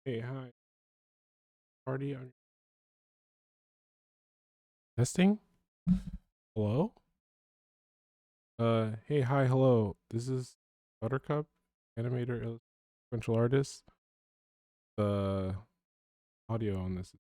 Hey, hi. Party on testing? Hello? Hey, hi, hello. This is Buttercup, animator, sequential artist. The audio on this.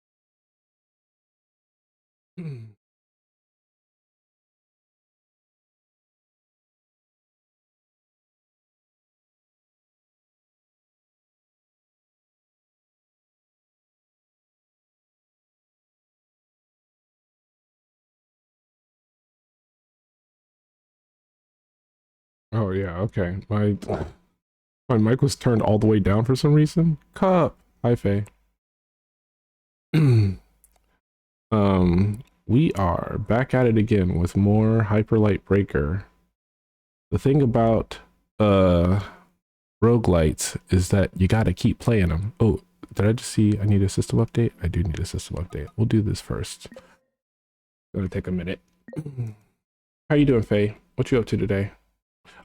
Oh yeah, okay. My mic was turned all the way down for some reason. Cup. Hi, Faye. We are back at it again with more Hyperlight Breaker. The thing about roguelites is that you gotta keep playing them. Oh, did I just see I need a system update? I do need a system update. We'll do this first. Gonna take a minute. How you doing, Faye? What you up to today?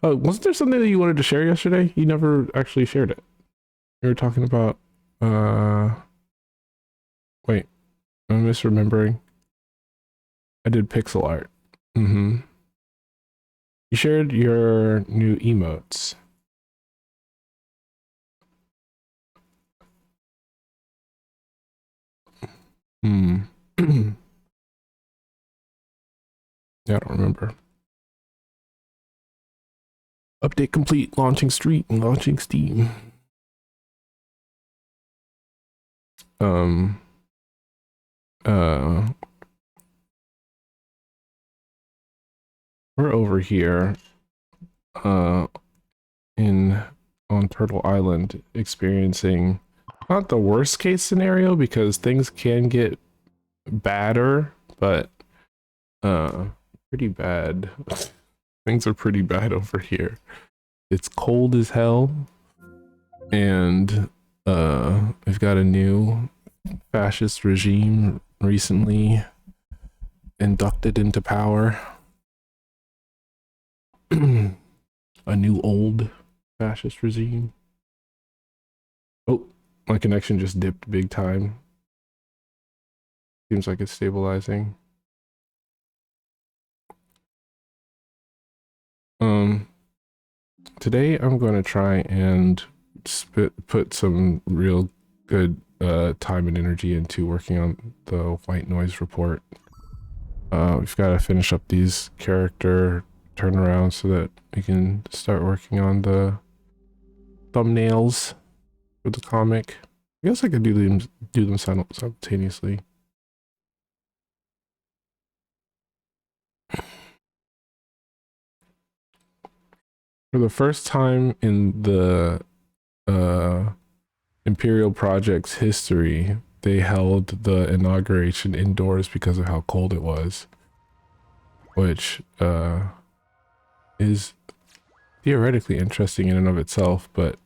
Oh, wasn't there something that you wanted to share yesterday? You never actually shared it. You were talking about wait, I'm misremembering. I did pixel art. Mm-hmm. You shared your new emotes. Hmm. Yeah, I don't remember. Update complete. Launching Street and launching Steam. Um. We're over here. In on Turtle Island, experiencing not the worst case scenario because things can get badder, but pretty bad. Things are pretty bad over here. It's cold as hell, and we've got a new fascist regime recently inducted into power. A new old fascist regime. Oh, my connection just dipped big time. Seems like it's stabilizing. Today I'm going to try and put some real good time and energy into working on the white noise report. We've got to finish up these character turnarounds so that we can start working on the thumbnails for the comic. I guess I could do them simultaneously. For the first time in the Imperial Project's history, they held the inauguration indoors because of how cold it was, which is theoretically interesting in and of itself, but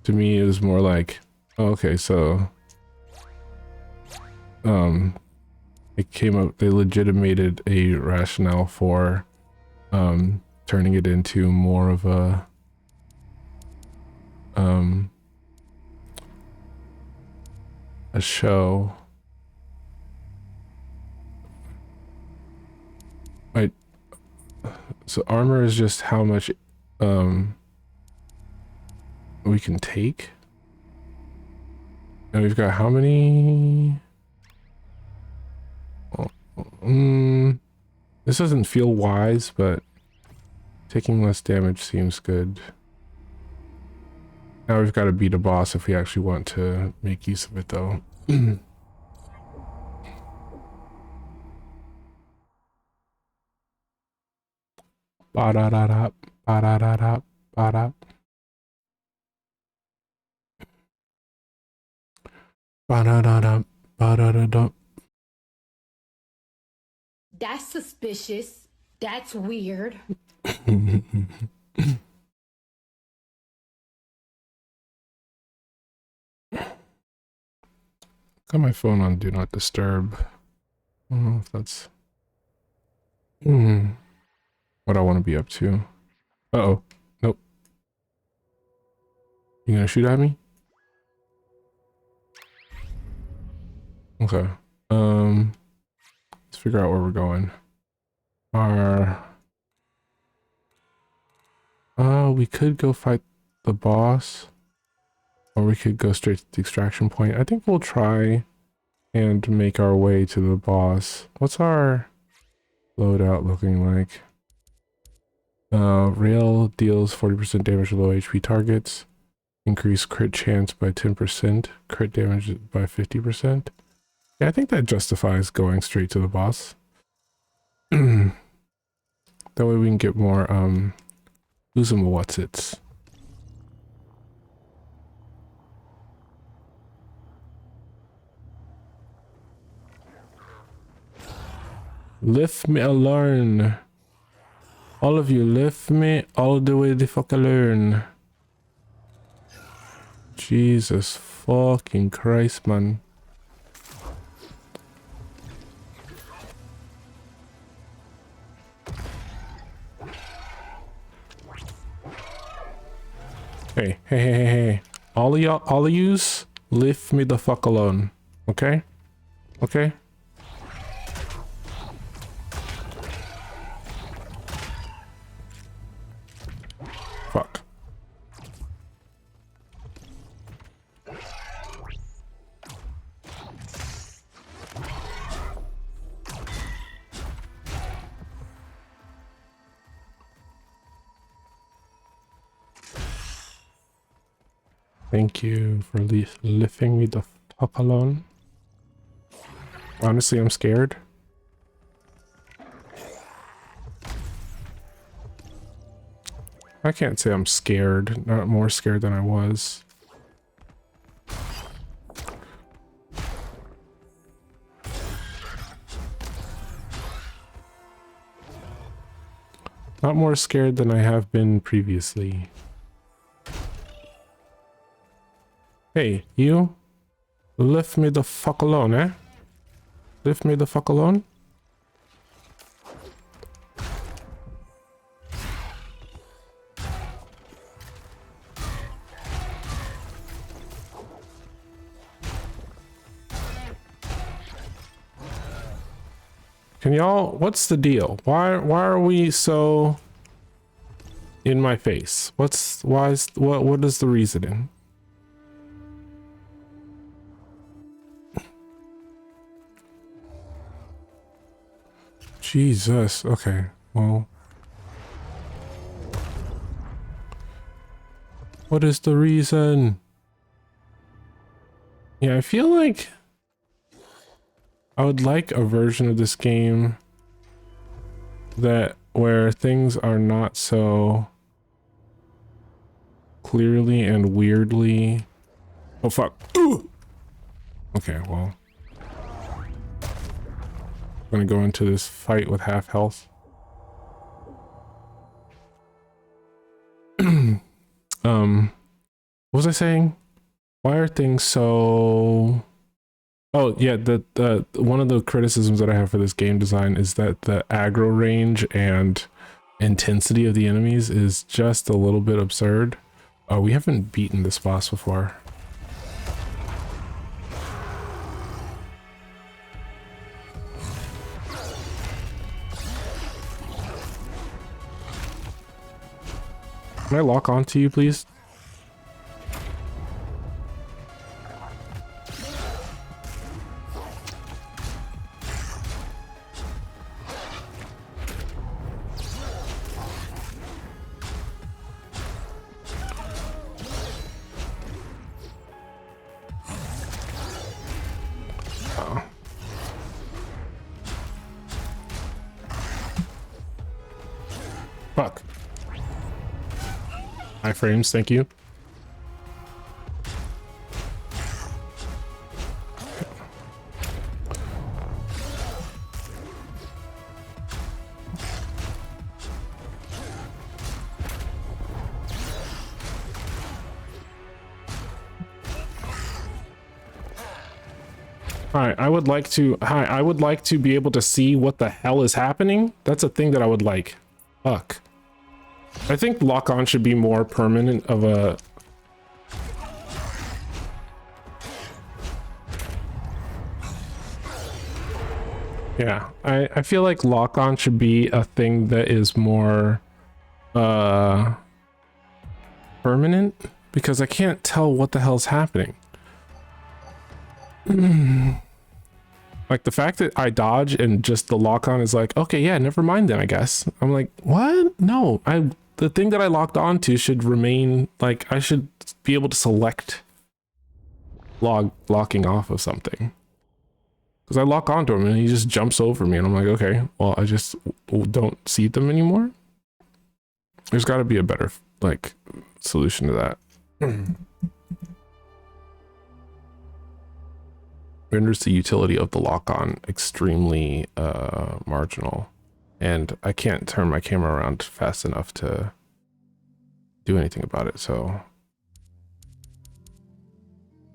to me it was more like, oh, okay, so it came up, they legitimated a rationale for turning it into more of a show. So armor is just how much we can take, and we've got how many. This doesn't feel wise, but taking less damage seems good. Now we've got to beat a boss if we actually want to make use of it, though. Ba-da-da-da, ba-da-da-da, ba-da. Ba-da-da-da, ba-da-da-da. That's suspicious. That's weird. Got my phone on Do Not Disturb. I don't know if that's what I want to be up to. Uh-oh. Nope. You gonna shoot at me? Okay. Let's figure out where we're going. We could go fight the boss, or we could go straight to the extraction point. I think we'll try and make our way to the boss. What's our loadout looking like? Rail deals 40% damage to low HP targets. Increase crit chance by 10%. Crit damage by 50%. Yeah, I think that justifies going straight to the boss. That way we can get more, lose some what's-its. Lift me alone. All of you, lift me all the way the fuck alone. Jesus fucking Christ, man. Hey. All of yous, leave me the fuck alone. Okay? Okay? Fuck. Thank you for lifting me the fuck alone. Honestly, I'm scared. I can't say I'm scared. Not more scared than I was. Not more scared than I have been previously. Hey, you. Leave me the fuck alone, eh? Leave me the fuck alone? Can y'all, what's the deal? Why are we so in my face? What is the reasoning? Jesus, okay, well. What is the reason? Yeah, I feel like I would like a version of this game where things are not so clearly and weirdly. Oh fuck. Ooh! Okay, well. I'm gonna go into this fight with half health. What was I saying? Why are things so... Oh yeah, the one of the criticisms that I have for this game design is that the aggro range and intensity of the enemies is just a little bit absurd. Oh, we haven't beaten this boss before. Can I lock onto you, please? Fuck. Iframes, thank you. Alright, I would like to be able to see what the hell is happening. That's a thing that I would like. Fuck. I think lock-on should be more permanent of a... Yeah, I feel like lock on should be a thing that is more permanent, because I can't tell what the hell's happening. Like the fact that I dodge and just the lock on is like, okay, yeah, never mind then, I guess. I'm like, what? No, the thing that I locked onto should remain, like I should be able to select locking off of something. Because I lock onto him and he just jumps over me and I'm like, okay, well, I just don't see them anymore. There's got to be a better like solution to that. Renders the utility of the lock-on extremely marginal, and I can't turn my camera around fast enough to do anything about it. So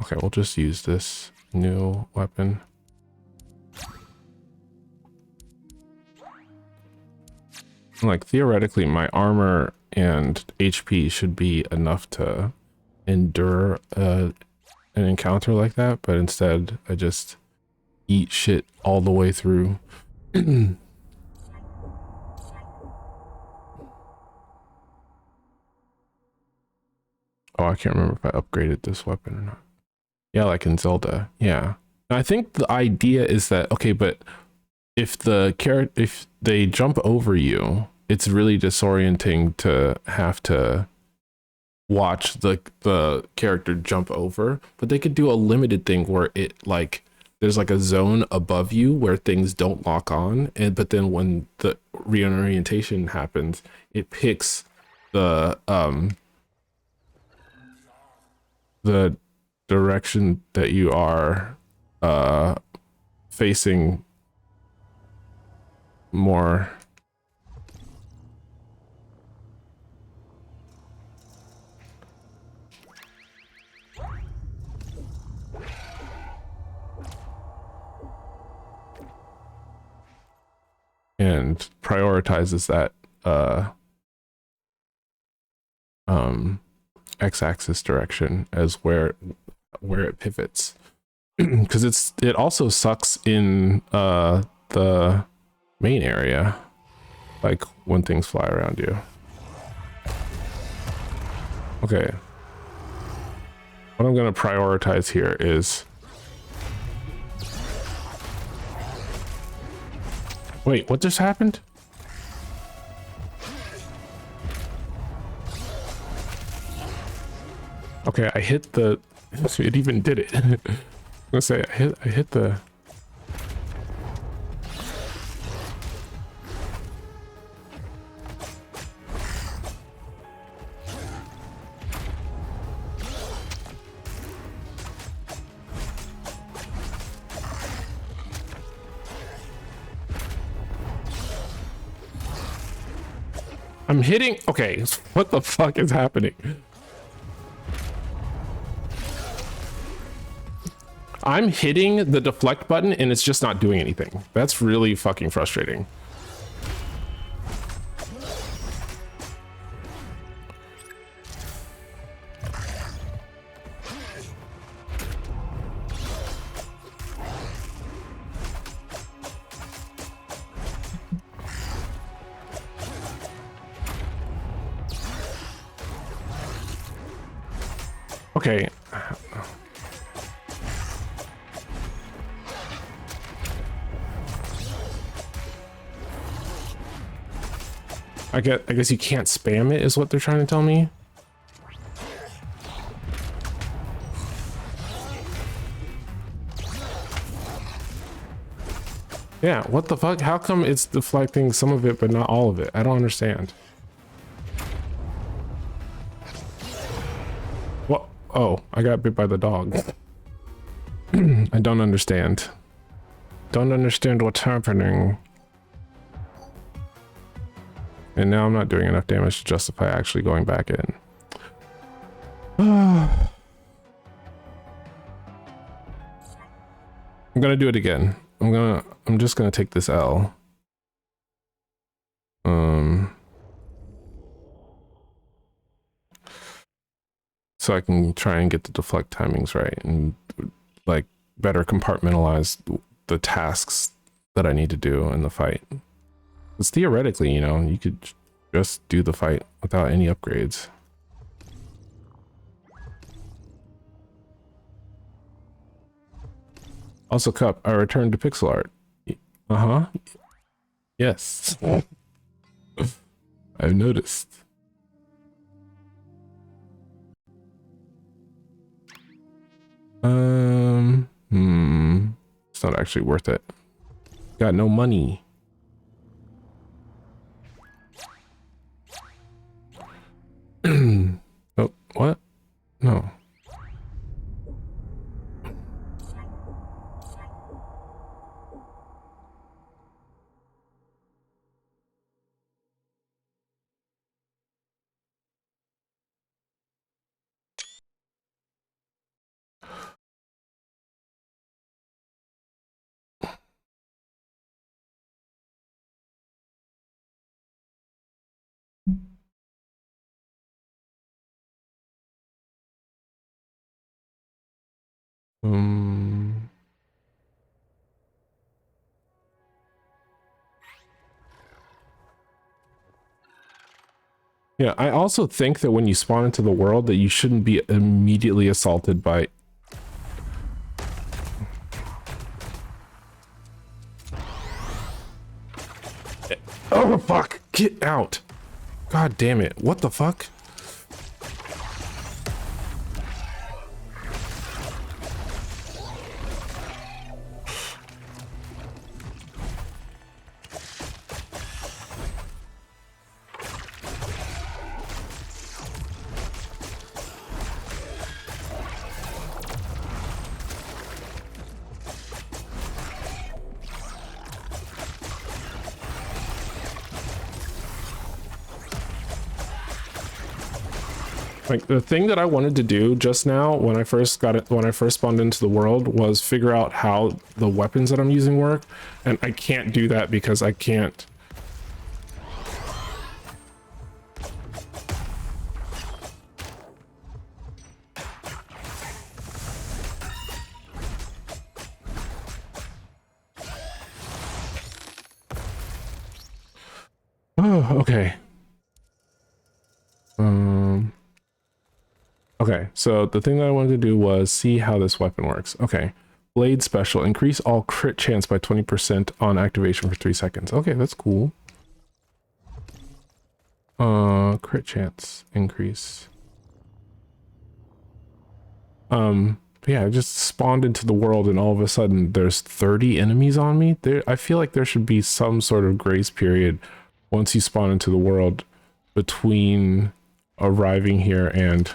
okay, we'll just use this new weapon. Like theoretically my armor and HP should be enough to endure an encounter like that, but instead I just eat shit all the way through. Oh, I can't remember if I upgraded this weapon or not. Yeah, like in Zelda. Yeah. And I think the idea is that, okay, but if if they jump over you, it's really disorienting to have to watch the character jump over, but they could do a limited thing where it like there's like a zone above you where things don't lock on, and but then when the reorientation happens, it picks the direction that you are facing more. And prioritizes that x-axis direction as where it pivots, because it also sucks in the main area, like when things fly around you. Okay, what I'm going to prioritize here is, wait, what just happened? Okay, I hit the, it even did it. I'm gonna say I hit the, I'm hitting, okay, what the fuck is happening? I'm hitting the deflect button and it's just not doing anything. That's really fucking frustrating. Okay. I guess you can't spam it is what they're trying to tell me. Yeah, what the fuck? How come it's deflecting some of it but not all of it? I don't understand. What? Oh, I got bit by the dog. I don't understand. Don't understand what's happening. And now I'm not doing enough damage to justify actually going back in. I'm gonna do it again. I'm just gonna take this L. So I can try and get the deflect timings right and like better compartmentalize the tasks that I need to do in the fight. Because theoretically, you know, you could just do the fight without any upgrades. Also, Cup, I returned to pixel art. Uh-huh. Yes. I've noticed. It's not actually worth it. Got no money. Oh, what? No. Yeah, I also think that when you spawn into the world that you shouldn't be immediately assaulted by... Oh, fuck! Get out! God damn it. What the fuck? Like, the thing that I wanted to do just now when I first spawned into the world was figure out how the weapons that I'm using work, and I can't do that because I can't. Oh, okay. Okay, so the thing that I wanted to do was see how this weapon works. Okay, blade special, increase all crit chance by 20% on activation for 3 seconds. Okay, that's cool. Crit chance increase. Yeah, I just spawned into the world and all of a sudden there's 30 enemies on me. I feel like there should be some sort of grace period once you spawn into the world between arriving here and...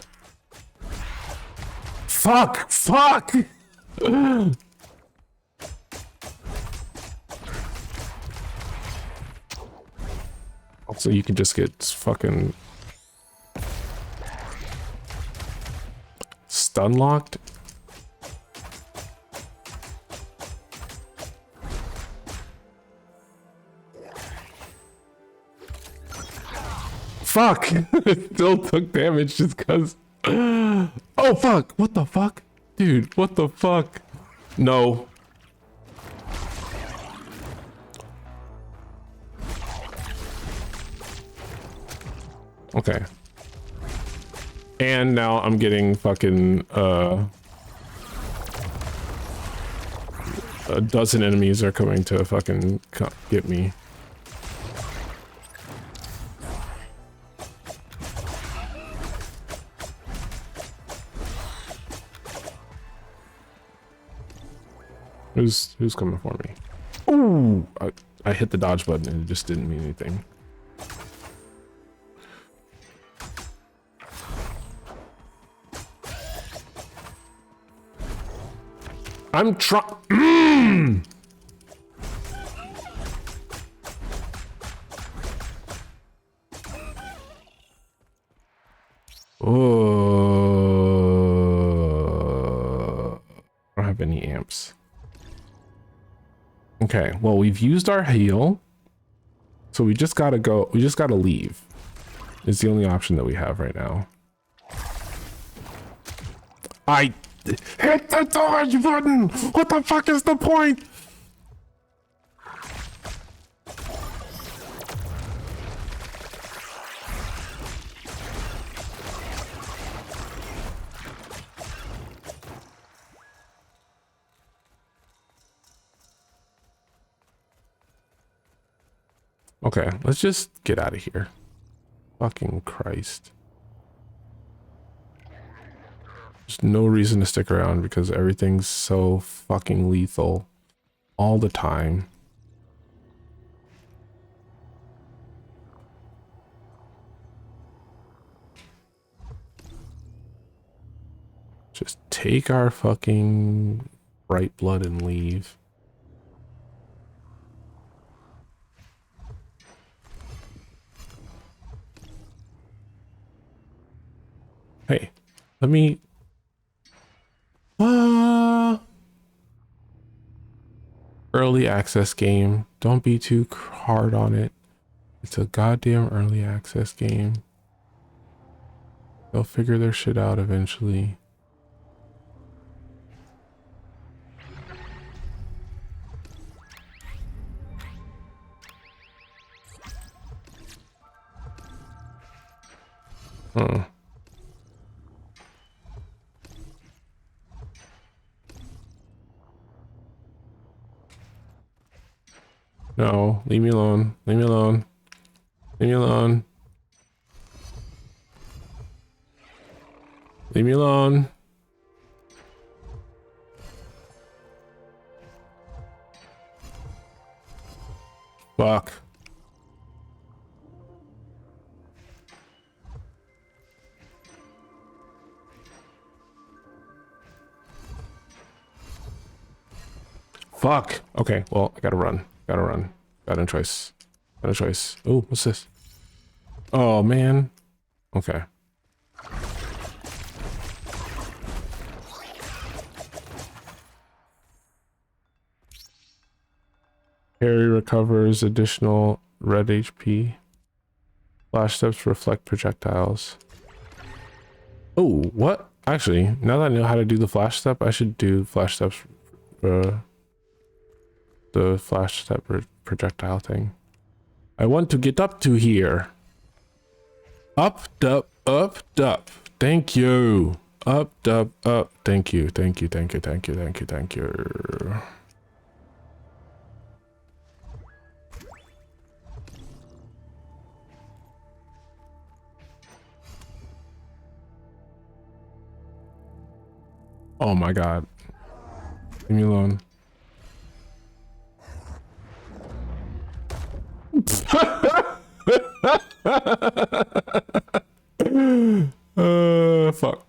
Fuck! Fuck! Also, you can just get fucking... stun locked? Fuck! It still took damage just because... Oh fuck! What the fuck? Dude, what the fuck? No. Okay. And now I'm getting fucking a dozen enemies are coming to fucking get me. Who's coming for me? Ooh! I hit the dodge button and it just didn't mean anything. I'm trying. Oh, I don't have any amps. Okay, well, we've used our heal, so we just gotta go. We just gotta leave. It's the only option that we have right now. I hit the dodge button. What the fuck is the point? Okay, let's just get out of here. Fucking Christ. There's no reason to stick around because everything's so fucking lethal all the time. Just take our fucking bright blood and leave. Hey, let me... Early access game. Don't be too hard on it. It's a goddamn early access game. They'll figure their shit out eventually. Huh. No, leave me alone. Leave me alone. Leave me alone. Leave me alone. Fuck. Fuck. Okay, well, I gotta run. Gotta run. Got a choice. Got a choice. Oh, what's this? Oh, man. Okay. Harry recovers additional red HP. Flash steps reflect projectiles. Oh, what? Actually, now that I know how to do the flash step, I should do flash steps. The flash step projectile thing. I want to get up to here. Up, up, up, up. Thank you. Up, up, up. Thank you. Thank you. Thank you. Thank you. Thank you. Thank you. Oh my god. Leave me alone. Fuck.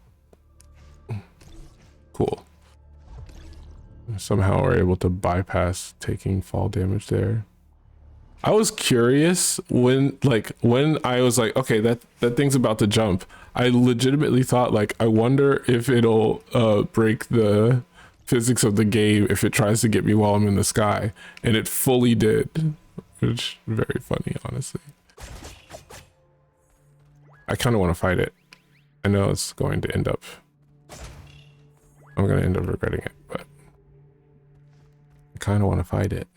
Cool. Somehow we're able to bypass taking fall damage there. I was curious when I was like, okay, that thing's about to jump. I legitimately thought like, I wonder if it'll break the physics of the game if it tries to get me while I'm in the sky, and it fully did, which is very funny, honestly. I kind of want to fight it. I know it's going to end up, I'm going to end up regretting it, but I kind of want to fight it.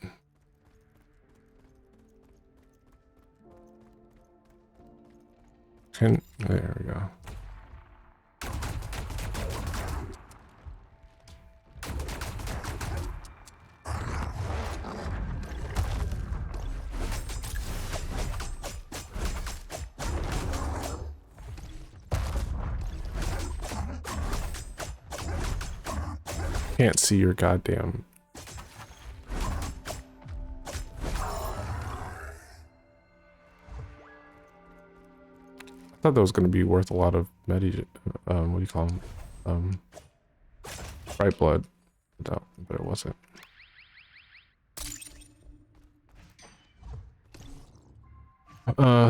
There we go. Can't see your goddamn... I thought that was going to be worth a lot of what do you call them? Bright blood. No, but it wasn't.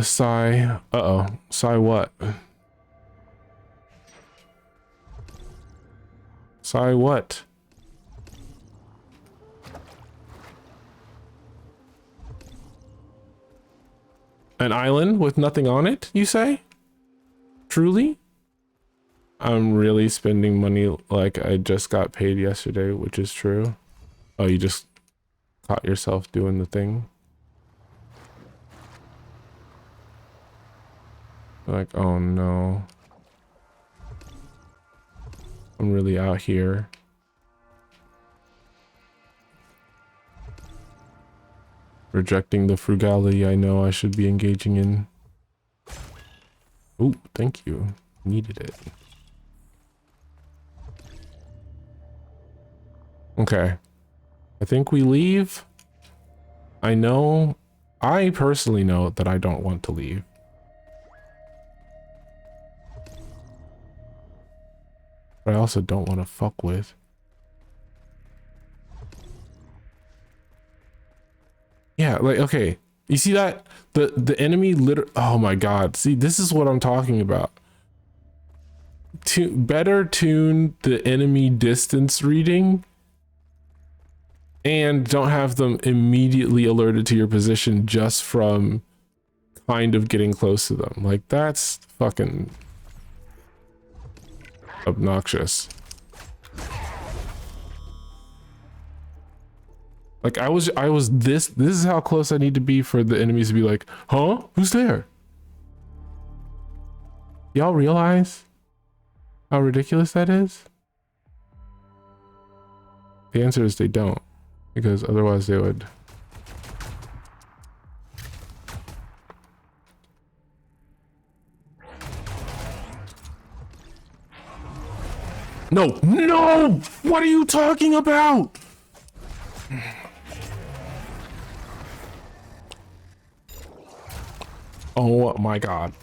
Sigh. Uh-oh. Sigh what? Sigh what? An island with nothing on it, you say? Truly? I'm really spending money like I just got paid yesterday, which is true. Oh, you just caught yourself doing the thing? Like, oh no. I'm really out here. Rejecting the frugality I know I should be engaging in. Oh, thank you. Needed it. Okay. I think we leave. I personally know that I don't want to leave. But I also don't want to fuck with. Yeah, like, okay. You see that? The enemy oh my god. See, this is what I'm talking about. Better tune the enemy distance reading and don't have them immediately alerted to your position just from kind of getting close to them. Like, that's fucking obnoxious. Like, this is how close I need to be for the enemies to be like, huh? Who's there? Y'all realize how ridiculous that is? The answer is they don't, because otherwise they would. No, no! What are you talking about? Oh my god.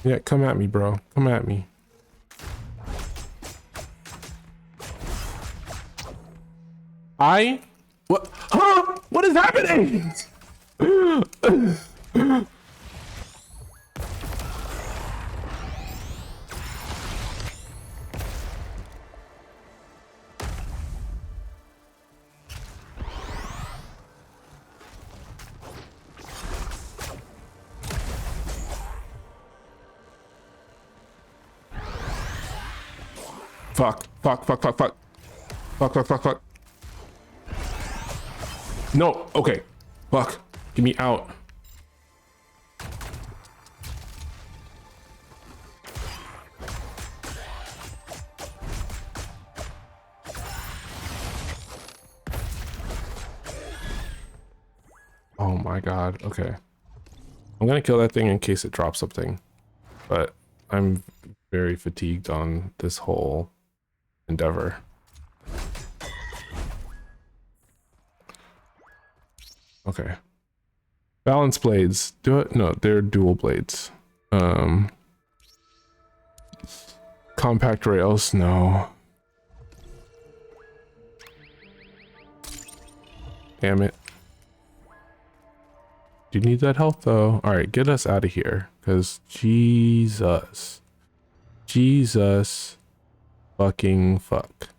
Yeah, come at me, bro. Come at me. What? Huh? What is happening? Fuck. Fuck, fuck, fuck, fuck. Fuck, fuck, fuck, fuck. No, okay. Fuck. Get me out. Oh my god, okay. I'm gonna kill that thing in case it drops something. But I'm very fatigued on this whole endeavor. Okay. Balance blades. Do it? No, they're dual blades. Compact rails. No. Damn it. Do you need that health though? All right, get us out of here. Because Jesus. Jesus. Fucking fuck.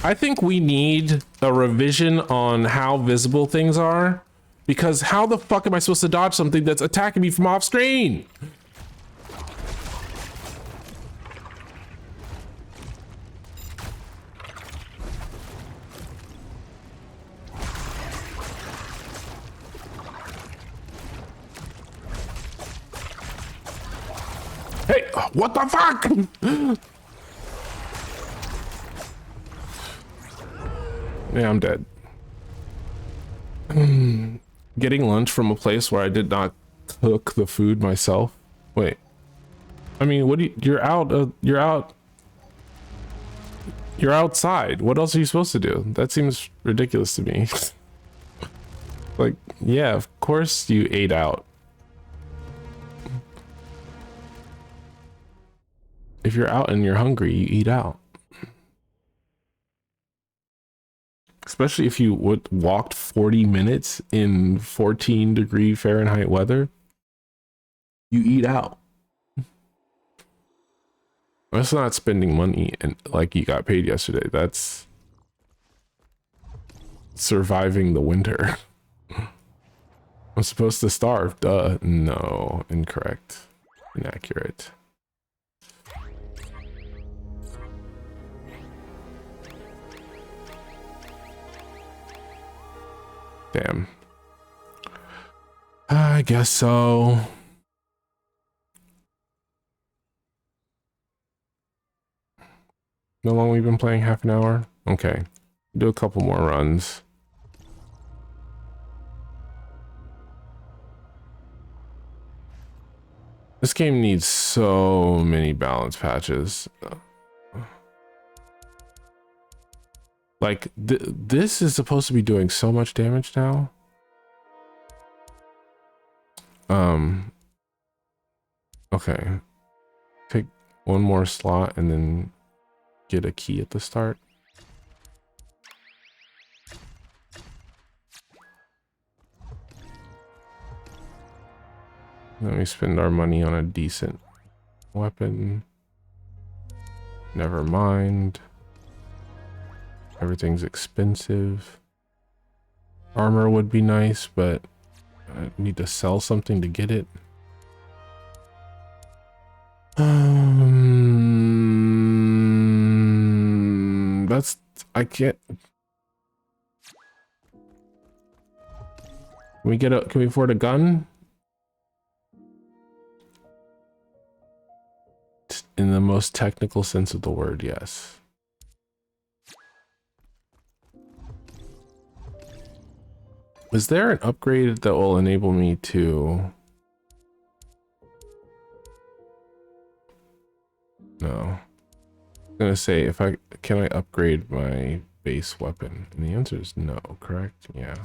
I think we need a revision on how visible things are, because how the fuck am I supposed to dodge something that's attacking me from off screen? Hey, what the fuck? Yeah, I'm dead. Getting lunch from a place where I did not cook the food myself. Wait. I mean, what do you, you're outside. What else are you supposed to do? That seems ridiculous to me. Like, yeah, of course you ate out. If you're out and you're hungry, you eat out. Especially if you walked 40 minutes in 14-degree Fahrenheit weather, you eat out. That's not spending money and like you got paid yesterday. That's surviving the winter. I'm supposed to starve, duh. No, incorrect. Inaccurate. Damn. I guess so. How long we've been playing? Half an hour? Okay. Do a couple more runs. This game needs so many balance patches. Like, this is supposed to be doing so much damage now. Okay. Take one more slot and then get a key at the start. Let me spend our money on a decent weapon. Never mind. Everything's expensive. Armor would be nice, but I need to sell something to get it. That's, I can't. Can we afford a gun? In the most technical sense of the word, yes. Is there an upgrade that will enable me to? No. I'm gonna say can I upgrade my base weapon? And the answer is no, correct? Yeah.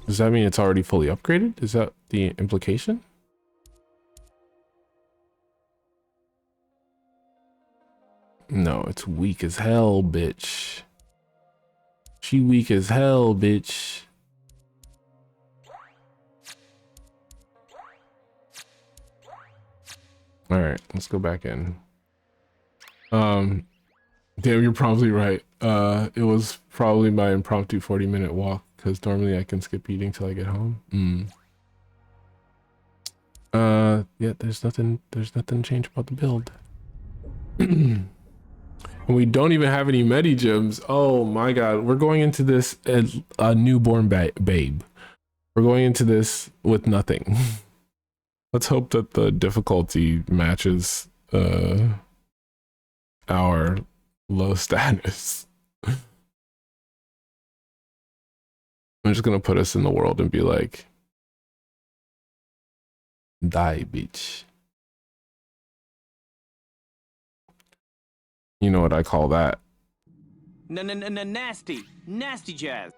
Does that mean it's already fully upgraded? Is that the implication? No, it's weak as hell, bitch. She weak as hell, bitch. All right, let's go back in. Damn, you're probably right. It was probably my impromptu 40-minute walk because normally I can skip eating till I get home. Yeah, there's nothing changed about the build. And we don't even have any medi gems. Oh my god, we're going into this as a newborn babe. We're going into this with nothing. Let's hope that the difficulty matches our low status. I'm just gonna put us in the world and be like, die, bitch. You know what I call that? Nasty jazz.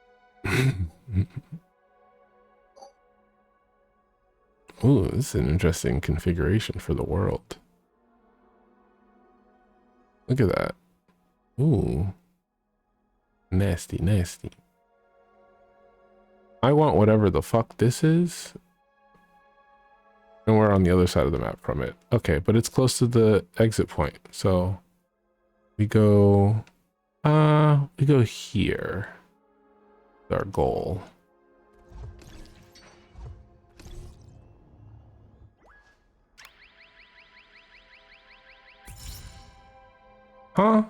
Ooh, this is an interesting configuration for the world. Look at that. Ooh. Nasty, nasty. I want whatever the fuck this is. And we're on the other side of the map from it. Okay, but it's close to the exit point. So we go here. Our goal. Huh?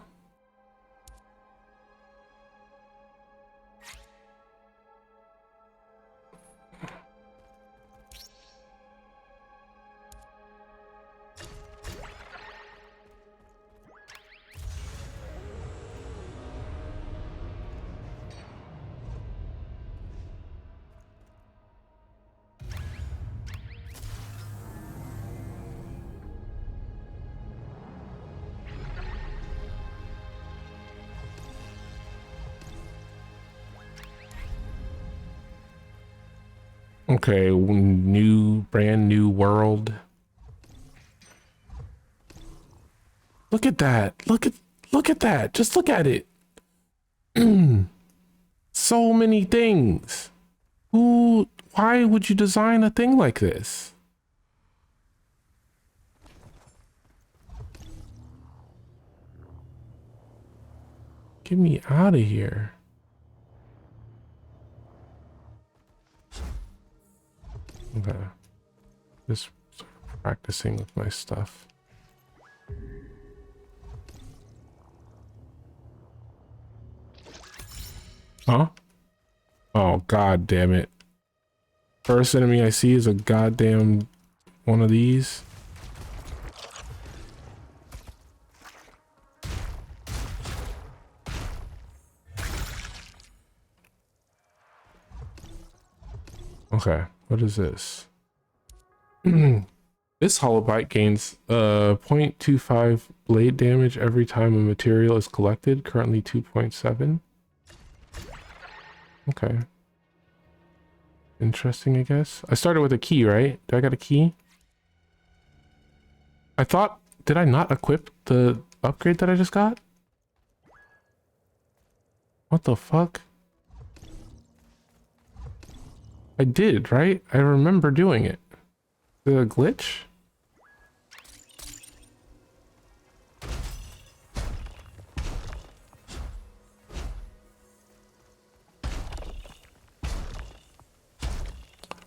Okay, brand new world. Look at that. Look at that. Just look at it. So many things. Why would you design a thing like this? Get me out of here. Okay. Just practicing with my stuff. Huh? Oh, god damn it. First enemy I see is a goddamn one of these. Okay, what is this? This hollow bite gains 0.25 blade damage every time a material is collected, currently 2.7. Okay. Interesting, I guess. I started with a key, right? Do I got a key? I thought, did I not equip the upgrade that I just got? What the fuck? I did, right? I remember doing it. The glitch?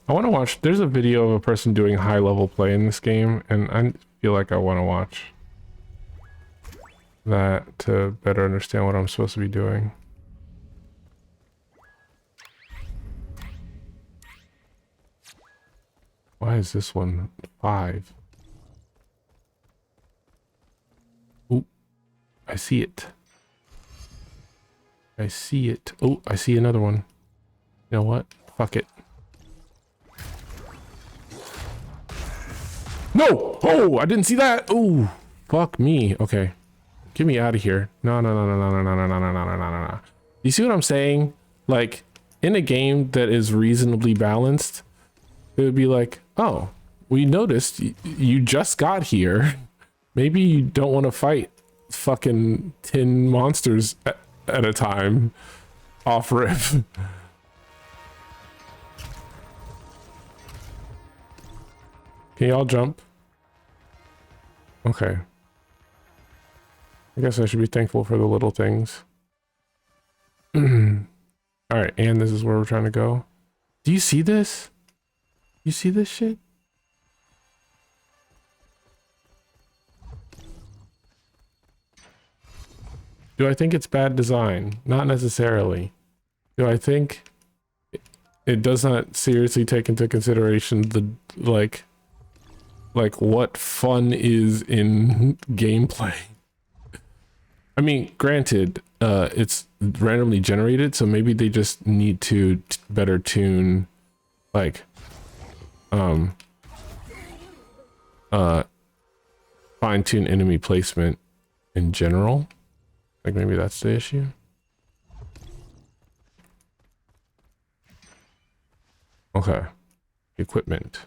I want to watch, there's a video of a person doing high level play in this game, and I feel like I want to watch that to better understand what I'm supposed to be doing. Why is this one 5? Oop, I see it. I see it. Oh, I see another one. You know what? Fuck it. No! Oh, I didn't see that. Oh, fuck me. Okay. Get me out of here. No, no, no, no, no, no, no, no, no, no, no, no, no. You see what I'm saying? Like, in a game that is reasonably balanced, it would be like, oh, we noticed you just got here. Maybe you don't want to fight fucking 10 monsters at a time off rip. Can y'all jump? Okay. I guess I should be thankful for the little things. Alright, and this is where we're trying to go. Do you see this? You see this shit? Do I think it's bad design? Not necessarily. Do I think it does not seriously take into consideration the, like what fun is in gameplay? I mean, granted, it's randomly generated, so maybe they just need to better tune, like, fine-tune enemy placement in general. Like, maybe that's the issue. Okay. Equipment.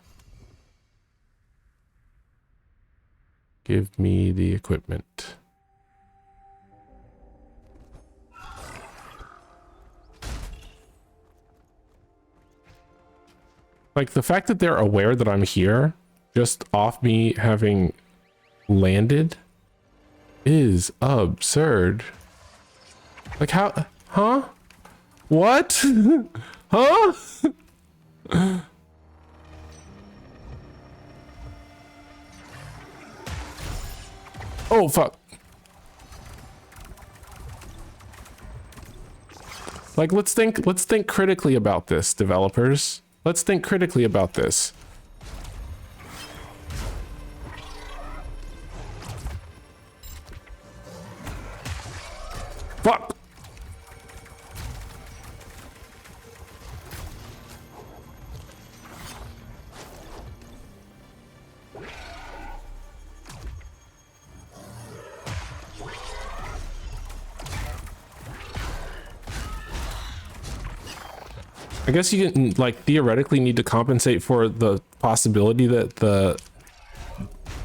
Give me the equipment. Like, the fact that they're aware that I'm here, just off me having landed, is absurd. Like, how? Huh? What? Huh? Oh, fuck. Like, let's think critically about this, developers. Let's think critically about this. Fuck. I guess you can, like, theoretically need to compensate for the possibility that the,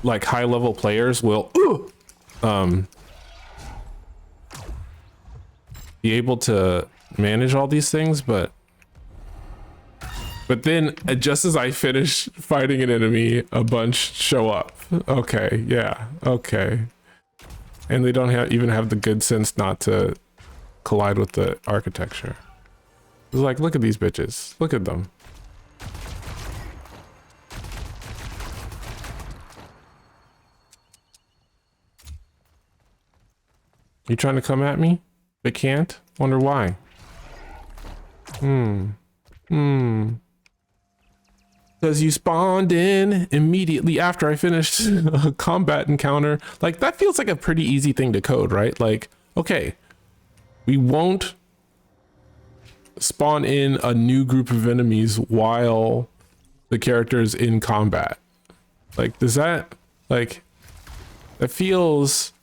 like, high level players will be able to manage all these things, but then just as I finish fighting an enemy, a bunch show up. Okay, yeah, okay. And they don't even have the good sense not to collide with the architecture. It's like, look at these bitches. Look at them. You trying to come at me? But can't? Wonder why. Because you spawned in immediately after I finished a combat encounter. Like, that feels like a pretty easy thing to code, right? Like, okay, we won't spawn in a new group of enemies while the character is in combat. Like, does that, like, it feels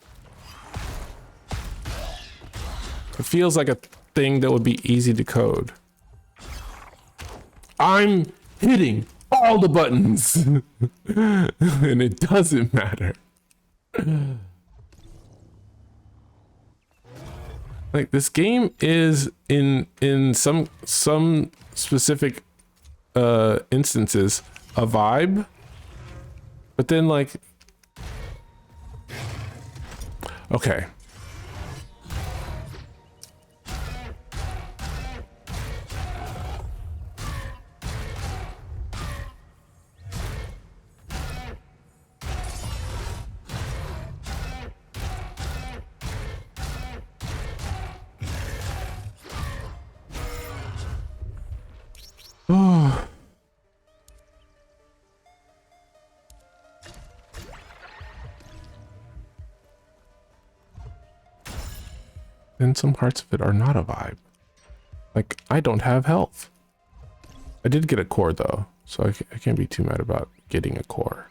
like a thing that would be easy to code. I'm hitting all the buttons and it doesn't matter. Like, this game is in some specific instances a vibe, but then, like, okay. Oh. And some parts of it are not a vibe. Like, I don't have health. I did get a core though, so I can't be too mad about getting a core.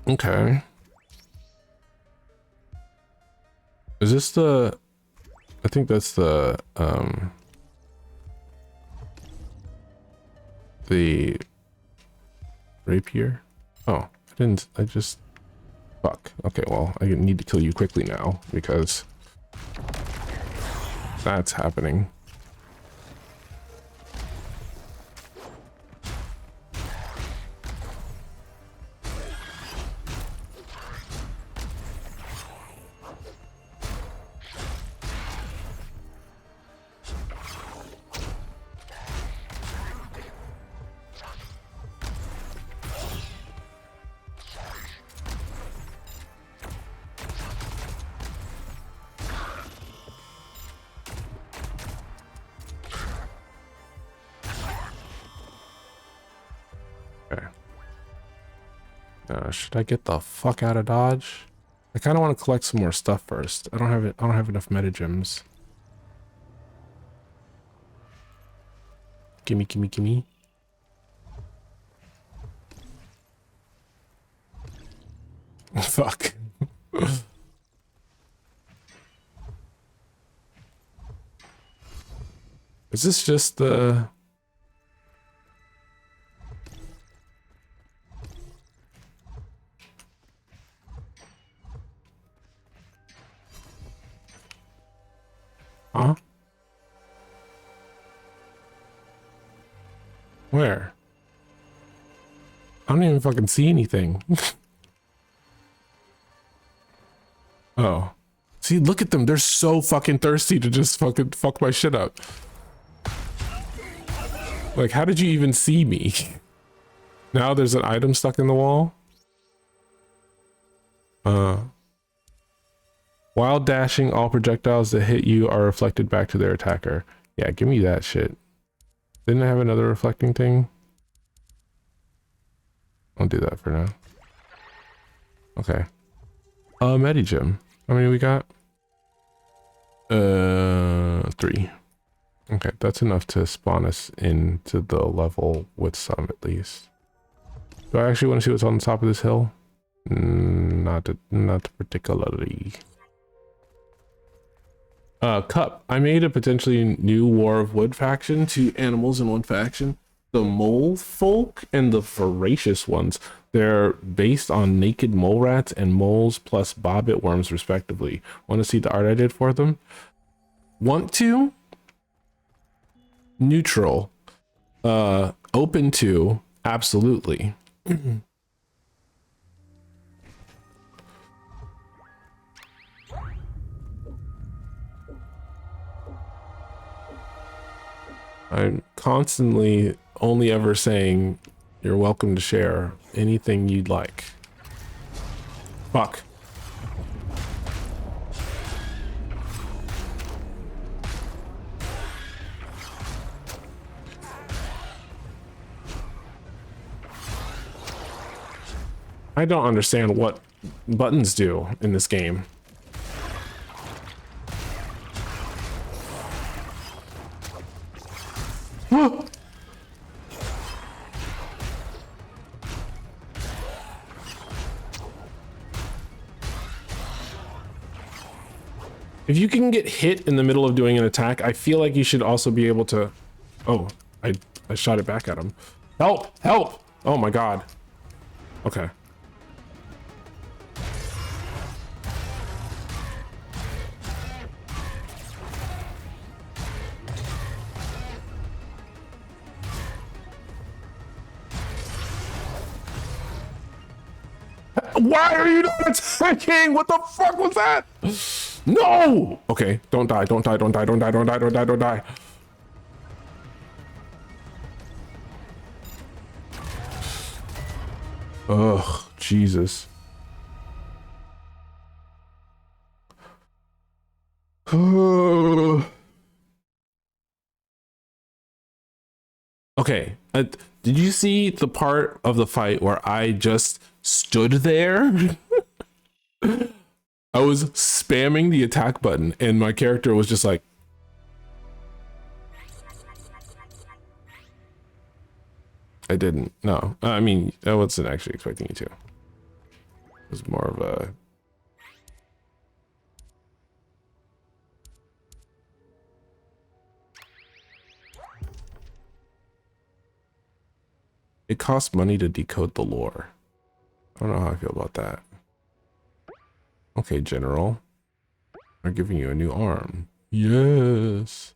Okay. Is this the... I think that's the rapier. Oh, I just, fuck. Okay, well, I need to kill you quickly now because that's happening. Should I get the fuck out of Dodge? I kind of want to collect some more stuff first. I don't have it. I don't have enough meta gems. Gimme, gimme, gimme. Fuck. Is this just the... Huh? Where? I don't even fucking see anything. Oh. See, look at them. They're so fucking thirsty to just fucking fuck my shit up. Like, how did you even see me? Now there's an item stuck in the wall? While dashing, all projectiles that hit you are reflected back to their attacker. Yeah, give me that shit. Didn't I have another reflecting thing? I'll do that for now. Okay. Medigem. How many we got? 3. Okay, that's enough to spawn us into the level with some at least. Do I actually want to see what's on the top of this hill? Not particularly. Cup. I made a potentially new War of Wood faction, 2 animals in one faction. The mole folk and the voracious ones. They're based on naked mole rats and moles plus bobbit worms respectively. Want to see the art I did for them? Want to? Neutral. Open to? Absolutely. I'm constantly only ever saying you're welcome to share anything you'd like. Fuck. I don't understand what buttons do in this game. If you can get hit in the middle of doing an attack, I feel like you should also be able to... Oh, I shot it back at him. Help! Help! Oh my god. Okay. Why are you not attacking? What the fuck was that? No! Okay, don't die, don't die, don't die, don't die, don't die, don't die, don't die. Ugh, Jesus. Okay, did you see the part of the fight where I just stood there? I was spamming the attack button and my character was just like... I didn't, no. I mean, I wasn't actually expecting you to. It was more of a... It costs money to decode the lore. I don't know how I feel about that. Okay, General. I'm giving you a new arm. Yes.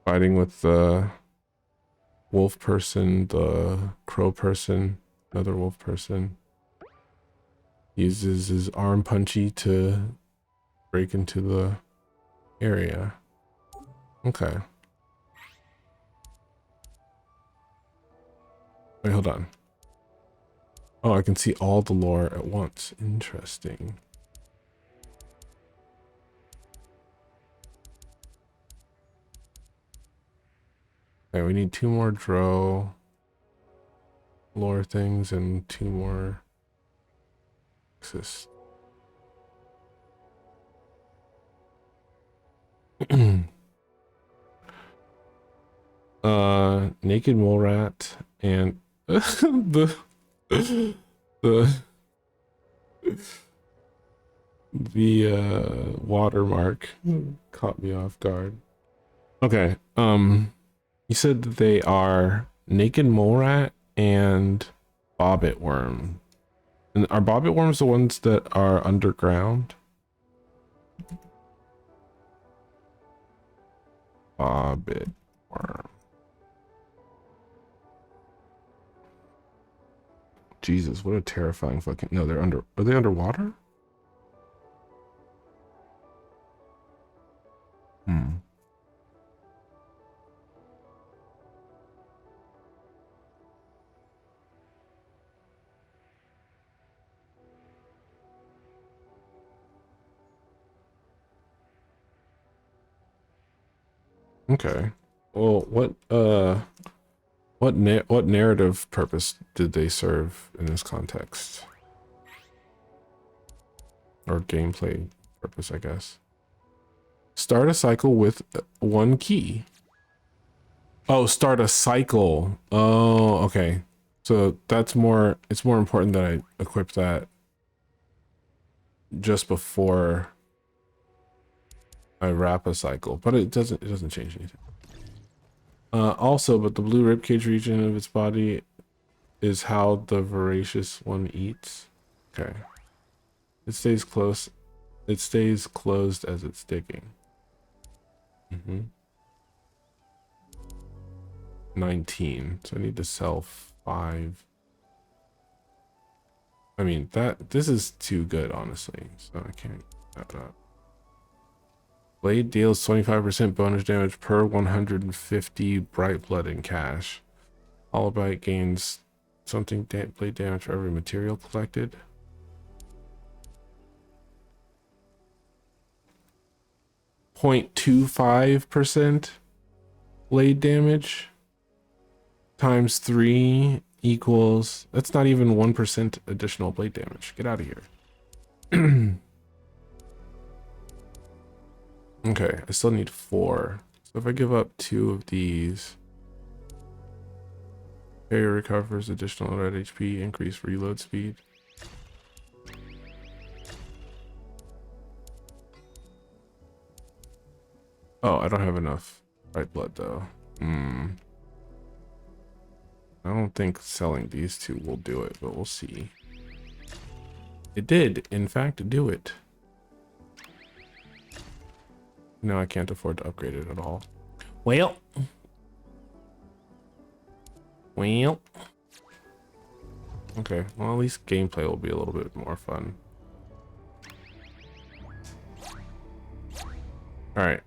Fighting with the wolf person, the crow person, another wolf person. Uses his arm punchy to break into the area. Okay. Wait, hold on. Oh, I can see all the lore at once. Interesting. Okay, we need 2 more Drow lore things and 2 more Axis. Naked mole rat and the watermark caught me off guard. Okay, you said that they are naked mole rat and bobbit worm. And are bobbit worms the ones that are underground? Bobbit worm. Jesus, what a terrifying fucking... No, they're under... Are they underwater? Hmm. Okay. Well, what narrative purpose did they serve in this context? Or gameplay purpose, I guess. Start a cycle with 1 key. Oh, start a cycle. Oh, okay. So that's more, it's more important that I equip that just before I wrap a cycle, but it doesn't change anything. Also, but the blue ribcage region of its body is how the voracious one eats. Okay. It stays close. It stays closed as it's digging. 19. So I need to sell 5. I mean, this is too good, honestly. So I can't add that. Blade deals 25% bonus damage per 150 bright blood in cash. Hollow Bite gains something blade damage for every material collected. .25%. blade damage times 3 equals, that's not even 1% additional blade damage. Get out of here. Okay, I still need 4. So if I give up 2 of these, area recovers additional red HP, increase reload speed. Oh, I don't have enough white blood though. I don't think selling these 2 will do it, but we'll see. It did, in fact, do it. No, I can't afford to upgrade it at all. Well. Okay, well, at least gameplay will be a little bit more fun. Alright,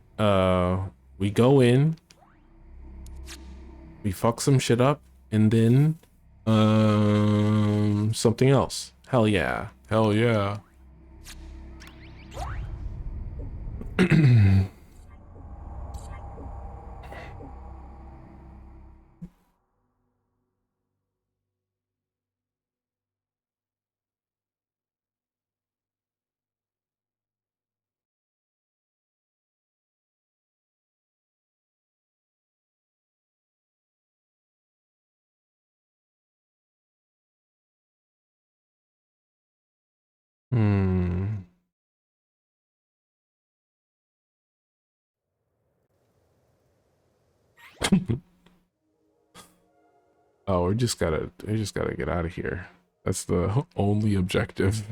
we go in, we fuck some shit up, and then, something else. Hell yeah. Hell yeah. Oh, we just gotta get out of here. That's the only objective.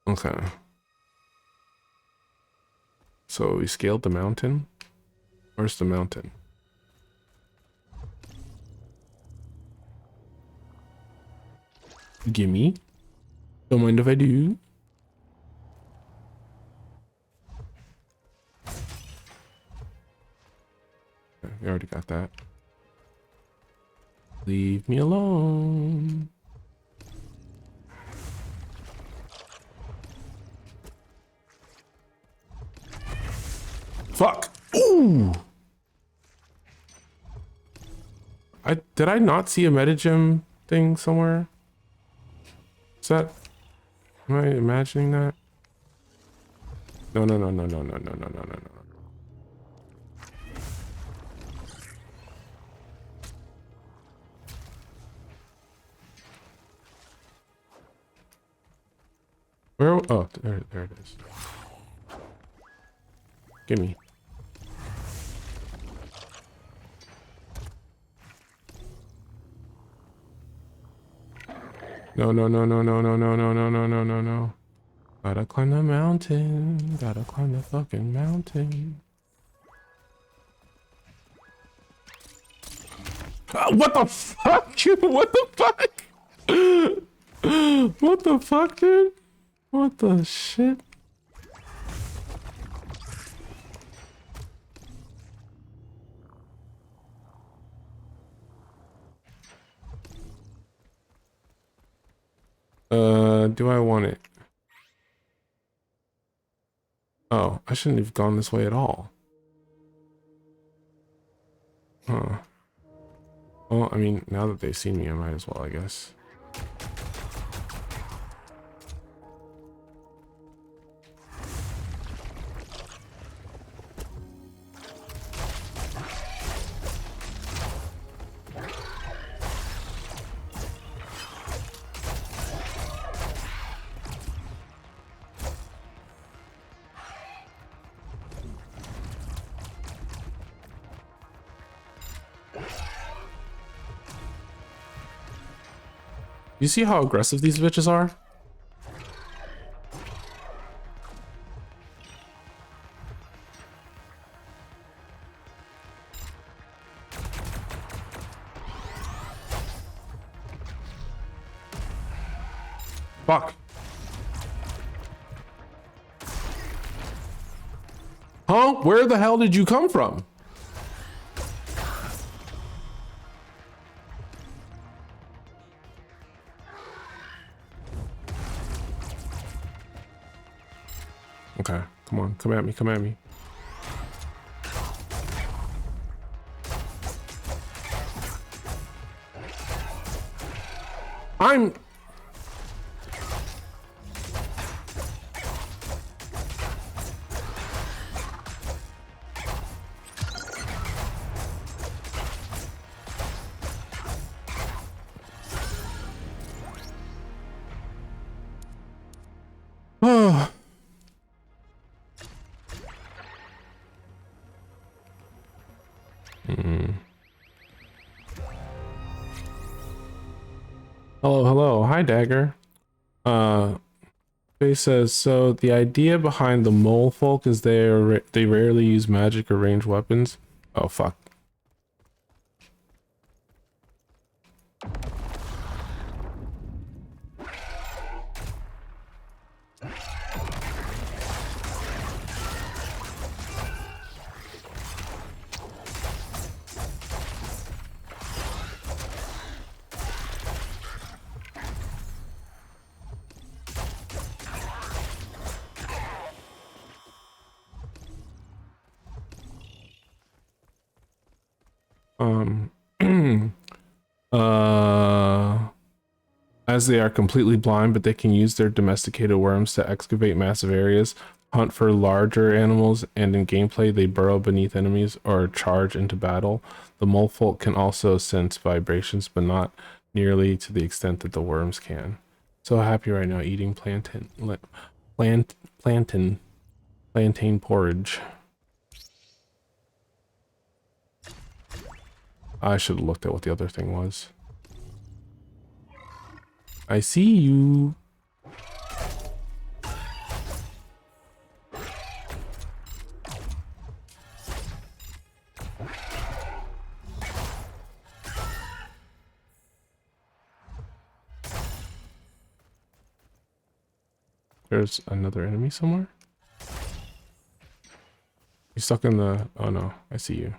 Okay. So we scaled the mountain. Where's the mountain? Gimme. Don't mind if I do. Okay, we already got that. Leave me alone. Fuck. Ooh. Did I not see a metagem thing somewhere? Is that, am I imagining that? No. Where? Oh, there it is. Gimme. No. Gotta climb the mountain. Gotta climb the fucking mountain. What the fuck? What the fuck? What the fuck, dude? What the shit? Do I want it? Oh, I shouldn't have gone this way at all. Huh. Well, I mean, now that they've seen me, I might as well, I guess. You see how aggressive these bitches are? Fuck. Huh? Where the hell did you come from? Okay. Come on, come at me, come at me. I'm... Oh. Hello, hello. Hi, Dagger. Faye says, so the idea behind the mole folk is they rarely use magic or ranged weapons. Oh, fuck. As they are completely blind, but they can use their domesticated worms to excavate massive areas, hunt for larger animals, and in gameplay they burrow beneath enemies or charge into battle. The molefolk can also sense vibrations, but not nearly to the extent that the worms can. So happy right now eating plantain porridge. I should have looked at what the other thing was. I see you. There's another enemy somewhere. You stuck in the... Oh no, I see you.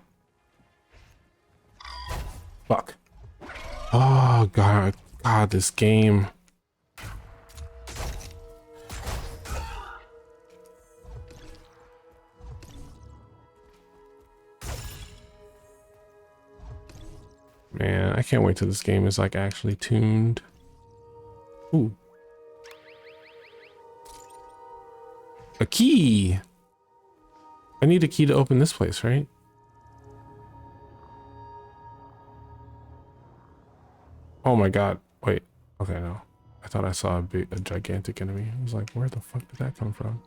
Fuck. Oh god. God, this game. Man, I can't wait till this game is like actually tuned. Ooh. A key. I need a key to open this place, right? Oh my god. Wait. Okay, no. I thought I saw a gigantic enemy. I was like, where the fuck did that come from?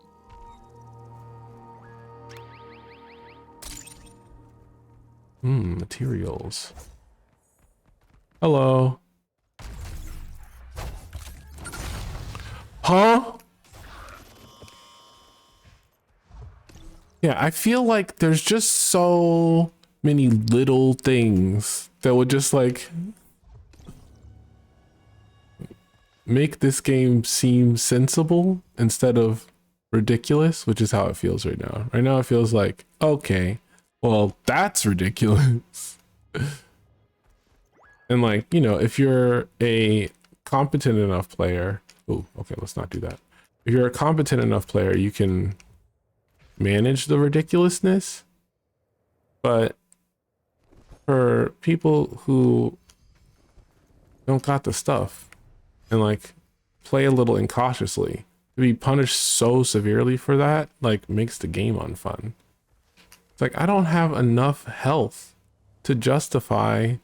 Materials. Hello. Huh? Yeah, I feel like there's just so many little things that would just like make this game seem sensible instead of ridiculous, which is how it feels right now. Right now it feels like, okay, well, that's ridiculous. And like, you know, if you're a competent enough player, oh, okay, let's not do that. If you're a competent enough player, you can manage the ridiculousness. But for people who don't got the stuff and like play a little incautiously, to be punished so severely for that like makes the game unfun. It's like I don't have enough health to justify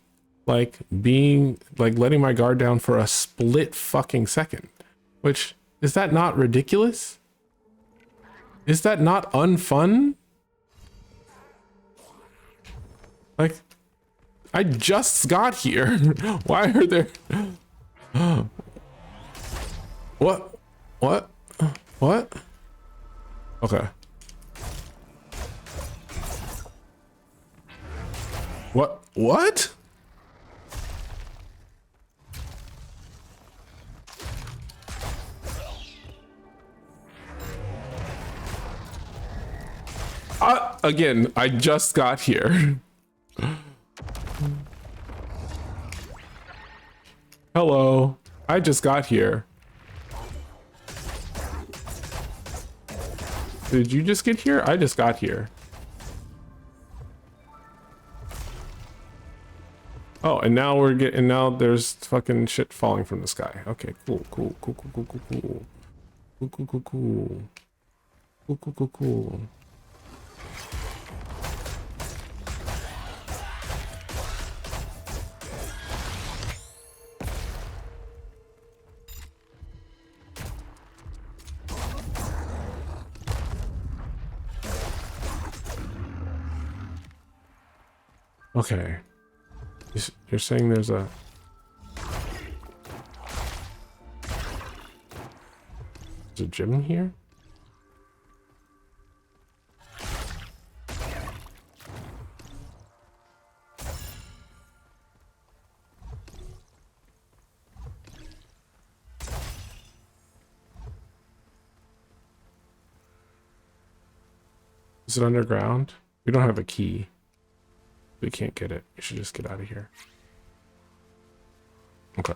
like being like letting my guard down for a split fucking second. Which, is that not ridiculous? Is that not unfun? Like, I just got here. Why are there... What? What? What? Okay. What? What? Again, I just got here. Hello. I just got here. Did you just get here? I just got here. Oh, and now we're getting, and now there's fucking shit falling from the sky. Okay, cool, cool, cool, cool, cool, cool, cool. Cool, cool, cool, cool. Cool, cool, cool, cool. Okay. You're saying there's a gym here? Is it underground? We don't have a key. We can't get it. We should just get out of here. Okay.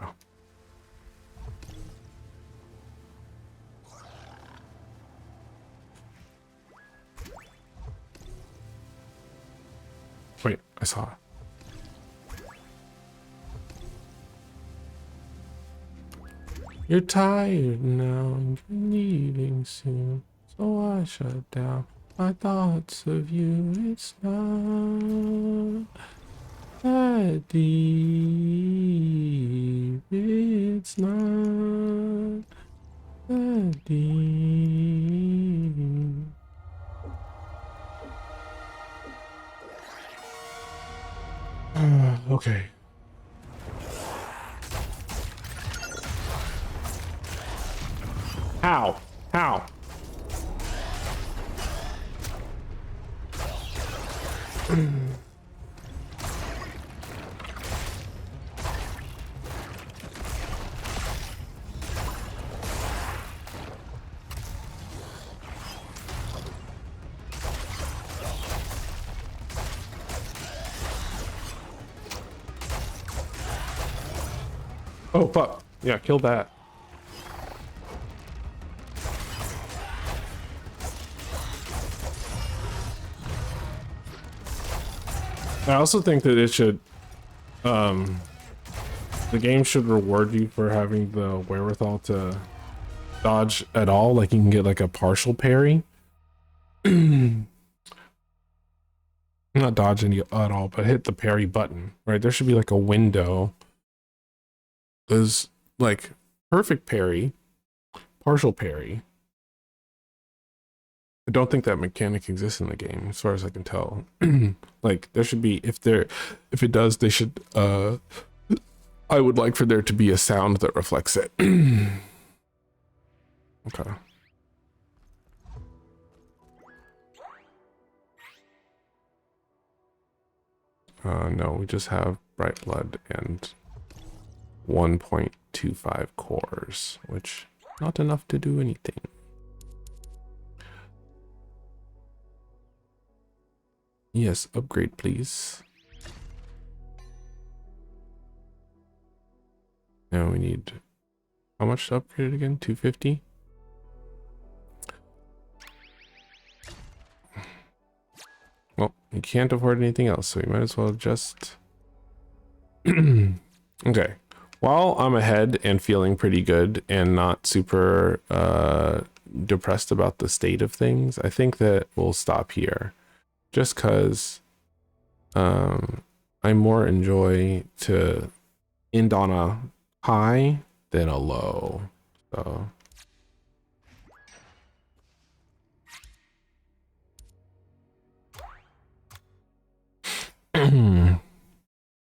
Wait, I saw it. You're tired now and you're leaving soon, so I shut down my thoughts of you. It's not that deep. It's not that deep. Okay. How? How? Oh, fuck. Yeah, kill that. I also think that it should, the game should reward you for having the wherewithal to dodge at all. Like, you can get like a partial parry. Not dodge any at all, but hit the parry button, right? There should be like a window. There's like perfect parry, partial parry. I don't think that mechanic exists in the game, as far as I can tell. Like, there should be, if it does, they should, I would like for there to be a sound that reflects it. Okay. No, we just have bright blood and 1.25 cores, which not enough to do anything. Yes, upgrade please. Now we need, how much to upgrade it again? 250? Well, you can't afford anything else, so you might as well just... Okay. While I'm ahead and feeling pretty good and not super depressed about the state of things, I think that we'll stop here. Just because I more enjoy to end on a high than a low. So...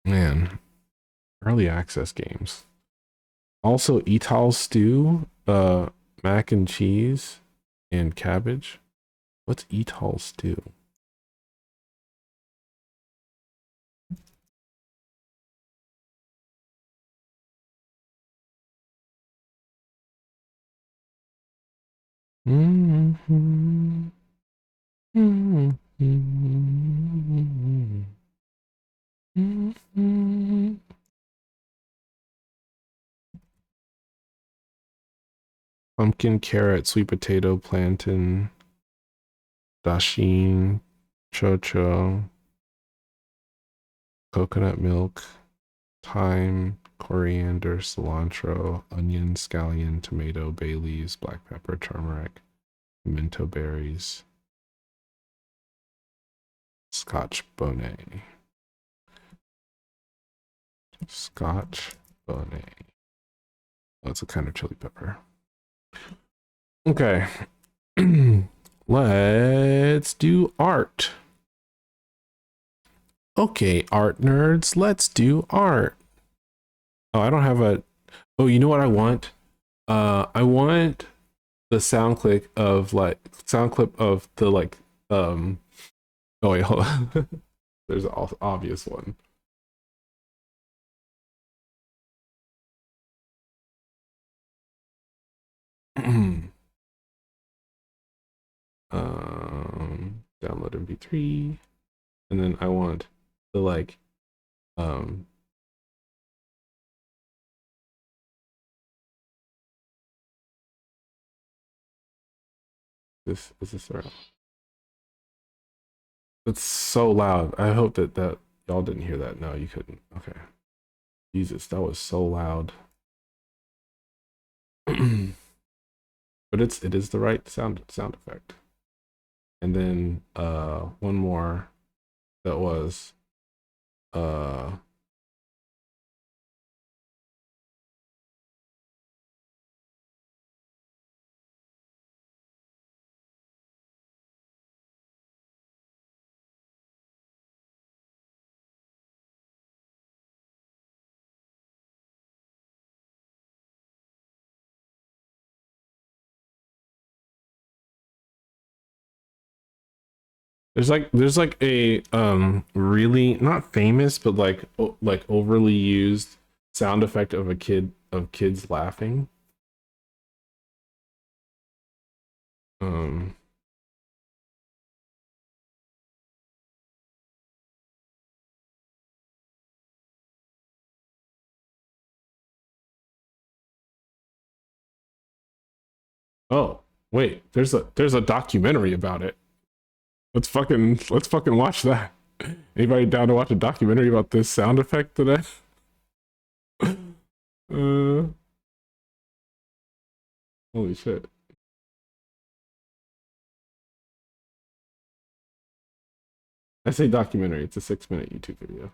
Man, early access games. Also, Etal stew, mac and cheese, and cabbage. What's Etal stew? Mm-hmm. Mm-hmm. Mm-hmm. Pumpkin, carrot, sweet potato, plantain, Dashin, chocho, coconut milk, thyme, coriander, cilantro, onion, scallion, tomato, bay leaves, black pepper, turmeric, pimento berries, scotch bonnet. Scotch bonnet. Oh, it's a kind of chili pepper. Okay. Let's do art. Okay, art nerds, let's do art. Oh, I don't have a. Oh, you know what I want? I want the sound clip of the like. Oh wait, hold on. There's an obvious one. Download MP3, and then I want the like um this is this around. It's so loud. I hope that y'all didn't hear that. No, you couldn't. Okay. Jesus, that was so loud. But it is the right sound effect. And then one more that was uh there's like a really not famous but like overly used sound effect of kids laughing. Um oh, wait, there's a documentary about it. Let's fucking watch that. Anybody down to watch a documentary about this sound effect today? uh, holy shit. I say documentary, it's a 6-minute YouTube video.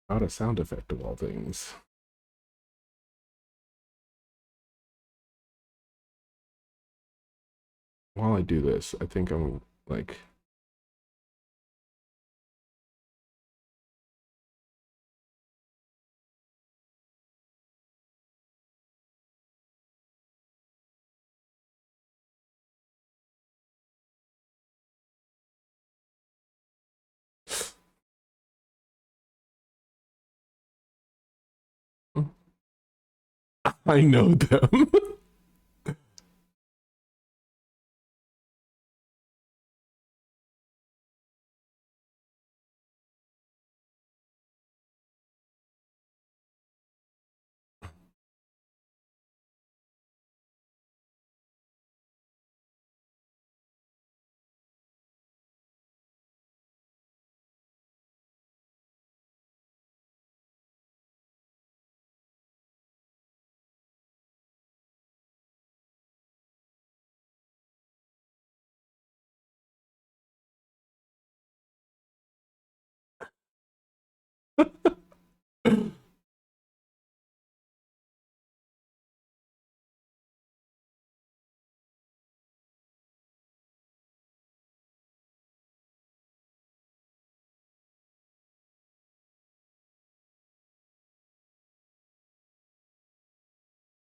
About a sound effect of all things. While I do this, I think I'm like I know them.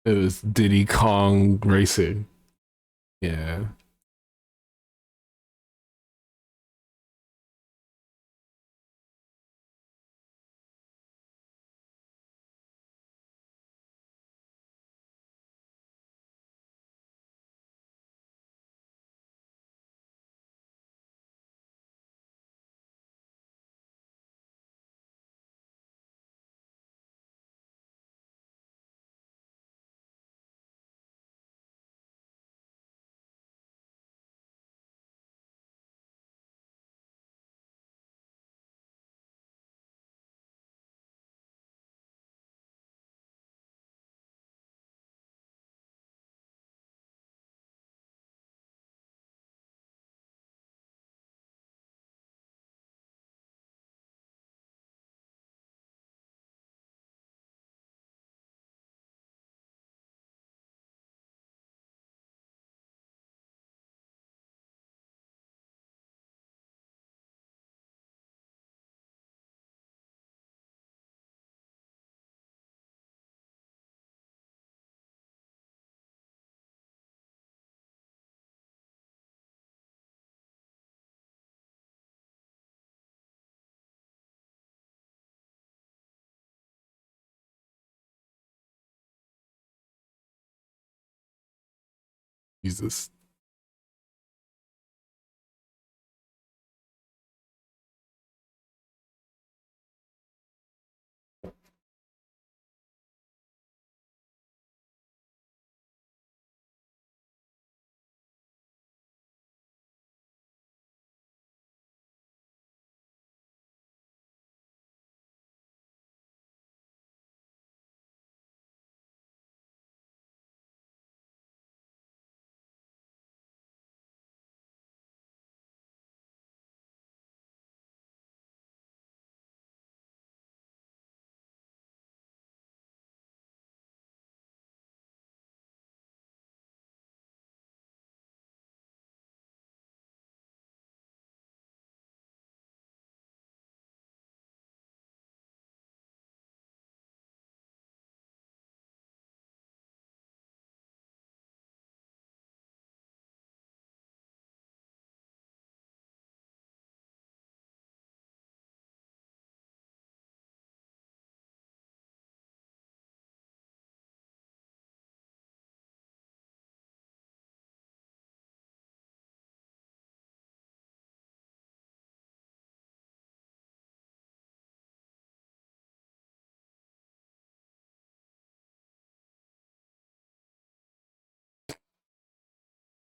It was Diddy Kong Racing. Yeah. Jesus.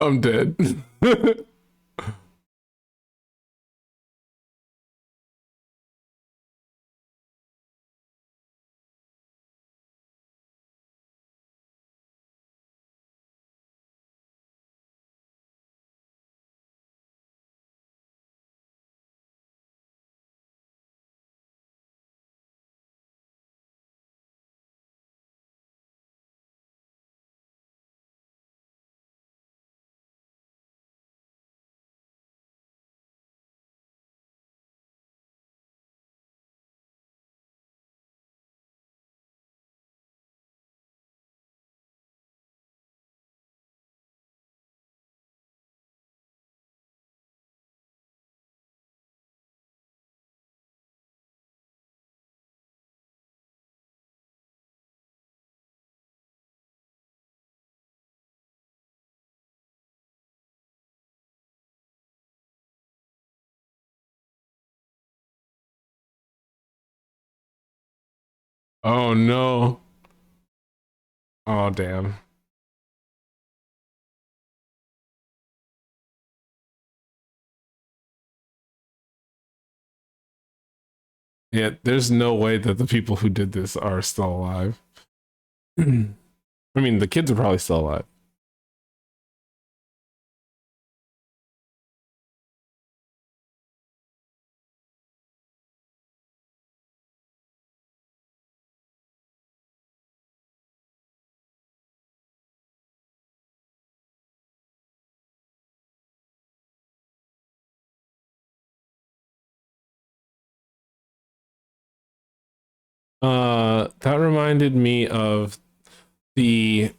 I'm dead. Oh no. Oh damn. Yeah, there's no way that the people who did this are still alive. I mean, the kids are probably still alive. That reminded me of the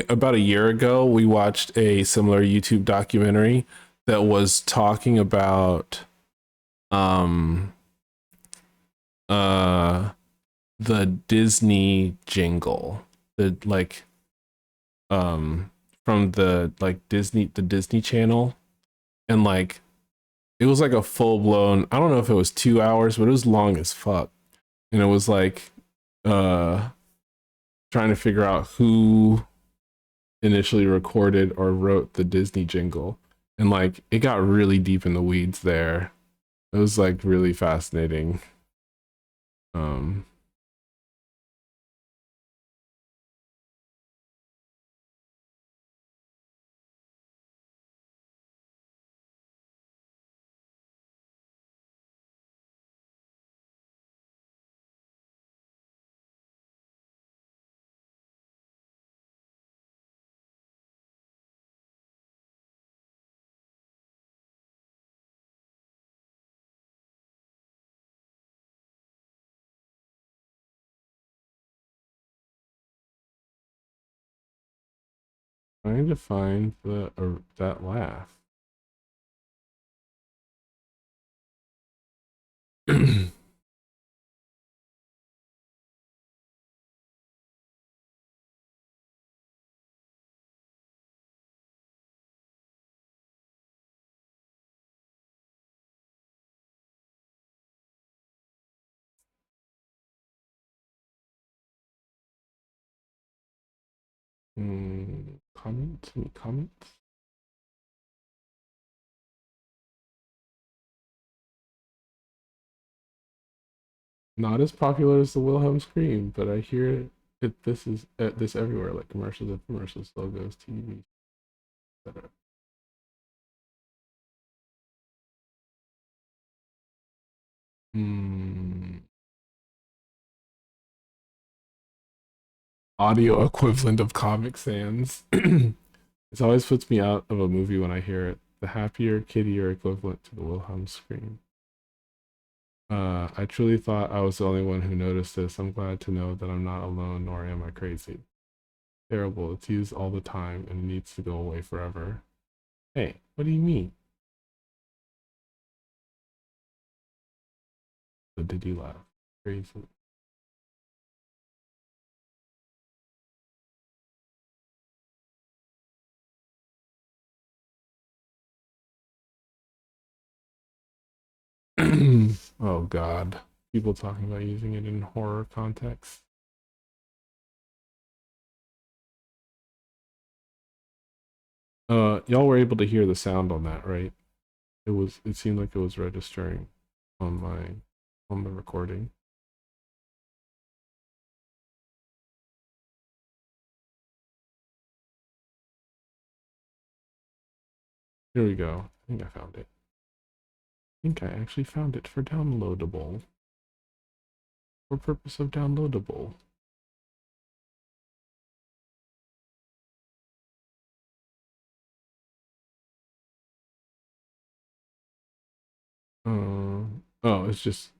about a year ago we watched a similar YouTube documentary that was talking about um uh the Disney jingle, the like from the like Disney Channel, and like it was like a full blown, I don't know if it was 2 hours, but it was long as fuck. And it was like uh trying to figure out who initially recorded or wrote the Disney jingle. And like it got really deep in the weeds there. It was like really fascinating. Um trying to find the that laugh. Comments? Any comments? Not as popular as the Wilhelm scream, but I hear it. This is this everywhere, like commercials, infomercials, logos, TV, etc. Hmm. Audio equivalent of Comic Sans. It always puts me out of a movie when I hear it. The happier, kiddier equivalent to the Wilhelm scream. I truly thought I was the only one who noticed this. I'm glad to know that I'm not alone, nor am I crazy. Terrible. It's used all the time and it needs to go away forever. Hey, what do you mean? So did you laugh? Crazy. Oh God. People talking about using it in horror context. Y'all were able to hear the sound on that, right? It seemed like it was registering on the recording. Here we go. I think I found it. I think I actually found it for downloadable. For purpose of downloadable. Oh, it's just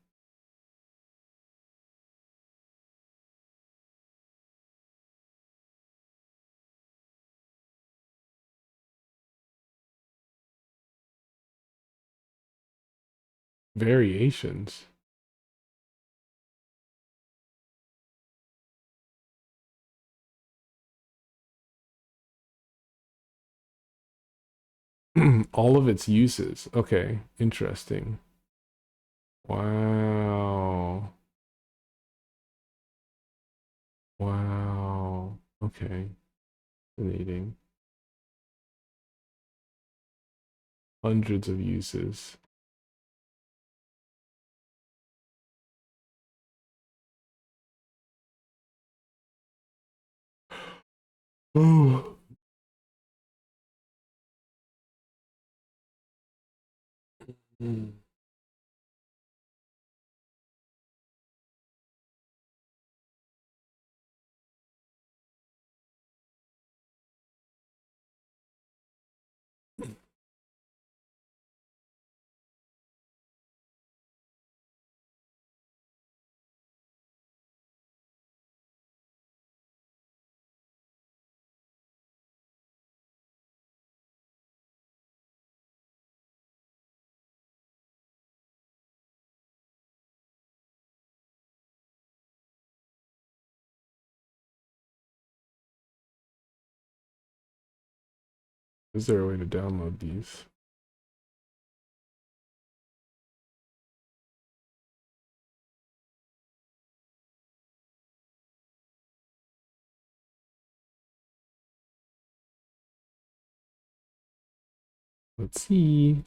variations. All of its uses. Okay, interesting. Wow. Wow. Okay. Fascinating. Hundreds of uses. Oh. Mm. Is there a way to download these? Let's see.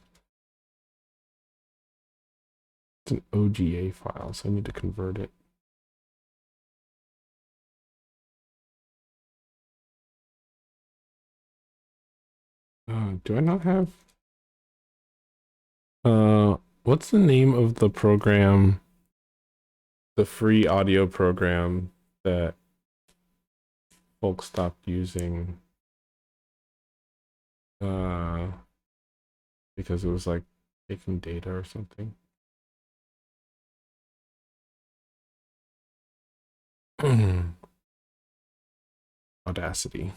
It's an OGA file, so I need to convert it. Do I not have? What's the name of the program? The free audio program that folks stopped using because it was like taking data or something. Audacity.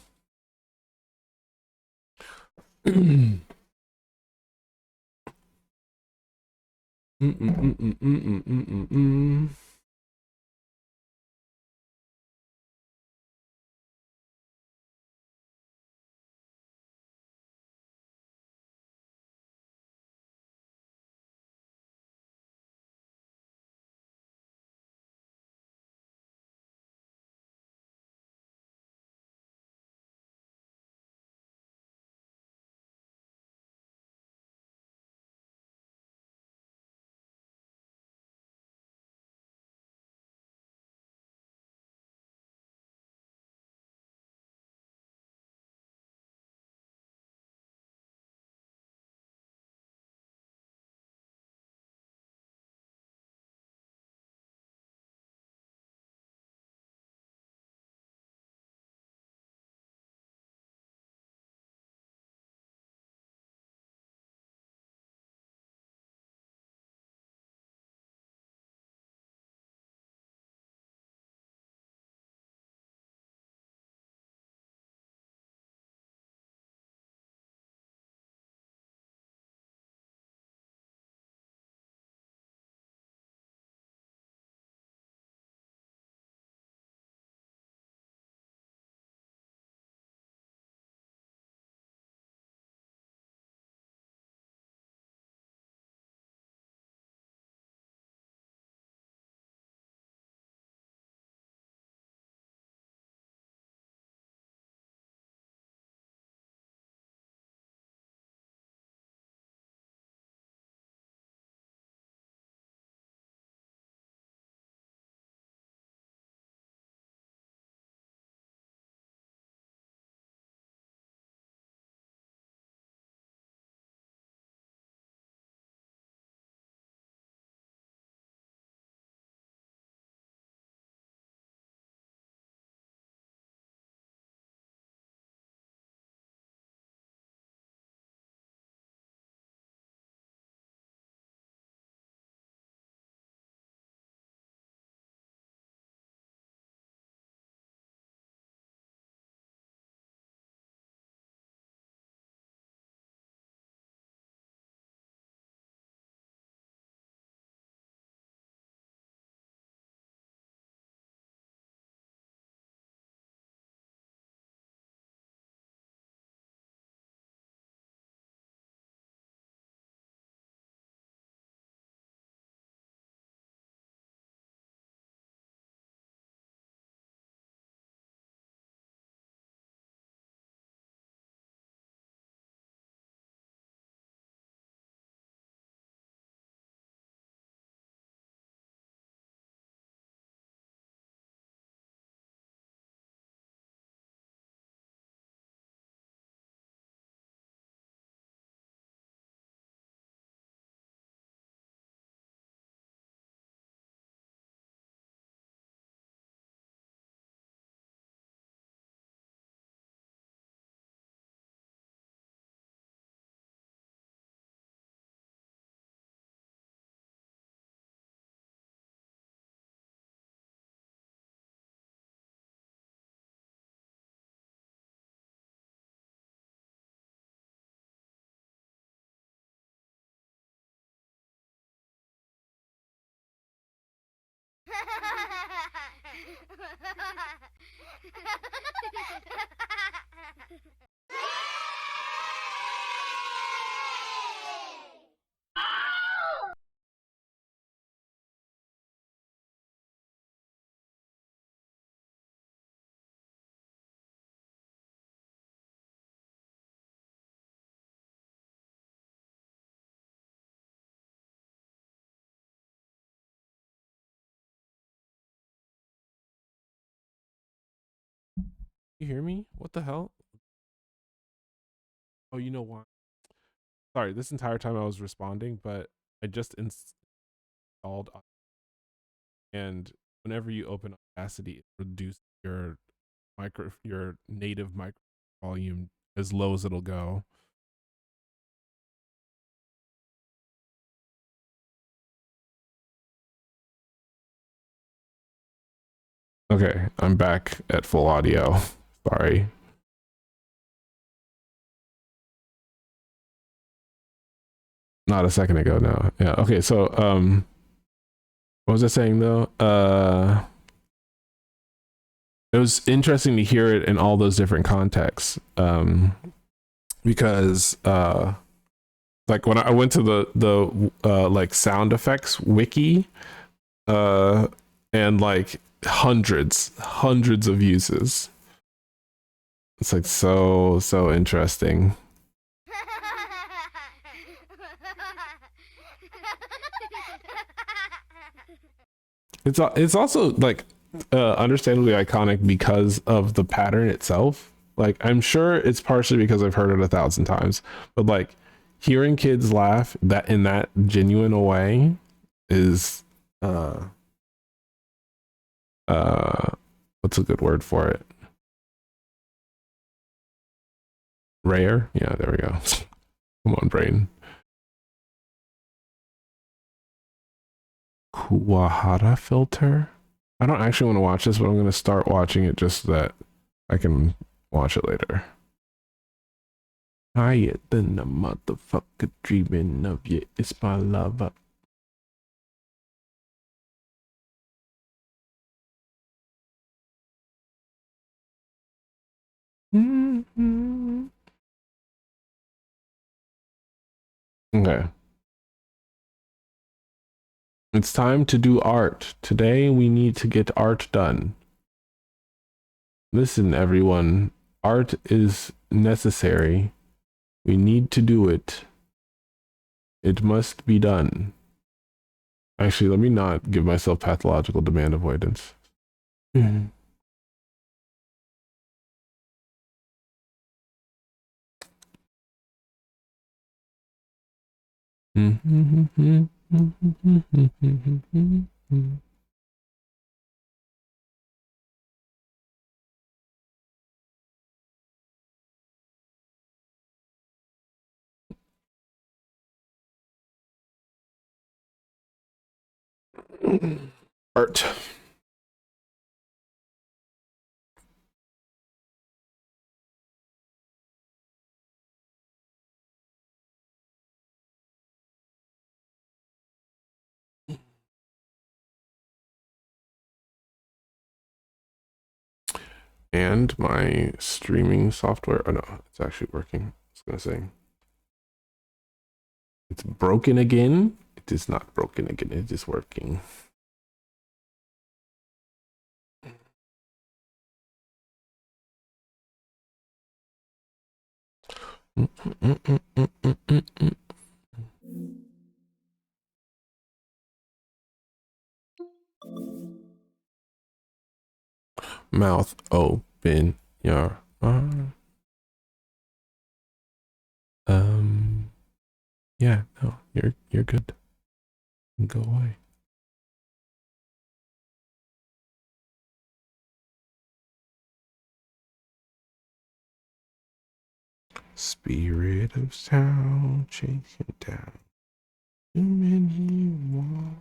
You hear me? What the hell? Oh, you know why? Sorry, this entire time I was responding, but I just installed, and whenever you open Audacity, it reduces your native micro volume as low as it'll go. Okay, I'm back at full audio. Sorry. Not a second ago, no. Yeah, okay, so what was I saying though? It was interesting to hear it in all those different contexts. Because like when I went to the like sound effects wiki, and like hundreds of uses. It's like so interesting. It's also like understandably iconic because of the pattern itself. Like I'm sure it's partially because I've heard it 1,000 times, but like hearing kids laugh that in that genuine way is what's a good word for it? Rare? Yeah, there we go. Come on, brain. Kuwahara filter? I don't actually want to watch this, but I'm going to start watching it just so that I can watch it later. Higher than a motherfucker dreaming of you. It's my lover. Mm-hmm. Okay. It's time to do art. Today we need to get art done. Listen, everyone. Art is necessary. We need to do it. It must be done. Actually, let me not give myself pathological demand avoidance. Mm-hmm. Art. And my streaming software. Oh no, it's actually working. I was gonna say it's broken again. It is not broken again. It is working. Mouth open, your arm. Yeah, no, you're good. Go away. Spirit of sound chasing down too many walls.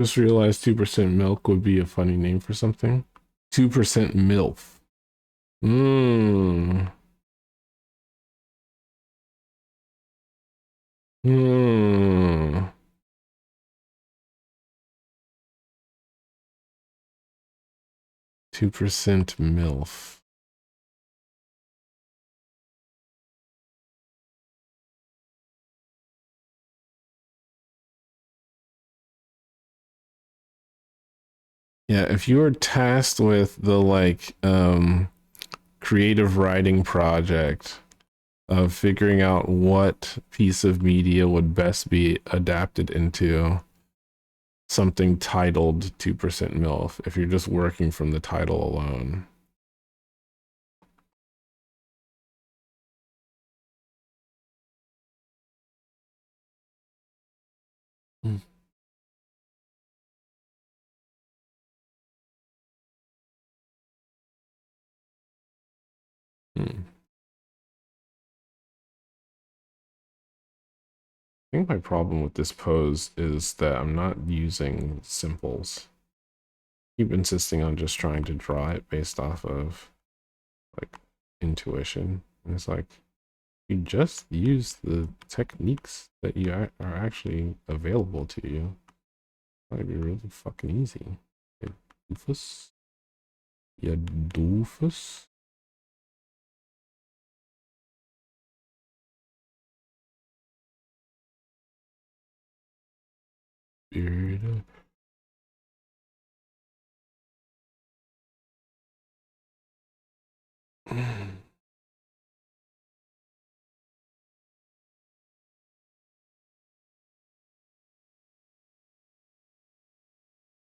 Just realized 2% milk would be a funny name for something. 2% MILF. Mmm. Mmm. 2% MILF. Yeah, if you were tasked with the creative writing project of figuring out what piece of media would best be adapted into something titled 2% MILF, if you're just working from the title alone. Hmm. Hmm. I think my problem with this pose is that I'm not using simples. I keep insisting on just trying to draw it based off of like intuition. And it's like you just use the techniques that you are actually available to you. That'd be really fucking easy. You doofus. You doofus. Beard.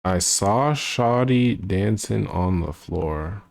I saw Shoddy dancing on the floor.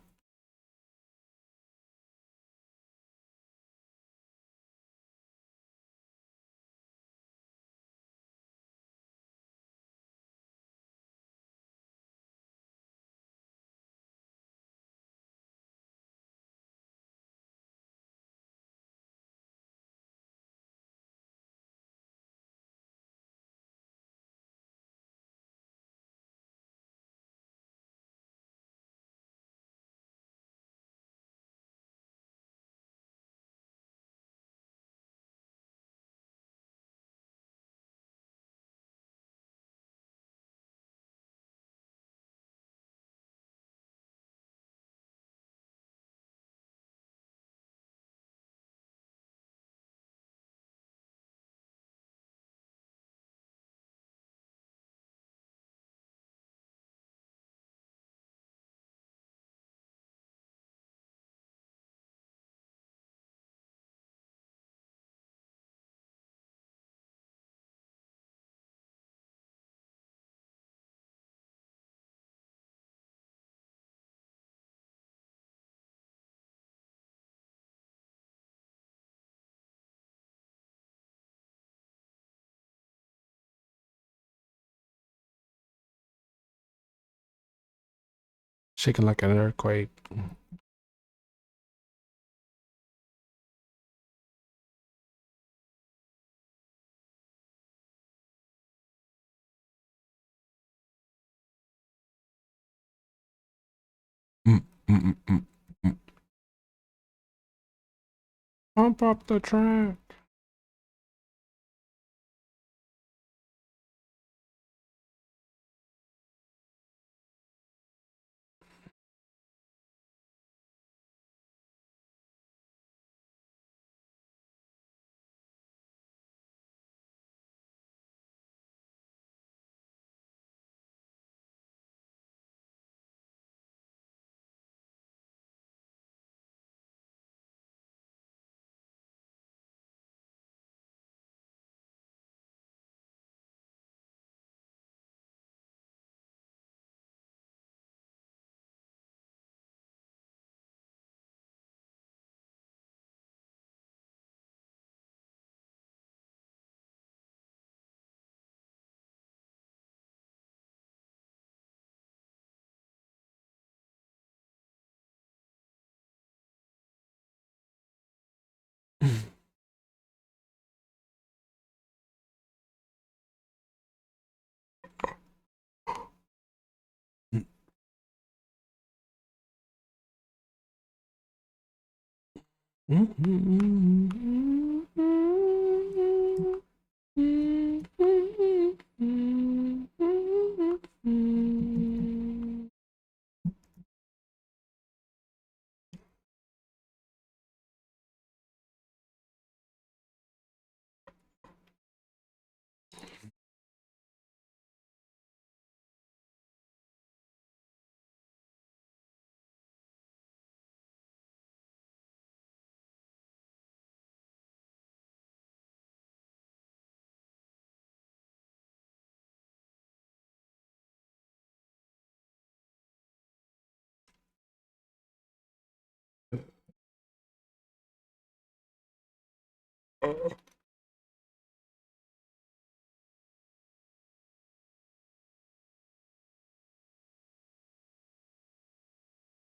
Shaking like an earthquake. Mm, mm, mm, mm, mm. Pump up the track.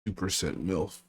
2% MILF.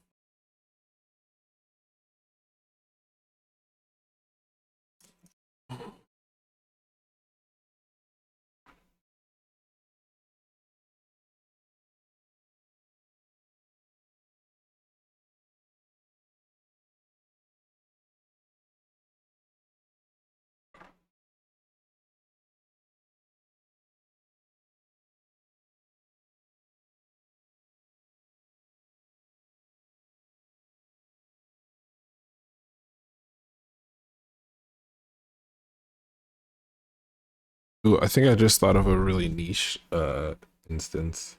Ooh, I think I just thought of a really niche instance.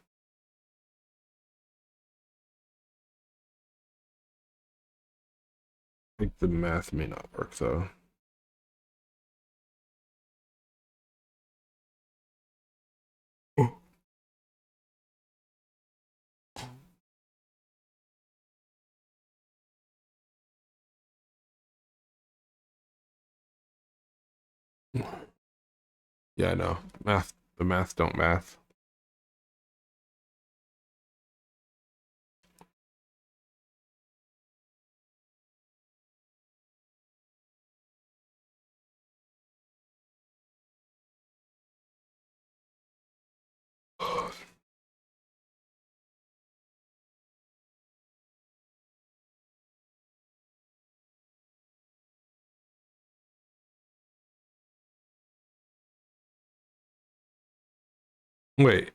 I think the math may not work though. Yeah, I know. The math don't math. Wait.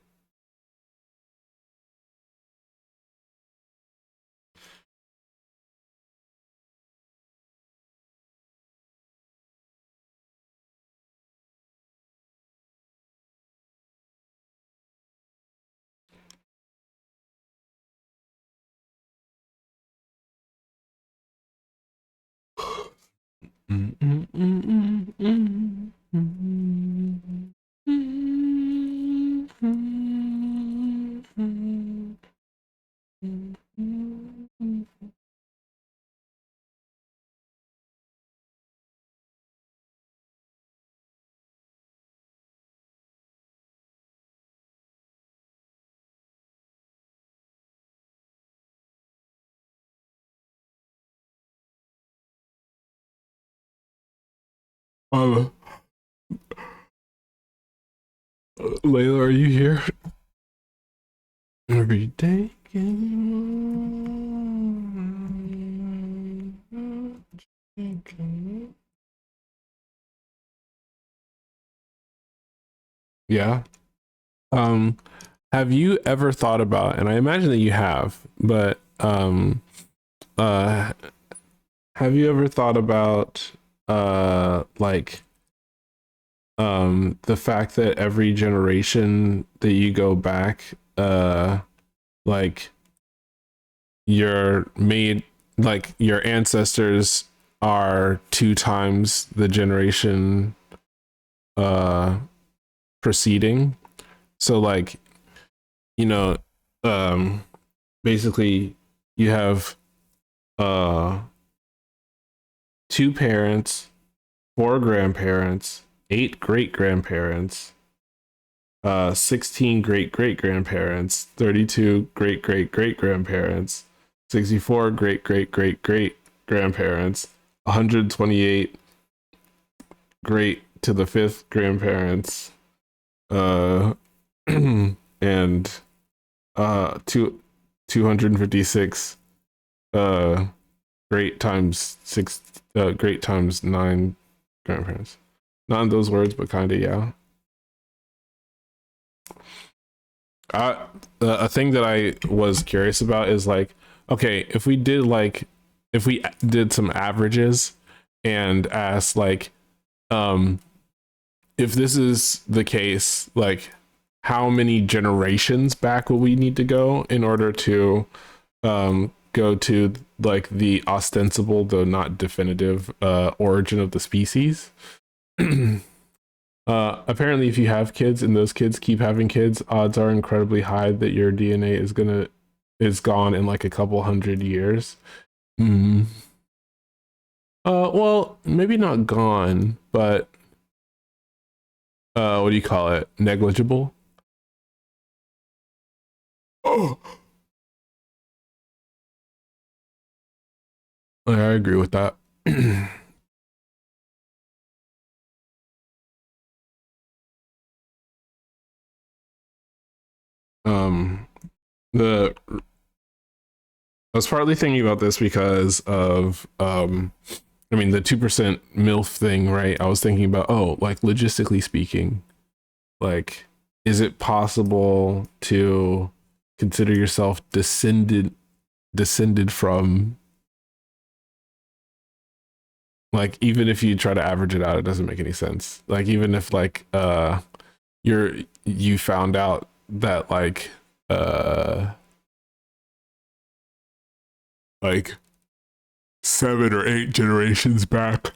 Um, Layla, are you here? Every day. Yeah. Um, have you ever thought about, and I imagine that you have, but uh have you ever thought about like the fact that every generation that you go back, like you're made, like your ancestors are two times the generation uh preceding. So like, you know, um basically you have uh two parents, four grandparents, eight great grandparents, 16 great great grandparents, 32 great great great grandparents, 64 great great great great grandparents, 128 great to the fifth grandparents, uh, and two 256 uh great times six, great times nine grandparents. Not in those words, but kind of, yeah. A thing that I was curious about is like, okay, if we did some averages and asked like, if this is the case, like, how many generations back will we need to go in order to go to like the ostensible though not definitive origin of the species? Apparently if you have kids and those kids keep having kids, odds are incredibly high that your DNA is gone in like a couple hundred years. Mm. Well, maybe not gone, but what do you call it? Negligible. Oh, I agree with that. The I was partly thinking about this because of I mean the 2% MILF thing, right? I was thinking about, oh, like logistically speaking, like, is it possible to consider yourself descended from, like, even if you try to average it out, it doesn't make any sense. Like, even if like you found out that like 7 or 8 generations back,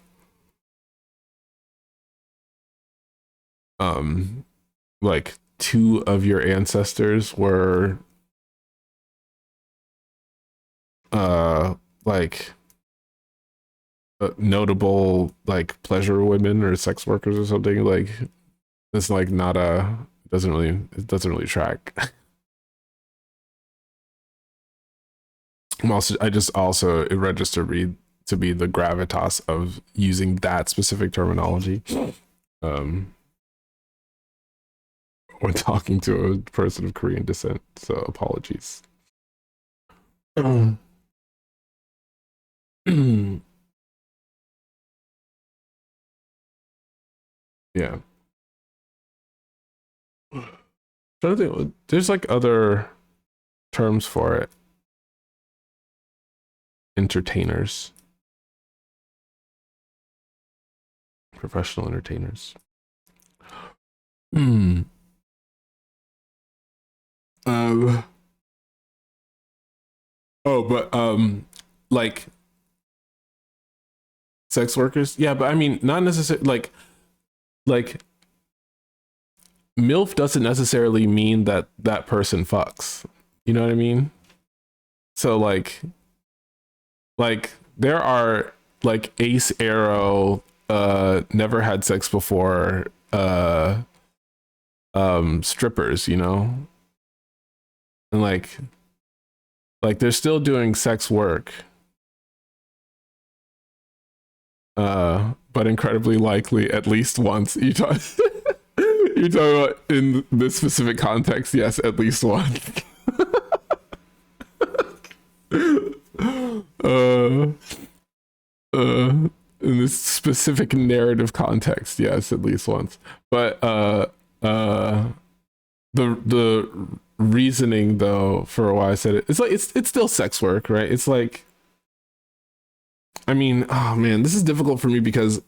like 2 of your ancestors were like notable like pleasure women or sex workers or something. Like, it's like not it doesn't really track. I just also it registered me to be the gravitas of using that specific terminology when talking to a person of Korean descent. So apologies. Yeah. Trying to think, there's like other terms for it. Entertainers, professional entertainers. Hmm. Um. Oh, but like sex workers. Yeah, but I mean, not necessarily like MILF doesn't necessarily mean that that person fucks. You know what I mean? So like there are like Ace Arrow, never had sex before, strippers, you know, and like they're still doing sex work, but incredibly likely at least once. You're talking about in this specific context, yes, at least once. uh, in this specific narrative context, yes, at least once. But the reasoning though for why I said it's like it's still sex work, right? It's like, I mean, oh man, this is difficult for me because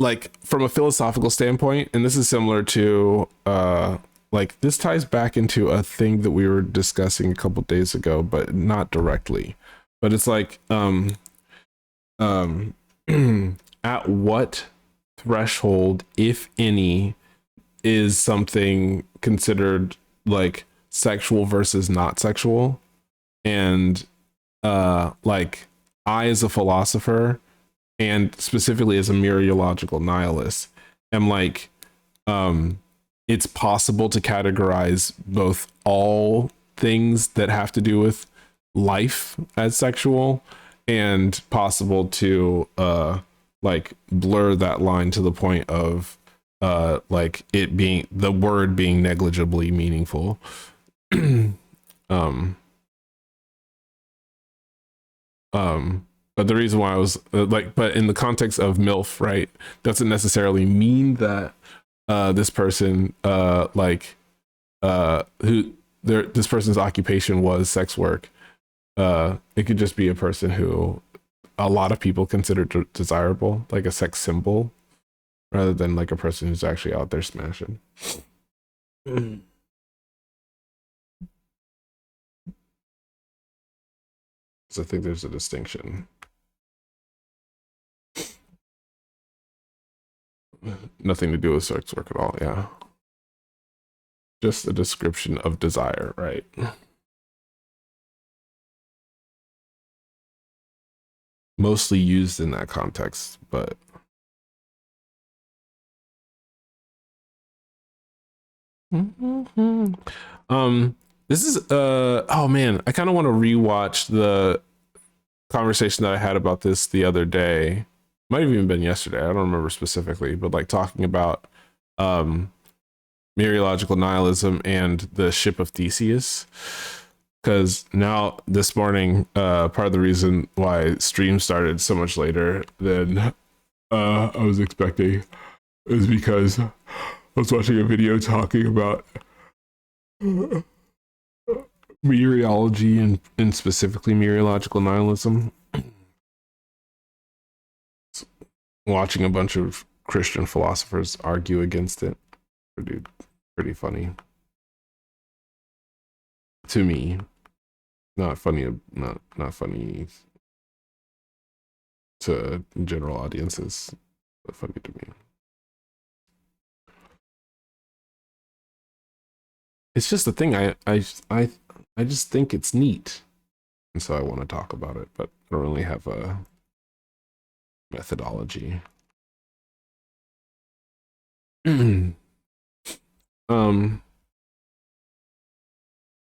like from a philosophical standpoint, and this is similar to like this ties back into a thing that we were discussing a couple days ago, but not directly. But it's like um at what threshold, if any, is something considered like sexual versus not sexual? And like, I as a philosopher and specifically as a mereological nihilist am like, it's possible to categorize both all things that have to do with life as sexual, and possible to like blur that line to the point of like it being, the word being negligibly meaningful. um But the reason why I was but in the context of MILF, right, doesn't necessarily mean that this person this person's occupation was sex work. It could just be a person who a lot of people consider desirable, like a sex symbol, rather than like a person who's actually out there smashing. So I think there's a distinction. Nothing to do with sex work at all, yeah. Just a description of desire, right? Mostly used in that context, but this is oh man, I kind of want to rewatch the conversation that I had about this the other day. Might have even been yesterday. I don't remember specifically, but like talking about mereological nihilism and the ship of Theseus. Because now this morning, part of the reason why stream started so much later than I was expecting is because I was watching a video talking about mereology and specifically mereological nihilism. Watching a bunch of Christian philosophers argue against it. Pretty funny. To me. Not funny to general audiences, but funny to me. It's just the thing. I just think it's neat, and so I want to talk about it, but I don't really have a methodology.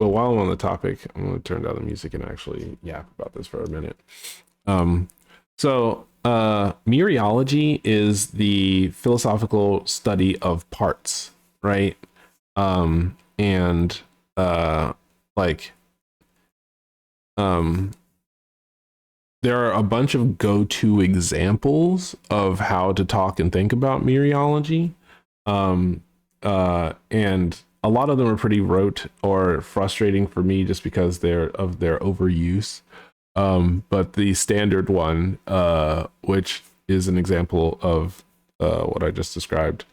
But while I'm on the topic, I'm going to turn down the music and actually yap about this for a minute. So mereology is the philosophical study of parts, right? And there are a bunch of go-to examples of how to talk and think about mereology. And a lot of them are pretty rote or frustrating for me just because they're of their overuse. But the standard one, which is an example of what I just described,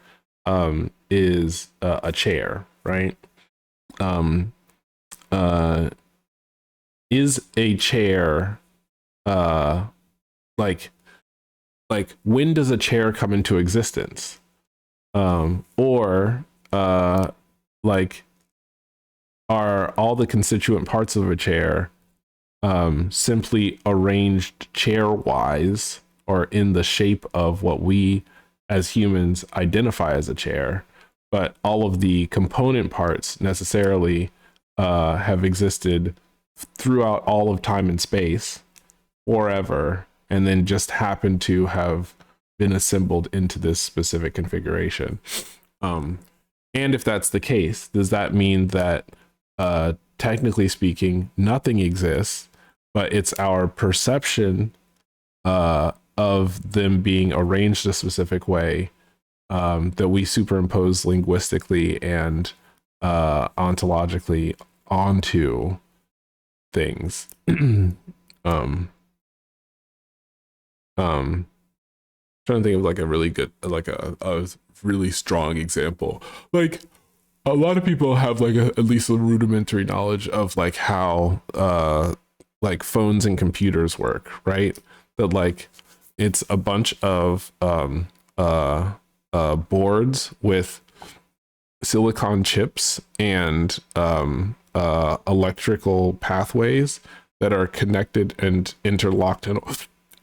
is a chair, right? Is a chair like when does a chair come into existence? Or like are all the constituent parts of a chair simply arranged chair-wise or in the shape of what we as humans identify as a chair, but all of the component parts necessarily have existed throughout all of time and space forever, and then just happen to have been assembled into this specific configuration. And if that's the case, does that mean that technically speaking, nothing exists, but it's our perception of them being arranged a specific way that we superimpose linguistically and ontologically onto things? Trying to think of like a really good, like a really strong example. Like a lot of people have like at least a rudimentary knowledge of like how like phones and computers work, right? That like it's a bunch of boards with silicon chips and electrical pathways that are connected and interlocked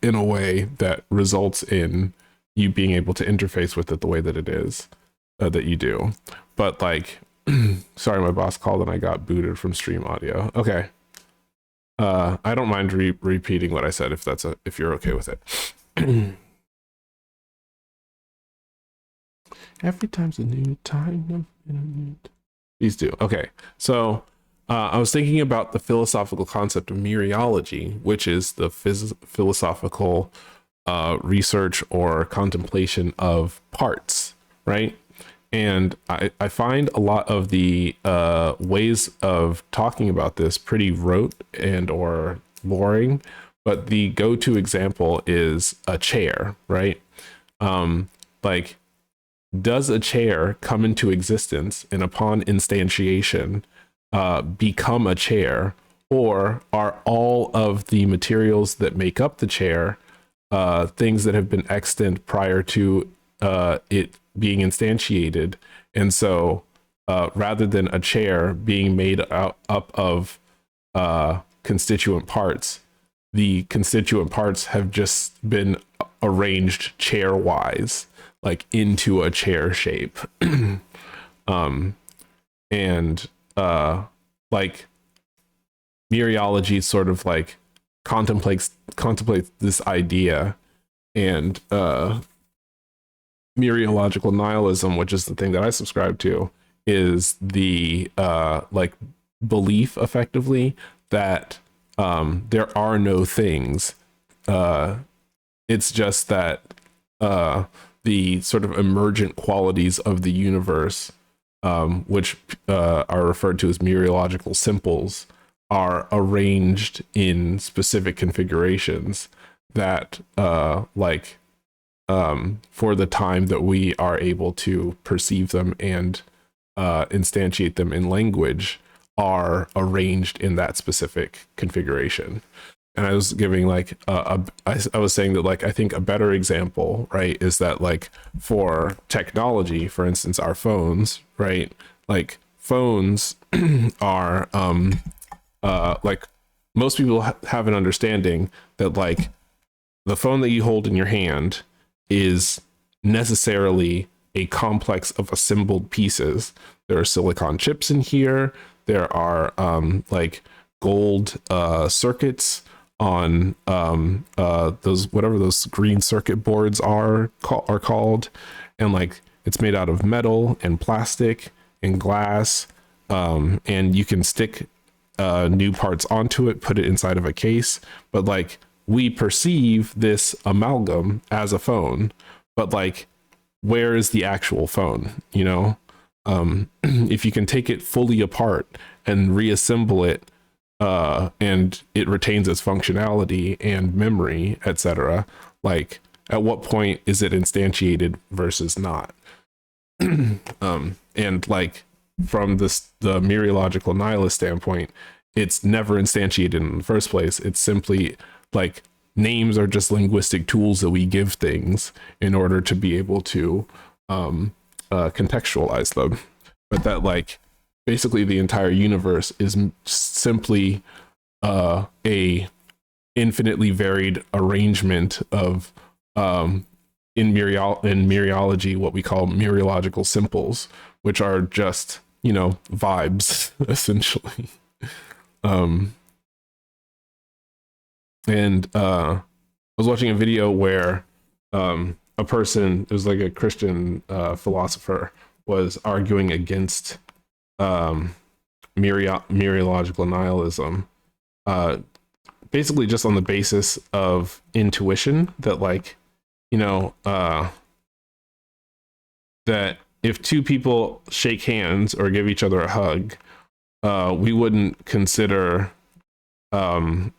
in a way that results in you being able to interface with it the way that it is that you do. But like, sorry, my boss called and I got booted from stream audio. Okay. I don't mind repeating what I said if you're okay with it. Every time's a new time. These do. Okay. So I was thinking about the philosophical concept of mereology, which is the philosophical research or contemplation of parts, right? And I find a lot of the ways of talking about this pretty rote and or boring, but the go-to example is a chair, right? Like, does a chair come into existence and upon instantiation become a chair, or are all of the materials that make up the chair things that have been extant prior to it being instantiated? And so rather than a chair being made up of constituent parts, the constituent parts have just been arranged chair wise, like into a chair shape. And like mereology sort of like contemplates this idea, and mereological nihilism, which is the thing that I subscribe to, is the like belief effectively that there are no things. It's just that the sort of emergent qualities of the universe, which are referred to as mereological simples, are arranged in specific configurations that for the time that we are able to perceive them and instantiate them in language, are arranged in that specific configuration. And I was giving like I was saying that like I think a better example, right, is that like for technology, for instance, our phones, right, like phones are like most people have an understanding that like the phone that you hold in your hand is necessarily a complex of assembled pieces. There are silicon chips in here. There are like gold circuits on those, whatever those green circuit boards are called, and like it's made out of metal and plastic and glass, and you can stick new parts onto it, put it inside of a case, but like we perceive this amalgam as a phone, but like where is the actual phone, you know? If you can take it fully apart and reassemble it, and it retains its functionality and memory, etc., like at what point is it instantiated versus not? And like from the mereological nihilist standpoint, it's never instantiated in the first place. It's simply like names are just linguistic tools that we give things in order to be able to contextualize them. But that like basically the entire universe is simply a infinitely varied arrangement of in mereology what we call mereological simples, which are just, you know, vibes essentially. And I was watching a video where a person, it was like a Christian philosopher, was arguing against mereological nihilism, basically just on the basis of intuition that like, you know, that if two people shake hands or give each other a hug, we wouldn't consider that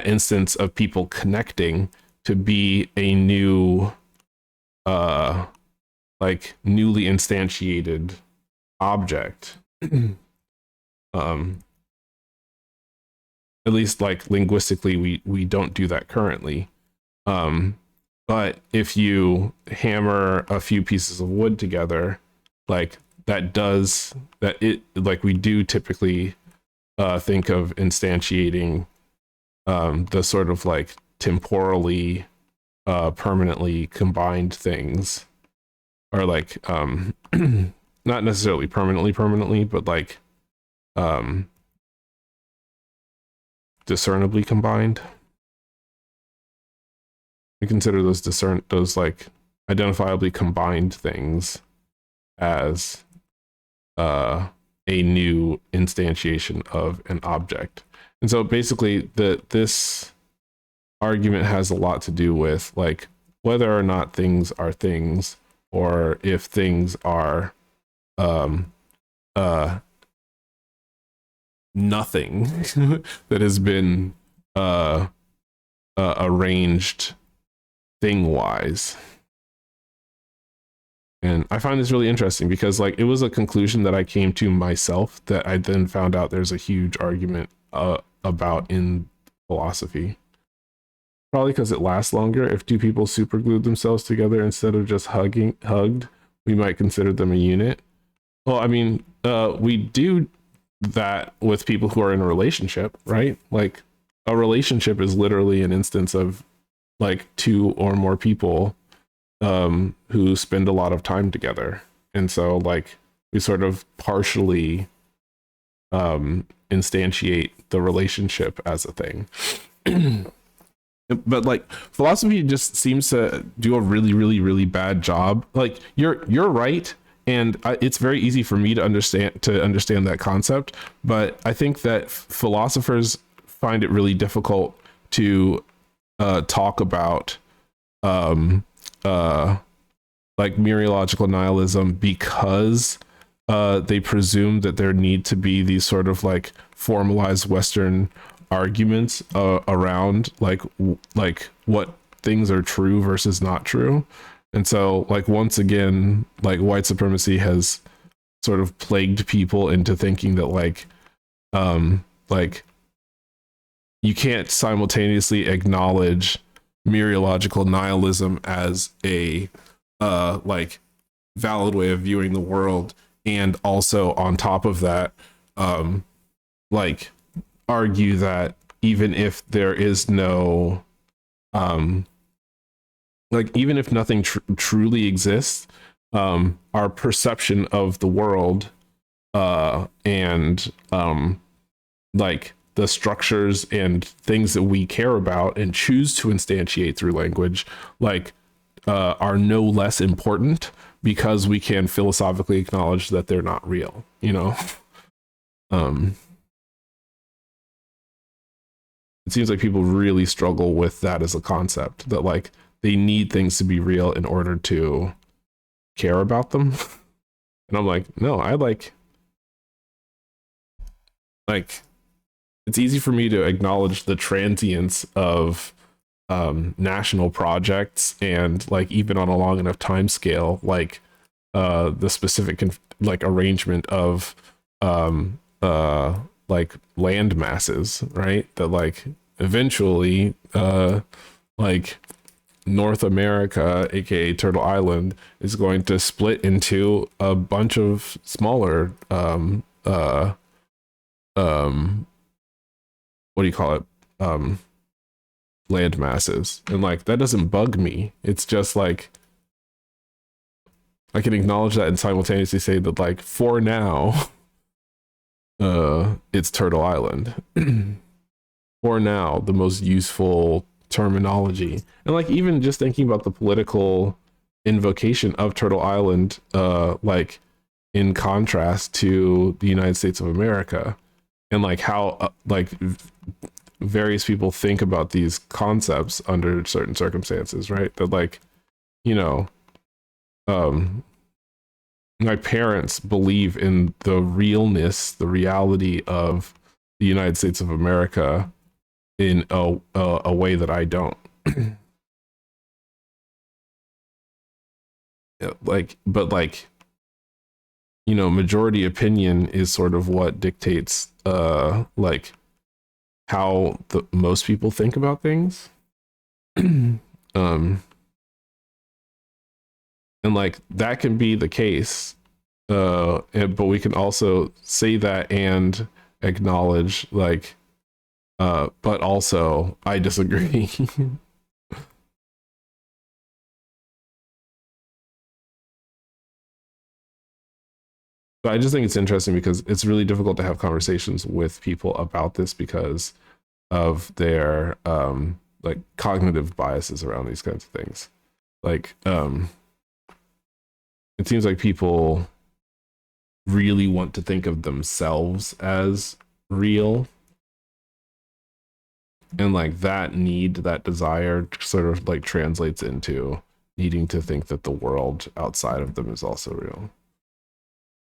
instance of people connecting to be a new like newly instantiated object. At least like linguistically we don't do that currently. But if you hammer a few pieces of wood together, like like we do typically think of instantiating the sort of like temporally permanently combined things, or like not necessarily permanently, but like discernibly combined. We consider those like identifiably combined things as a new instantiation of an object. And so basically this argument has a lot to do with like whether or not things are things, or if things are nothing that has been arranged thing wise. And I find this really interesting because like it was a conclusion that I came to myself that I then found out there's a huge argument about in philosophy. Probably because it lasts longer. If two people superglued themselves together instead of just hugged, we might consider them a unit. Well, I mean, we do that with people who are in a relationship, right? Like a relationship is literally an instance of like two or more people who spend a lot of time together. And so like we sort of partially instantiate the relationship as a thing. But like philosophy just seems to do a really bad job. Like you're right, and it's very easy for me to understand that concept, but I think that philosophers find it really difficult to talk about like mereological nihilism because they presume that there need to be these sort of like formalized Western arguments around like what things are true versus not true. And so like once again, like white supremacy has sort of plagued people into thinking that like you can't simultaneously acknowledge mereological nihilism as a like valid way of viewing the world, and also on top of that like argue that even if there is no like even if nothing truly exists, our perception of the world and like the structures and things that we care about and choose to instantiate through language like are no less important because we can philosophically acknowledge that they're not real, you know. It seems like people really struggle with that as a concept, that like they need things to be real in order to care about them. And I'm like, no, I like it's easy for me to acknowledge the transience of national projects, and like even on a long enough time scale, like the specific like arrangement of like land masses, right? That like eventually like North America, aka Turtle Island, is going to split into a bunch of smaller what do you call it? Land masses. And like that doesn't bug me. It's just like I can acknowledge that and simultaneously say that like for now it's Turtle Island. For now, the most useful terminology. And like even just thinking about the political invocation of Turtle Island like in contrast to the United States of America, and like how like various people think about these concepts under certain circumstances, right? That like, you know, my parents believe in the realness, the reality of the United States of America in a way that I don't. Like, but like, you know, majority opinion is sort of what dictates like how most people think about things. And like that can be the case, but we can also say that and acknowledge like but also I disagree. So I just think it's interesting because it's really difficult to have conversations with people about this because of their like cognitive biases around these kinds of things. Like it seems like people really want to think of themselves as real, and like that need, that desire sort of like translates into needing to think that the world outside of them is also real.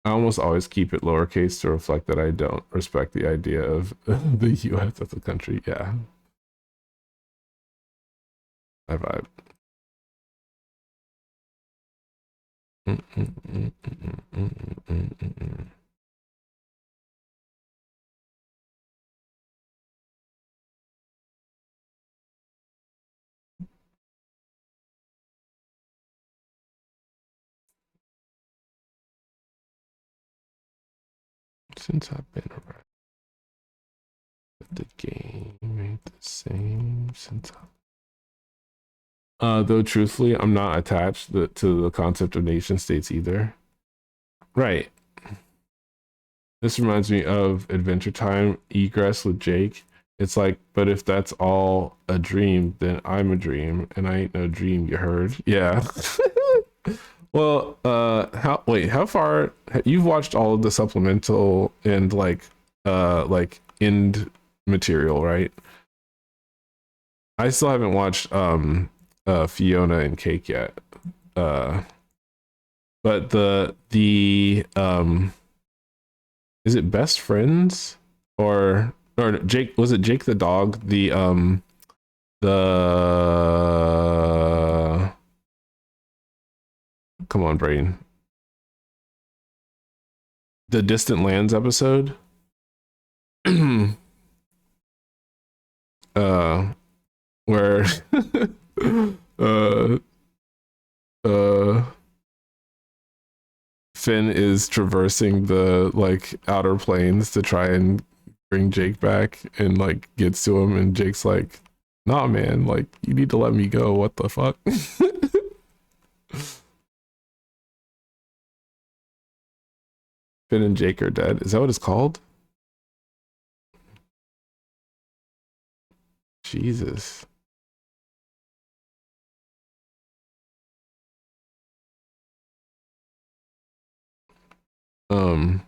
I almost always keep it lowercase to reflect that I don't respect the idea of the US as a country. Yeah, I vibe. Since I've been around, the game ain't the same since though truthfully, I'm not attached to the concept of nation states either. Right. This reminds me of Adventure Time Egress with Jake. It's like, but if that's all a dream, then I'm a dream, and I ain't no dream. You heard? Yeah. Well, how far you've watched all of the supplemental and like end material, right? I still haven't watched Fiona and Cake yet. But the is it Best Friends or Jake, was it Jake the dog? The come on, brain. The Distant Lands episode. Where Finn is traversing the like outer planes to try and bring Jake back, and like gets to him, and Jake's like, nah man, like you need to let me go, what the fuck. Finn and Jake are dead. Is that what it's called? Jesus. Um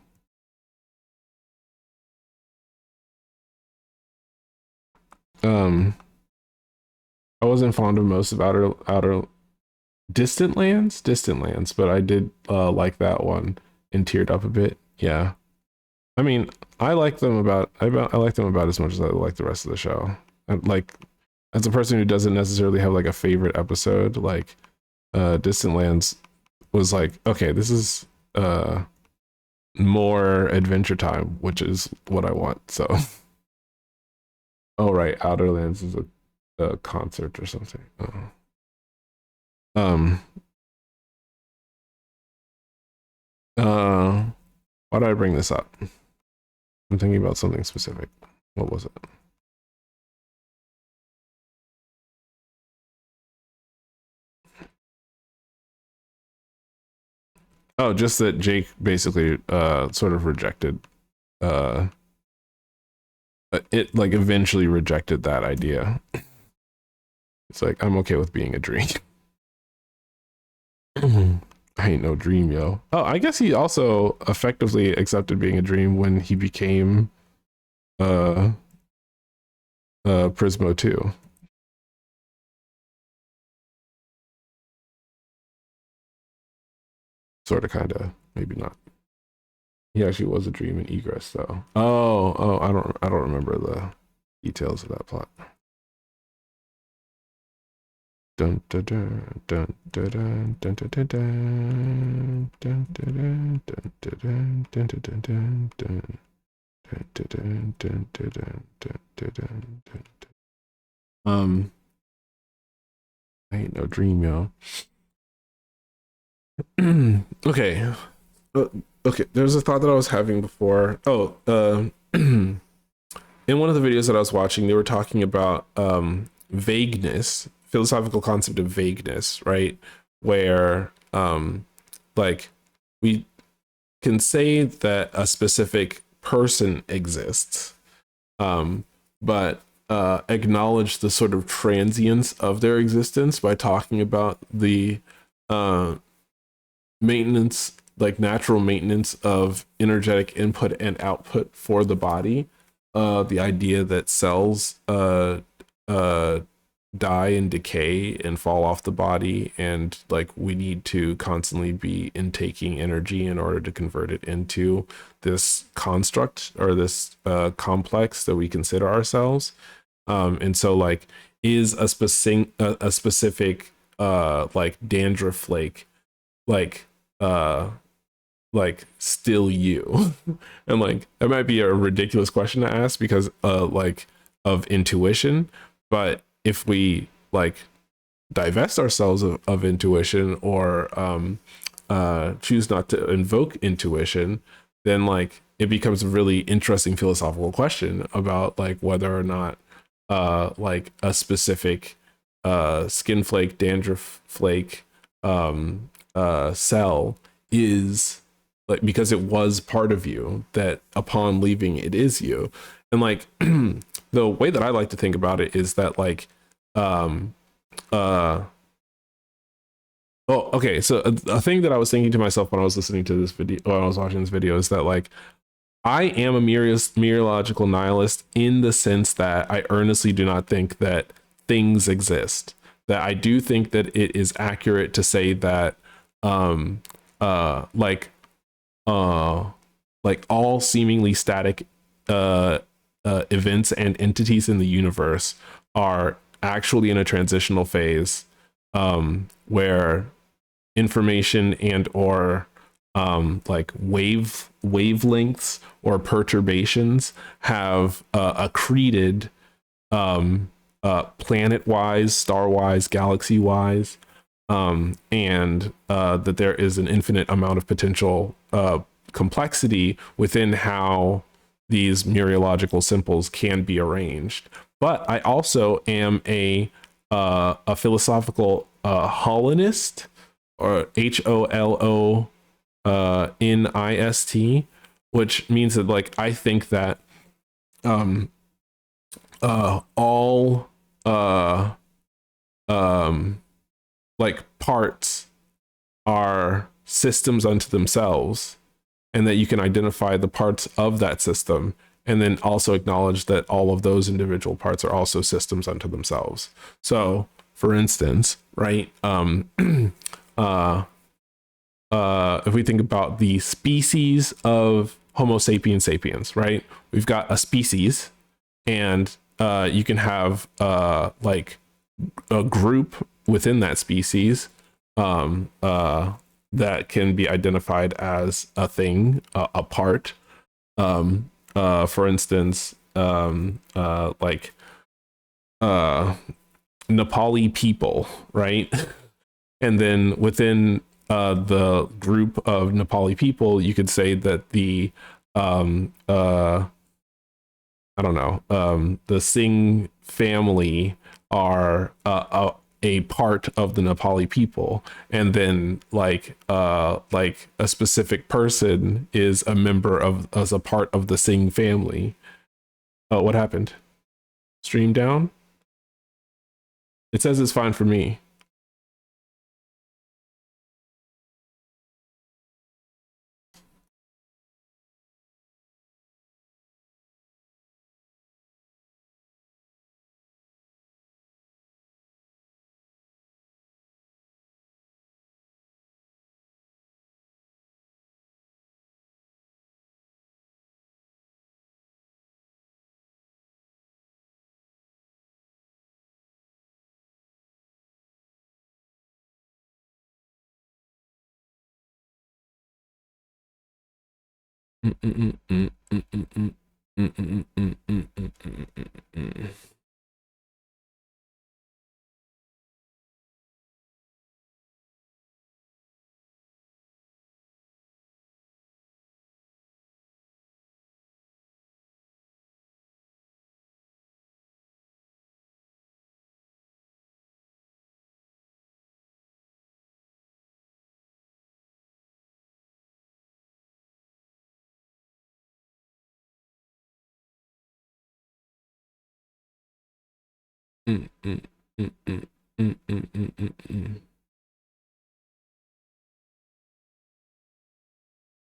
I wasn't fond of most of outer distant lands, but I did like that one and teared up a bit. Yeah. I mean, I like them I like them about as much as I like the rest of the show. And like, as a person who doesn't necessarily have like a favorite episode, like Distant Lands was like, okay, this is more Adventure Time, which is what I want. So oh right, Outer Lands is a concert or something. Oh. Why did I bring this up? I'm thinking about something specific. What was it? Oh, just that Jake basically sort of rejected it, like eventually rejected that idea. It's like, I'm okay with being a dream. I ain't no dream, yo. Oh, I guess he also effectively accepted being a dream when he became Prismo 2. Sort of, kind of, maybe not. He actually was a dream in Egress, though. Oh, I don't remember the details of that plot. Dun dun dun dun dun dun dun dun dun dun dun dun dun dun dun dun dun dun. I ain't no dream, yo. Okay. Okay, there's a thought that I was having before. In one of the videos that I was watching, they were talking about vagueness, philosophical concept of vagueness, right? Where like we can say that a specific person exists, but acknowledge the sort of transience of their existence by talking about the maintenance like natural maintenance of energetic input and output for the body. The idea that cells uh die and decay and fall off the body, and like we need to constantly be intaking energy in order to convert it into this construct or this complex that we consider ourselves. And so like is a specific like dandruff flake like uh still you? And like that might be a ridiculous question to ask because like of intuition, but if we like divest ourselves of intuition or choose not to invoke intuition, then like it becomes a really interesting philosophical question about like whether or not like a specific skin flake, dandruff flake cell is like because it was part of you that upon leaving it is you. And like the way that I like to think about it is that like um uh oh okay, so a thing that I was thinking to myself when I was listening to this video, when I was watching this video, is that like I am a meteorological nihilist in the sense that I earnestly do not think that things exist. That I do think that it is accurate to say that um uh like uh like all seemingly static events and entities in the universe are actually in a transitional phase where information and or like wavelengths or perturbations have accreted planet wise, star wise, galaxy wise, and that there is an infinite amount of potential complexity within how these mereological symbols can be arranged. But I also am a philosophical Holonist, or HOLONIST, which means that like I think that all um like parts are systems unto themselves, and that you can identify the parts of that system and then also acknowledge that all of those individual parts are also systems unto themselves. So for instance, right, uh if we think about the species of Homo sapiens sapiens, right, we've got a species, and you can have like a group within that species that can be identified as a thing, a part. For instance, like Nepali people, right? And then within the group of Nepali people, you could say that the I don't know, the Singh family are a part of the Nepali people, and then like a specific person is a member of as a part of the Singh family. Oh, what happened? Stream down? It says it's fine for me.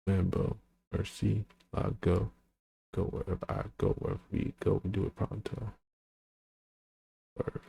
Lambo, Mercy, go. Go wherever I go, wherever we go, we do it pronto. Word.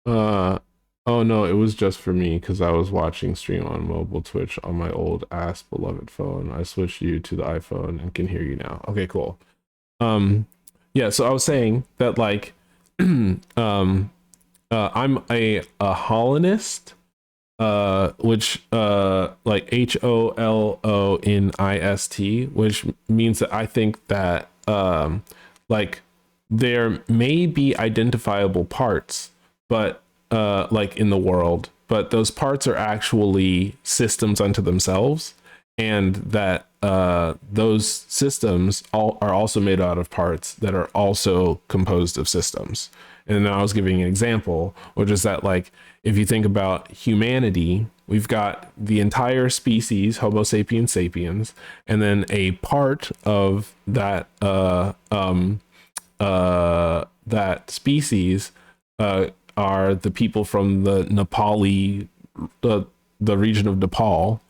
Uh oh no, it was just for me because I was watching stream on mobile Twitch on my old ass beloved phone. I switched you to the iPhone and can hear you now. Okay, cool. Um yeah, so I was saying that like I'm a Holonist, which like HOLONIST, which means that I think that like there may be identifiable parts, but like in the world, but those parts are actually systems unto themselves, and that those systems are also made out of parts that are also composed of systems. And then I was giving an example, which is that like if you think about humanity, we've got the entire species, Homo sapiens sapiens, and then a part of that species are the people from the Nepali, the region of Nepal.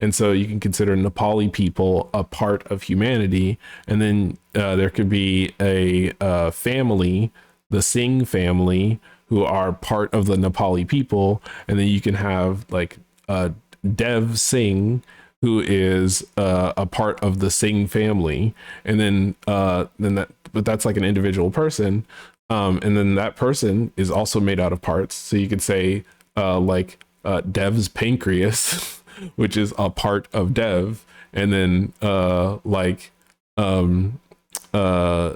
And so you can consider Nepali people a part of humanity. And then there could be a family, the Singh family, who are part of the Nepali people. And then you can have like Dev Singh, who is a part of the Singh family. And then but that's like an individual person. And then that person is also made out of parts. So you could say Dev's pancreas, which is a part of Dev, and then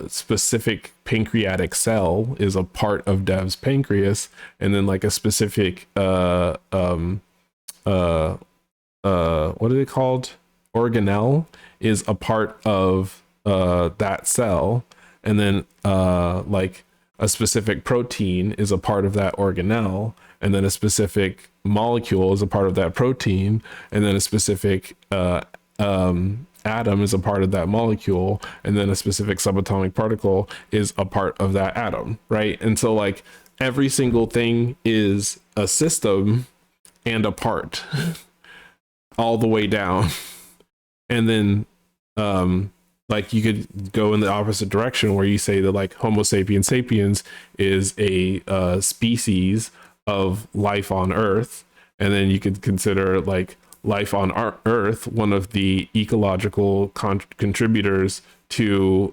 specific pancreatic cell is a part of Dev's pancreas, and then like a specific what are they called? Organelle is a part of that cell, and then like a specific protein is a part of that organelle, and then a specific molecule is a part of that protein, and then a specific atom is a part of that molecule, and then a specific subatomic particle is a part of that atom, right? And so like every single thing is a system and a part all the way down. And then like you could go in the opposite direction where you say that like Homo sapiens sapiens is a species of life on Earth, and then you could consider like life on our Earth one of the ecological contributors to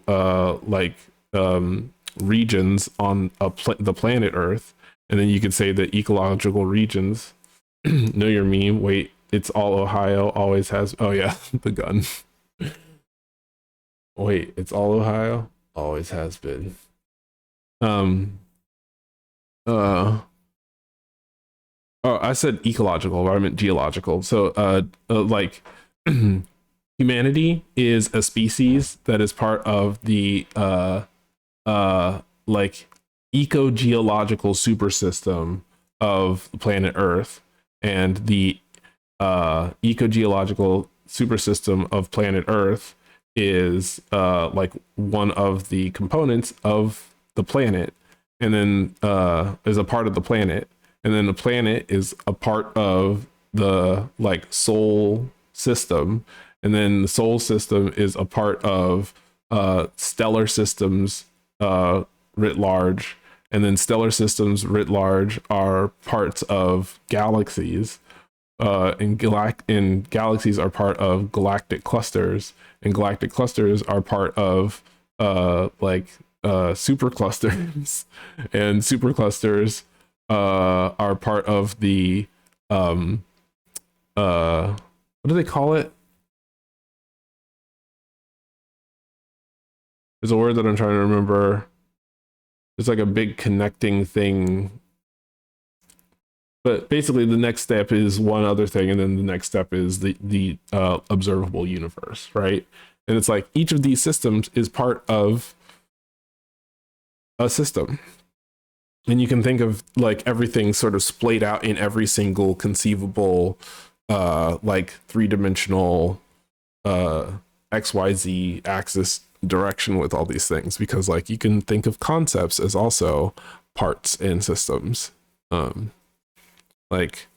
regions on the planet Earth, and then you could say that ecological regions. Know your meme. Wait, it's all Ohio. Always has. Oh yeah, the gun. Wait, it's all Ohio. Always has been. Um. Oh, I said ecological, but I meant geological. So, like, humanity is a species that is part of the like eco-geological super system of planet Earth, and the eco-geological super system of planet Earth is like one of the components of the planet, and then is a part of the planet, and then the planet is a part of the like soul system, and then the soul system is a part of stellar systems writ large, and then stellar systems writ large are parts of galaxies, and galaxies are part of galactic clusters, and galactic clusters are part of superclusters, and superclusters are part of the what do they call it? There's a word that I'm trying to remember. It's like a big connecting thing. But basically, the next step is one other thing, and then the next step is the observable universe, right? And it's like each of these systems is part of a system. And you can think of like everything sort of splayed out in every single conceivable like three-dimensional XYZ axis direction with all these things, because like you can think of concepts as also parts in systems. Like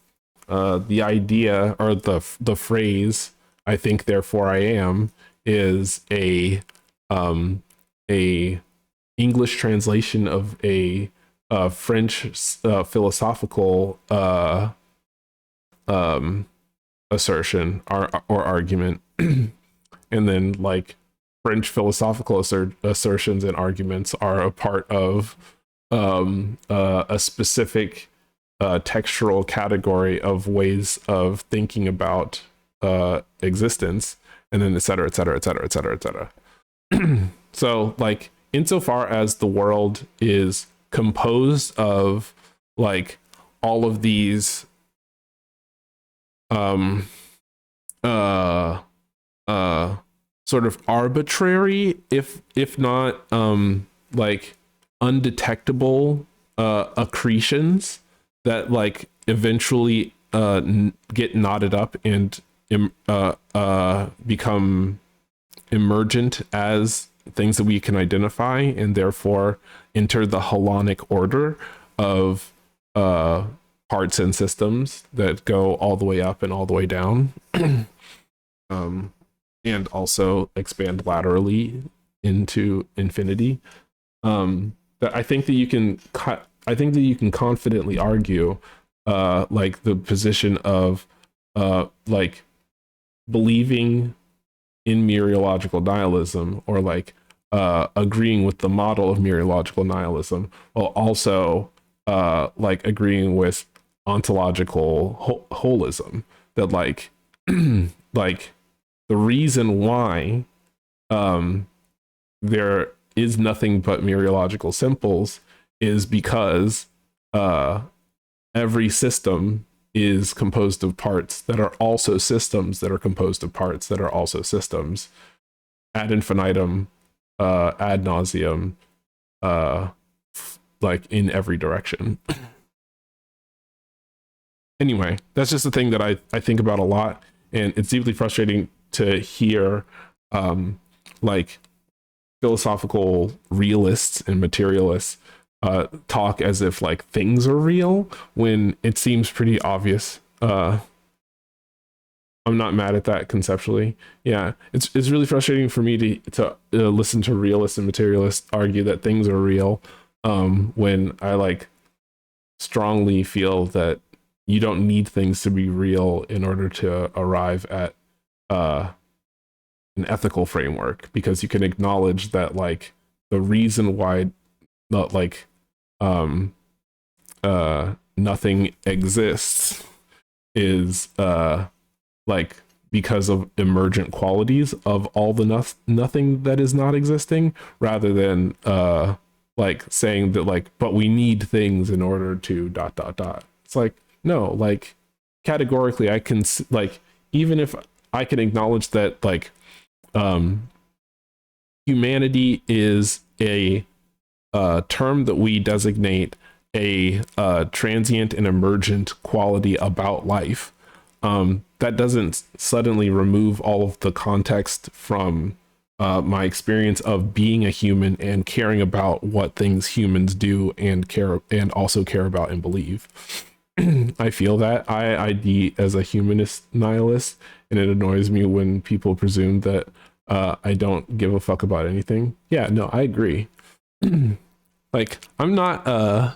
the idea or the phrase "I think therefore I am" is a English translation of a French philosophical assertion or argument. And then like French philosophical assertions and arguments are a part of a specific textural category of ways of thinking about existence, and then et cetera, et cetera, et cetera, et cetera, et cetera. So like insofar as the world is composed of like all of these sort of arbitrary, if not like undetectable accretions that like eventually get knotted up and become emergent as things that we can identify, and therefore enter the holonic order of parts and systems that go all the way up and all the way down. And also expand laterally into infinity. That I think that you can confidently argue like the position of like believing in mereological nihilism, or like agreeing with the model of mereological nihilism, while also like agreeing with ontological holism. That like like the reason why there is nothing but mereological simples is because every system is composed of parts that are also systems that are composed of parts that are also systems, ad infinitum, ad nauseum, like in every direction. Anyway, that's just a thing that I think about a lot, and it's deeply frustrating to hear like philosophical realists and materialists talk as if like things are real when it seems pretty obvious. I'm not mad at that conceptually. Yeah, it's really frustrating for me to listen to realists and materialists argue that things are real when I like strongly feel that you don't need things to be real in order to arrive at an ethical framework, because you can acknowledge that like the reason why not like nothing exists is like because of emergent qualities of all the nothing that is not existing, rather than like saying that like but we need things in order to ... It's like, no, like categorically I can like, even if I can acknowledge that like humanity is a term that we designate a transient and emergent quality about life, that doesn't suddenly remove all of the context from my experience of being a human and caring about what things humans do and also care about and believe. I feel that I ID as a humanist nihilist, and it annoys me when people presume that I don't give a fuck about anything. Yeah, no, I agree. Like I'm not I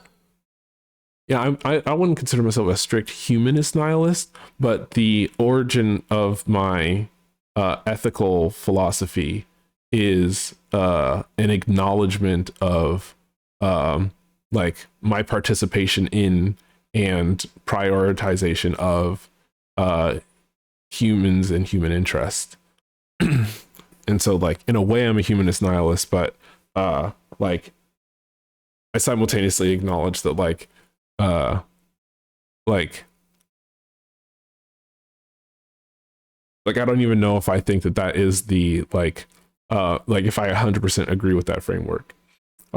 wouldn't consider myself a strict humanist nihilist, but the origin of my ethical philosophy is an acknowledgement of like my participation in and prioritization of humans and human interest. And so like in a way I'm a humanist nihilist, but like I simultaneously acknowledge that like I don't even know if I think that is the like if I 100% agree with that framework.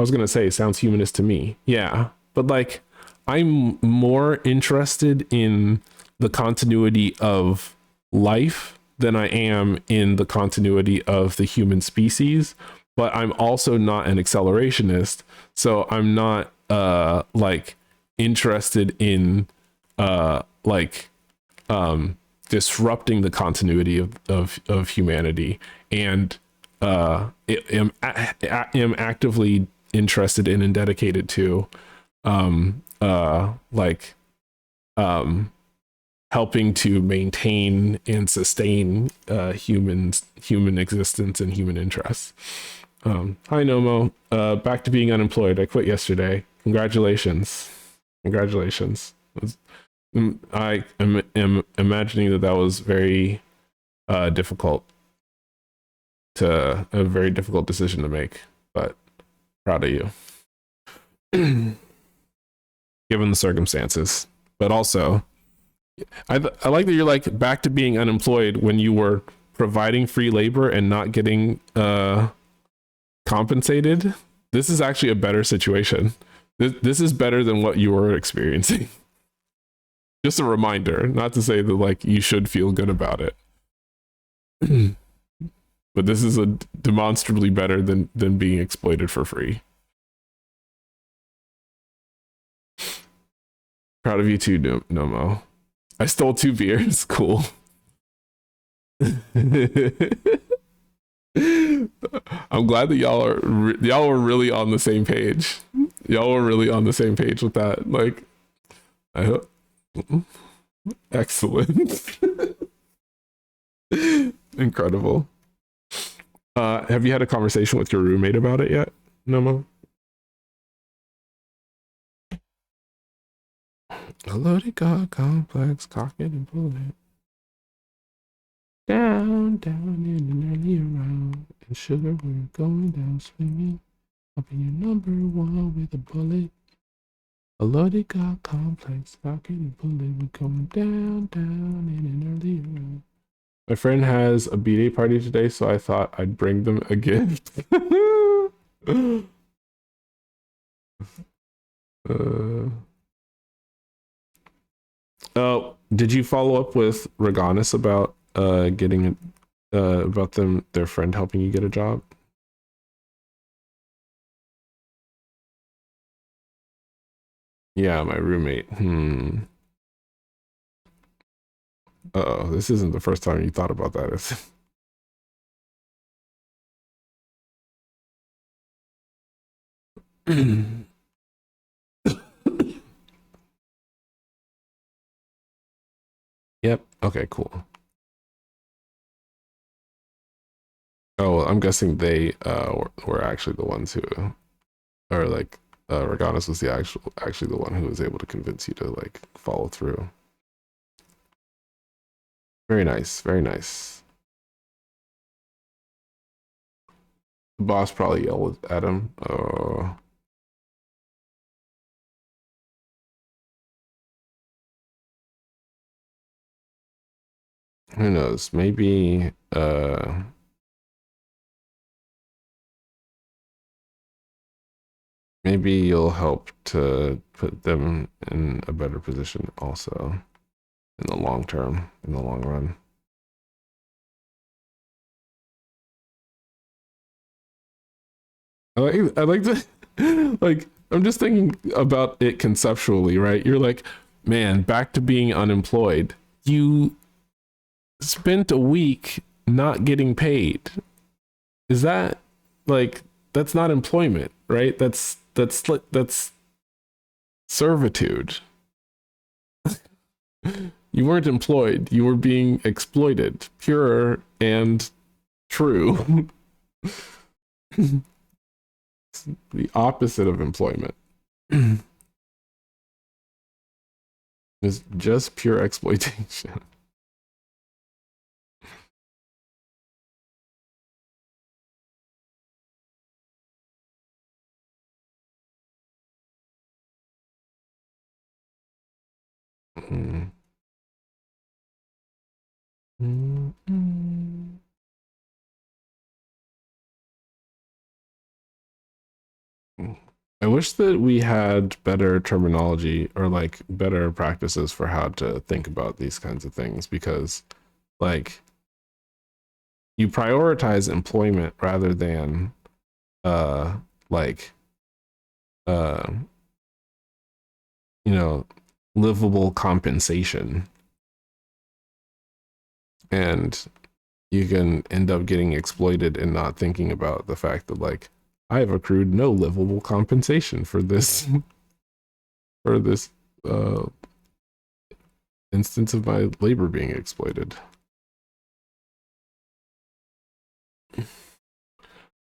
I was gonna say sounds humanist to me. Yeah, but like I'm more interested in the continuity of life than I am in the continuity of the human species. But I'm also not an accelerationist, so I'm not like interested in like disrupting the continuity of humanity, and am actively interested in and dedicated to like helping to maintain and sustain human existence and human interests. Hi Nomo, back to being unemployed. I quit yesterday. Congratulations. Congratulations. I am imagining that was very difficult, to a very difficult decision to make, but proud of you given the circumstances. But also I like that you're like back to being unemployed when you were providing free labor and not getting compensated. This is actually a better situation. This is better than what you were experiencing. Just a reminder, not to say that like you should feel good about it. But this is a demonstrably better than being exploited for free. Proud of you too, Nomo. I stole 2 beers. Cool. I'm glad that y'all were really on the same page. Y'all were really on the same page with that. Like, I hope. Excellent. Incredible. Have you had a conversation with your roommate about it yet, Nomo? A loaded got complex, cock it and pull it. Down, down in an early round. And sugar, we're going down swinging. Up in your number 1 with a bullet. A loaded got complex, cock it and pull it. We're going down, down in an early round. My friend has a B-Day party today, so I thought I'd bring them a gift. Oh, did you follow up with Reganis about getting about their friend helping you get a job? Yeah, my roommate. Uh-oh, this isn't the first time you thought about that, is it? Yep. Okay, cool. Oh, well, I'm guessing they were actually the ones who, or like Reganis was actually the one who was able to convince you to like follow through. Very nice, very nice. The boss probably yelled at him. Who knows? Maybe maybe you'll help to put them in a better position also in the long term, in the long run. I like to like I'm just thinking about it conceptually, right? You're like, man, back to being unemployed. You spent a week not getting paid. Is that like that's not employment, right? That's servitude. You weren't employed, you were being exploited. Pure and true. The opposite of employment is just pure exploitation. Mm. Mm-mm. wish that we had better terminology or like better practices for how to think about these kinds of things, because like you prioritize employment rather than like uh you know, livable compensation, and you can end up getting exploited and not thinking about the fact that like I have accrued no livable compensation for this for this uh instance of my labor being exploited.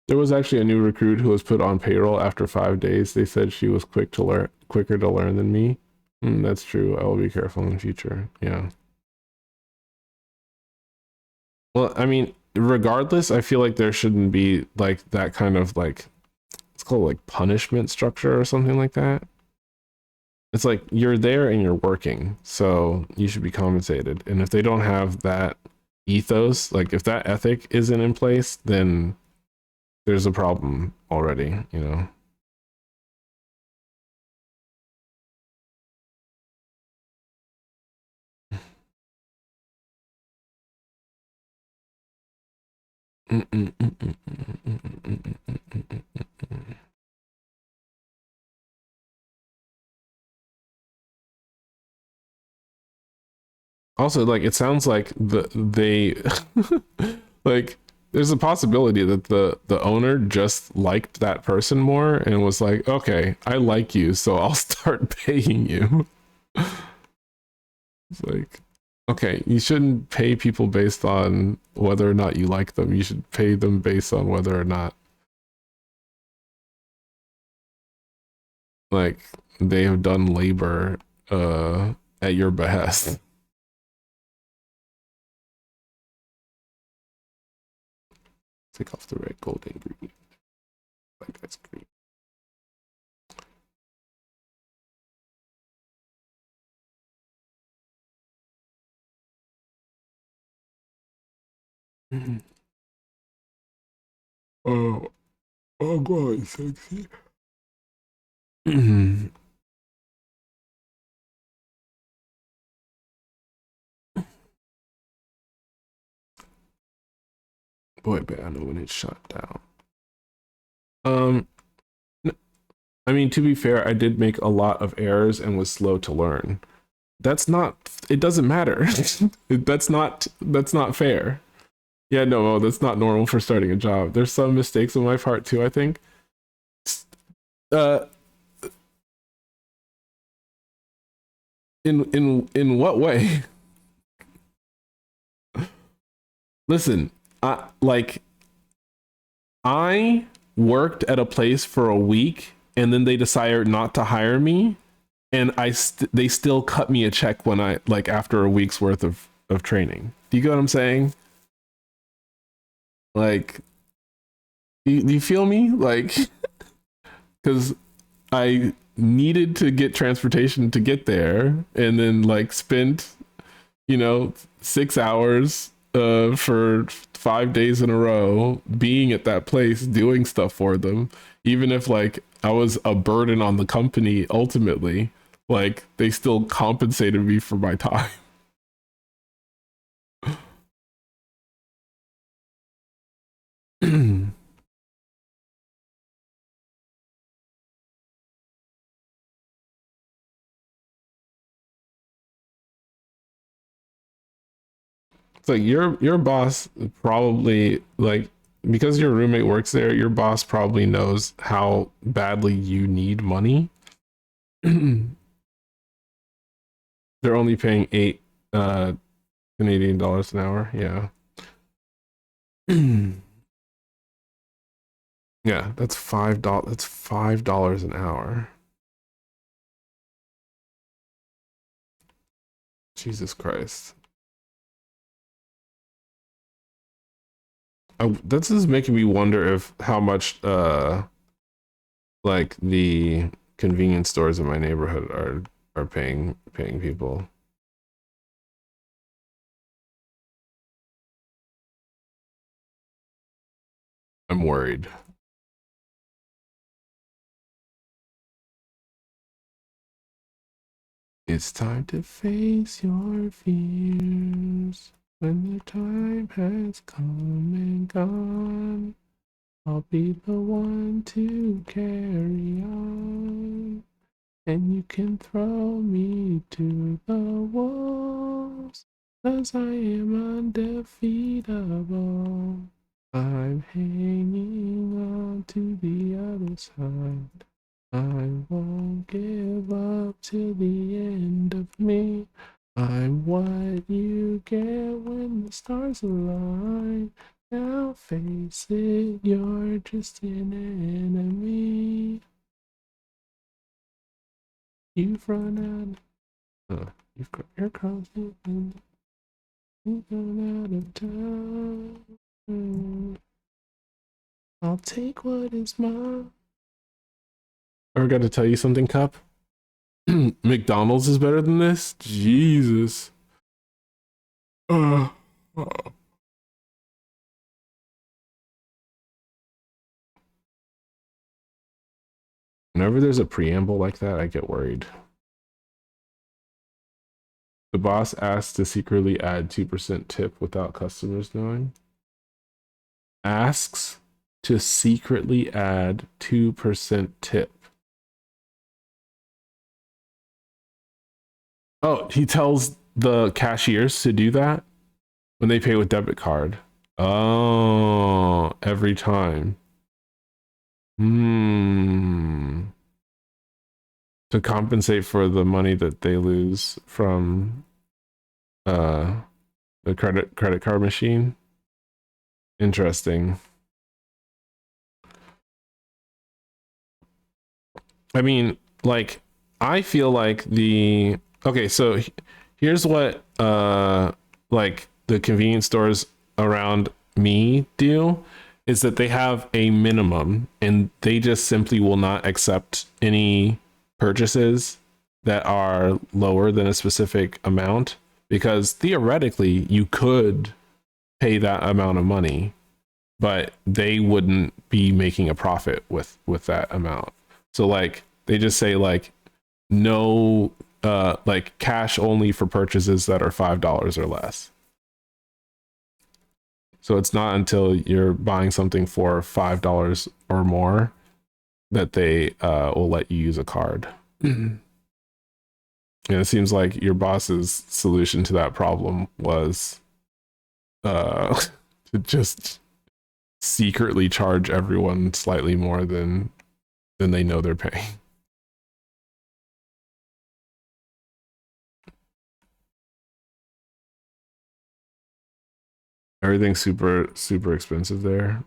There was actually a new recruit who was put on payroll after 5 days. They said she was quicker to learn than me. That's true. I will be careful in the future. Yeah. Well, I mean, regardless, I feel like there shouldn't be like that kind of like, it's called like punishment structure or something like that. It's like you're there and you're working, so you should be compensated. And if they don't have that ethos, like if that ethic isn't in place, then there's a problem already, you know? Also, like it sounds like they like there's a possibility that the owner just liked that person more and was like, okay, I like you, so I'll start paying you. It's like, okay, you shouldn't pay people based on whether or not you like them. You should pay them based on whether or not like they have done labor at your behest. Take off the red, gold, and green. Like that's green. Oh, oh god, sexy. Boy, but I know when it's shut down. Um, I mean, to be fair, I did make a lot of errors and was slow to learn. That's not. It doesn't matter. That's not fair. Yeah, no, that's not normal for starting a job. There's some mistakes on my part too, I think. Uh, in what way? Listen, I worked at a place for a week and then they decided not to hire me, and they still cut me a check when I like after a week's worth of training. Do you get what I'm saying? Like, do you feel me? Like, because I needed to get transportation to get there, and then like spent 6 hours for 5 days in a row being at that place doing stuff for them, even if like I was a burden on the company ultimately, like they still compensated me for my time. It's like your boss probably like, because your roommate works there, your boss probably knows how badly you need money. They're only paying 8 Canadian dollars an hour. Yeah. Yeah, that's $5. That's $5 an hour. Jesus Christ. This is making me wonder if how much like the convenience stores in my neighborhood are paying people. I'm worried. It's time to face your fears. When the time has come and gone, I'll be the one to carry on. And you can throw me to the wolves, 'cause I am undefeatable. I'm hanging on to the other side. I won't give up till the end of me. I'm what you get when the stars align. Now face it, you're just an enemy. You've run out. You're crossing and you've run out of time. I'll take what is mine. I got to tell you something, Cup. McDonald's is better than this? Jesus. Uh, Whenever there's a preamble like that, I get worried. The boss asks to secretly add 2% tip without customers knowing. Asks to secretly add 2% tip. Oh, he tells the cashiers to do that when they pay with debit card. Oh, every time. To compensate for the money that they lose from the credit card machine. Interesting. I mean, like, I feel like okay, so here's what like the convenience stores around me do is that they have a minimum and they just simply will not accept any purchases that are lower than a specific amount, because theoretically you could pay that amount of money, but they wouldn't be making a profit with that amount. So like they just say like no like cash only for purchases that are $5 or less. So it's not until you're buying something for $5 or more that they will let you use a card. And it seems like your boss's solution to that problem was to just secretly charge everyone slightly more than they know they're paying. Everything's super expensive there.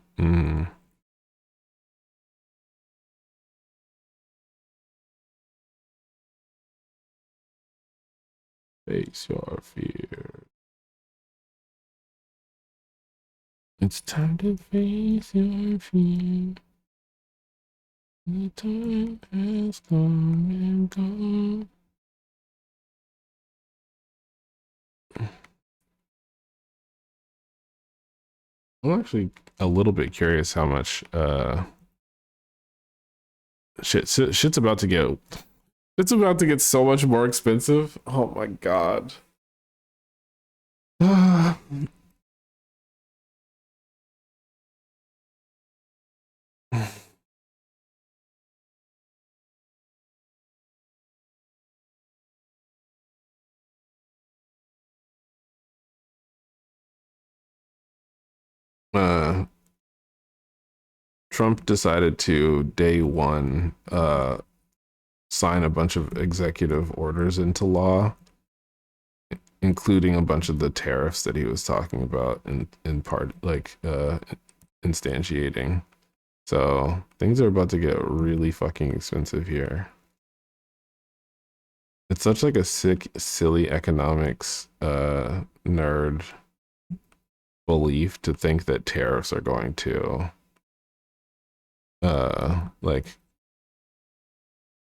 Face your fear. It's time to face your fear. The time has come and gone. I'm actually a little bit curious how much shit's about to get. It's about to get so much more expensive. Oh my god. Trump decided to day one sign a bunch of executive orders into law, including a bunch of the tariffs that he was talking about in part, like instantiating. So things are about to get really fucking expensive here. It's such like a sick, silly economics nerd belief to think that tariffs are going to like,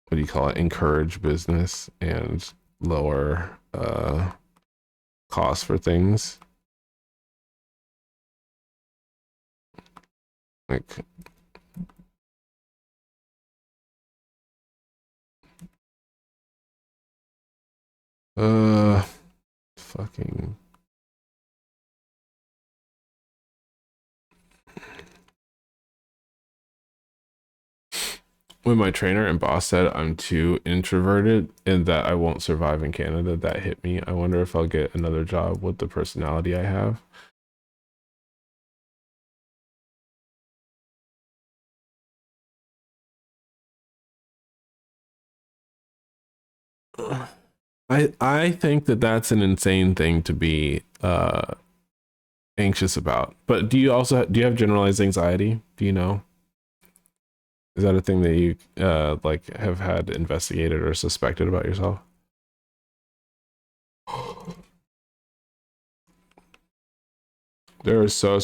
what do you call it, encourage business and lower costs for things. Like, Fucking. When my trainer and boss said I'm too introverted and that I won't survive in Canada, that hit me. I wonder if I'll get another job with the personality I have. I think that that's an insane thing to be anxious about. But do you have generalized anxiety? Do you know? Is that a thing that you like have had investigated or suspected about yourself? There are so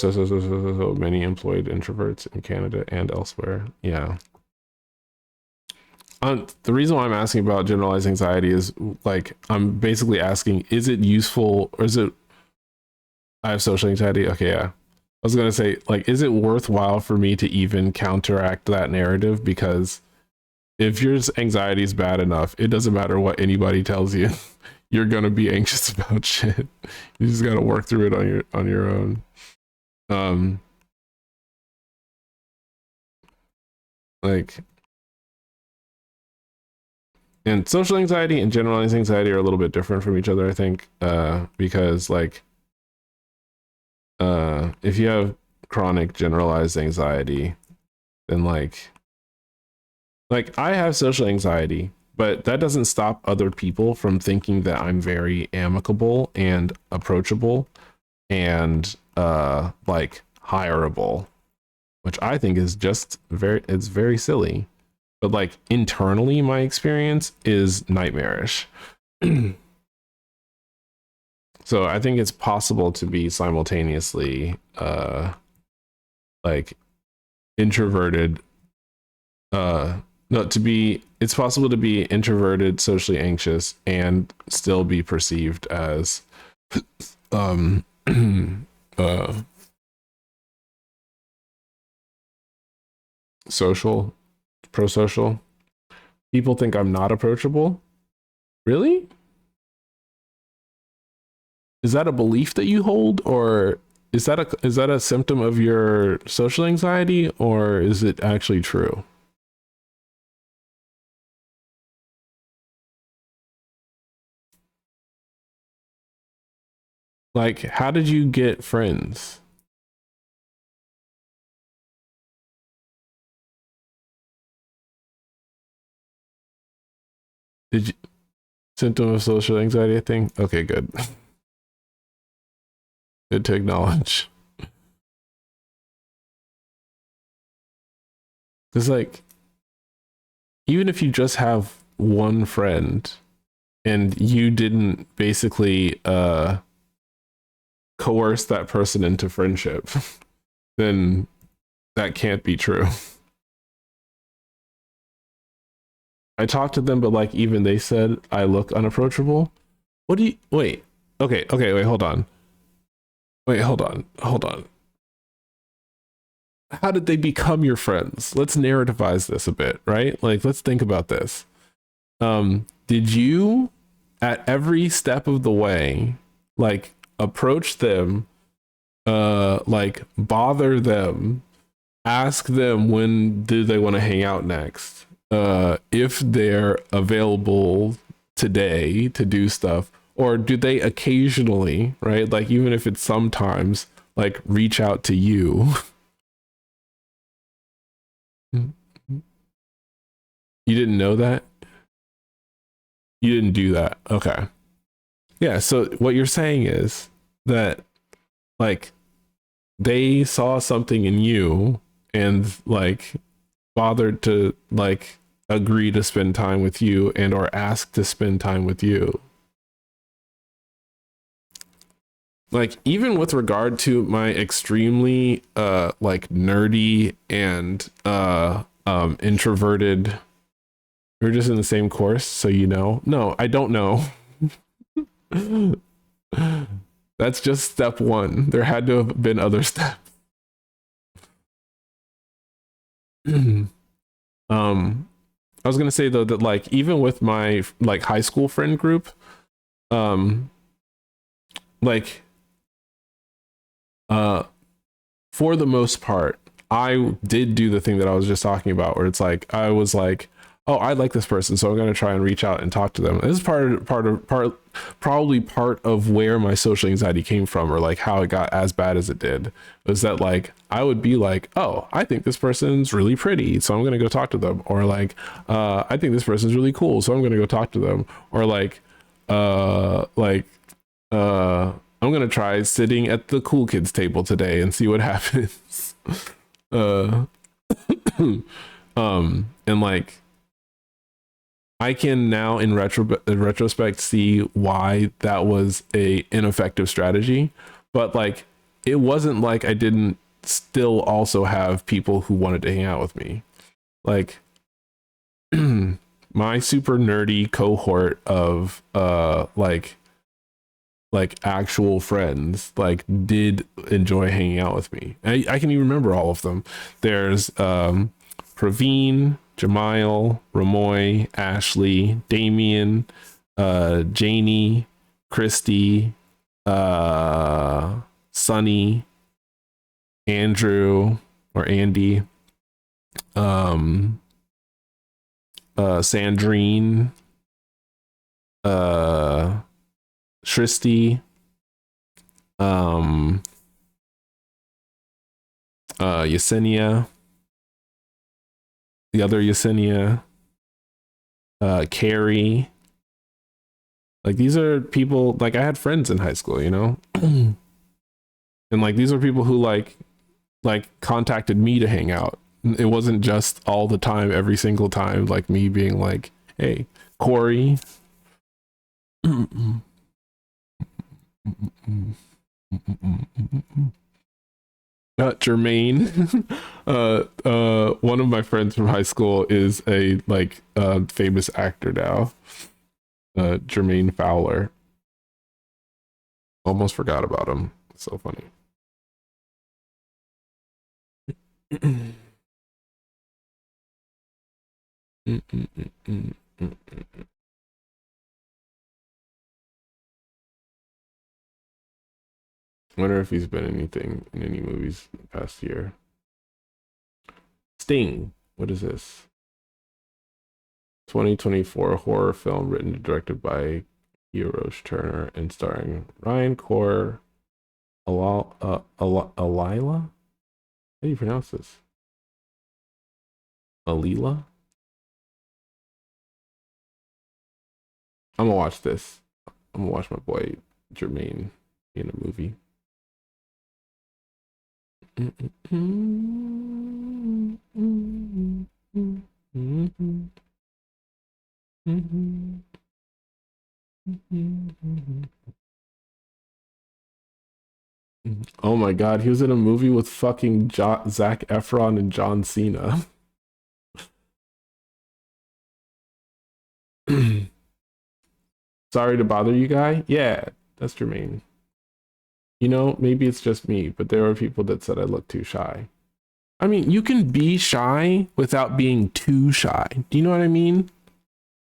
many employed introverts in Canada and elsewhere. Yeah. The reason why I'm asking about generalized anxiety is like I'm basically asking, is it useful or is it? I have social anxiety. Okay, yeah. I was gonna say, like, is it worthwhile for me to even counteract that narrative? Because if your anxiety is bad enough, it doesn't matter what anybody tells you. You're gonna be anxious about shit. You just gotta work through it on your own. Like, and social anxiety and generalized anxiety are a little bit different from each other, I think, because like, if you have chronic generalized anxiety, then like I have social anxiety, but that doesn't stop other people from thinking that I'm very amicable and approachable and like hireable, which I think is just it's very silly. But like internally, my experience is nightmarish. So I think it's possible to be simultaneously like introverted no, to be it's possible to be introverted, socially anxious, and still be perceived as um social, pro-social. People think I'm not approachable. Really? Is that a belief that you hold, or is that a symptom of your social anxiety, or is it actually true? Like, how did you get friends? Did you symptom of social anxiety? I think. Okay, good. Good to acknowledge. Because like, even if you just have one friend and you didn't basically coerce that person into friendship, then that can't be true. I talked to them, but like even they said I look unapproachable. What do you wait? Okay, wait, hold on. Wait, hold on. How did they become your friends? Let's narrativize this a bit, right? Like let's think about this. Did you at every step of the way like approach them, like bother them, ask them when do they want to hang out next, if they're available today to do stuff, or do they occasionally, right, like even if it's sometimes, like reach out to you? You didn't know that? You didn't do that? Okay. Yeah, so what you're saying is that like they saw something in you and like bothered to like agree to spend time with you and or ask to spend time with you. Like even with regard to my extremely like nerdy and introverted, we're just in the same course, so you know. No, I don't know. That's just step one. There had to have been other steps. I was gonna say though that like even with my like high school friend group, like for the most part, I did do the thing that I was just talking about, where it's like I was like, oh, I like this person, so I'm going to try and reach out and talk to them. This is probably part of where my social anxiety came from, or like how it got as bad as it did, was that like I would be like, oh, I think this person's really pretty, so I'm going to go talk to them, or like I think this person's really cool, so I'm going to go talk to them, or I'm going to try sitting at the cool kids table today and see what happens. And like I can now in retrospect see why that was a ineffective strategy, but like it wasn't like I didn't still also have people who wanted to hang out with me. Like my super nerdy cohort of like actual friends like did enjoy hanging out with me. I can even remember all of them. There's Praveen, Jamail, Ramoy, Ashley, Damien, Janie, Christy, Sunny, Andrew or Andy, Sandrine, Tristy, Yesenia, the other Yesenia, Carrie. Like these are people, like I had friends in high school, you know? And like these are people who like contacted me to hang out. It wasn't just all the time, every single time, like me being like, hey, Corey. Jermaine. One of my friends from high school is a like famous actor now. Jermaine Fowler. Almost forgot about him. It's so funny. Wonder if he's been anything in any movies in the past year. Sting. What is this? 2024 horror film written and directed by Hirosh Turner and starring Ryan Core, Alila? How do you pronounce this? Alila? I'm gonna watch this. I'm gonna watch my boy Jermaine in a movie. Oh my god, he was in a movie with fucking Zac Efron and John Cena. Sorry to bother you, guy. Yeah, that's Jermaine. You know, maybe it's just me, but there are people that said I look too shy. I mean, you can be shy without being too shy. Do you know what I mean?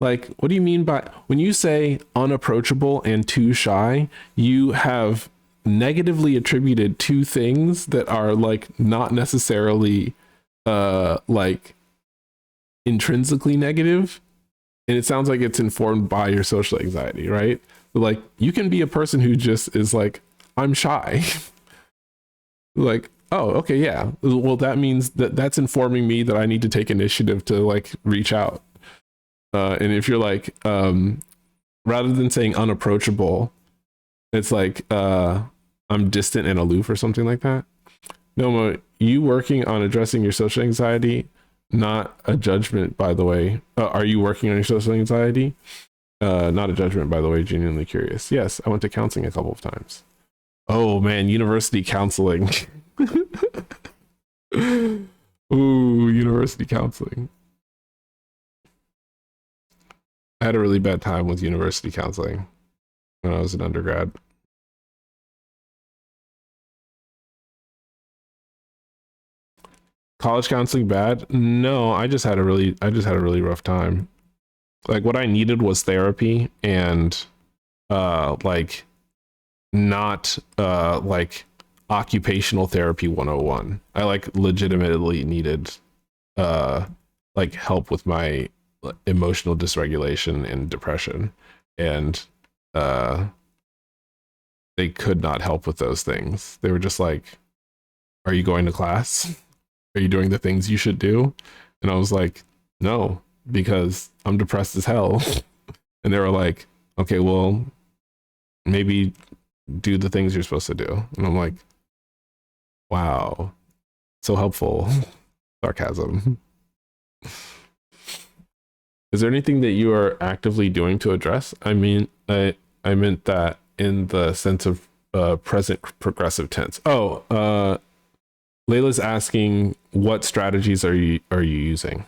Like, what do you mean by when you say unapproachable and too shy? You have negatively attributed two things that are like not necessarily like intrinsically negative, and it sounds like it's informed by your social anxiety, right? But like you can be a person who just is like, I'm shy. Like, oh, okay, yeah, well that means that's informing me that I need to take initiative to like reach out. And if you're like rather than saying unapproachable, it's like I'm distant and aloof or something like that. Noma, you working on addressing your social anxiety? Not a judgment, by the way. Are you working on your social anxiety? Not a judgment, by the way. Genuinely curious. Yes, I went to counseling a couple of times. Oh man, university counseling. Ooh, university counseling. I had a really bad time with university counseling when I was an undergrad. College counseling bad? No, I just had a really rough time. Like what I needed was therapy, and like not like occupational therapy 101. I like legitimately needed like help with my emotional dysregulation and depression, and they could not help with those things. They were just like, are you going to class? Are you doing the things you should do? And I was like, no, because I'm depressed as hell. And they were like, okay, well, maybe do the things you're supposed to do. And I'm like, wow, so helpful. Sarcasm. Is there anything that you are actively doing to address? I mean, I meant that in the sense of present progressive tense. Oh, Layla's asking, what strategies are you using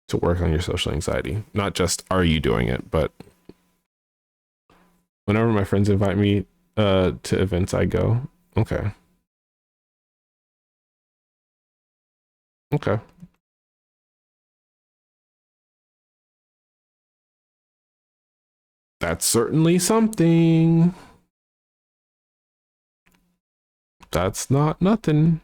to work on your social anxiety? Not just are you doing it, but whenever my friends invite me to events, I go. Okay. Okay. That's certainly something. That's not nothing.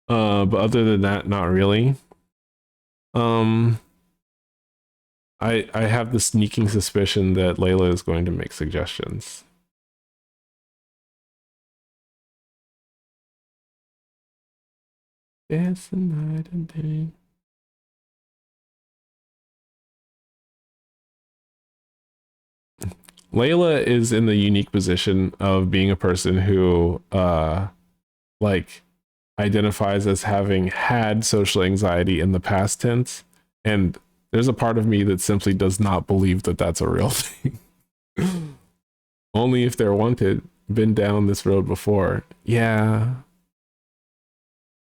But other than that, not really. I have the sneaking suspicion that Layla is going to make suggestions. Dance the night and day. Layla is in the unique position of being a person who like identifies as having had social anxiety in the past tense, and there's a part of me that simply does not believe that that's a real thing. Only if they're wanted. Been down this road before. Yeah.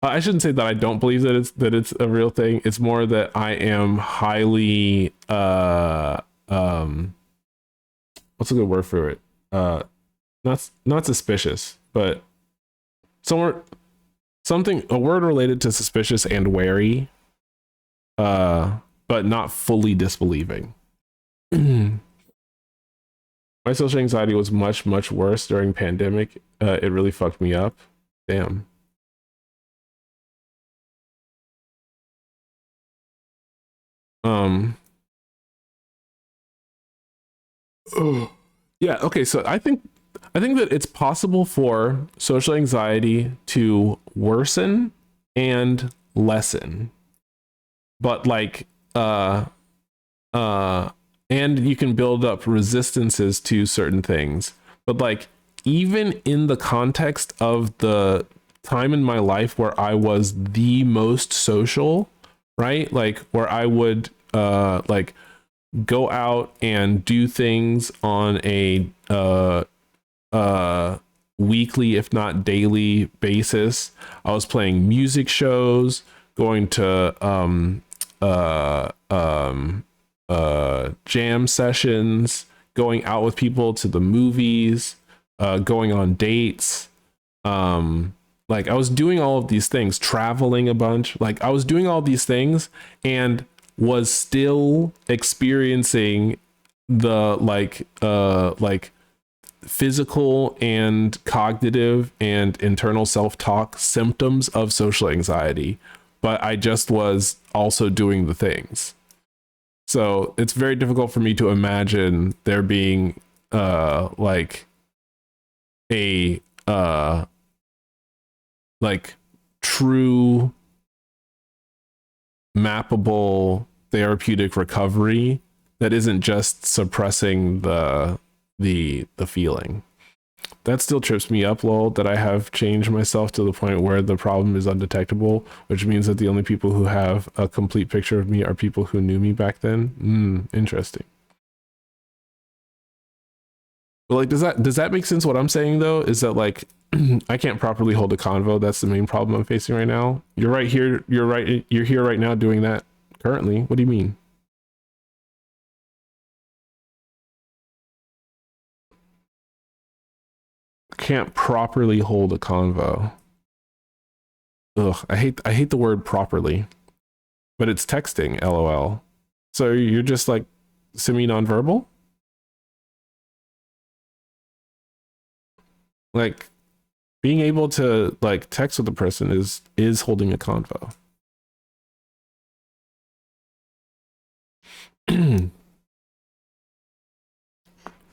I shouldn't say that I don't believe that it's a real thing. It's more that I am highly what's a good word for it? Not suspicious, but something, a word related to suspicious and wary, but not fully disbelieving. My social anxiety was much worse during pandemic. It really fucked me up. Damn. Oh, yeah. Okay. So I think that it's possible for social anxiety to worsen and lessen, but like and you can build up resistances to certain things. But like even in the context of the time in my life where I was the most social, right? Like where I would like go out and do things on a weekly, if not daily basis. I was playing music shows, going to jam sessions, going out with people to the movies, going on dates. Like I was doing all of these things, traveling a bunch. Like I was doing all these things and was still experiencing the like physical and cognitive and internal self-talk symptoms of social anxiety, but I just was also doing the things. So it's very difficult for me to imagine there being like a like true mappable therapeutic recovery that isn't just suppressing the feeling. That still trips me up, lol, that I have changed myself to the point where the problem is undetectable, which means that the only people who have a complete picture of me are people who knew me back then. Interesting. But like, does that make sense? What I'm saying though is that like I can't properly hold a convo. That's the main problem I'm facing right now. You're right here. You're right. You're here right now doing that currently. What do you mean? can't properly hold a convo. Ugh, I hate the word properly, but it's texting, LOL. So you're just like semi-nonverbal? Like being able to like text with a person is holding a convo.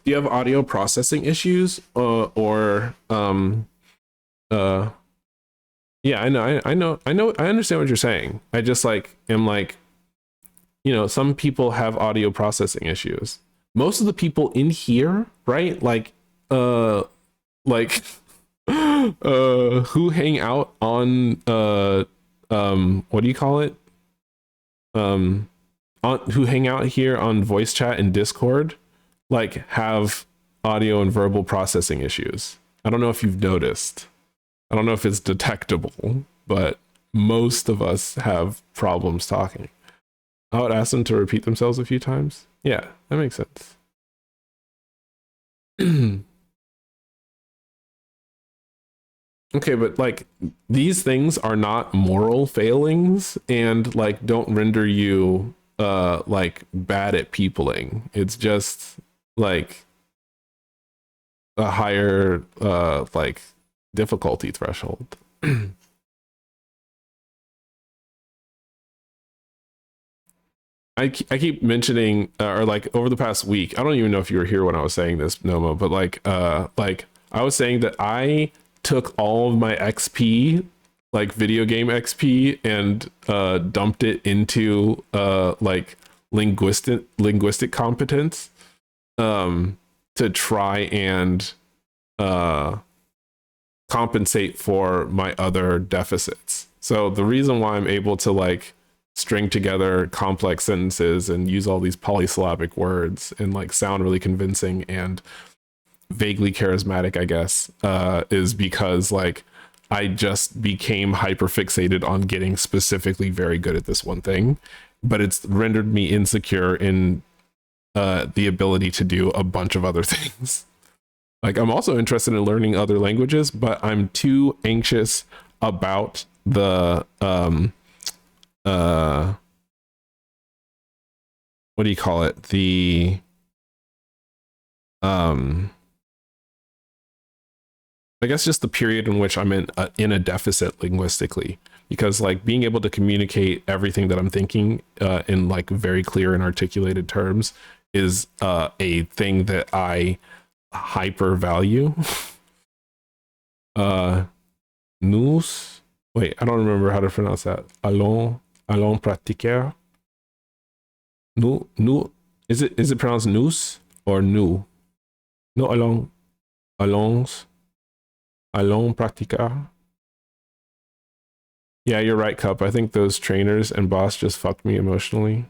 Do you have audio processing issues or yeah, I understand what you're saying. I just like am like, you know, some people have audio processing issues. Most of the people in here, right? Like who hang out on what do you call it? Who hang out here on voice chat and Discord, like have audio and verbal processing issues. I don't know if you've noticed. I don't know if it's detectable, but most of us have problems talking. I would ask them to repeat themselves a few times. Yeah, that makes sense. Okay, but like these things are not moral failings and like don't render you like bad at peopling. It's just like a higher like difficulty threshold. I keep mentioning or like over the past week, I don't even know if you were here when I was saying this, Nomo, but like I was saying that I took all of my XP, like video game XP, and dumped it into like linguistic competence to try and compensate for my other deficits. So the reason why I'm able to like string together complex sentences and use all these polysyllabic words and like sound really convincing and vaguely charismatic, I guess, is because like I just became hyper fixated on getting specifically very good at this one thing, but it's rendered me insecure in the ability to do a bunch of other things. Like I'm also interested in learning other languages, but I'm too anxious about the what do you call it? The I guess just the period in which I'm in a deficit linguistically, because like being able to communicate everything that I'm thinking in like very clear and articulated terms is a thing that I hyper value. Nous, wait, I don't remember how to pronounce that. Allons pratiquer. Nous, is it pronounced nous or nous? No, allons pratiquer. Yeah, you're right, Cup. I think those trainers and boss just fucked me emotionally.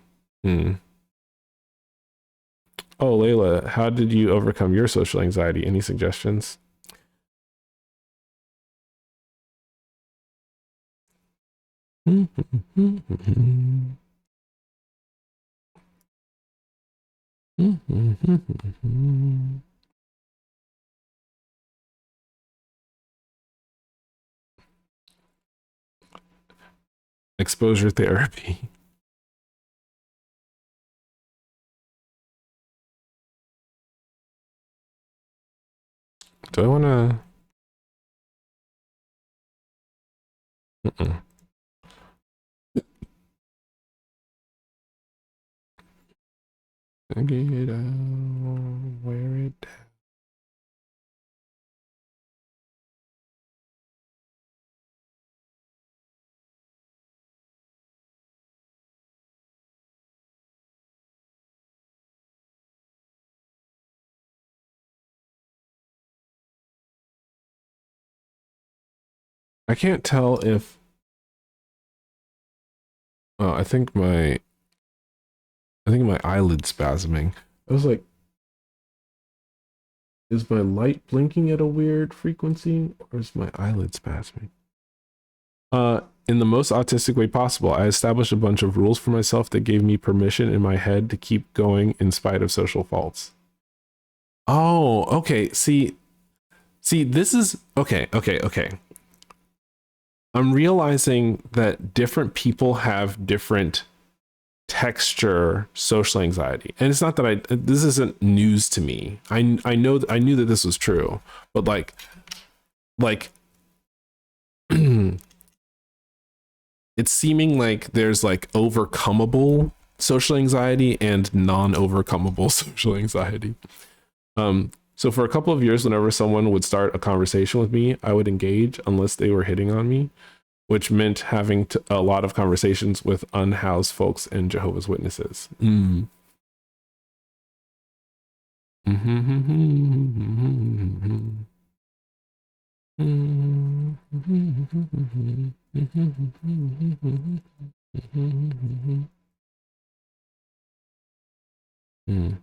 Oh, Layla, how did you overcome your social anxiety? Any suggestions? Exposure therapy. Do I want to? Get it out, wear it down. I can't tell if. Oh, I think my eyelid's spasming. I was like, is my light blinking at a weird frequency, or is my eyelid spasming? In the most autistic way possible, I established a bunch of rules for myself that gave me permission in my head to keep going in spite of social faults. Oh, okay. See, See, this is okay. I'm realizing that different people have different texture social anxiety, and it's not that this isn't news to me. I know I knew that this was true, but like it's seeming like there's like overcomable social anxiety and non-overcomable social anxiety. So for a couple of years, whenever someone would start a conversation with me, I would engage unless they were hitting on me, which meant having a lot of conversations with unhoused folks and Jehovah's Witnesses. Mm. Mm.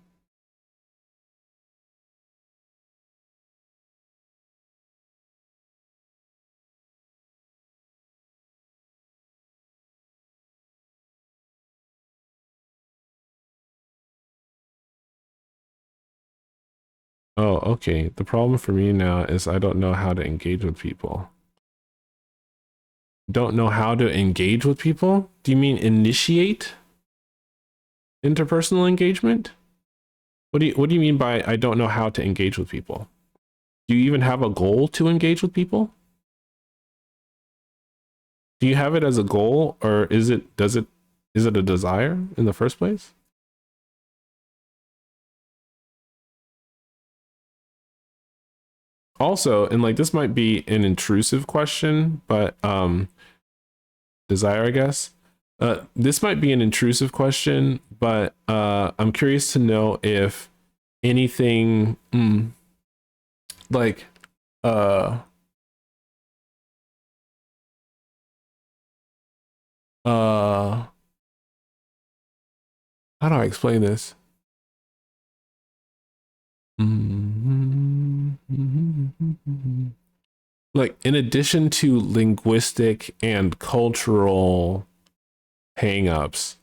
Oh, okay. The problem for me now is I don't know how to engage with people. Don't know how to engage with people? Do you mean initiate interpersonal engagement? What do you mean by I don't know how to engage with people? Do you even have a goal to engage with people? Do you have it as a goal, or is it a desire in the first place? Also, and like this might be an intrusive question, but desire, I guess. This might be an intrusive question, but I'm curious to know if anything like uh uh how do I explain this? Like in addition to linguistic and cultural hangups,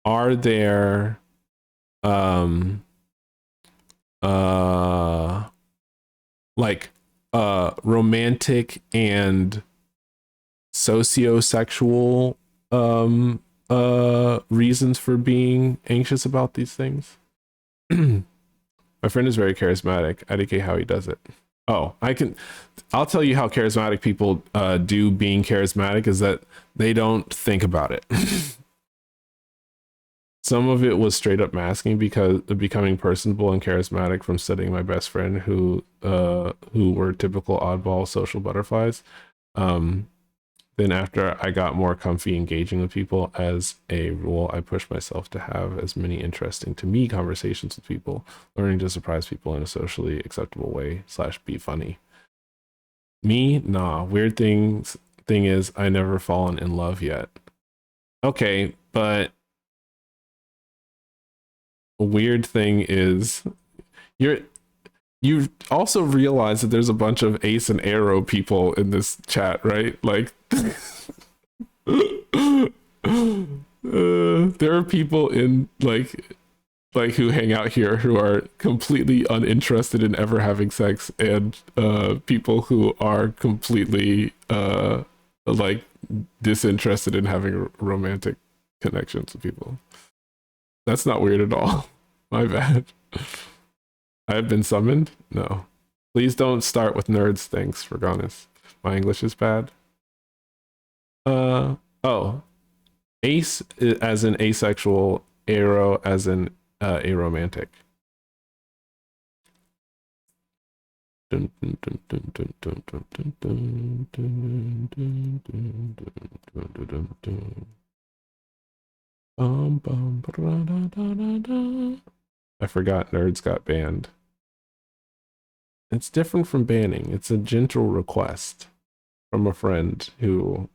are there um uh like romantic and sociosexual reasons for being anxious about these things? My friend is very charismatic. IDK how he does it. Oh, I'll tell you how charismatic people do being charismatic is that they don't think about it. Some of it was straight up masking because of becoming personable and charismatic from studying my best friend who were typical oddball social butterflies. Then after I got more comfy engaging with people, as a rule, I pushed myself to have as many interesting to me conversations with people, learning to surprise people in a socially acceptable way / be funny. Me, nah. Thing is, I never fallen in love yet. Okay, but a weird thing is you also realize that there's a bunch of ace and arrow people in this chat, right? Like there are people in like who hang out here who are completely uninterested in ever having sex, and people who are completely like disinterested in having romantic connections with people. That's not weird at all. My bad. I have been summoned? No. Please don't start with nerds things, Forgonis. My English is bad. Oh. Ace as an asexual, arrow as an aromantic. I forgot nerds got banned. It's different from banning. It's a gentle request from a friend who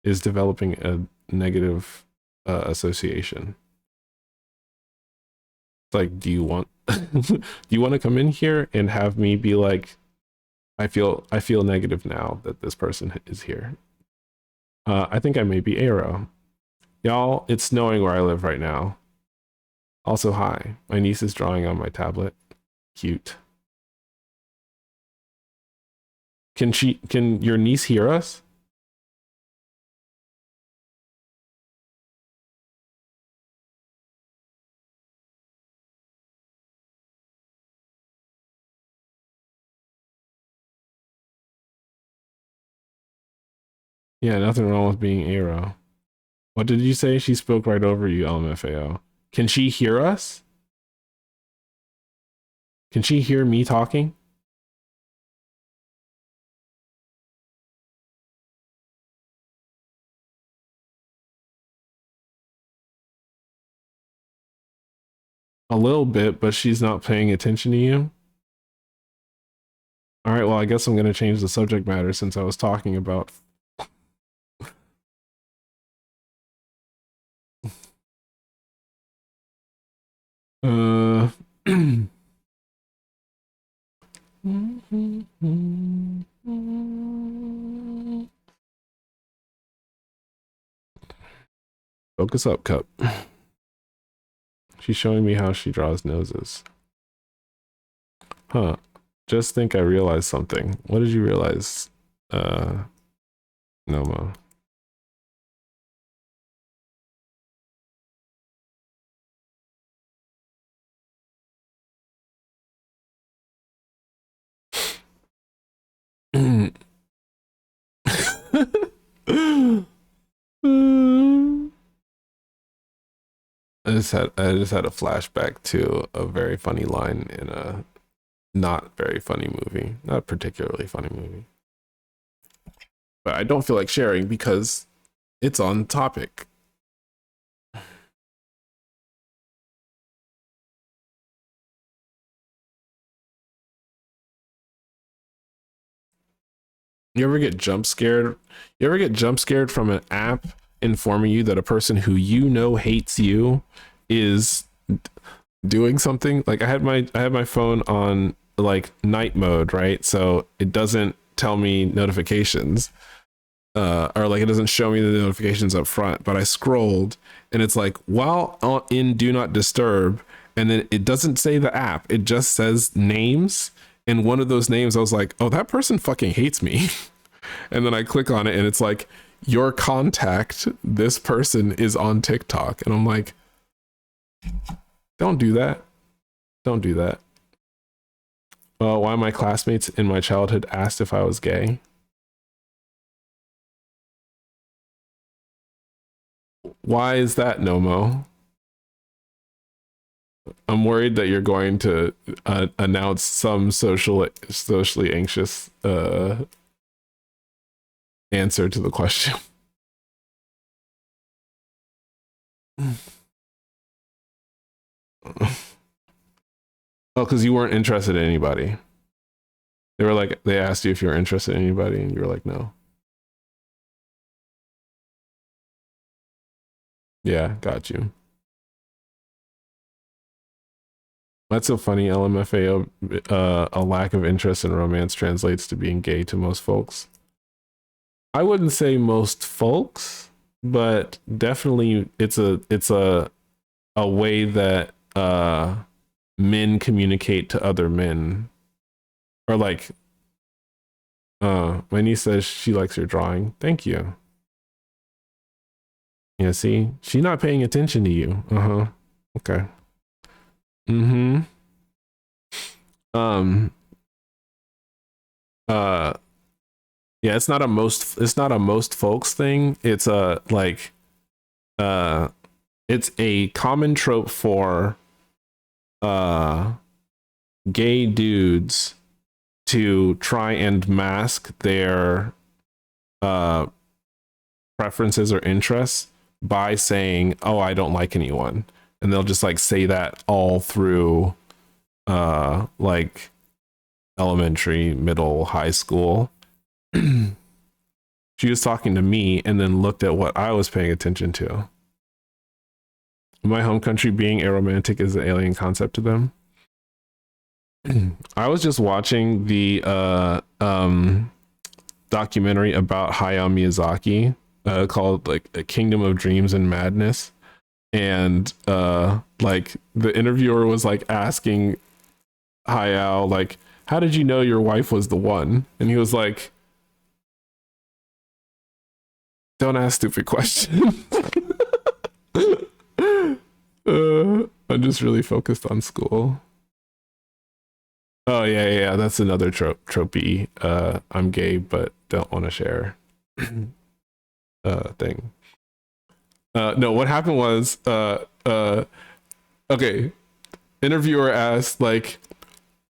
is developing a negative association. It's like, do you want do you want to come in here and have me be like, I feel negative now that this person is here. I think I may be Arrow. Y'all, it's snowing where I live right now. Also, hi. My niece is drawing on my tablet. Cute. Can your niece hear us? Yeah, nothing wrong with being Aero. What did you say? She spoke right over you, LMFAO. Can she hear us? Can she hear me talking? A little bit, but she's not paying attention to you. All right, well, I guess I'm going to change the subject matter since I was talking about. Focus up, Cup. She's showing me how she draws noses. Huh. Just think I realized something. What did you realize, Nomo? I just had a flashback to a very funny line in a not very funny movie, not a particularly funny movie. But I don't feel like sharing because it's on topic. You ever get jump scared? You ever get jump scared from an app informing you that a person who you know hates you is doing something? Like I had my phone on like night mode, right? So it doesn't tell me notifications. Or like it doesn't show me the notifications up front, but I scrolled and it's like while in do not disturb, and then it doesn't say the app, it just says names. And one of those names I was like, oh, that person fucking hates me. And then I click on it and it's like, your contact, this person is on TikTok. And I'm like, don't do that. Don't do that. Why my classmates in my childhood asked if I was gay. Why is that, Nomo? I'm worried that you're going to announce some socially anxious answer to the question. Oh, because you weren't interested in anybody. They were like, they asked you if you were interested in anybody, and you were like, no. Yeah, got you. That's so funny. LMFAO, a lack of interest in romance translates to being gay to most folks. I wouldn't say most folks, but definitely it's a way that men communicate to other men. Or like my niece says she likes your drawing. Thank you. Yeah, see, she's not paying attention to you. Okay. Um uh yeah, it's not a most folks thing. It's a like it's a common trope for gay dudes to try and mask their preferences or interests by saying, oh, I don't like anyone. And they'll just like say that all through like elementary, middle, high school. She was talking to me and then looked at what I was paying attention to. My home country being aromantic is an alien concept to them. I was just watching the documentary about Hayao Miyazaki called like A Kingdom of Dreams and Madness. And like the interviewer was like asking Hayao like, how did you know your wife was the one? And he was like, don't ask stupid questions. I'm just really focused on school. Oh yeah, that's another tropey. I'm gay but don't want to share thing. No, what happened was okay, interviewer asked like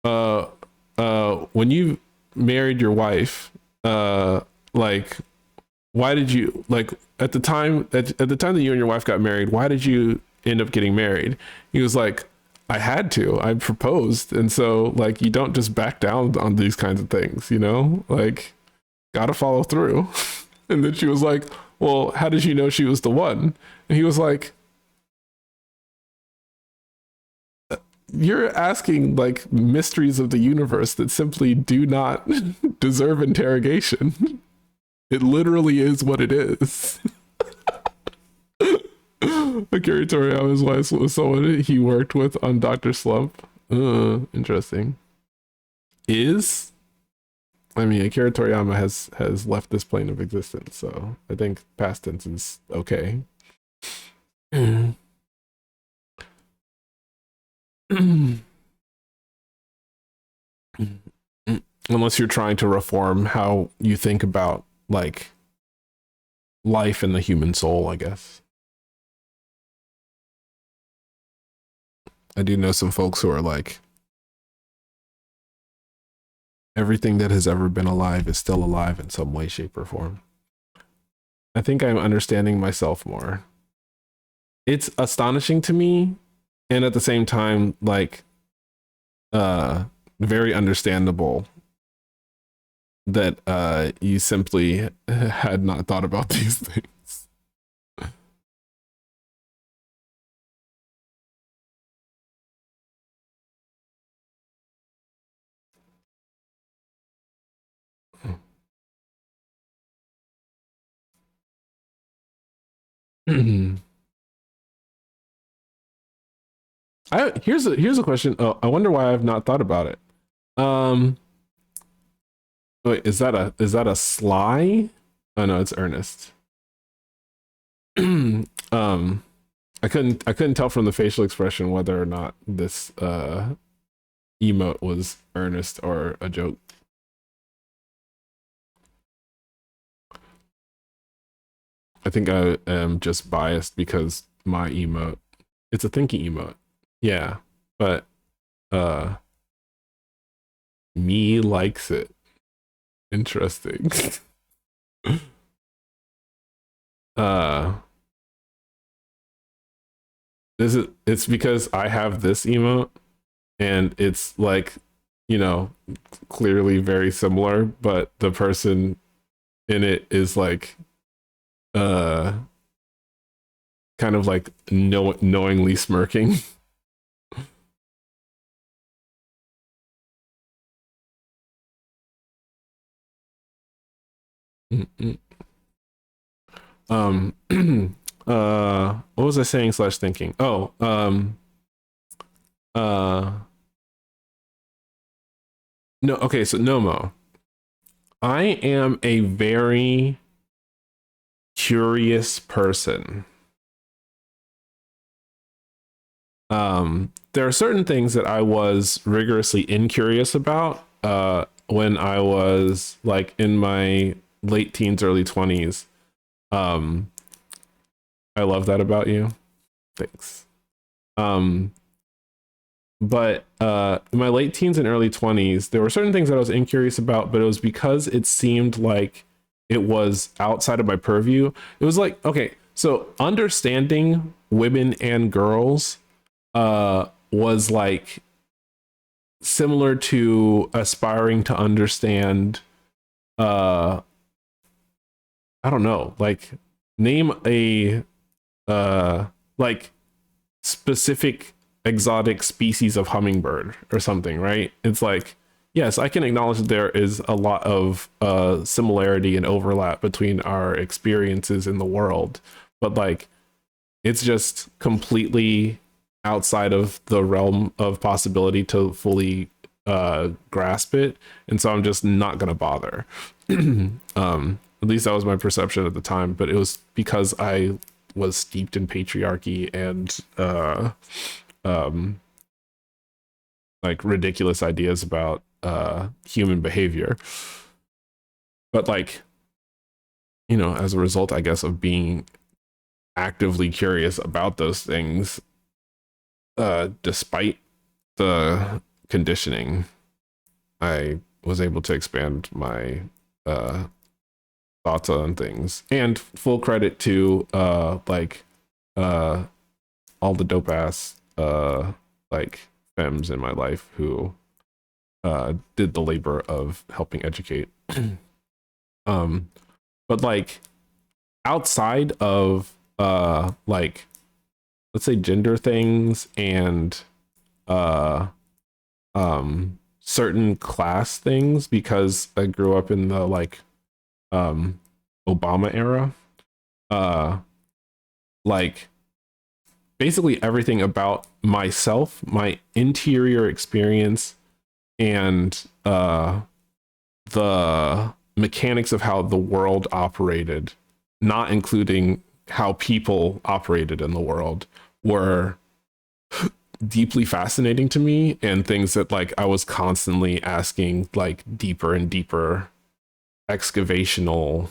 when you married your wife, like why did you, like, at the time that you and your wife got married, why did you end up getting married? He was like, I had to. I proposed, and so like you don't just back down on these kinds of things, you know, like gotta follow through. And then she was like, well, how did you know she was the one? And he was like, you're asking like mysteries of the universe that simply do not deserve interrogation. It literally is what it is. Akira Toriyama's wife was someone he worked with on Dr. Slump. Interesting. I mean, Akira Toriyama has left this plane of existence, so I think past tense is okay. Unless you're trying to reform how you think about like life and the human soul, I guess. I do know some folks who are like, everything that has ever been alive is still alive in some way, shape, or form. I think I'm understanding myself more. It's astonishing to me, and at the same time, like, very understandable that you simply had not thought about these things. Here's a question. Oh, I wonder why I've not thought about it. Wait, is that a Sly? Oh no, it's Ernest. I couldn't tell from the facial expression whether or not this emote was earnest or a joke. I think I am just biased because my emote, it's a thinking emote. Yeah, but me likes it. Interesting. It's because I have this emote and it's like, you know, clearly very similar, but the person in it is like kind of like knowingly smirking. What was I saying slash thinking? Oh, no, okay, so Nomo, I am a very curious person. There are certain things that I was rigorously incurious about when I was like in my late teens, early 20s. I love that about you. Thanks. But in my late teens and early 20s, there were certain things that I was incurious about, but it was because it seemed like it was outside of my purview. It was like, okay, so understanding women and girls was like similar to aspiring to understand I don't know, like name a like specific exotic species of hummingbird or something, right? It's like, yes, I can acknowledge that there is a lot of similarity and overlap between our experiences in the world, but like it's just completely outside of the realm of possibility to fully grasp it, and so I'm just not gonna bother. At least that was my perception at the time, but it was because I was steeped in patriarchy and like ridiculous ideas about human behavior. But like, you know, as a result, I guess, of being actively curious about those things, despite the conditioning, I was able to expand my thoughts on things. And full credit to like all the dope ass like femmes in my life who did the labor of helping educate. But like outside of like, let's say, gender things and certain class things, because I grew up in the like Obama era, like basically everything about myself, my interior experience, and the mechanics of how the world operated, not including how people operated in the world, were deeply fascinating to me, and things that like I was constantly asking like deeper and deeper excavational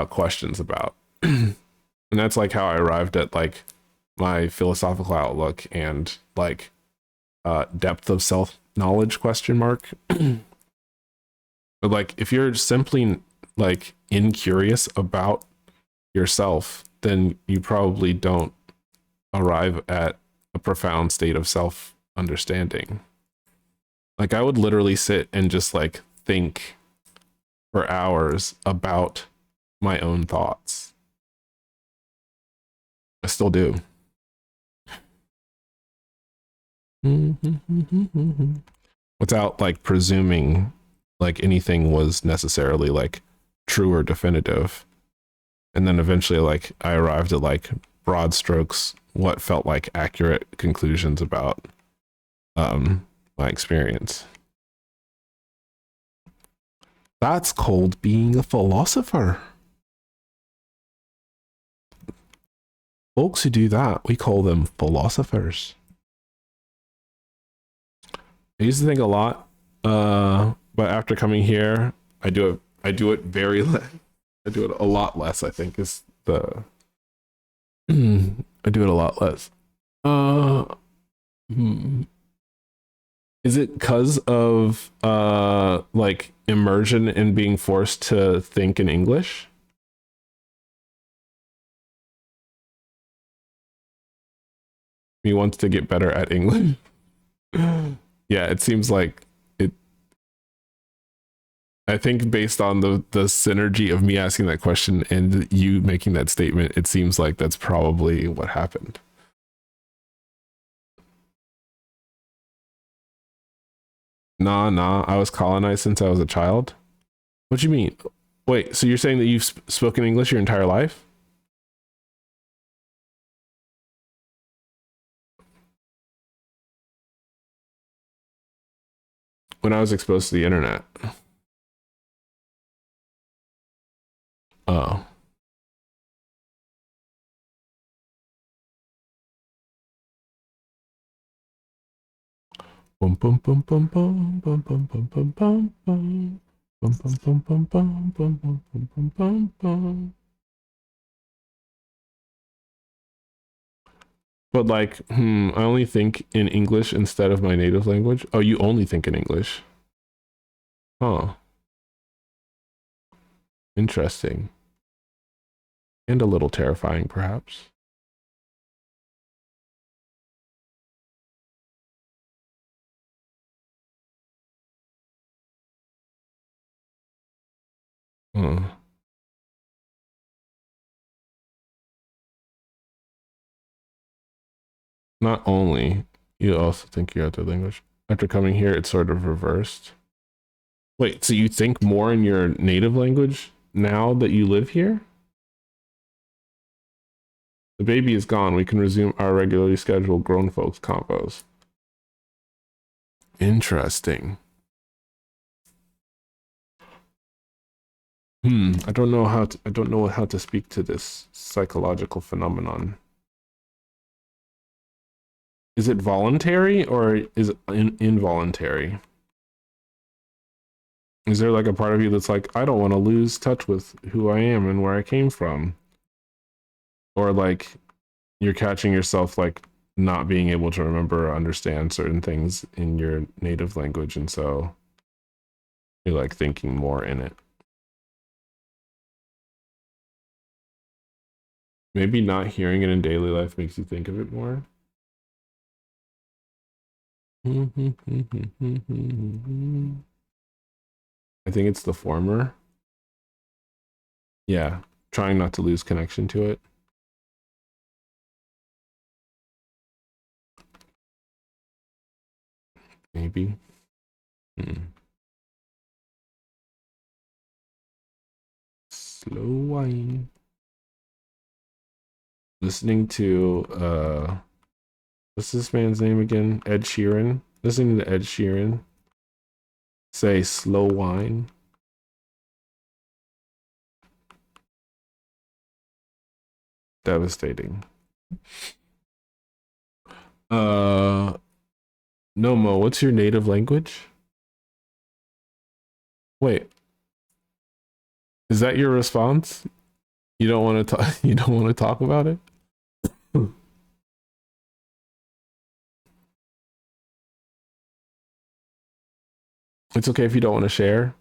questions about. And that's like how I arrived at like my philosophical outlook and like depth of self knowledge question mark. But like if you're simply like incurious about yourself, then you probably don't arrive at a profound state of self understanding. Like I would literally sit and just like think for hours about my own thoughts. I still do. Without like presuming like anything was necessarily like true or definitive. And then eventually like I arrived at like broad strokes, what felt like accurate conclusions about my experience. That's called being a philosopher. Folks who do that, we call them philosophers. I used to think a lot, but after coming here, I do it very I do it a lot less, I think is the I do it a lot less. Hmm. Is it because of like immersion and being forced to think in English? He wants to get better at English. Yeah, it seems like it. I think based on the synergy of me asking that question and you making that statement, it seems like that's probably what happened. Nah, I was colonized since I was a child. What do you mean? Wait, so you're saying that you've spoken English your entire life? When I was exposed to the internet. Oh. Bum bum bum bum bum bum bum bum bum bum bum. Bum bum bum bum bum bum bum bum bum bum. But like, I only think in English instead of my native language. Oh, you only think in English. Huh. Interesting. And a little terrifying, perhaps. Huh. Not only, you also think your other language. After coming here, it's sort of reversed. Wait, so you think more in your native language now that you live here? The baby is gone. We can resume our regularly scheduled grown folks combos. Interesting. I don't know how to speak to this psychological phenomenon. Is it voluntary or is it involuntary? Is there like a part of you that's like, I don't want to lose touch with who I am and where I came from? Or like you're catching yourself like not being able to remember or understand certain things in your native language, and so you're like thinking more in it. Maybe not hearing it in daily life makes you think of it more. I think it's the former. Yeah, trying not to lose connection to it. Maybe. Slow wine. Listening to what's this man's name again? Ed Sheeran. Listening to Ed Sheeran say slow wine. Devastating. Nomo, what's your native language? Wait. Is that your response? You don't want to talk you don't want to talk about it? It's okay if you don't want to share.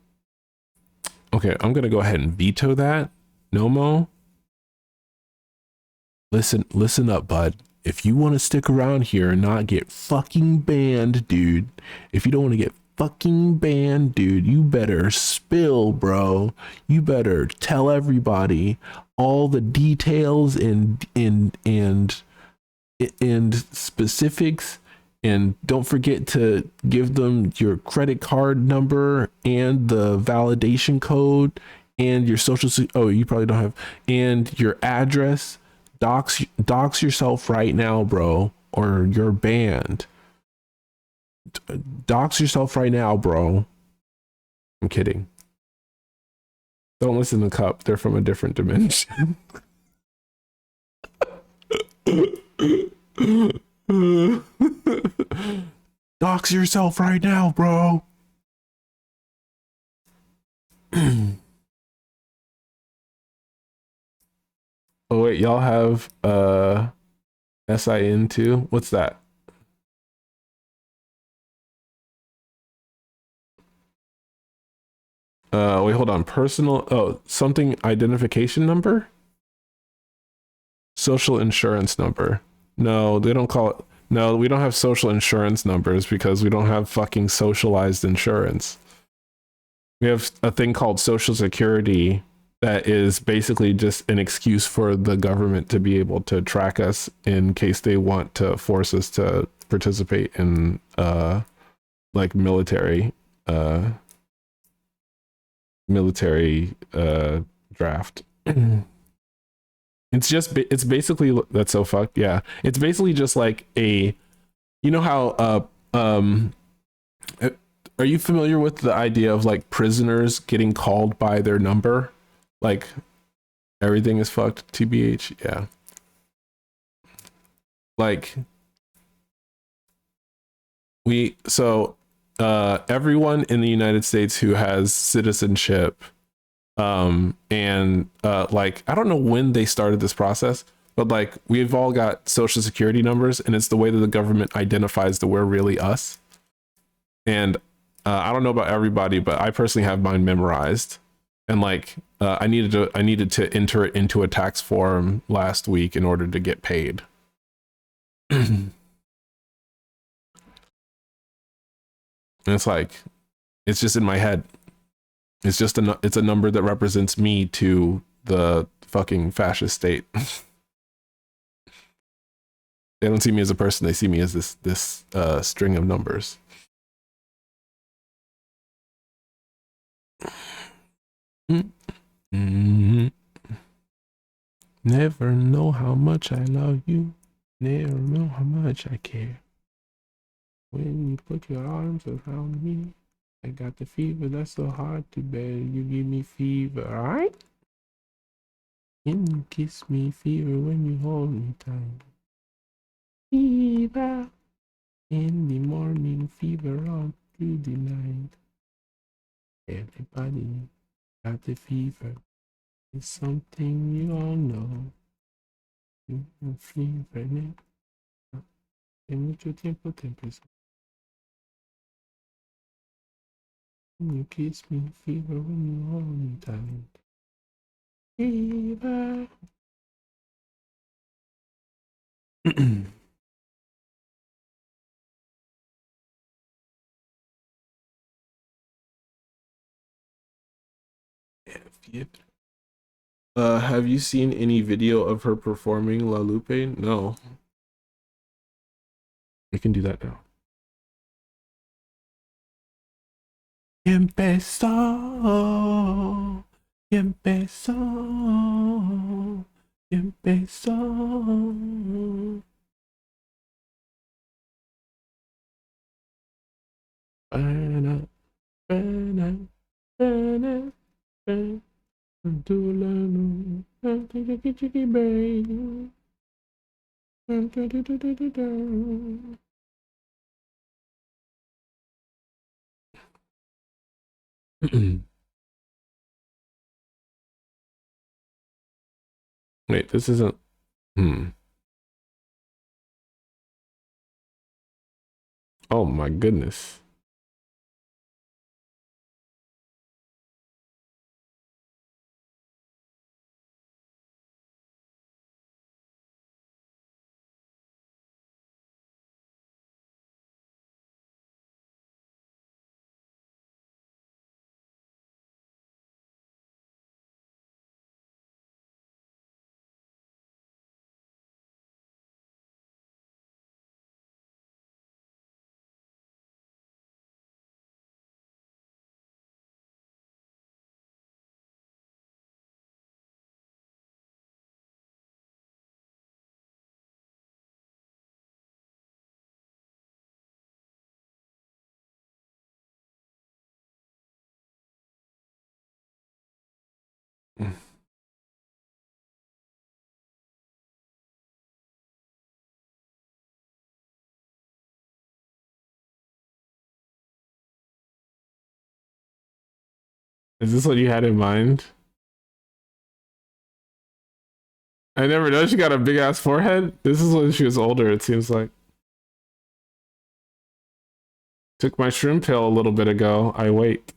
Okay, I'm gonna go ahead and veto that. Nomo. Listen up, bud. If you want to stick around here and not get fucking banned, dude, if you don't want to get fucking banned, dude, you better spill, bro. You better tell everybody all the details and specifics, and don't forget to give them your credit card number and the validation code and your oh, you probably don't have, and your address. Dox yourself right now, bro, or you're banned. Dox yourself right now, bro. I'm kidding. Don't listen to Cup. They're from a different dimension. Dox yourself right now, bro. Oh wait, y'all have SIN too? What's that? Wait, hold on. Personal something identification number? Social insurance number. No, they don't call it. No, we don't have social insurance numbers because we don't have fucking socialized insurance. We have a thing called Social Security that is basically just an excuse for the government to be able to track us in case they want to force us to participate in like military draft. It's basically, that's so fucked. Yeah, it's basically just like a, you know how are you familiar with the idea of like prisoners getting called by their number? Like everything is fucked, TBH. Yeah. Like everyone in the United States who has citizenship, and like I don't know when they started this process, but like we've all got social security numbers, and it's the way that the government identifies that we're really us. And I don't know about everybody, but I personally have mine memorized. And like I needed to enter it into a tax form last week in order to get paid. And it's like, it's just in my head. It's just it's a number that represents me to the fucking fascist state. They don't see me as a person. They see me as this string of numbers. Mm-hmm. Never know how much I love you. Never know how much I care. When you put your arms around me, I got the fever that's so hard to bear. You give me fever, alright? Can you kiss me, fever, when you hold me tight? Fever in the morning, fever all through the night. Everybody got the fever. It's something you all know. You fever in it. And mucho tiempo te empezó. You kiss me, fever, when you hold me tight. Fever. Yep. Have you seen any video of her performing La Lupe? No. We can do that now. Empezó, empezó, empezó. Bana, bana, bana, bana. Tulano, chicky baby. Wait, this isn't. Oh my goodness. Is this what you had in mind? I never know she got a big ass forehead. This is when she was older, it seems like. Took my shrimp pill a little bit ago. I wait.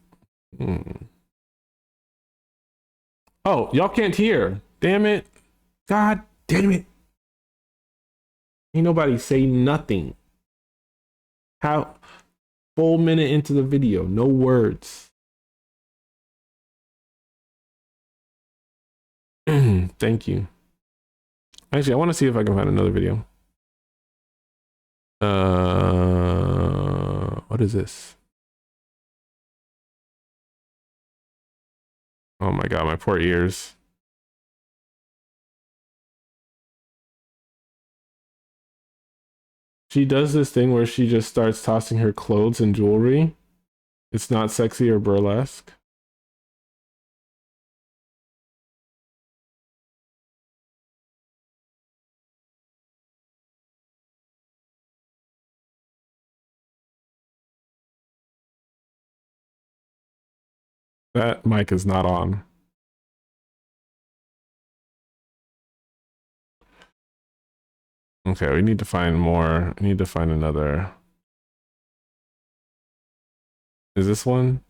Oh, y'all can't hear. Damn it. God damn it. Ain't nobody say nothing. How full minute into the video, no words. Thank you. Actually, I want to see if I can find another video. What is this? Oh my god, my poor ears. She does this thing where she just starts tossing her clothes and jewelry. It's not sexy or burlesque. That mic is not on. Okay, we need to find more. We need to find another. Is this one?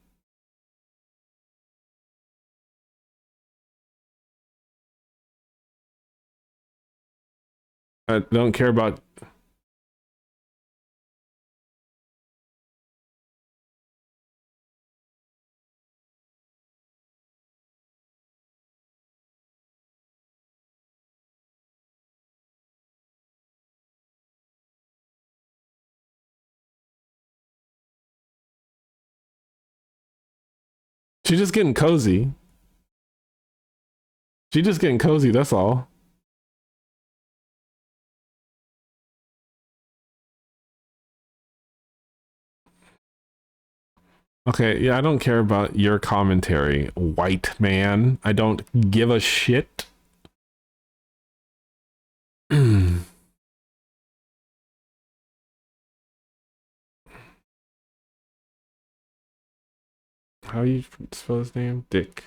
I don't care about. She's just getting cozy. She's just getting cozy, that's all. Okay, yeah, I don't care about your commentary, white man. I don't give a shit. How you spell his name? Dick.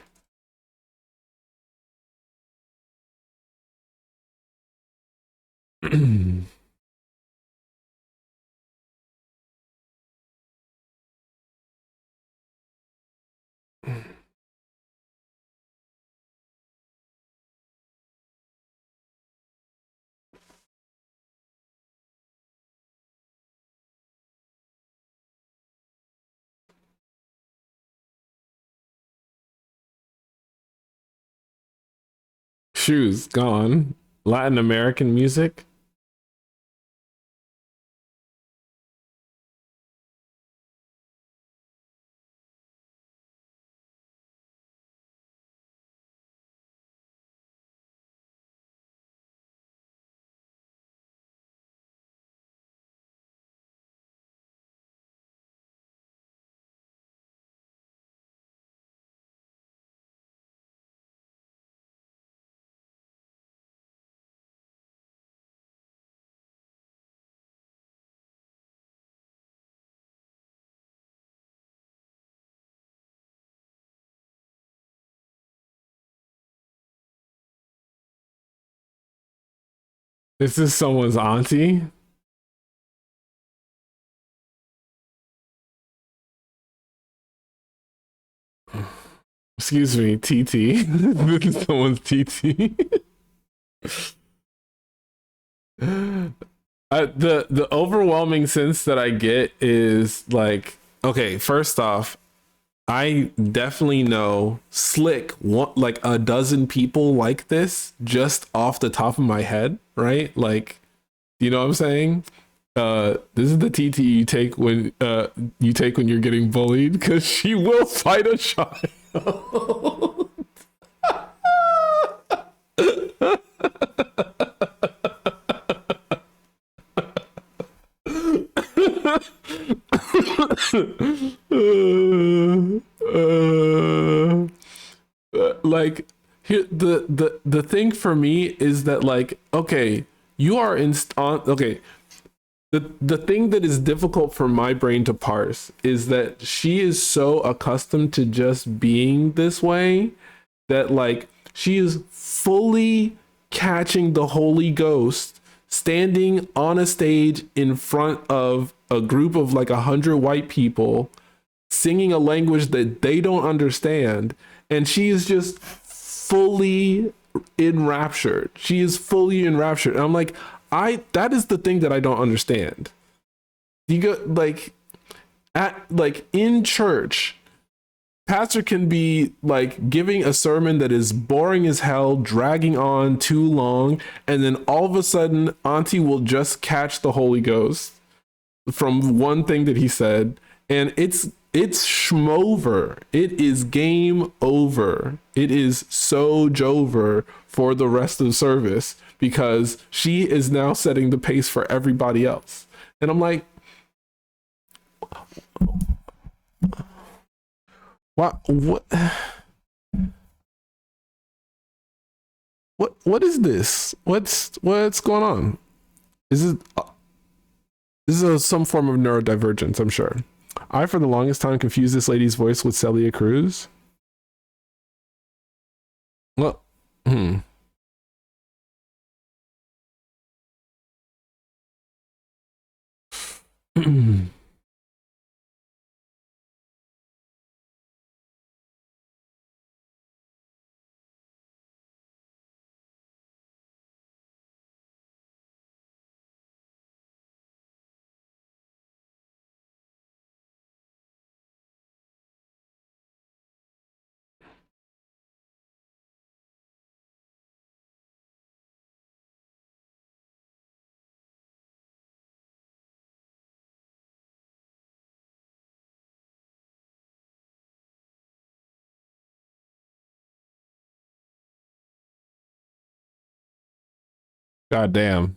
Shoes gone. Latin American music. This is someone's auntie. Excuse me, TT. This is someone's TT. The overwhelming sense that I get is like, okay, first off, I definitely know slick like a dozen people like this just off the top of my head, right? Like, you know what I'm saying? This is the TT you take when you're getting bullied because she will fight a child. Like here the thing for me is that like okay you are in on okay the thing that is difficult for my brain to parse is that she is so accustomed to just being this way that like she is fully catching the Holy Ghost standing on a stage in front of a group of like 100 white people singing a language that they don't understand, and she is just fully enraptured. She is fully enraptured. And I'm like, I that is the thing that I don't understand. You go like at like in church, pastor can be like giving a sermon that is boring as hell, dragging on too long, and then all of a sudden auntie will just catch the Holy Ghost from one thing that he said, and it's schmover. It is game over. It is so jover for the rest of the service because she is now setting the pace for everybody else. And I'm like, what is this? What's going on? Is it this is some form of neurodivergence, I'm sure. I, for the longest time, confused this lady's voice with Celia Cruz. Well, God damn.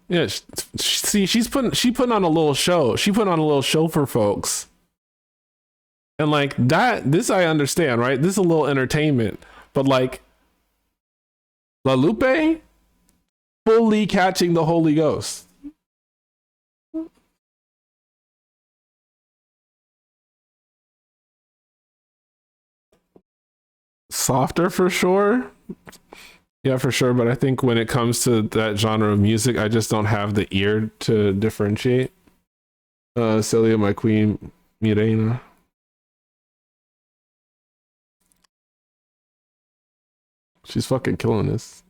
Yeah, see, she putting on a little show. She put on a little show for folks. And like that, this I understand, right? This is a little entertainment. But like La Lupe fully catching the Holy Ghost. Softer for sure. Yeah, for sure. But I think when it comes to that genre of music, I just don't have the ear to differentiate. Celia, my queen, Mirena. She's fucking killing this.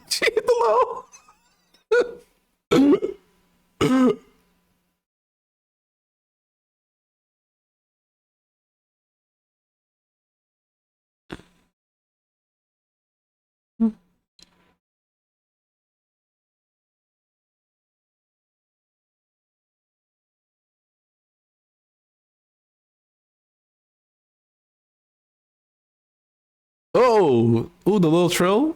She hit the low. Oh, ooh, the little trill.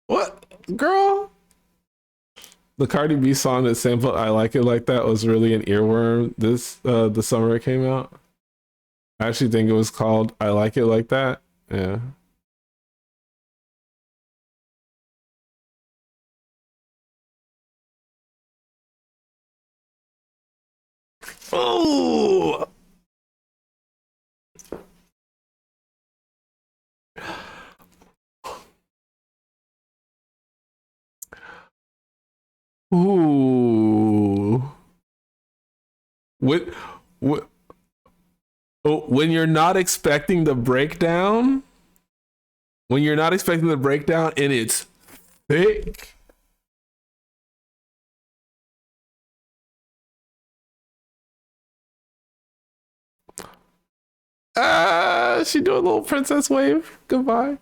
What, girl? The Cardi B song that sampled "I Like It Like That" was really an earworm. This the summer it came out. I actually think it was called "I Like It Like That." Yeah. Oh. Ooh. What? What? Oh, when you're not expecting the breakdown, when you're not expecting the breakdown, and it's thick. She doing a little princess wave. Goodbye.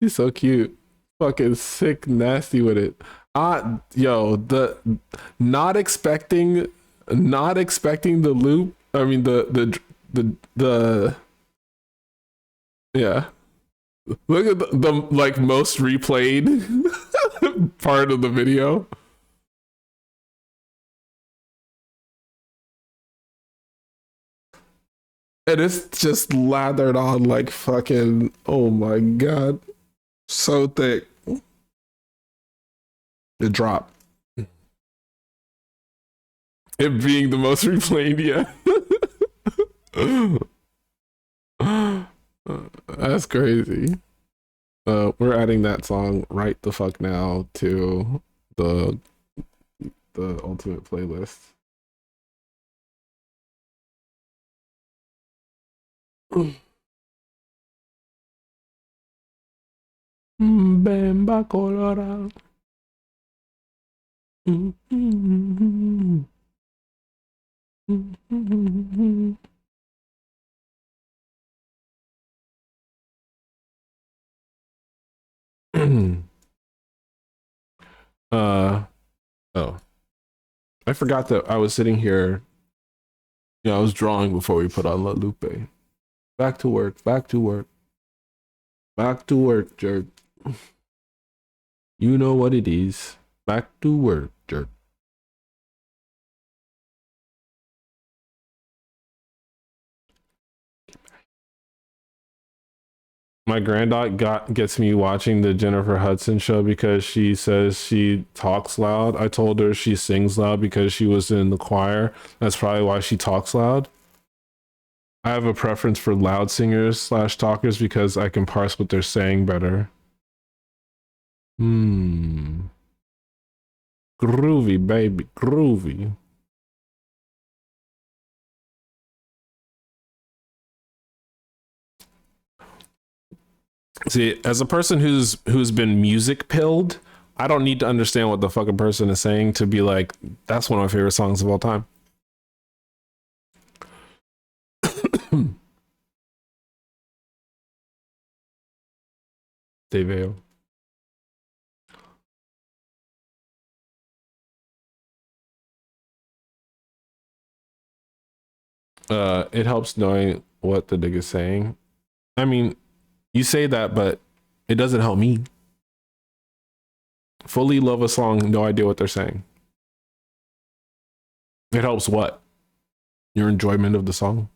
She's so cute. Fucking sick, nasty with it. Yo, the not expecting, not expecting the loop. I mean the yeah. Look at the like most replayed part of the video. And it's just lathered on like fucking, oh my god. So thick. The drop. It being the most replayed, yeah. That's crazy. We're adding that song right the fuck now to the ultimate playlist. Bemba Colorado. Oh, I forgot that I was sitting here. I was drawing before we put on La Lupe. Back to work, back to work. Back to work, jerk. You know what it is. Back to work, jerk. My granddaughter gets me watching the Jennifer Hudson show because she says she talks loud. I told her she sings loud because she was in the choir. That's probably why she talks loud. I have a preference for loud singers slash talkers because I can parse what they're saying better. Groovy, baby, groovy. See, as a person who's been music pilled, I don't need to understand what the fucking person is saying to be like, that's one of my favorite songs of all time. Deveo. It helps knowing what the nigga's saying. I mean, you say that, but it doesn't help me. Fully love a song, no idea what they're saying. It helps what? Your enjoyment of the song?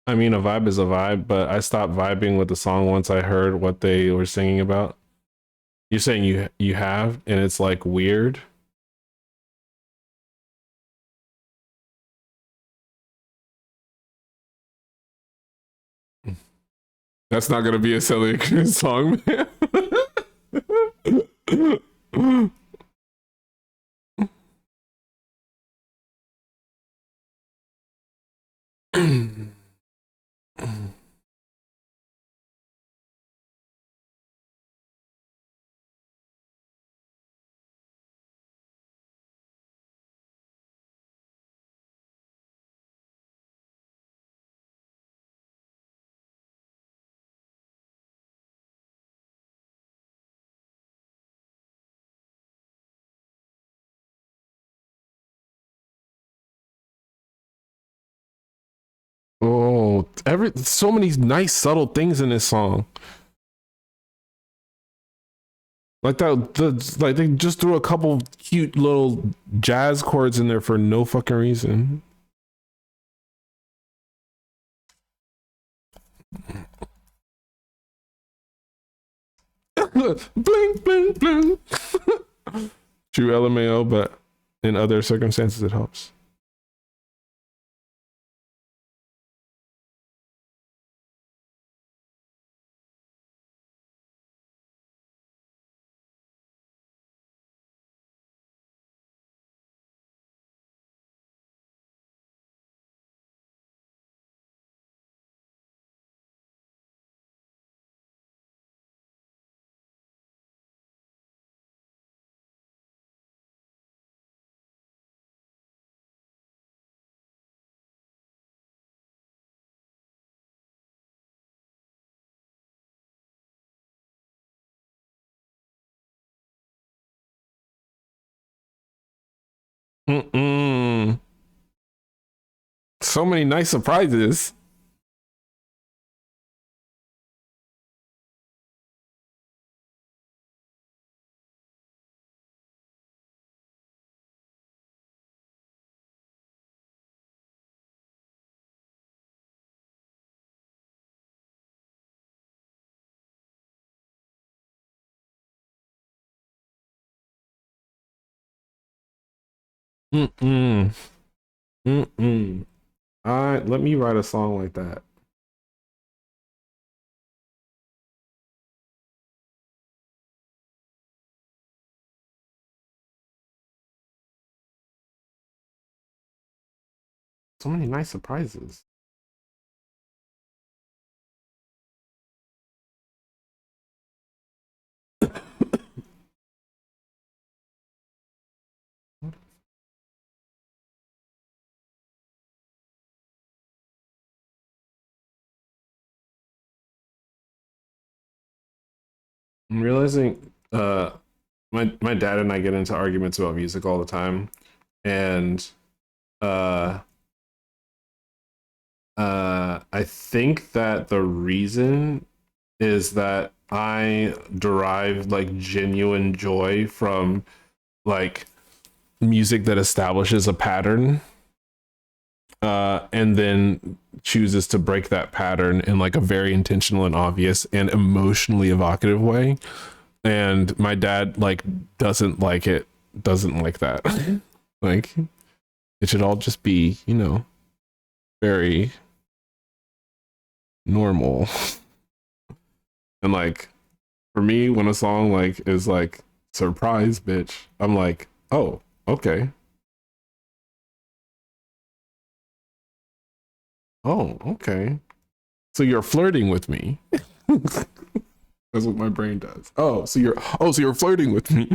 I mean, a vibe is a vibe, but I stopped vibing with the song once I heard what they were singing about. You're saying you have, and it's like weird. That's not gonna be a silly song, man. Oh, so many nice subtle things in this song. Like like they just threw a couple cute little jazz chords in there for no fucking reason. Bling bling bling. True LMAO, but in other circumstances it helps. Mm-mm. So many nice surprises. Mm-mm. Mm-mm. All right, let me write a song like that. So many nice surprises. I'm realizing my dad and I get into arguments about music all the time. And uh I think that the reason is that I derive like genuine joy from like music that establishes a pattern. and then chooses to break that pattern in like a very intentional and obvious and emotionally evocative way. And my dad like doesn't like it, doesn't like that. Like it should all just be, you know, very normal. And like for me, when a song like is like surprise bitch, I'm like, oh, okay. Oh, okay. So you're flirting with me. That's what my brain does. So you're flirting with me.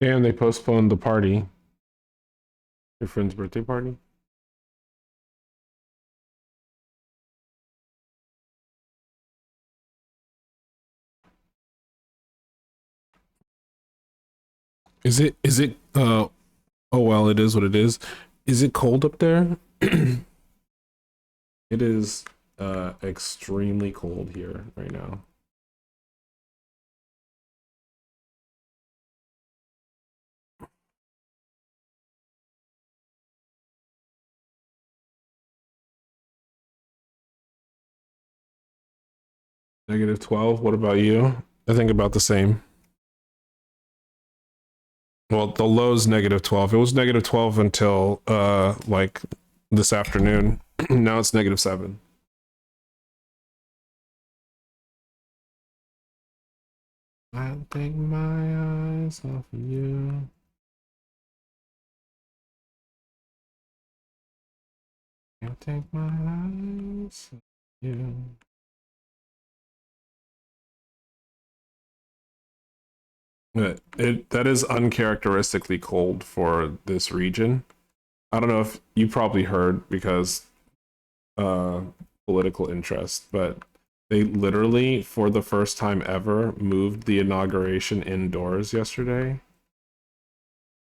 And they postponed the party. Your friend's birthday party. Is it oh well, it is what it is. Is it cold up there? It is extremely cold here right now. -12. What about you? I think about the same. Well, the low's -12. It was -12 until like this afternoon. Now it's -7. I'll take my eyes off of you. I'll take my eyes off of you. That is uncharacteristically cold for this region. I don't know if you probably heard because political interest, but they literally, for the first time ever, moved the inauguration indoors yesterday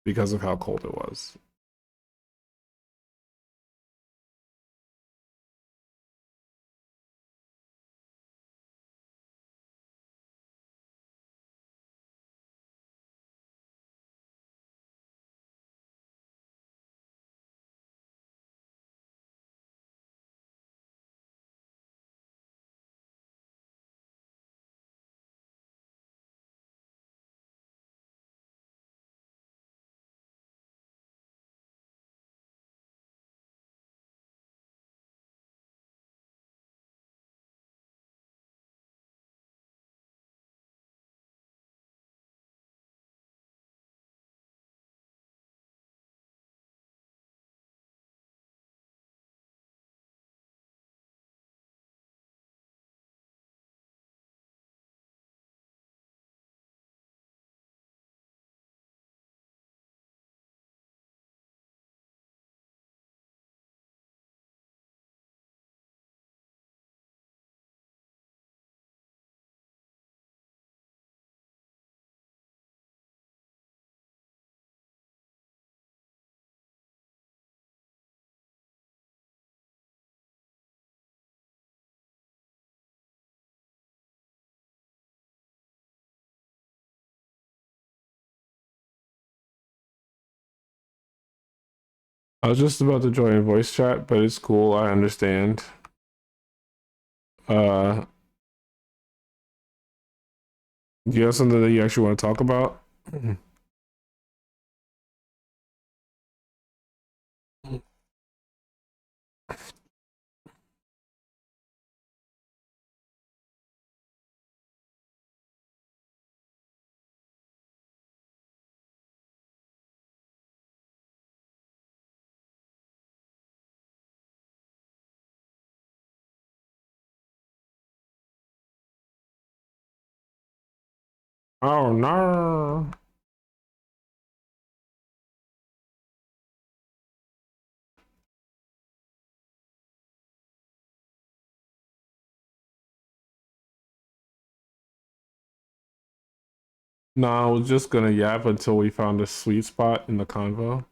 because of how cold it was. I was just about to join voice chat, but it's cool. I understand. Uh, do you have something that you actually want to talk about? Oh no. No, I was just gonna yap until we found a sweet spot in the convo.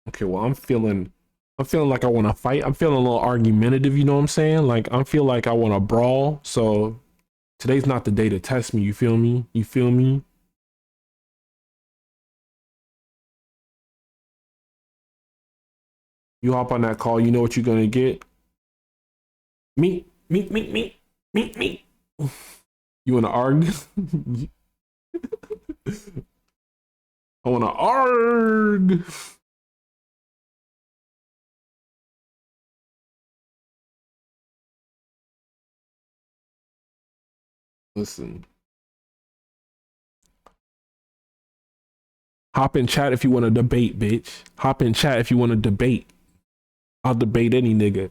Okay, well, I'm feeling like I want to fight. I'm feeling a little argumentative, you know what I'm saying? Like I feel like I want to brawl. So today's not the day to test me. You feel me? You feel me? You hop on that call, you know what you're gonna get. Me, me, me, me, me, me. You wanna argue? I wanna argue. Listen, hop in chat if you want to debate, bitch. Hop in chat if you want to debate. I'll debate any nigga.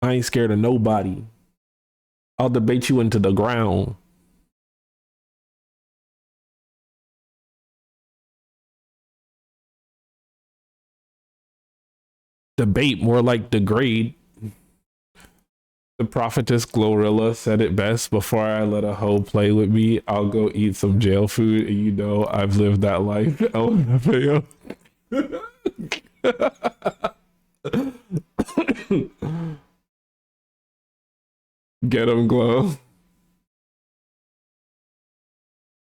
I ain't scared of nobody. I'll debate you into the ground. debate, more like degrade. The prophetess Glorilla said it best: before I let a hoe play with me, I'll go eat some jail food, and you know I've lived that life. LMFAO. Get him, Glow.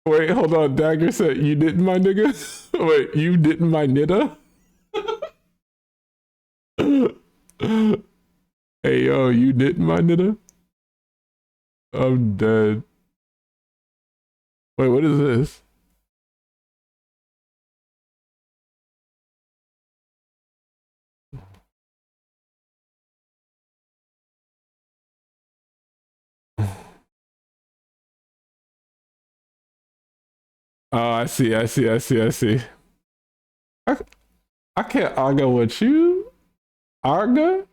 Wait, hold on. Dagger said, you didn't, my nigga? Wait, you didn't, my nigga? Hey, yo, you didn't, my nigga? I'm dead. Wait, what is this? Oh, I see. I can't argue with you. Arga?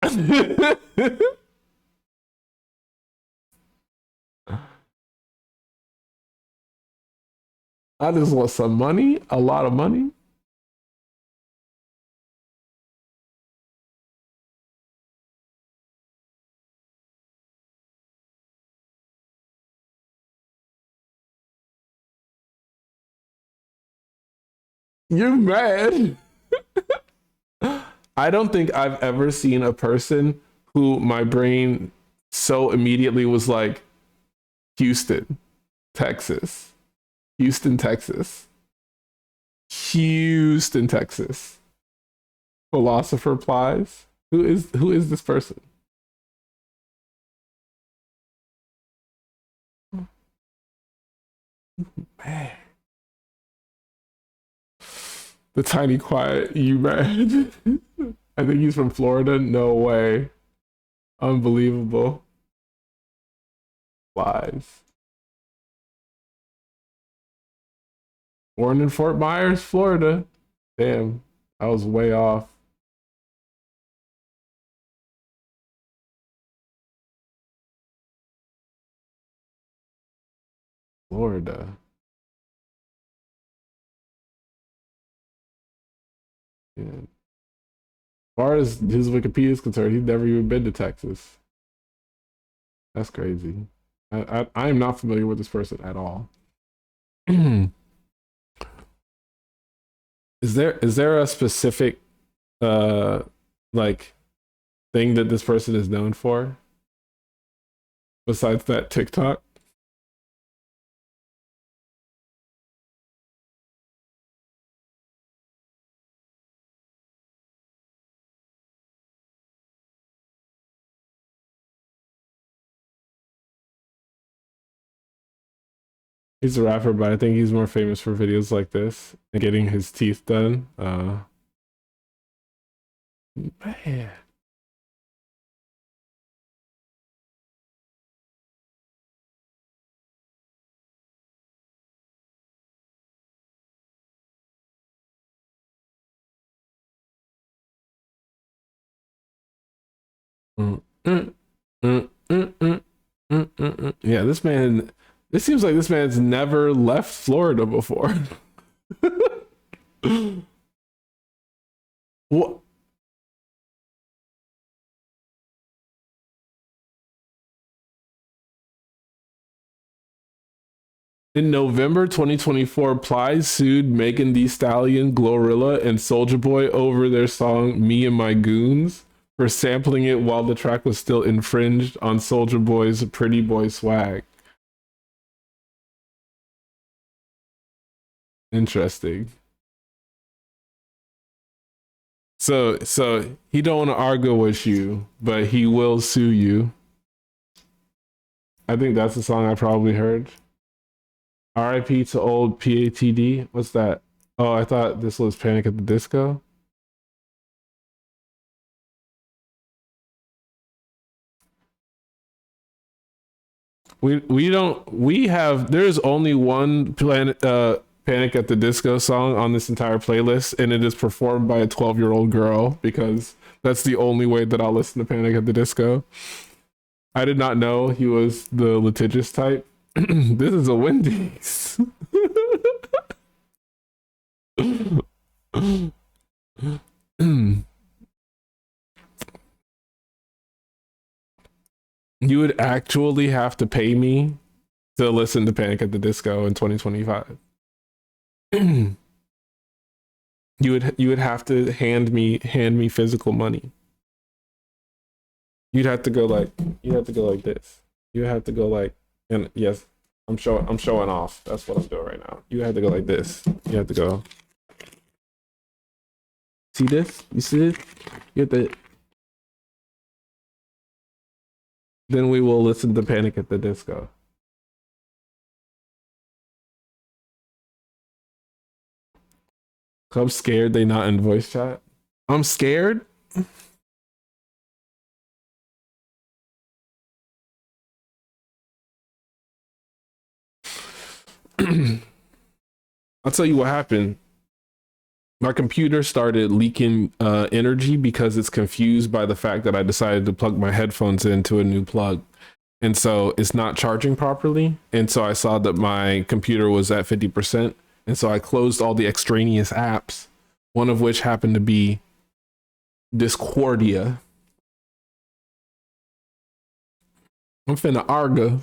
I just want some money, a lot of money. You're mad. I don't think I've ever seen a person who my brain so immediately was like, Houston, Texas. Houston, Texas. Houston, Texas. Philosopher Plies. Who is this person? Man. The tiny quiet, you mad? I think he's from Florida. No way. Unbelievable. Lies. Born in Fort Myers, Florida. Damn, I was way off. Florida. Yeah. As far as his Wikipedia is concerned, he's never even been to Texas. That's crazy. I am not familiar with this person at all. Is there a specific like thing that this person is known for besides that TikTok? He's a rapper, but I think he's more famous for videos like this and getting his teeth done. Man. Yeah, this man. This seems like this man's never left Florida before. What? In November 2024, Plies sued Megan Thee Stallion, Glorilla, and Soulja Boy over their song "Me and My Goons" for sampling it while the track was still infringed on Soulja Boy's "Pretty Boy Swag." Interesting. So he don't want to argue with you, but he will sue you. I think that's the song I probably heard. R.I.P. to old PATD. What's that? Oh, I thought this was Panic at the Disco. We have there's only one Panic at the Disco song on this entire playlist, and it is performed by a 12-year-old girl because that's the only way that I'll listen to Panic at the Disco. I did not know he was the litigious type This is a Wendy's. You would actually have to pay me to listen to Panic at the Disco in 2025. You would have to hand me physical money. You'd have to go like this. You have to go like, and yes, I'm showing off. That's what I'm doing right now. You have to go like this. You have to go. See this? You see this? You have to. Then we will listen to Panic at the Disco. I'm scared they not in voice chat. I'm scared. I'll tell you what happened. My computer started leaking energy because it's confused by the fact that I decided to plug my headphones into a new plug. And so it's not charging properly. And so I saw that my computer was at 50%. And so I closed all the extraneous apps, one of which happened to be Discordia. I'm finna arga.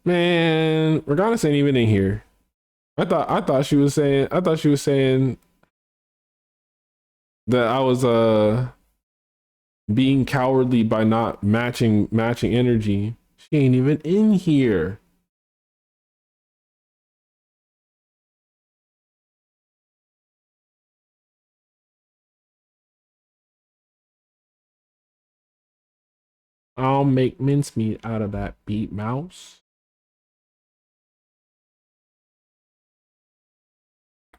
Man, Regardless ain't even in here. I thought she was saying that I was being cowardly by not matching energy. She ain't even in here. I'll make mincemeat out of that beat mouse.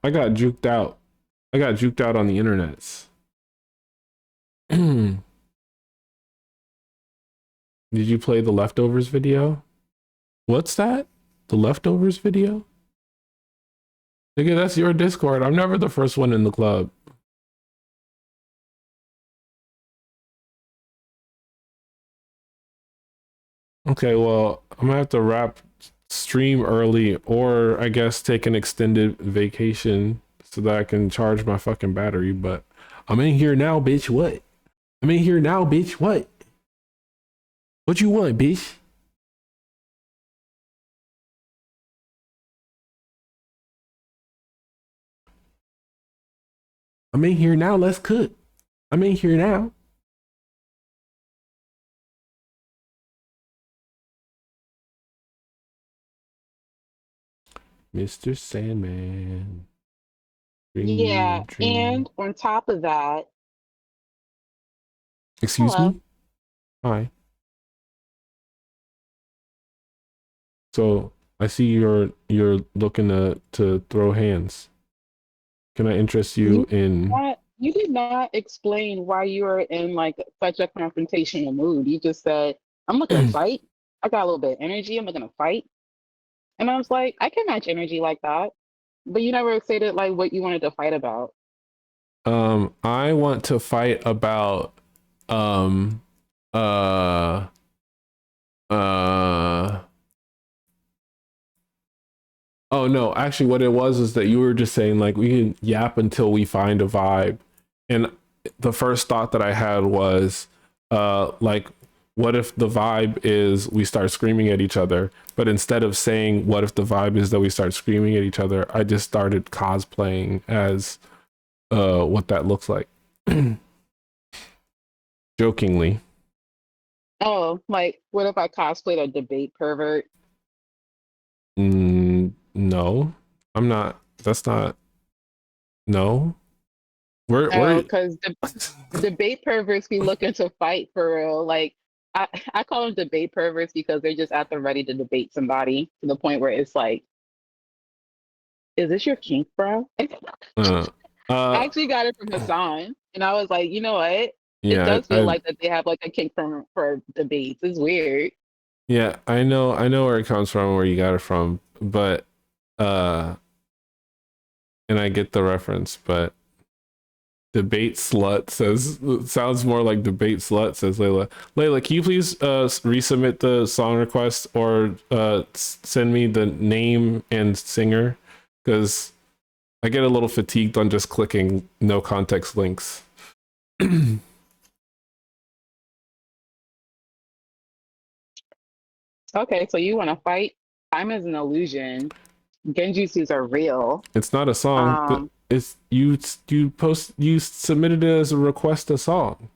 I got juked out. I got juked out on the internets. Did you play the leftovers video? What's that? The leftovers video? Nigga, that's your Discord. I'm never the first one in the club. Okay, well, I'm gonna have to wrap stream early, or I guess take an extended vacation so that I can charge my fucking battery. But I'm in here now, bitch. What? I'm in here now, bitch. What? What you want, bitch? I'm in here now. Let's cook. I'm in here now. Mr. Sandman. Yeah, Dream. and on top of that, Excuse hello. me? Hi. So I see you're looking to throw hands. Can I interest you in You did not explain why you were in like such a confrontational mood. You just said, I'm looking to fight. I got a little bit of energy. I'm looking to fight. And I was like, I can match energy like that. But you never stated like what you wanted to fight about. I want to fight about um uh uh oh no, actually what it was is that you were just saying like we can yap until we find a vibe. And the first thought that I had was like what if the vibe is we start screaming at each other? But instead of saying what if the vibe is that we start screaming at each other, I just started cosplaying as what that looks like. Jokingly. Oh, like what if I cosplayed a debate pervert? No, I'm not. That's not. No. Oh, We're because debate perverts be looking to fight for real. Like I call them debate perverts because they're just at the ready to debate somebody to the point where it's like, is this your kink, bro? I uh, uh actually got it from Hassan, and I was like, you know what? It yeah, does feel like that they have like a kink for debates. It's weird. yeah, I know where it comes from, where you got it from, but and I get the reference, but debate slut says, sounds more like debate slut, says Layla. Layla, can you please resubmit the song request, or send me the name and singer? Because I get a little fatigued on just clicking no context links. Okay, so you want to fight? Time is an illusion. Genjutsus are real. It's not a song. It's you submitted it as a request a song.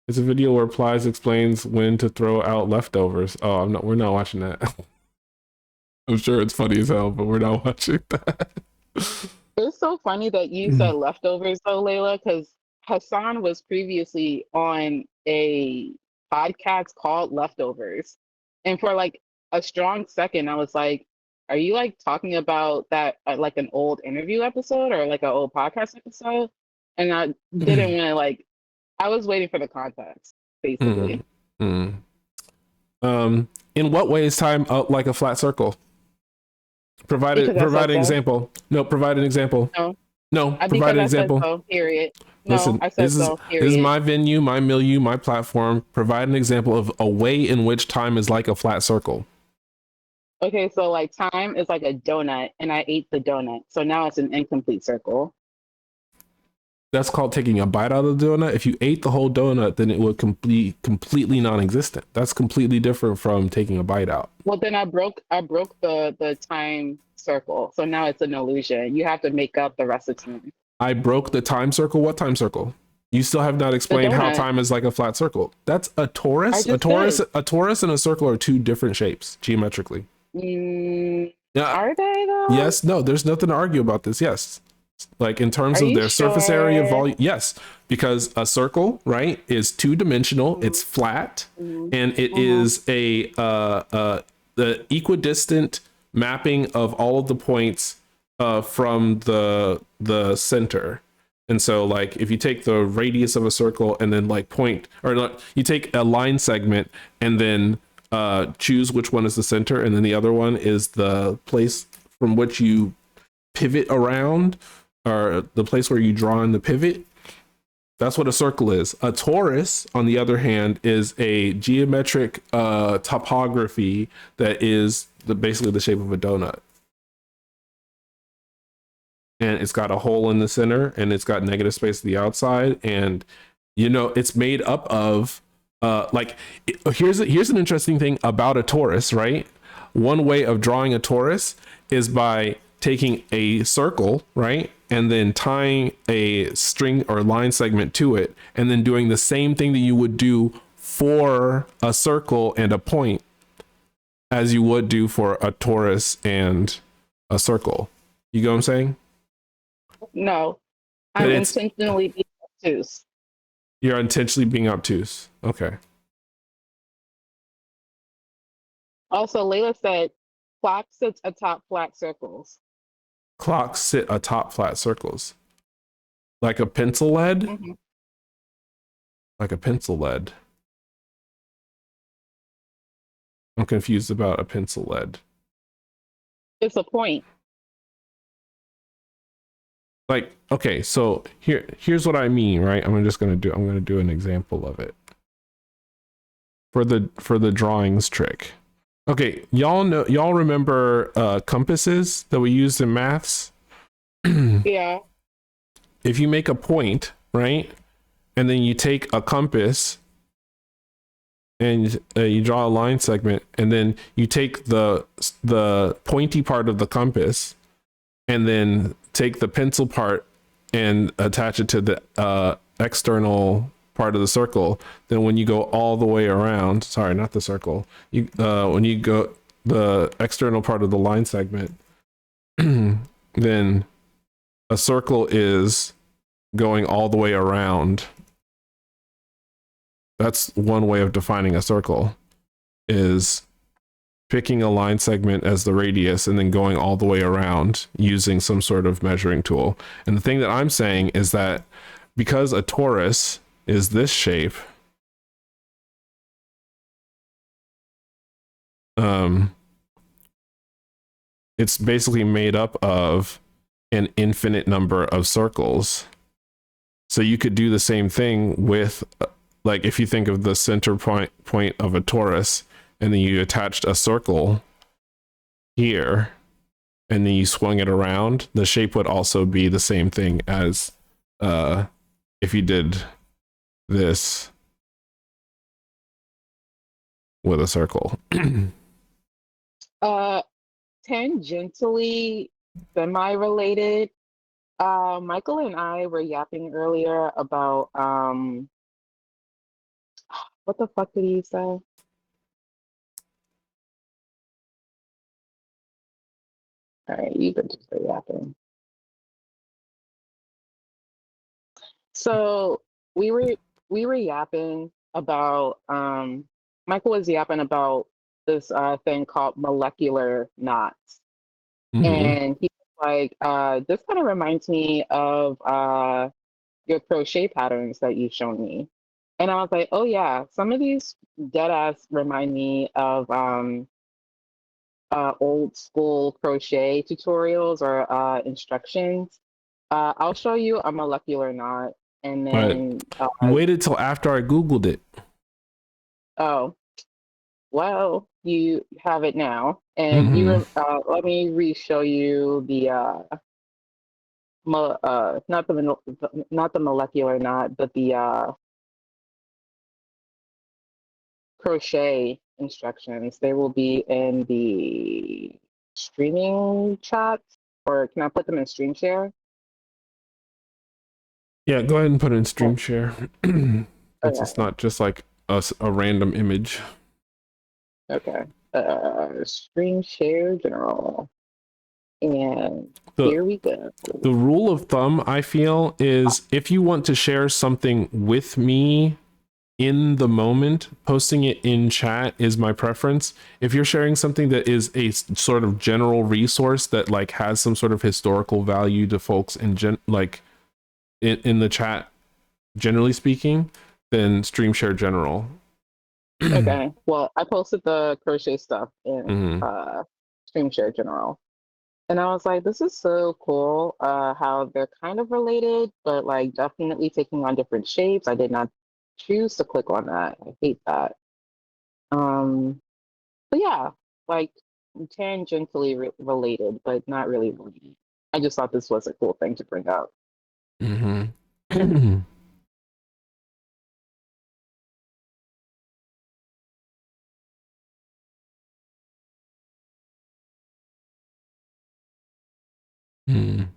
It's a video where Plies explains when to throw out leftovers. Oh, we're not watching that. I'm sure it's funny as hell, but we're not watching that. It's so funny that you said leftovers though, Layla, because Hassan was previously on a podcast called Leftovers. And for like a strong second, I was like, are you like talking about that like an old interview episode or like an old podcast episode? And I didn't want to like, I was waiting for the context, basically. In what way is time like a flat circle? Provide an example. No, provide an example. No, provide an example. So, period. No, Listen, I said so, period. This is my venue, my milieu, my platform. Provide an example of a way in which time is like a flat circle. Okay, so like time is like a donut, and I ate the donut, so now it's an incomplete circle. That's called taking a bite out of the donut. If you ate the whole donut, then it would completely non-existent. That's completely different from taking a bite out. Well, then I broke the time circle, so now it's an illusion. You have to make up the rest of time. I broke the time circle. What time circle? You still have not explained how time is like a flat circle. That's a torus. A torus and a circle are two different shapes geometrically. Are they though? Yes. No. There's nothing to argue about this. Yes. Like in terms of their surface area, volume. Yes, because a circle, right, is two-dimensional. It's flat, and it is the equidistant mapping of all of the points from the center. And so, like, if you take the radius of a circle and then like point, or you take a line segment and then choose which one is the center, and then the other one is the place from which you pivot around, or the place where you draw in the pivot. That's what a circle is. A torus, on the other hand, is a geometric topography that is basically the shape of a donut. And it's got a hole in the center, and it's got negative space to the outside, and it's made up of here's an interesting thing about a torus, right? One way of drawing a torus is by taking a circle, right, and then tying a string or line segment to it, and then doing the same thing that you would do for a circle and a point as you would do for a torus and a circle. You get what I'm saying? No, I'm intentionally being obtuse. You're intentionally being obtuse. Okay. Also, Layla said clock sits atop flat circles. Clocks sit atop flat circles. Like a pencil lead? Mm-hmm. Like a pencil lead. I'm confused about a pencil lead. It's a point. Like, okay, so here's what I mean, right? I'm gonna do an example of it. For the drawings trick. Okay, y'all remember compasses that we used in maths? Yeah. If you make a point, right, and then you take a compass and you draw a line segment, and then you take the pointy part of the compass and then take the pencil part and attach it to the external part of the circle, then when you go all the way around, sorry, not the circle, when you go the external part of the line segment, then a circle is going all the way around. That's one way of defining a circle, is picking a line segment as the radius and then going all the way around using some sort of measuring tool. And the thing that I'm saying is that because a torus is this shape, it's basically made up of an infinite number of circles. So you could do the same thing with, like, if you think of the center point of a torus, and then you attached a circle here, and then you swung it around, the shape would also be the same thing as if you did this with a circle. Tangentially semi-related. Michael and I were yapping earlier about what the fuck did he say? All right, you can just say yapping. So we were yapping about Michael was yapping about this thing called molecular knots. And he was like, this kind of reminds me of your crochet patterns that you've shown me. And I was like, oh yeah, some of these dead ass remind me of old school crochet tutorials or instructions. I'll show you a molecular knot, and But then you waited till after I Googled it. oh, well, you have it now, and let me re-show you the not the molecular knot, but the crochet instructions. They will be in the streaming chat, or can I put them in stream share? Yeah, go ahead and put it in stream Oh, share. It's okay. not just like a random image. Okay. Stream share general. And The here we go. the rule of thumb, I feel, is if you want to share something with me in the moment, posting it in chat is my preference. If you're sharing something that is a sort of general resource that like has some sort of historical value to folks in in the chat, generally speaking, then stream share general. Okay. Well, I posted the crochet stuff in Mm-hmm. stream share general. And I was like, this is so cool, how they're kind of related, but like definitely taking on different shapes. I did not choose to click on that. I hate that. But yeah, like tangentially related, but not really related. I just thought this was a cool thing to bring up. Mm-hmm. Mm.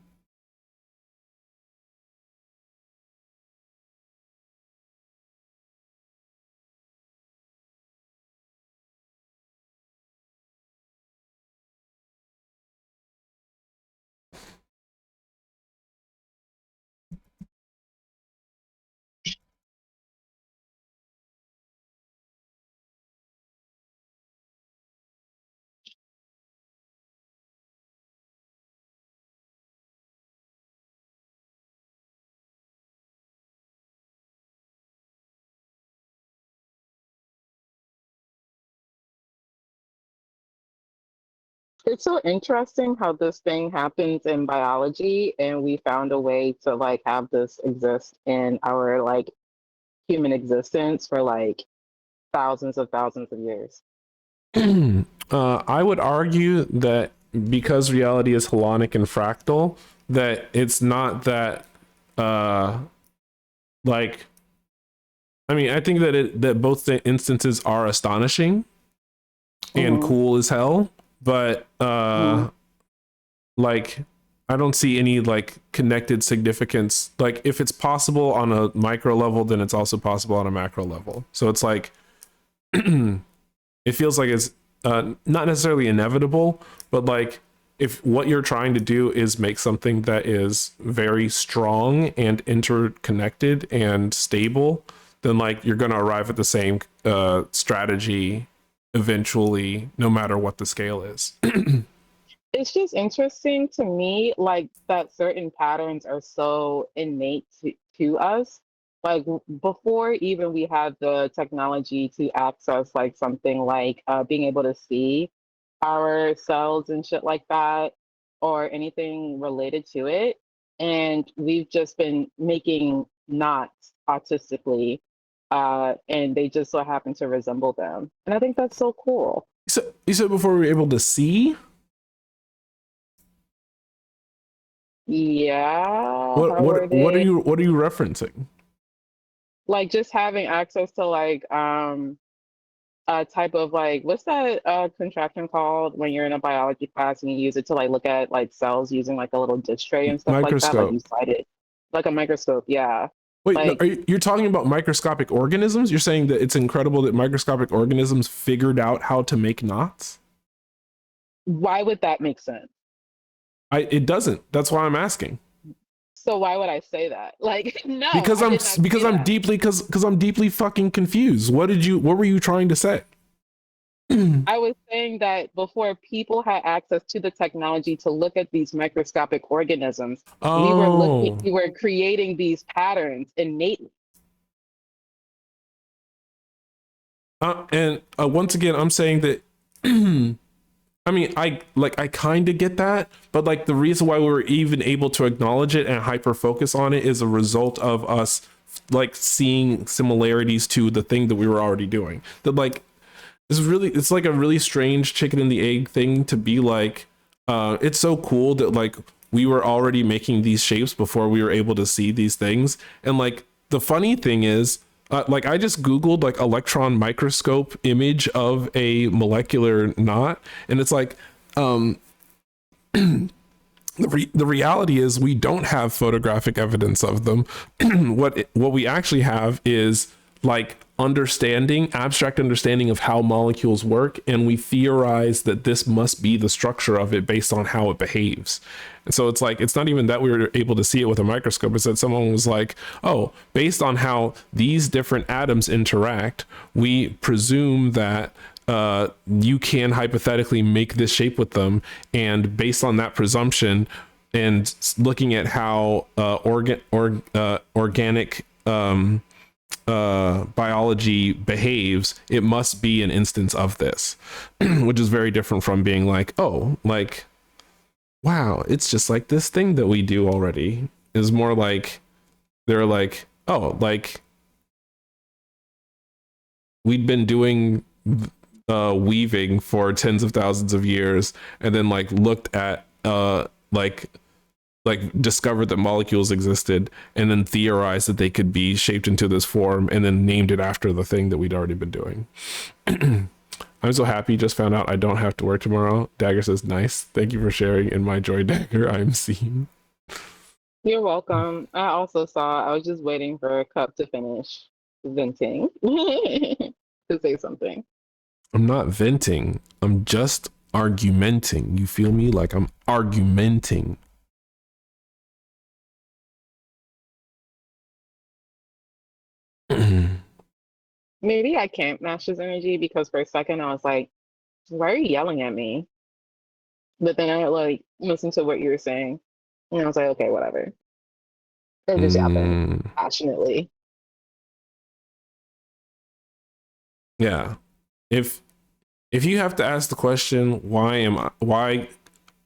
It's so interesting how this thing happens in biology, and we found a way to like have this exist in our like human existence for like thousands of years. I would argue that because reality is holonic and fractal, that it's not that uh like I mean, I think that that both the instances are astonishing and Mm-hmm. cool as hell, but Mm-hmm. like I don't see any like connected significance. Like if it's possible on a micro level, then it's also possible on a macro level. So it's like it feels like it's not necessarily inevitable, but like if what you're trying to do is make something that is very strong and interconnected and stable, then like you're going to arrive at the same strategy eventually, no matter what the scale is. It's just interesting to me, like that certain patterns are so innate to us. Like before even we had the technology to access like something like being able to see, our cells and shit like that, or anything related to it. And we've just been making knots autistically, and they just so happen to resemble them. And I think that's so cool. So you said before we were able to see. Yeah, What how were what what are they? you referencing? Like just having access to like a type of like what's that contraption called when you're in a biology class and you use it to like look at like cells using like a little dish tray and stuff like that, like you Microscope. slide it like a microscope. Yeah. Wait, no, Like you're talking about microscopic organisms? You're saying that it's incredible that microscopic organisms figured out how to make knots? why would that make sense? It doesn't. That's why I'm asking. So why would I say that? Like, no, I did not say that. Because I'm deeply fucking confused. What were you trying to say? I was saying that before people had access to the technology to look at these microscopic organisms, Oh, we were creating these patterns innately. and once again, I'm saying that. I mean, I kind of get that, but like the reason why we were even able to acknowledge it and hyper focus on it is a result of us like seeing similarities to the thing that we were already doing. That like it's like a really strange chicken and the egg thing to be like. It's so cool that like we were already making these shapes before we were able to see these things, and like the funny thing is like I just googled like electron microscope image of a molecular knot, and it's like the reality is we don't have photographic evidence of them. What we actually have is like abstract understanding of how molecules work, and we theorize that this must be the structure of it based on how it behaves. And so it's like it's not even that we were able to see it with a microscope, it's that someone was like, oh, based on how these different atoms interact, we presume that you can hypothetically make this shape with them, and based on that presumption and looking at how organic biology behaves, it must be an instance of this, which is very different from being like, oh, like, wow, it's just like this thing that we do already. Is more like they're like, oh, like we'd been doing weaving for tens of thousands of years, and then like looked at like discovered that molecules existed, and then theorized that they could be shaped into this form, and then named it after the thing that we'd already been doing. I'm so happy. Just found out I don't have to work tomorrow. Dagger says, nice. Thank you for sharing. In my joy, Dagger, I'm seen. You're welcome. I also saw, I was just waiting for a cup to finish venting to say something. I'm not venting. I'm just argumenting. You feel me? Like I'm argumenting. Maybe I can't match his energy because for a second I was like, why are you yelling at me? But then I like listened to what you were saying and I was like, okay, whatever. I'm just yapping passionately. Yeah. If you have to ask the question, why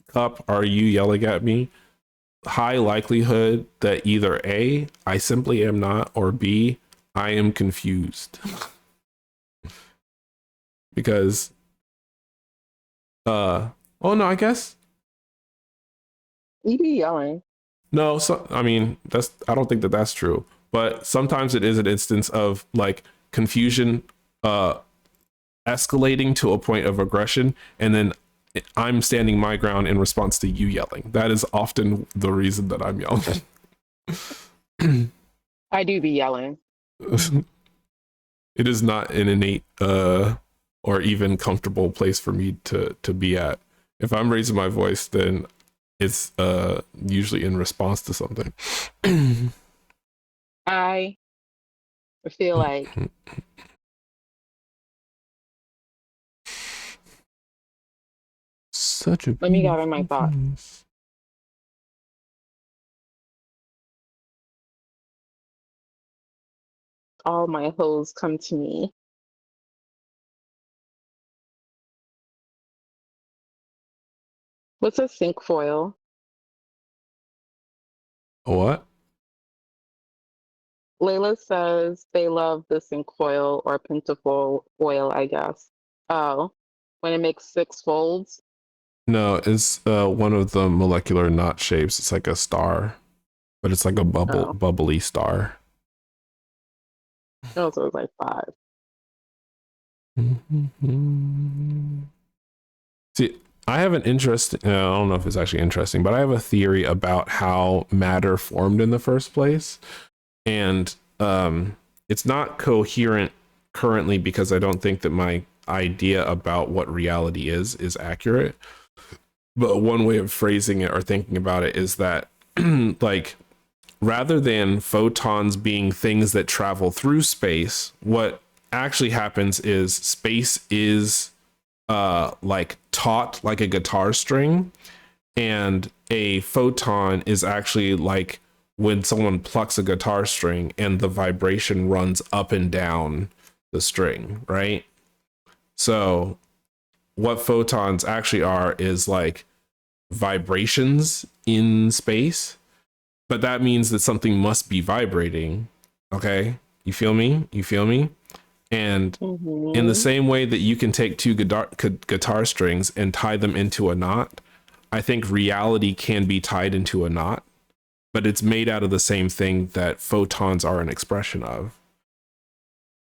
Cup are you yelling at me? High likelihood that either A, I simply am not, or B, I am confused. Because oh no, I guess You be yelling. no, so I mean I don't think that that's true. But sometimes it is an instance of like confusion escalating to a point of aggression, and then I'm standing my ground in response to you yelling. That is often the reason that I'm yelling. I do be yelling. It is not an innate or even comfortable place for me to be at. If I'm raising my voice, then it's usually in response to something. I feel like Such a let me gather my beautiful thoughts. face. All my hoes come to me. What's a sink foil? What? Layla says they love the sink foil or pentafoil foil, I guess. Oh, when it makes 6 folds. No, it's one of the molecular knot shapes. It's like a star, but it's like a Oh, bubbly star. no, so it's like 5. See, I have an interest. I don't know if it's actually interesting, but I have a theory about how matter formed in the first place, and it's not coherent currently because I don't think that my idea about what reality is accurate. But one way of phrasing it or thinking about it is that, like, rather than photons being things that travel through space, what actually happens is space is like taut like a guitar string, and a photon is actually like when someone plucks a guitar string and the vibration runs up and down the string, right? So what photons actually are is like vibrations in space, but that means that something must be vibrating. Okay, you feel me? And in the Mm-hmm. same way that you can take two guitar strings and tie them into a knot, I think reality can be tied into a knot, but it's made out of the same thing that photons are an expression of.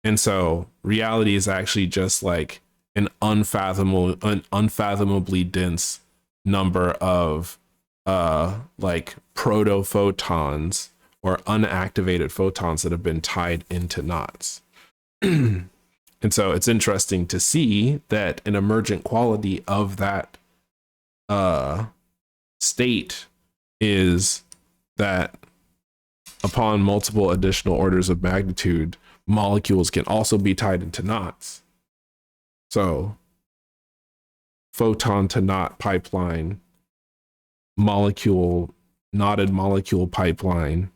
And so reality is actually just like an unfathomably dense number of like proto photons or unactivated photons that have been tied into knots. And so it's interesting to see that an emergent quality of that state is that upon multiple additional orders of magnitude, molecules can also be tied into knots. So photon to knot pipeline, knotted molecule pipeline,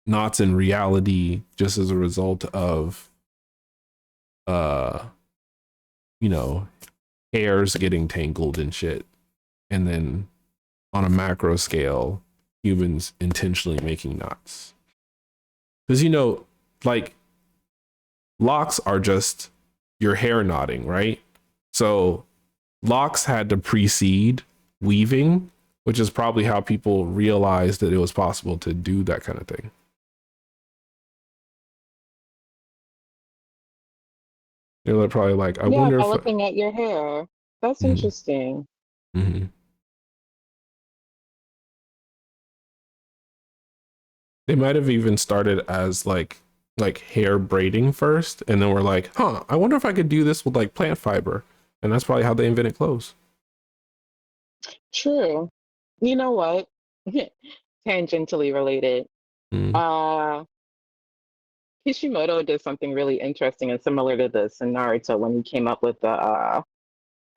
knots in reality just as a result of you know, hairs getting tangled and shit. And then on a macro scale, humans intentionally making knots. Because, you know, like locks are just your hair knotting, right? So locks had to precede weaving, which is probably how people realized that it was possible to do that kind of thing. They're probably like, I Yeah, wonder by if. looking at your hair. That's Mhm, interesting. mhm. They might have even started as like hair braiding first, and then we're like, huh, I wonder if I could do this with like plant fiber. And that's probably how they invented clothes. True. You know what? Tangentially related. Mm. Uh, Kishimoto did something really interesting and similar to this in Naruto when he came up with the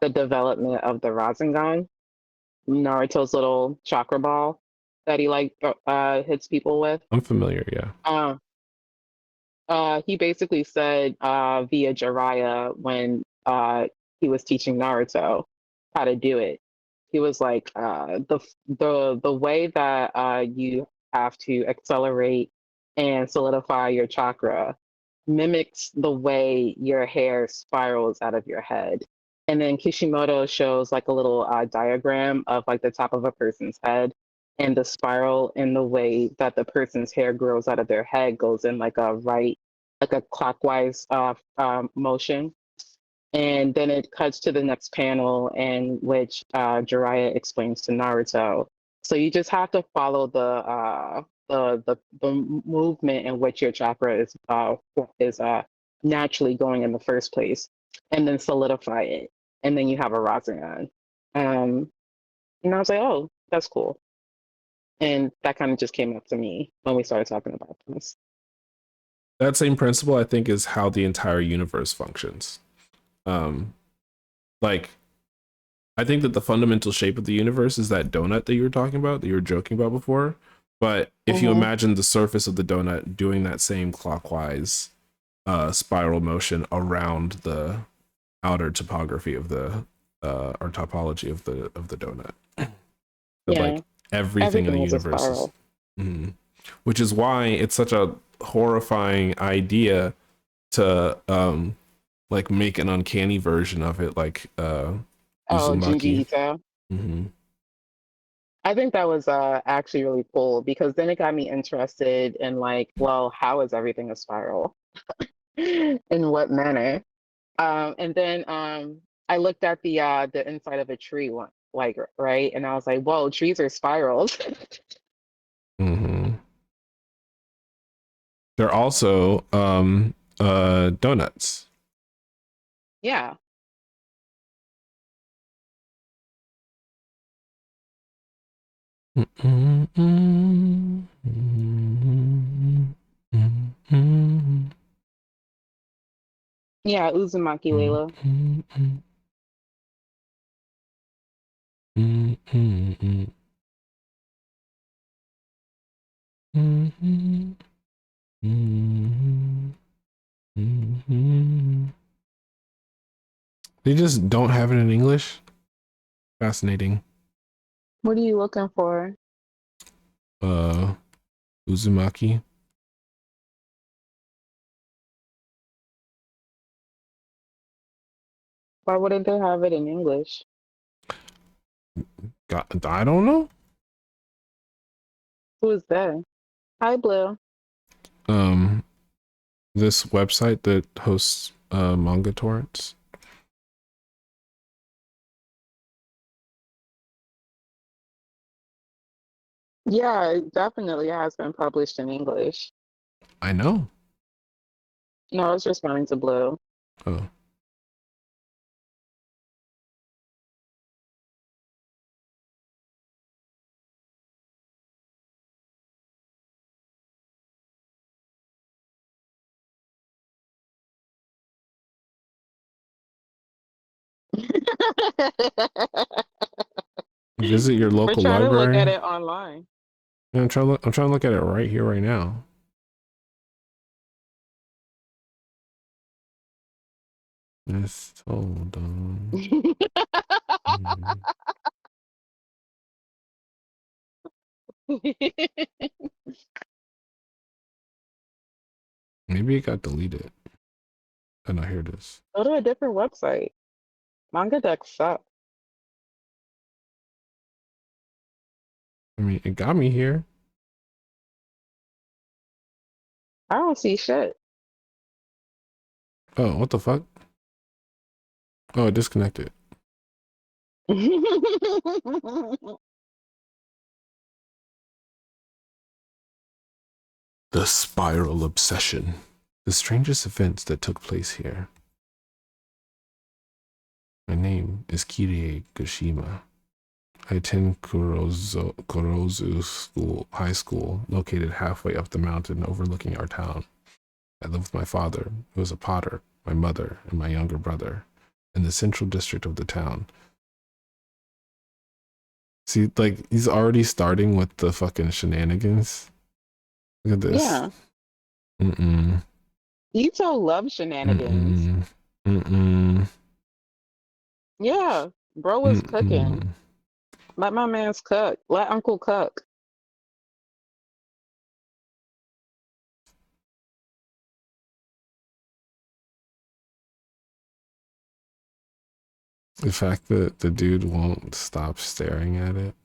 development of the Rasengan, Naruto's little chakra ball that he like hits people with. I'm familiar, yeah. Uh, he basically said via Jiraiya when he was teaching Naruto how to do it. He was like the way that you have to accelerate and solidify your chakra mimics the way your hair spirals out of your head. And then Kishimoto shows like a little diagram of like the top of a person's head and the spiral in the way that the person's hair grows out of their head goes in like like a clockwise motion. And then it cuts to the next panel in which Jiraiya explains to Naruto. So you just have to follow the movement in which your chakra is naturally going in the first place, and then solidify it, and then you have a Rasengan. And I was like, oh, that's cool. And that kind of just came up to me when we started talking about this. That same principle, I think, is how the entire universe functions. Um, like, I think that the fundamental shape of the universe is that donut that you were talking about, that you were joking about before. But if you Mm-hmm. imagine the surface of the donut doing that same clockwise spiral motion around the outer topography of the our topology of the donut. But Yeah, like everything in the everything is a universe is, spiral. which is why it's such a horrifying idea to like make an uncanny version of it, like Oh, Junji Uzumaki. Ito. Mm-hmm. I think that was actually really cool because then it got me interested in like, well, how is everything a spiral? In what manner? And then I looked at the inside of a tree one, like right, and I was like, whoa, trees are spirals. Mm-hmm. They're also donuts. Yeah. Yeah, Uzumaki Layla. They just don't have it in English. Fascinating. What are you looking for? Uh, Uzumaki. Why wouldn't they have it in English? I don't know. Who is that? Hi, Blue. Um, this website that hosts manga torrents. Yeah, it definitely has been published in English. I know. No, I was responding to Blue. Oh. Visit your We're local trying to look at library. it online. Yeah, I'm trying to look at it right here, right now. Yes, hold on. Maybe it got deleted. Oh no, here it is. Go to a different website. Manga decks suck. I mean, it got me here. I don't see shit. Oh, what the fuck? Oh, it disconnected. The spiral obsession. The strangest events that took place here. My name is Kirie Gushima. I attend Kurozu High School, located halfway up the mountain overlooking our town. I live with my father, who is a potter, my mother, and my younger brother, in the central district of the town. See, like, he's already starting with the fucking shenanigans. Look at this. Yeah. Mm-mm. Ito loves shenanigans. Mm-mm. Mm-mm. Yeah. Bro is cooking. Mm-mm. Let my man's cook. Let Uncle cook. The fact that the dude won't stop staring at it.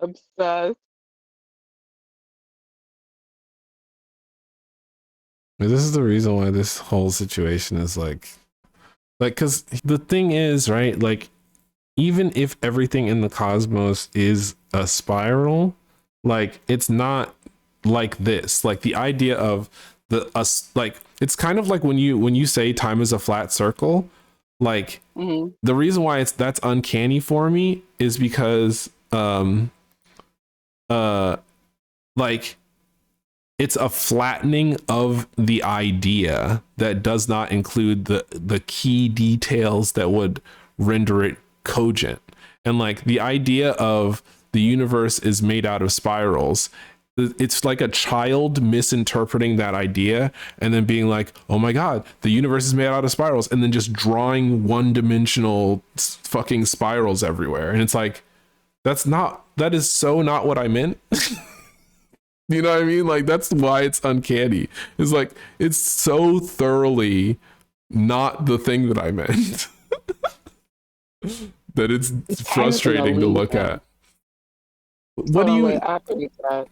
Obsessed. This is the reason why this whole situation is like, because the thing is, right? Like, even if everything in the cosmos is a spiral, like, it's not like this. Like, the idea of the us, like, it's kind of like when you say time is a flat circle. Like, Mhm. the reason why that's uncanny for me is because like, it's a flattening of the idea that does not include the key details that would render it cogent. And like, the idea of the universe is made out of spirals, it's like a child misinterpreting that idea and then being like, oh my god, the universe is made out of spirals, and then just drawing one-dimensional fucking spirals everywhere. And it's like, that is so not what I meant. You know what I mean? Like, that's why it's uncanny. It's like, it's so thoroughly not the thing that I meant. That it's frustrating to look at. What do you... Wait, I have to reset.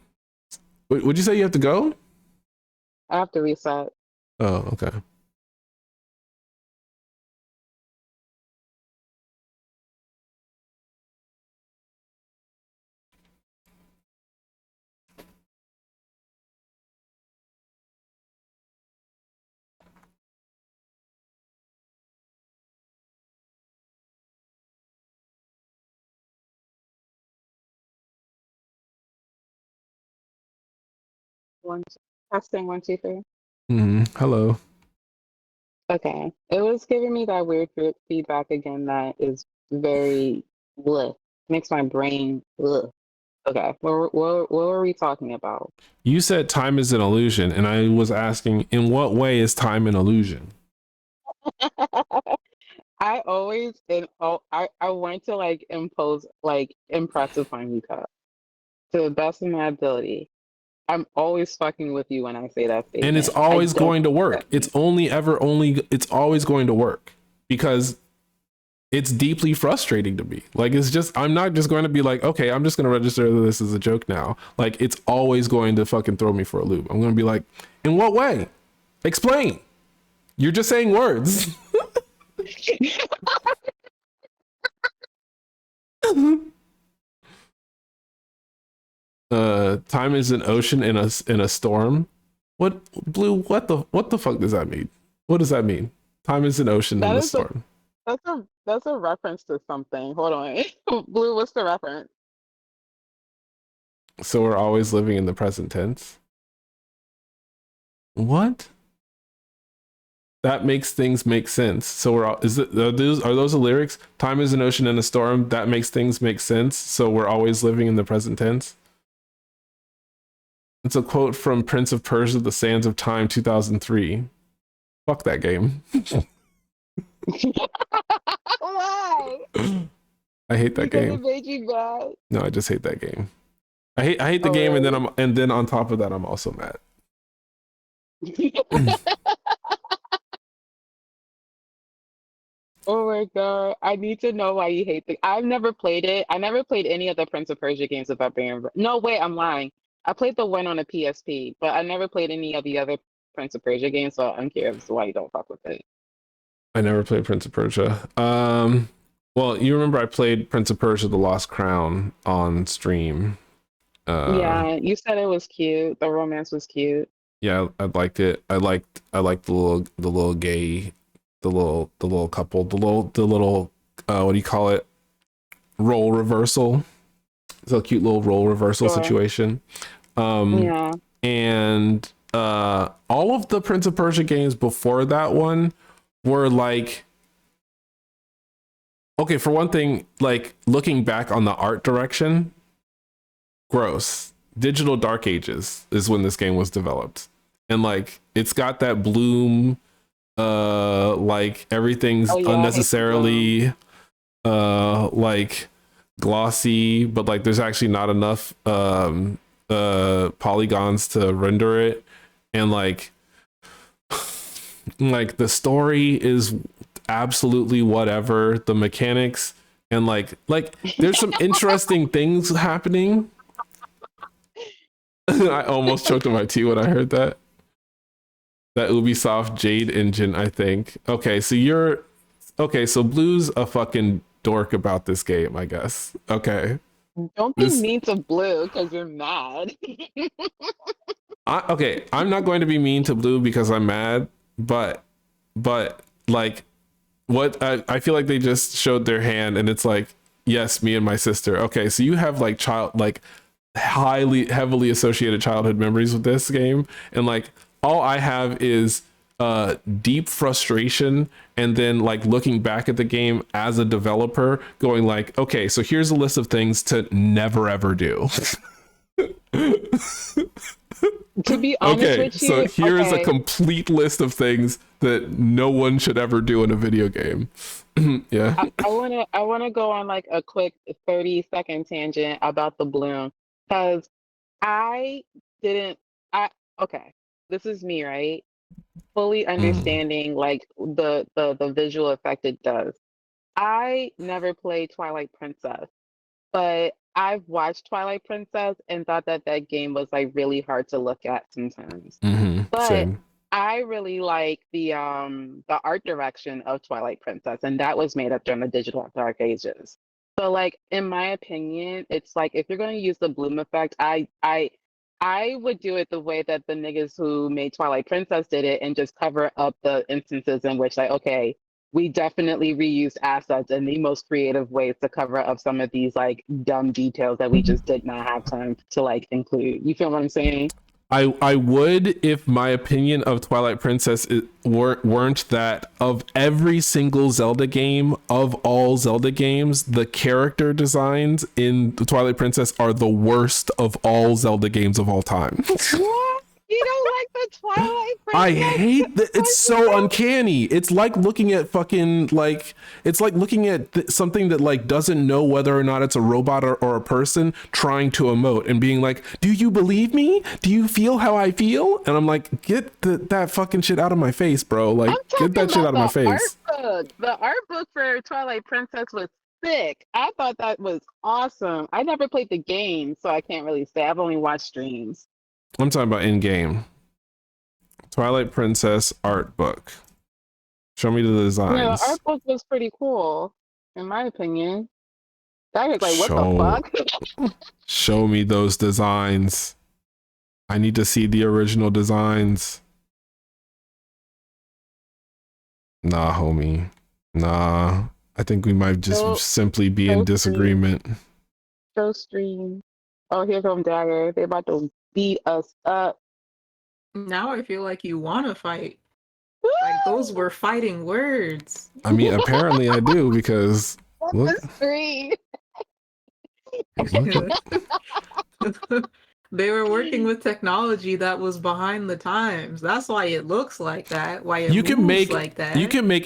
Would you say you have to go? I have to reset. Oh, okay. Testing 1, 2, 3. Hello. Okay. It was giving me that weird feedback again that is very bleh. Makes my brain bleh. Okay. What were we talking about? You said time is an illusion, and I was asking, in what way is time an illusion? I always I want to like impress upon you, Cup, to the best of my ability. I'm always fucking with you when I say that statement. And it's always going to work. It's always going to work, because it's deeply frustrating to me. Like, it's just, I'm not just going to be like, okay, I'm just going to register that this is a joke now. Like, it's always going to fucking throw me for a loop. I'm going to be like, in what way? Explain. You're just saying words. Time is an ocean in a storm. What, Blue? What the fuck does that mean? What does that mean? Time is an ocean in a storm. That's a reference to something. Hold on. Blue, what's the reference? So we're always living in the present tense. What? That makes things make sense. So are those the lyrics? Time is an ocean in a storm. That makes things make sense. So we're always living in the present tense. It's a quote from Prince of Persia: The Sands of Time, 2003. Fuck that game. Why? I hate that game. It made you mad. No, I just hate that game. I hate the game, really? and then on top of that, I'm also mad. Oh my god! I need to know why you hate the. I've never played it. I never played any of the Prince of Persia games if I'm being. No, wait, I'm lying. I played the one on a PSP, but I never played any of the other Prince of Persia games, so I'm curious why you don't fuck with it. I never played Prince of Persia. Well, you remember I played Prince of Persia: The Lost Crown on stream. Yeah, you said it was cute. The romance was cute. Yeah, I liked it. I liked the little gay, the little couple, the little what do you call it? Role reversal. It's a cute little role reversal situation. Yeah. And all of the Prince of Persia games before that one were like, okay, for one thing, like looking back on the art direction, gross. Digital Dark Ages is when this game was developed, and like it's got that bloom, like everything's unnecessarily like glossy, but like there's actually not enough polygons to render it, and like the story is absolutely whatever, the mechanics, and like there's some interesting things happening. I almost choked on my tea when I heard that Ubisoft Jade engine, I think. Okay, so Blue's a fucking dork about this game, I guess. Okay. Don't be mean to Blue because you're mad. Okay, I'm not going to be mean to Blue because I'm mad, but like what I feel like they just showed their hand, and it's like, yes, me and my sister. Okay, so you have like heavily associated childhood memories with this game, and like all I have is deep frustration, and then like looking back at the game as a developer going like, okay, so here's a list of things to never ever do. To be honest Okay, with so you, here's a okay. complete list of things that no one should ever do in a video game. Yeah. I wanna go on like a quick 30-second tangent about the bloom because I didn't I okay. This is me, right? Fully Mm, understanding like the visual effect it does. I never played Twilight Princess, but I've watched Twilight Princess and thought that that game was like really hard to look at sometimes. But same. I really like the art direction of Twilight Princess, and that was made up during the digital dark ages. So like in my opinion, it's like if you're going to use the bloom effect, I would do it the way that the niggas who made Twilight Princess did it and just cover up the instances in which like okay, we definitely reused assets in the most creative ways to cover up some of these like dumb details that we just did not have time to like include. You feel what I'm saying? I would if my opinion of Twilight Princess weren't that of every single Zelda game, of all Zelda games, the character designs in the Twilight Princess are the worst of all Zelda games of all time. What? You don't like the Twilight I Princess? hate that. It's so Princess? uncanny. It's like looking at fucking like it's like looking at something that like doesn't know whether or not it's a robot or a person trying to emote and being like, "Do you believe me? Do you feel how I feel?" And I'm like, "Get that fucking shit out of my face, bro! I'm Like, get talking that shit about out of my the art face." book. The art book for Twilight Princess was sick. I thought that was awesome. I never played the game, so I can't really say. I've only watched streams. I'm talking about in game Twilight Princess art book. Show me the Yeah, the designs. art book was pretty cool, in my opinion. I was like, what the Show fuck? show me those designs. I need to see the original designs. Nah, homie. Nah. I think we might just Show, simply be in show stream. disagreement. Show stream. Oh, here come Dagger. They about to beat us up. Now I feel like you want to fight. Like those were fighting words. I mean, apparently I do because What look, the screen? look at They were working with technology that was behind the times. That's why it looks like that, why it you can moves make like that.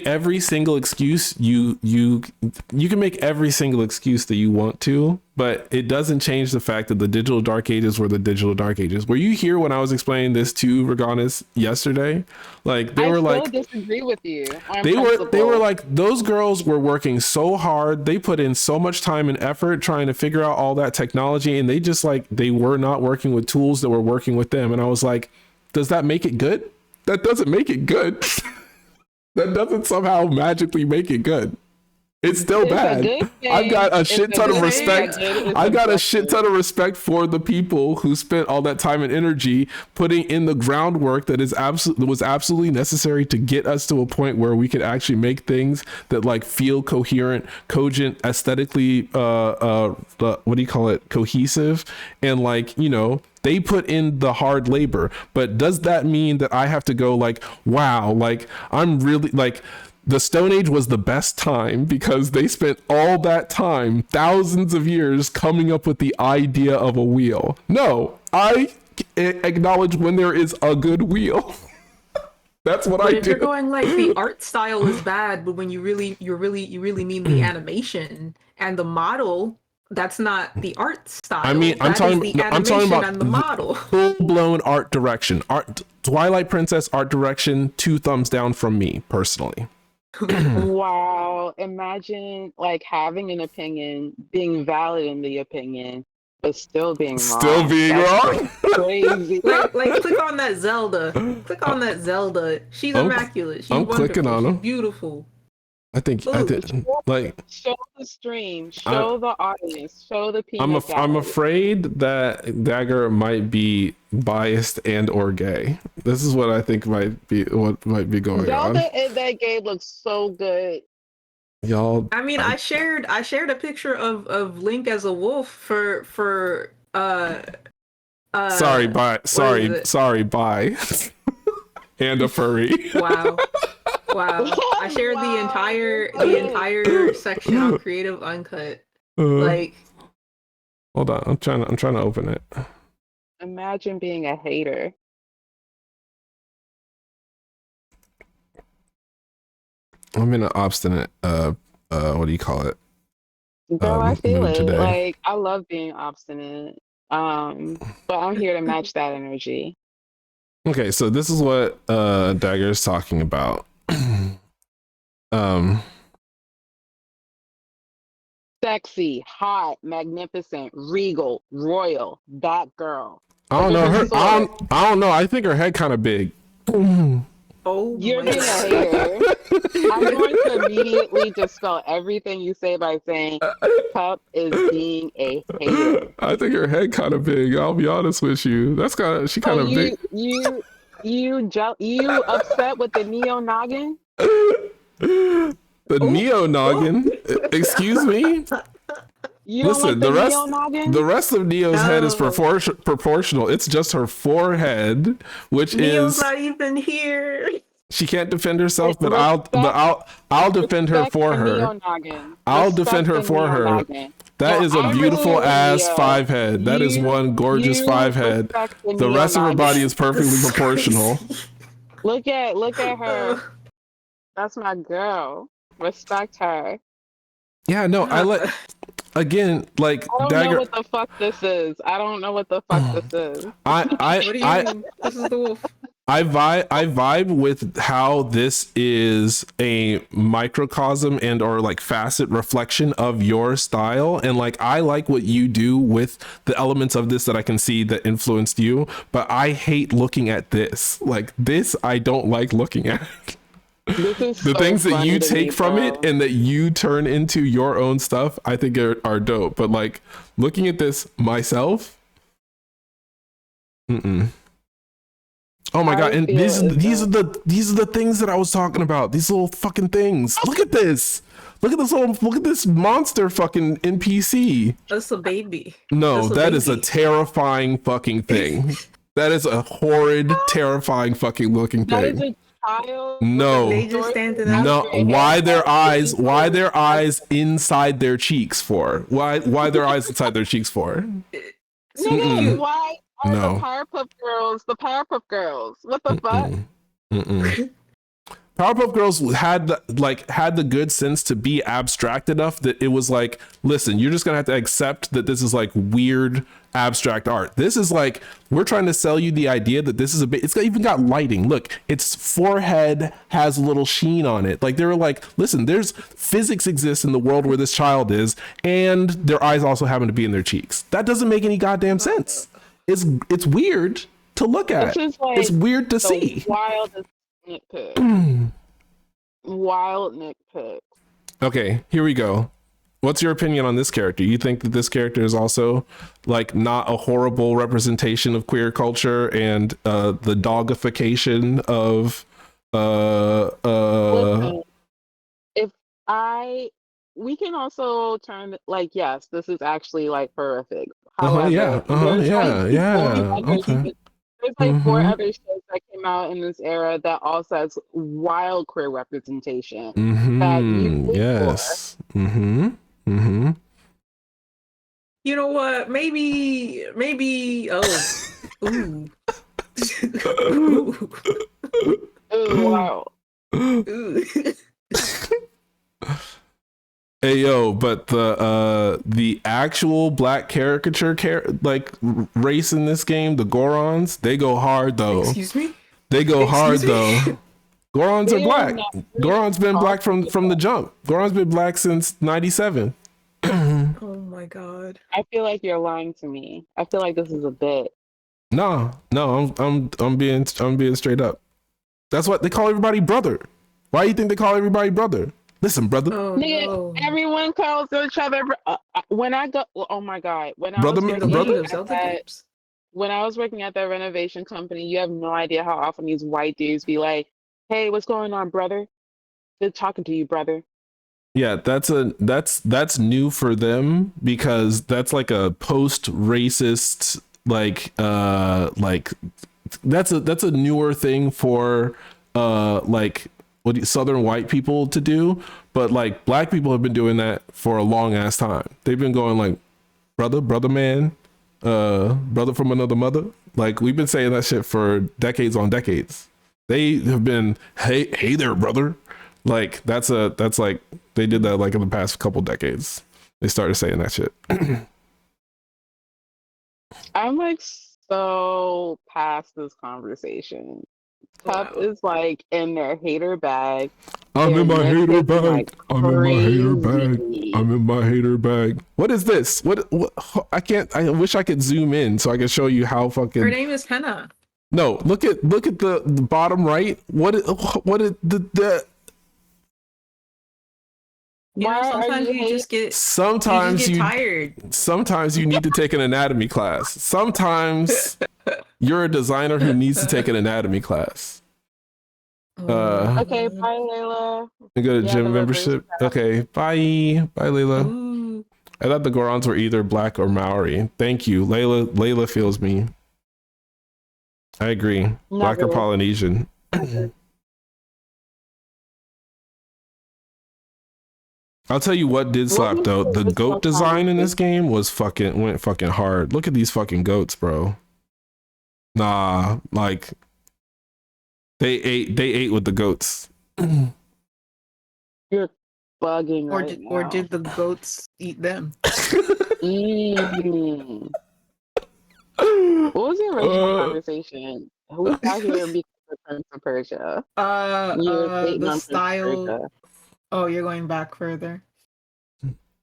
every single excuse you can make every single excuse that you want to, but it doesn't change the fact that the digital dark ages were the digital dark ages. Were you here when I was explaining this to Reganis yesterday? Like they I were still like disagree with you on they were principle. like those girls were working so hard, they put in so much time and effort trying to figure out all that technology, and they just like they were not working with tools that were working with them. And I was like, does that make it good? That doesn't make it good. That doesn't somehow magically make it good. It's still It's a bad. good I've thing. got a It's shit a ton of good thing that respect. good is I've got a shit subjective. ton of respect for the people who spent all that time and energy putting in the groundwork that was absolutely necessary to get us to a point where we could actually make things that like feel coherent, cogent, aesthetically what do you call it? Cohesive, and like, you know, they put in the hard labor. But does that mean that I have to go like, wow, like I'm really like the Stone Age was the best time because they spent all that time, thousands of years, coming up with the idea of a wheel? No, I acknowledge when there is a good wheel. That's what But I if you're do. going like the art style is bad, but when you really mean the animation and the model, that's not the art I mean, style. That is the no, I'm talking animation about and the model. full blown art direction. Art Twilight Princess art direction, 2 thumbs down from me personally. Wow. Imagine like having an opinion, being valid in the opinion, but still being Still wrong. being That's wrong. crazy. Like click on that Zelda. Click on that Zelda. She's I'm, immaculate. She's I'm clicking wonderful. on She's them. beautiful. I Look, think like Show the stream, I, show the audience, show the peanut I'm gallery. afraid that Dagger might be biased and or gay. This is what I think might be going on. Zelda in that game looks so good. Y'all, I mean, I shared a picture of Link as a wolf for sorry, bye. what is it? Sorry, bye. And a furry. Wow. Wow. I shared the entire section on Creative Uncut. Uh, Like hold on, I'm trying to open it. Imagine being a hater. I'm in an obstinate what do you call it? Girl, I feel Mood it. today. Like I love being obstinate. But I'm here to match that energy. Okay, so this is what Dagger is talking about. um Sexy, hot, magnificent, regal, royal, that girl. I don't With know a her. sword. I don't know. I think her head kind of big. Oh You're my being a god. hater. I'm going to immediately dispel everything you say by saying Cup is being a hater. I think her head kind of big. I'll be honest with you. She So kind of big. you upset with the neo noggin? The Oh, neo noggin. Excuse me. You don't like Listen, the neo noggin? the rest of Neo's head is no. proportional. It's just her forehead, which Neo's is not even here. she can't defend herself. But Respect, I'll defend her respect for the neo her. noggin. I'll defend Respect her the for neo her. noggin. That Now is a I beautiful respect the ass Neo. 5 head. That is one gorgeous 5 head. Respect the The neo rest of her body is noggin. perfectly This is proportional. crazy. Look at her. That's my girl. Respect her. Yeah, no, again, like I don't know Dagger. what the fuck this is. I don't know what the fuck this is. What do you mean? This is the wolf. I vibe with how this is a microcosm and or like facet reflection of your style, and like I like what you do with the elements of this that I can see that influenced you, but I hate looking at this. Like this I don't like looking at. This is The so things that funny you to me, take from it bro. and that you turn into your own stuff, I think are dope. But like looking at this myself, mm-mm. Oh my god! I And feel as these are though the things that I was talking about. These little fucking things. Look at this. Look at this monster fucking NPC. That's a baby. No, That's a that is a baby. terrifying fucking thing. That is a horrid, terrifying fucking looking that is thing. a child with a No, They just sword standing and out no. straight there. Why their eyes? haircut. Why their eyes inside their cheeks for? Why their eyes inside their cheeks for? Nigga, Mm-mm. why are the No. Powerpuff Girls the Powerpuff Girls? What the fuck? Mm-mm. Mm-mm. Powerpuff Girls had the good sense to be abstract enough that it was like, listen, you're just gonna have to accept that this is like weird abstract art. This is like we're trying to sell you the idea that this is a bit. Even got lighting. Look, its forehead has a little sheen on it. Like they were like, listen, there's physics exists in the world where this child is, and their eyes also happen to be in their cheeks. That doesn't make any goddamn sense. It's weird to look at. This is like It's weird to the see. wildest nitpick. Wild nitpick. Okay, here we go. What's your opinion on this character? You think that this character is also like not a horrible representation of queer culture and the dogification of Listen, if we can also turn like yes, this is actually like horrific. However, there's like yeah. Okay. there's like four Mm-hmm. other shows that came out in this era that also has wild queer representation that you Mm-hmm. live for. Yes. Mm-hmm. Mm-hmm. You know what? Maybe. Oh. Ooh. Ooh. Ooh, wow. Ooh. Hey yo, but the actual black caricature race in this game, the Gorons, they go hard though. Excuse me? They go hard Excuse me? though. Gorons are They are black. not Goron's been black from possible. the jump. Goron's been black since '97. Oh my god. I feel like you're lying to me. I feel like this is a bit. No, I'm being straight up. That's what they call everybody brother. Why do you think they call everybody brother? Listen, brother. Oh Nigga, no. everyone calls each other. When I go, oh my god, when I Brother, was In the working brother. Legend of at Zelda that, games. when I was working at that renovation company, you have no idea how often these white dudes be like, "Hey, what's going on, brother? Good talking to you, brother." Yeah, that's new for them because that's like a post-racist like that's a newer thing for like southern white people to do, but like black people have been doing that for a long ass time. They've been going like brother man, brother from another mother. Like we've been saying that shit for decades on decades. They have been, hey there, brother. Like that's like they did that like in the past couple decades. They started saying that shit. I'm like so past this conversation. Cup Wow. is like in their hater bag. I'm They're in my hater nitpicking like bag. I'm in my hater bag. crazy. I'm in my hater bag. What is this? What? I can't. I wish I could zoom in so I could show you how Her fucking. name is Henna. No, look at the bottom right. What is the You know, Why are sometimes you you just get sometimes tired. sometimes you need to take an anatomy class. Sometimes you're a designer who needs to take an anatomy class. Okay, bye, Layla. You go to You have a gym lovely membership. Okay, bye Layla. Ooh. I thought the Gorons were either black or Maori. Thank you, Layla feels me. I agree. Black or Never. Polynesian. I'll tell you what did slap was though. the The original goat design in this conversation? game was went fucking hard. Look at these fucking goats, bro. Nah, like they ate with the goats. You're bugging right Or now. did the goats eat them? Mm. What was the original Uh, conversation? Who got here because of Prince of Persia? You were hating The on Prince of style. Persia. Oh, you're going back further.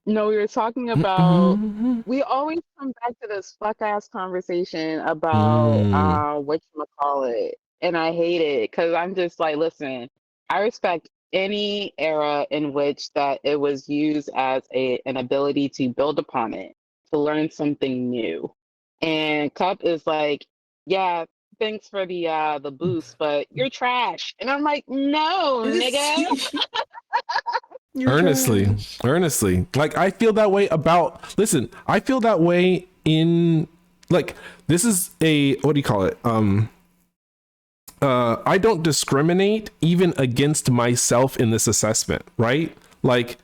No, we were talking about. We always come back to this fuck ass conversation about whatchamacallit, and I hate it because I'm just like, listen, I respect any era in which that it was used as an ability to build upon it, to learn something new. And Cup is like, yeah, thanks for the boost, but you're trash. And I'm like, no, nigga. You're earnestly, trash. earnestly. Like I feel that way about. Listen, I feel that way in like this is a what do you call it? I don't discriminate even against myself in this assessment, right? Like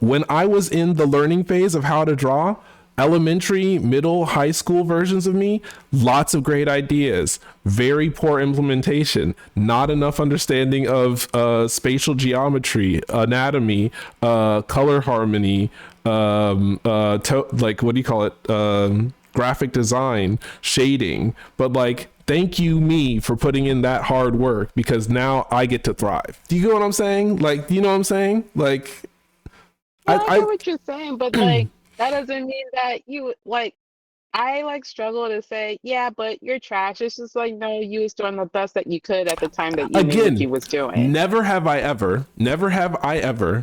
when I was in the learning phase of how to draw, elementary, middle, high school versions of me, lots of great ideas, very poor implementation, not enough understanding of spatial geometry, anatomy, color harmony, like what do you call it? Graphic design, shading, but like thank you me for putting in that hard work because now I get to thrive. Do you get what I'm saying? Like, do you know what I'm saying? Like, Yeah, I get I what you're saying, but like that doesn't mean that you like I like struggle to say, yeah, but you're trash. It's just like, no, you was doing the best that you could at the time that you knew what again, you was doing. never have I ever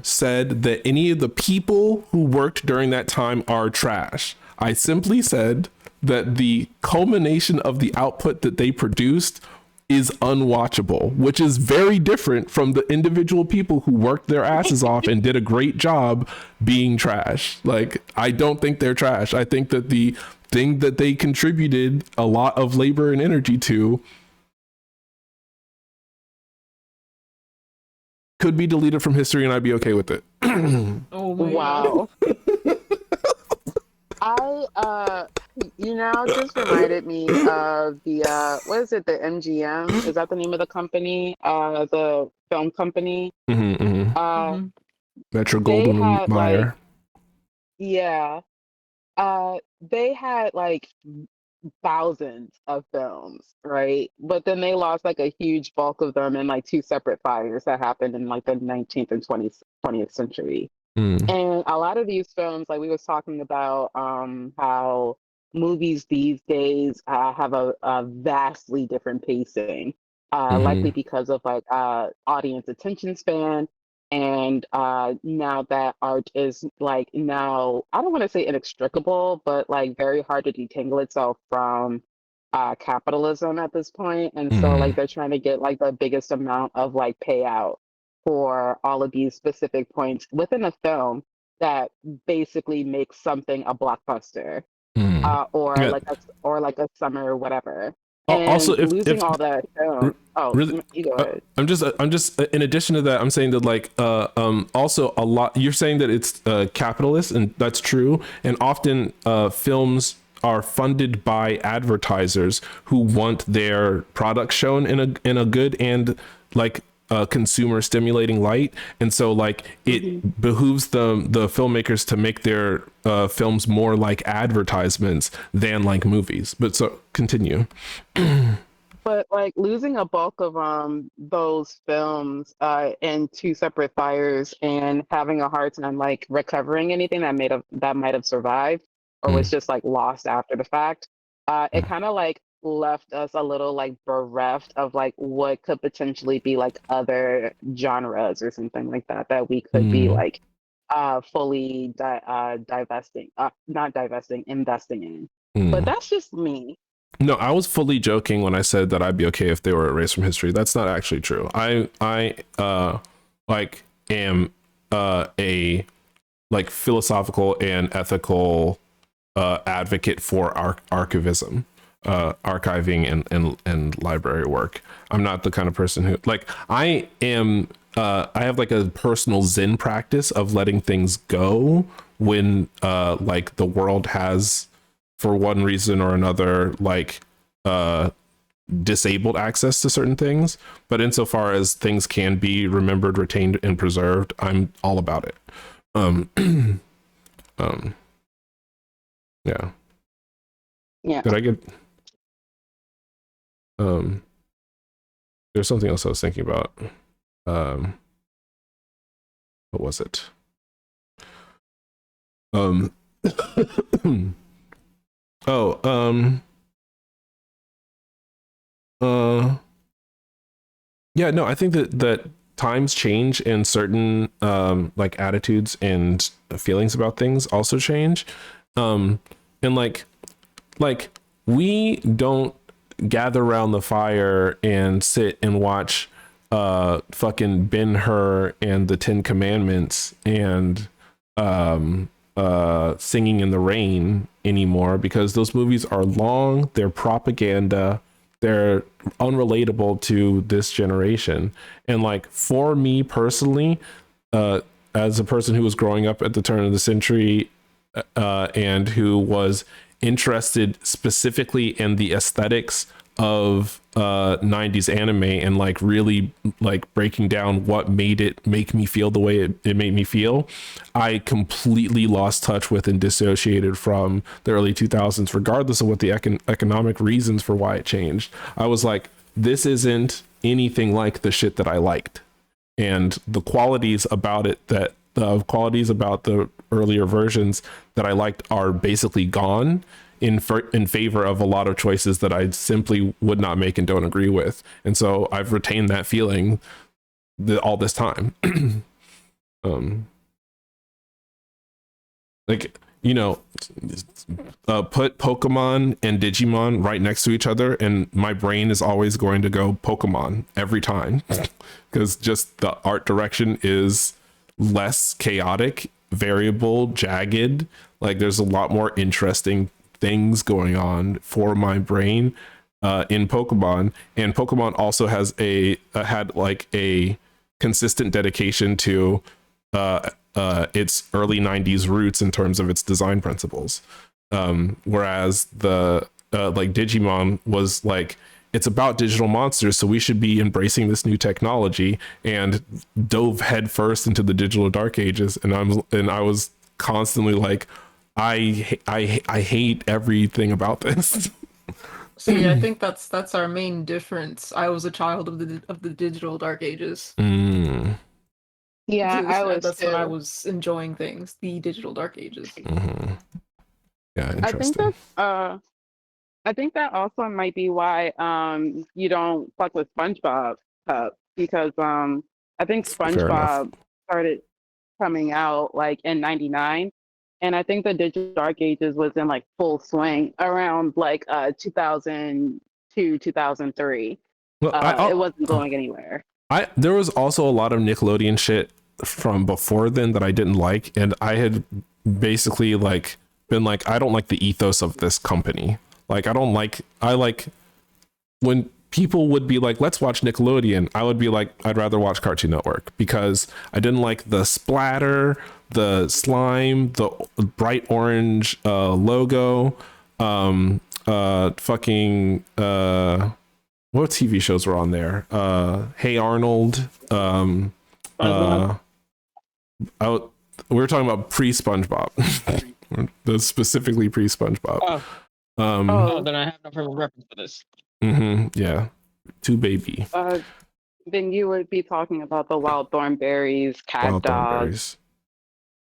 said that any of the people who worked during that time are trash. I simply said that the culmination of the output that they produced is unwatchable, which is very different from the individual people who worked their asses off and did a great job being trash. Like, I don't think they're trash. I think that the thing that they contributed a lot of labor and energy to could be deleted from history and I'd be okay with it. Oh my Wow. You now just reminded me of the what is it, the MGM? Is that the name of the company? The film company. Mm-hmm. Uh god. Metro they Goldwyn had like Mayer. yeah. They had like thousands of films, right? But then they lost like a huge bulk of them in like two separate fires that happened in like the 19th and 20th century. Mm. And a lot of these films, like we was talking about, how movies these days have a vastly different pacing, likely Mm-hmm. because of like audience attention span. And now that art is like now, I don't want to say inextricable, but like very hard to detangle itself from capitalism at this point. And so Mm-hmm. like they're trying to get like the biggest amount of like payout for all of these specific points within a film that basically makes something a blockbuster, Mm. Yeah. or like a summer or whatever. Also, And if losing all that film. Oh, really you go ahead. I'm just in addition to that I'm saying that like also a lot you're saying that it's capitalist and that's true and often films are funded by advertisers who want their product shown in a good and like consumer stimulating light, and so like it behooves the filmmakers to make their films more like advertisements than like movies. But so continue. But like losing a bulk of those films in two separate fires and having a hard time like recovering anything that might have survived or was just like lost after the fact, it kind of like left us a little like bereft of like what could potentially be like other genres or something like that we could be like fully not divesting, investing in. But that's just me. No, I was fully joking when I said that I'd be okay if they were erased from history. That's not actually true. I like am a like philosophical and ethical advocate for archivism, archiving and library work. I'm not the kind of person who like I am. I have like a personal Zen practice of letting things go when like the world has, for one reason or another, like disabled access to certain things. But insofar as things can be remembered, retained, and preserved, I'm all about it. Yeah. Did I get there's something else I was thinking about. What was it? Yeah, no, I think that times change and certain like attitudes and feelings about things also change. And like we don't gather around the fire and sit and watch fucking Ben-Hur and the Ten Commandments and Singing in the Rain anymore, because those movies are long, they're propaganda, they're unrelatable to this generation. And like for me personally, as a person who was growing up at the turn of the century and who was interested specifically in the aesthetics of 90s anime and like really like breaking down what made it make me feel the way it made me feel, I completely lost touch with and dissociated from the early 2000s, regardless of what the economic reasons for why it changed. I was like, this isn't anything like the shit that I liked, and the qualities about it, that the qualities about the earlier versions that I liked are basically gone in favor of a lot of choices that I simply would not make and don't agree with. And so I've retained that feeling all this time. Like, you know, put Pokemon and Digimon right next to each other and my brain is always going to go Pokemon every time, because just the art direction is less chaotic, variable, jagged. Like there's a lot more interesting things going on for my brain in Pokemon. And Pokemon also has had like a consistent dedication to its early 90s roots in terms of its design principles, whereas the like Digimon was like, it's about digital monsters, so we should be embracing this new technology, and dove headfirst into the digital dark ages. And I was constantly like, I hate everything about this. See, I think that's our main difference. I was a child of the digital dark ages. Yeah, I was That's too. when I was enjoying things, the digital dark ages. Yeah, interesting. I think that also might be why you don't fuck with SpongeBob, because I think SpongeBob started coming out like in '99, and I think the digital dark ages was in like full swing around like 2002, 2003. Well, it wasn't going anywhere. There was also a lot of Nickelodeon shit from before then that I didn't like, and I had basically like been like, I don't like the ethos of this company. Like I like when people would be like, let's watch Nickelodeon, I would be like, I'd rather watch Cartoon Network, because I didn't like the splatter, the slime, the bright orange logo. fucking what TV shows were on there? Hey Arnold. We were talking about pre SpongeBob. That's specifically pre SpongeBob. Then I have no frame of reference for this. Yeah, Two Baby. Then you would be talking about the wild thornberries, cat Wild dogs.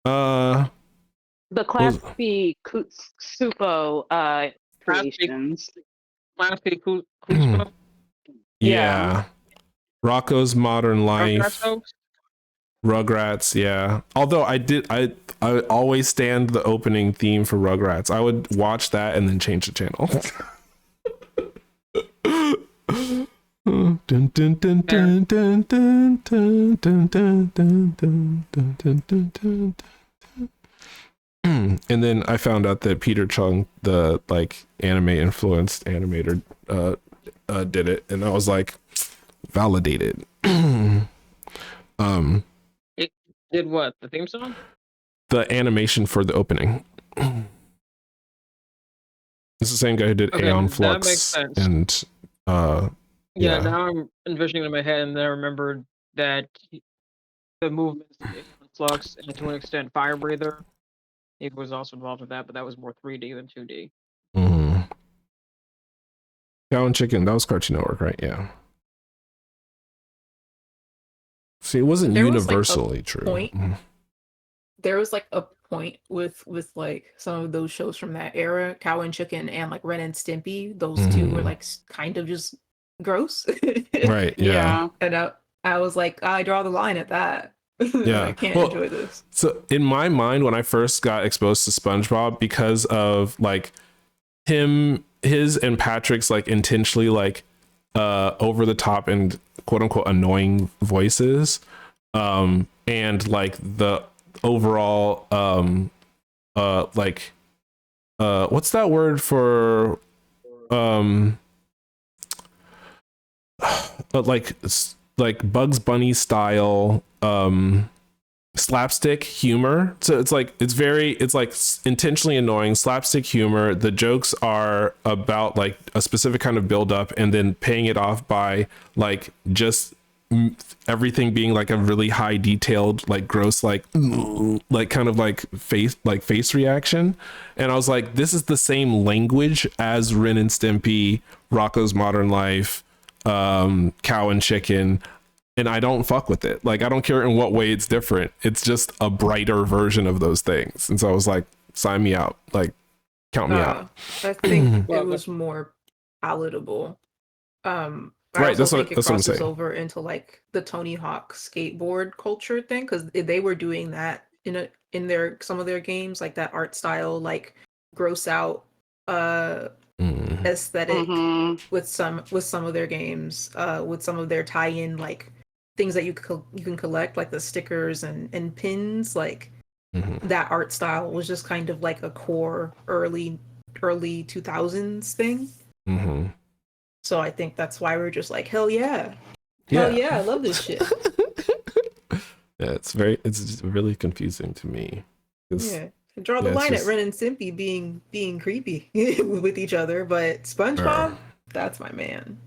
Thornberries. The classy Supo creations. Classic Yeah. Rocco's Modern Life. Rugrats, yeah. Although I always stand the opening theme for Rugrats. I would watch that and then change the channel. And then I found out that Peter Chung, the like anime influenced animator, did it, and I was like, validated. It did what? The theme song? The animation for the opening. It's the same guy who did Aeon Flux. That makes sense. And yeah, now I'm envisioning it in my head, and then I remembered that the movements in Aeon Flux and to an extent Fire Breather, he was also involved with that, but that was more 3D than 2D. Cow and Chicken, that was Cartoon Network, right? Yeah. See, it wasn't universally true. There was like a point with like some of those shows from that era, Cow and Chicken and like Ren and Stimpy. Those two were like kind of just gross. Right. Yeah. And I was like, I draw the line at that. Yeah. I can't enjoy this. So in my mind, when I first got exposed to SpongeBob, because of like his and Patrick's like intentionally like over the top and quote unquote annoying voices, and like the overall what's that word for like Bugs Bunny style slapstick humor. So it's like intentionally annoying slapstick humor. The jokes are about like a specific kind of build up and then paying it off by like just everything being like a really high detailed like gross like kind of like face reaction. And I was like, this is the same language as Ren and Stimpy, Rocco's Modern Life, Cow and Chicken, and I don't fuck with it. Like, I don't care in what way it's different. It's just a brighter version of those things. And so I was like, sign me out. Like, count me out. I think it was more palatable. Right, that's what I'm saying. Over into like the Tony Hawk skateboard culture thing, because they were doing that in some of their games, like that art style, like gross out aesthetic with some of their games, with some of their tie-in like things that you can collect, like the stickers and pins, like that art style was just kind of like a core early 2000s thing. So I think that's why we're just like, hell yeah, I love this shit. Yeah, it's really confusing to me. Yeah, draw the line at Ren and Stimpy being creepy with each other, but SpongeBob, that's my man.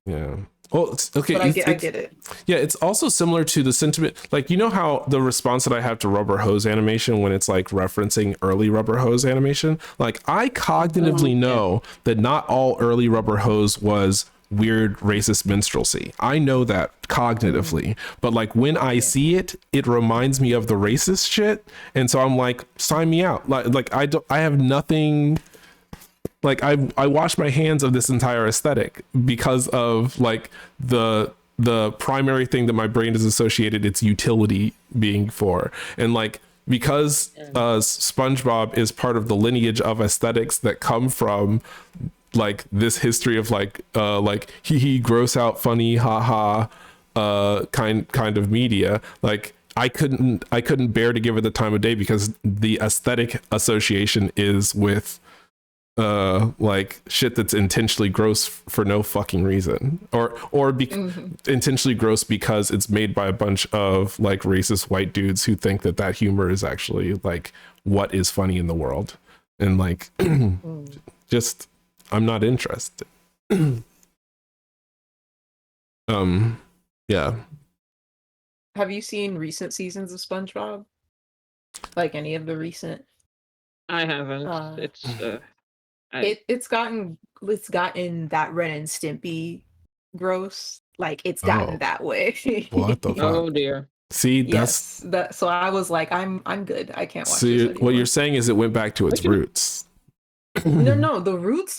Yeah. Well, okay. But I get it. Yeah, it's also similar to the sentiment. Like, you know how the response that I have to Rubber Hose animation when it's like referencing early Rubber Hose animation? Like, I cognitively know that not all early Rubber Hose was weird racist minstrelsy. I know that cognitively, but like when I see it, it reminds me of the racist shit, and so I'm like, sign me out. Like I have nothing. Like I wash my hands of this entire aesthetic because of like the primary thing that my brain is associated its utility being for. And like, because SpongeBob is part of the lineage of aesthetics that come from like this history of like hee hee, gross out, funny, haha, kind of media. Like I couldn't bear to give it the time of day because the aesthetic association is with like shit that's intentionally gross for no fucking reason, or intentionally gross because it's made by a bunch of like racist white dudes who think that humor is actually like what is funny in the world. and like just I'm not interested. Yeah. Have you seen recent seasons of SpongeBob? Like any of the recent? I haven't. It's It's gotten that Ren and Stimpy gross. Like it's gotten Oh, that way. what the fuck? oh dear. See, Yes. So I was like, I'm good. I can't watch this anymore. what you're saying is it went back to its What you- roots. No, the roots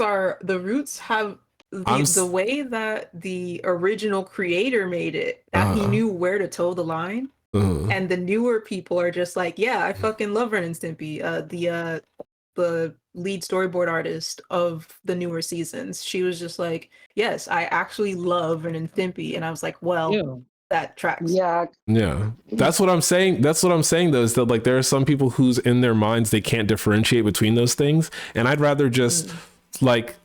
have I'm the way that the original creator made it, that he Uh. knew where to toe the line. And the newer people are just like, yeah, I fucking love Ren and Stimpy. The lead storyboard artist of the newer seasons, she was just like, yes, I actually love Ren and Stimpy. And I was like, well, Yeah. that tracks. Yeah. Yeah, that's what I'm saying. That's what I'm saying though, is that like there are some people who's in their minds they can't differentiate between those things, and I'd rather just like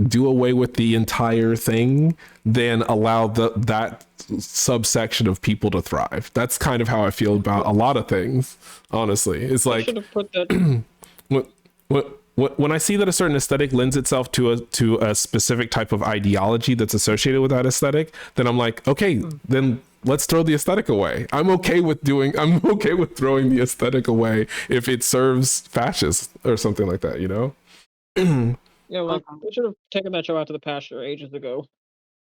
do away with the entire thing than allow that subsection of people to thrive. That's kind of how I feel about a lot of things, honestly. It's I like should have put that. when I see that a certain aesthetic lends itself to a specific type of ideology that's associated with that aesthetic, then I'm like, okay, then let's throw the aesthetic away. I'm okay with throwing the aesthetic away if it serves fascists or something like that, you know? Yeah, like we should have taken that show out to the pasture ages ago.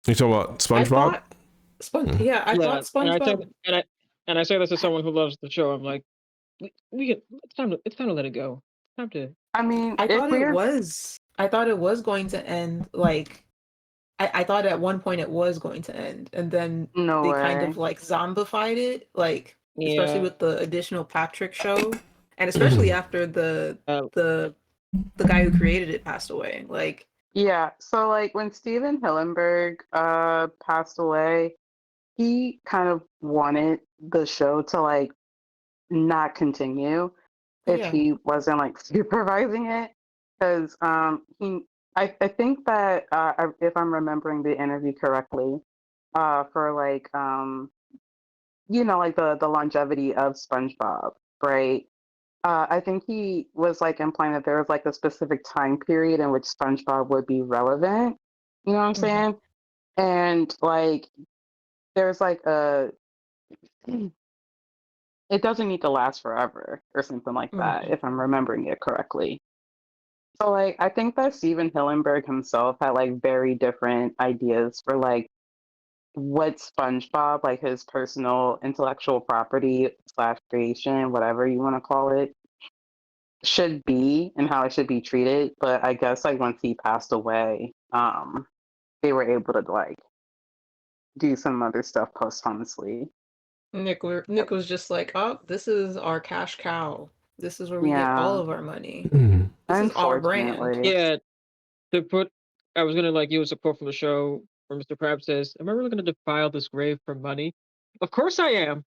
You talking about I SpongeBob? thought I thought And I SpongeBob. think, and I say this as someone who loves the show. I'm like, it's time to let it go. It's time to. I mean, I if thought it was going to end like I thought at one point it was going to end, and then no they way. kind of like zombified it, like especially Yeah. with the additional Patrick show, and especially after the guy who created it passed away. Like Yeah, so like when Steven Hillenburg passed away, he kind of wanted the show to like not continue if yeah, he wasn't like supervising it, because I think that if I'm remembering the interview correctly, for like like the longevity of SpongeBob, right? I think he was like implying that there was like a specific time period in which SpongeBob would be relevant. You know what I'm saying? And like there's like it doesn't need to last forever or something like that, if I'm remembering it correctly. So like I think that Steven Hillenburg himself had like very different ideas for like what SpongeBob, like his personal intellectual property slash creation, whatever you want to call it, should be and how it should be treated. But I guess like once he passed away, they were able to like do some other stuff posthumously. Nick was just like, oh, this is our cash cow. This is where we get all Yeah, of our money. This is our brand. unfortunately. Yeah. I was gonna like use a quote from the show where Mr. Krabs says, "Am I really gonna defile this grave for money? Of course I am."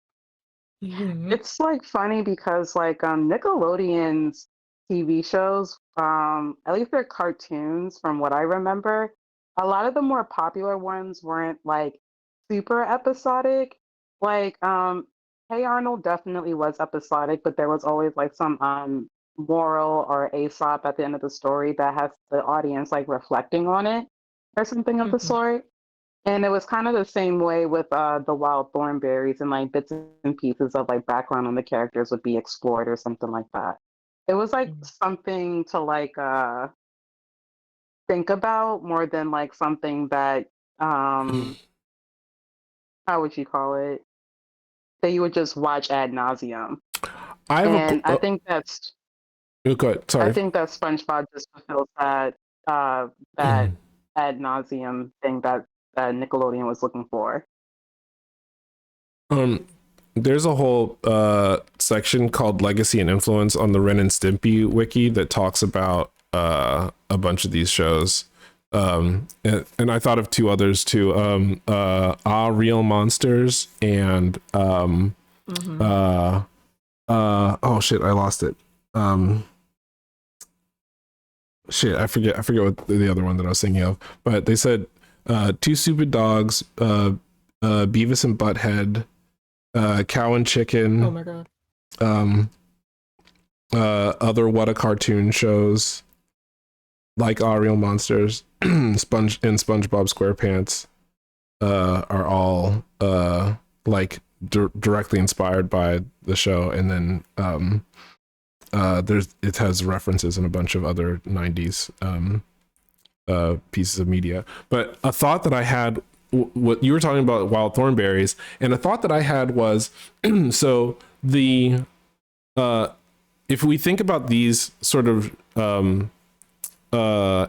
It's like funny because like Nickelodeon's TV shows, at least their cartoons, from what I remember, a lot of the more popular ones weren't like super episodic. Like Hey Arnold definitely was episodic, but there was always like some moral or Aesop at the end of the story that has the audience like reflecting on it or something of the sort. And it was kind of the same way with the wild thornberries, and like bits and pieces of like background on the characters would be explored or something like that. It was like something to like think about more than like something that how would you call it? That you would just watch ad nauseum. I think that's Sorry. I think that SpongeBob just fulfills that that ad nauseum thing that Nickelodeon was looking for. There's a whole section called Legacy and Influence on the Ren and Stimpy wiki that talks about a bunch of these shows. And I thought of two others too. Real Monsters and oh shit, I lost it. Shit, I forget what the other one that I was thinking of. But they said Two Stupid Dogs, Beavis and Butthead, Cow and Chicken. Oh my god. other What a Cartoon shows like All Real Monsters, Sponge and SpongeBob SquarePants are all like directly inspired by the show, and then it has references in a bunch of other 90s pieces of media. But a thought that I had, what you were talking about wild thornberries, and a thought that I had was so the if we think about these sort of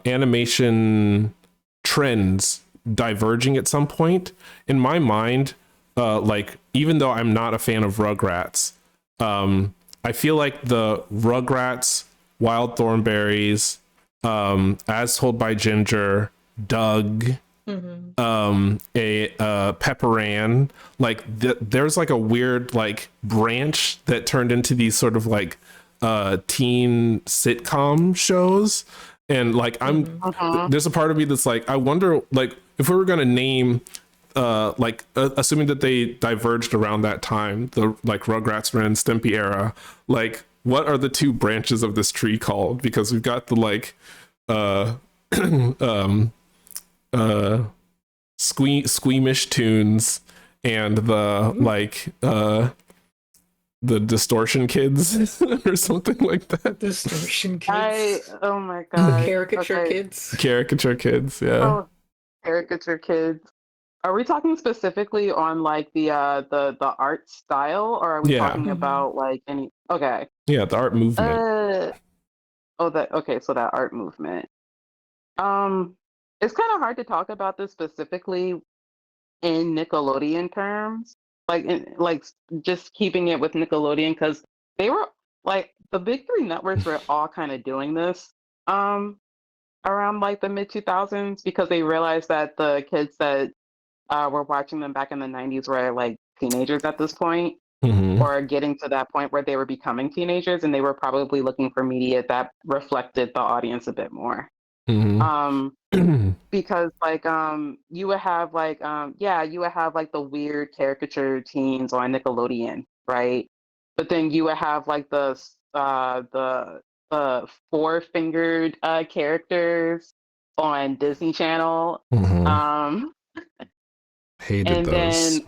animation trends diverging at some point, in my mind, like even though I'm not a fan of Rugrats, I feel like the Rugrats, Wild Thornberries, As Told by Ginger, Doug, Pepper Ann, like there's like a weird like branch that turned into these sort of like teen sitcom shows, and like there's a part of me that's like, I wonder, like if we were gonna name assuming that they diverged around that time, the like Rugrats, Ren and Stimpy era, like what are the two branches of this tree called? Because we've got the like squeamish tunes and the like the distortion kids or something like that. Distortion kids. Oh my god. The caricature kids. Caricature kids, yeah. Oh, caricature kids. Are we talking specifically on like the art style, or are we talking about like any? Okay. Yeah, the art movement. So that art movement. It's kind of hard to talk about this specifically in Nickelodeon terms, like just keeping it with Nickelodeon, because they were like the big three networks were all kind of doing this around like the mid 2000s, because they realized that the kids that were watching them back in the 90s were like teenagers at this point, or getting to that point where they were becoming teenagers, and they were probably looking for media that reflected the audience a bit more. Because like you would have like the weird caricature teens on Nickelodeon, right? But then you would have like the four-fingered characters on Disney Channel. Hated those.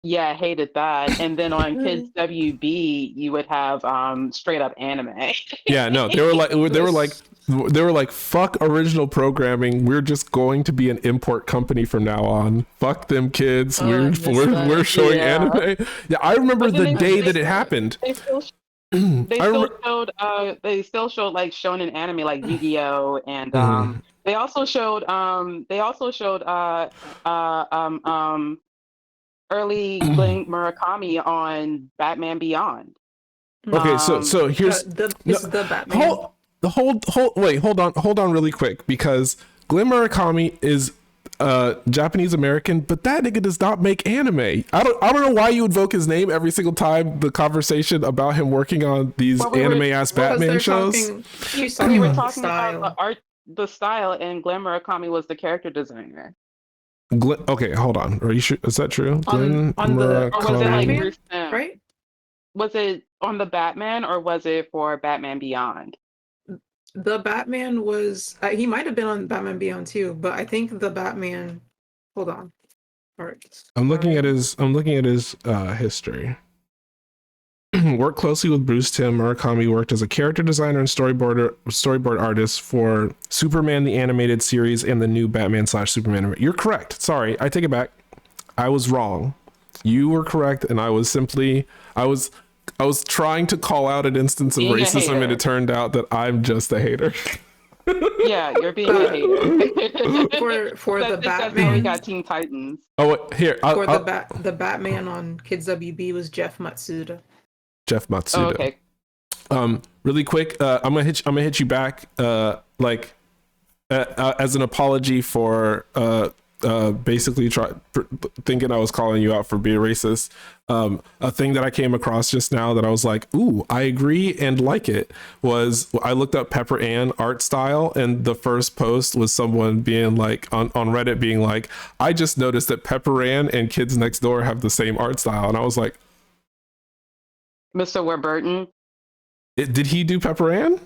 Hated that. And then on Kids WB, you would have straight up anime. Yeah, no, they were like, fuck original programming. We're just going to be an import company from now on. Fuck them kids. We're showing anime. Yeah, I remember the day that it happened. They still showed like shonen anime like Yu-Gi-Oh! And they also showed early Glen Murakami on Batman Beyond. Okay, so here's the Batman. Hold on really quick, because Glen Murakami is Japanese American, but that nigga does not make anime. I don't know why you invoke his name every single time the conversation about him working on these anime ass Batman shows. We were talking about the style, and Glen Murakami was the character designer. Okay, hold on. Are you sure? Is that true? On the Batman, right? Was it on the Batman, or was it for Batman Beyond? The Batman was he might have been on Batman Beyond too, but I think the Batman. Hold on. All right. I'm looking at his history. Worked closely with Bruce Timm. Murakami worked as a character designer and storyboard artist for Superman the Animated Series and the new Batman/Superman. You're correct. Sorry, I take it back. I was wrong. You were correct, and I was trying to call out an instance of racism, and it turned out that I'm just a hater. Yeah, you're being a hater. for the Batman. That's why we got Teen Titans. Oh, here. The Batman on Kids WB was Jeff Matsuda. Oh, okay. Really quick, I'm gonna hit you back, as an apology for basically thinking I was calling you out for being racist. A thing that I came across just now that I was like, ooh, I agree and like it, was I looked up Pepper Ann art style, and the first post was someone being like on Reddit being like, I just noticed that Pepper Ann and Kids Next Door have the same art style, and I was like, Mr. Warburton. Did he do Pepper Ann?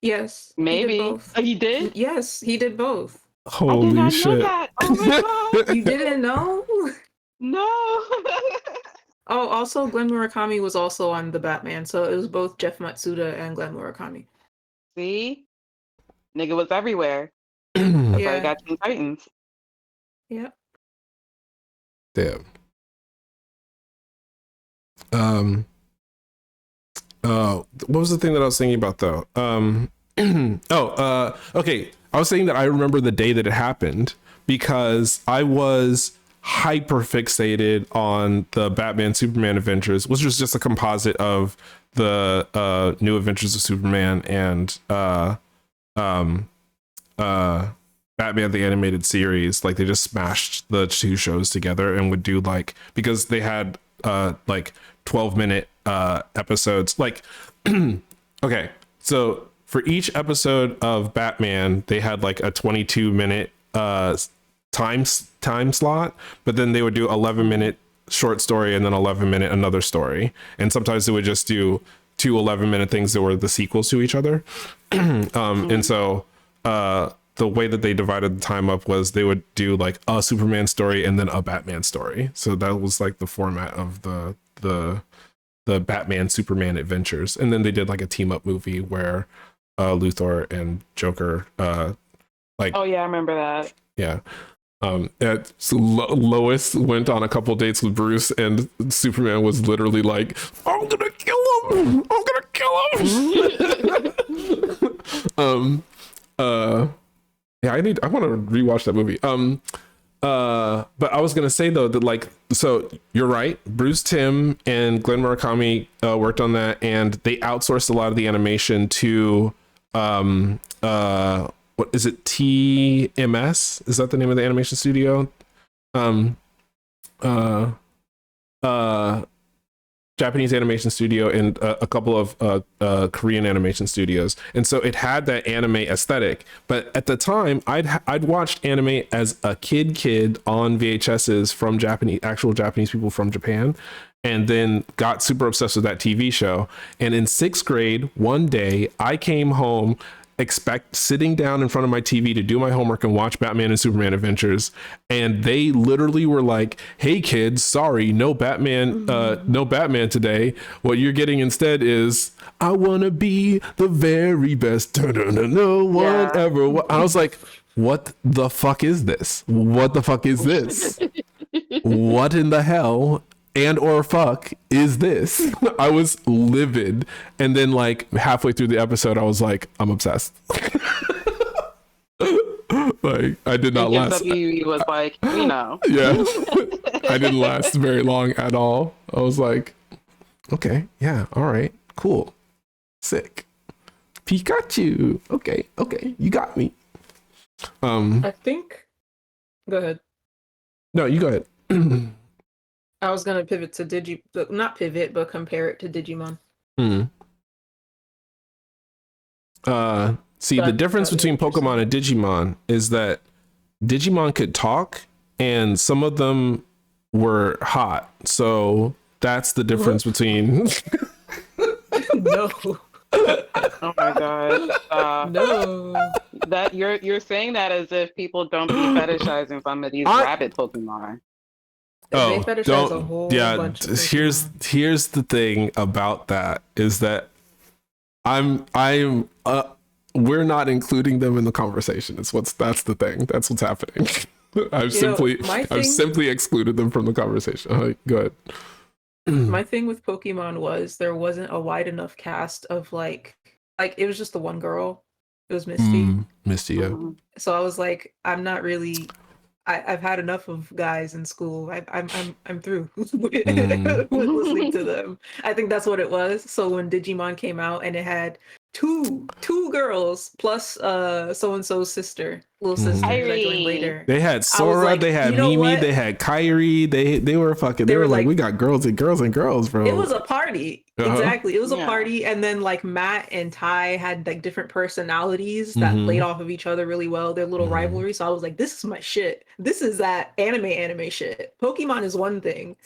Yes. Maybe. He did both. Oh, he did? Yes, he did both. I did Holy not know shit. that. Oh my god. You didn't know? No. Oh, also Glenn Murakami was also on the Batman, so it was both Jeff Matsuda and Glenn Murakami. See? Nigga was everywhere. That's why Yeah. I got Teen Titans. Yeah. Damn. What was the thing that I was thinking about though? Okay. I was saying that I remember the day that it happened because I was hyper fixated on the Batman Superman Adventures, which was just a composite of the New Adventures of Superman and Batman the Animated Series. Like they just smashed the two shows together and would do like, because they had like 12-minute episodes. Like okay, so for each episode of Batman, they had like a 22-minute time slot, but then they would do 11-minute short story and then 11-minute another story, and sometimes they would just do two 11-minute things that were the sequels to each other. And so the way that they divided the time up was they would do like a Superman story and then a Batman story. So that was like the format of the Batman Superman Adventures. And then they did like a team up movie where Luthor and Joker like, Oh yeah, I remember that. yeah. So Lois went on a couple dates with Bruce, and Superman was literally like, I'm gonna kill him, I'm gonna kill him. Yeah, I want to rewatch that movie. But I was gonna say though that like, so you're right, Bruce Timm and Glenn Murakami worked on that, and they outsourced a lot of the animation to what is it, TMS? Is that the name of the animation studio? Japanese animation studio and a couple of Korean animation studios, and so it had that anime aesthetic. But at the time, I'd watched anime as a kid on VHSs from actual Japanese people from Japan, and then got super obsessed with that TV show. And in 6th grade, one day, I came home sitting down in front of my TV to do my homework and watch Batman and Superman Adventures, and they literally were like, hey kids, sorry, no Batman today. What you're getting instead is I wanna be the very best, no one ever. I was like, what the fuck is this? What the fuck is this? What in the hell and or fuck is this? I was livid. And then like halfway through the episode, I was like, I'm obsessed. Like I did not last. WWE was like, Yeah. I didn't last very long at all. I was like, okay, yeah, all right, cool, sick. Pikachu. Okay, you got me. I think. Go ahead. No, you go ahead. I was gonna pivot to not pivot, but compare it to Digimon. See, the difference between Pokemon and Digimon is that Digimon could talk, and some of them were hot. So that's the difference between. No. Oh my god. No. That you're saying that as if people don't be fetishizing some of these rabbit Pokemon. They fetishize a whole bunch of here's the thing about that is that we're not including them in the conversation. That's the thing. That's what's happening. I've simply excluded them from the conversation. Go ahead. My thing with Pokemon was there wasn't a wide enough cast of like it was just the one girl. It was Misty. Misty, yeah. So I was like, I'm not really. I've had enough of guys in school. I'm through with listening to them. I think that's what it was. So when Digimon came out and it had two girls plus so and so's sister, little sister that joined later. They had Sora, like, they had Mimi, they had Kairi. They were fucking. They were like, we got girls and girls and girls, bro. It was a party. Exactly. It was a party, and then like Matt and Ty had like different personalities that played off of each other really well. Their little rivalry. So I was like, this is my shit. This is that anime shit. Pokemon is one thing.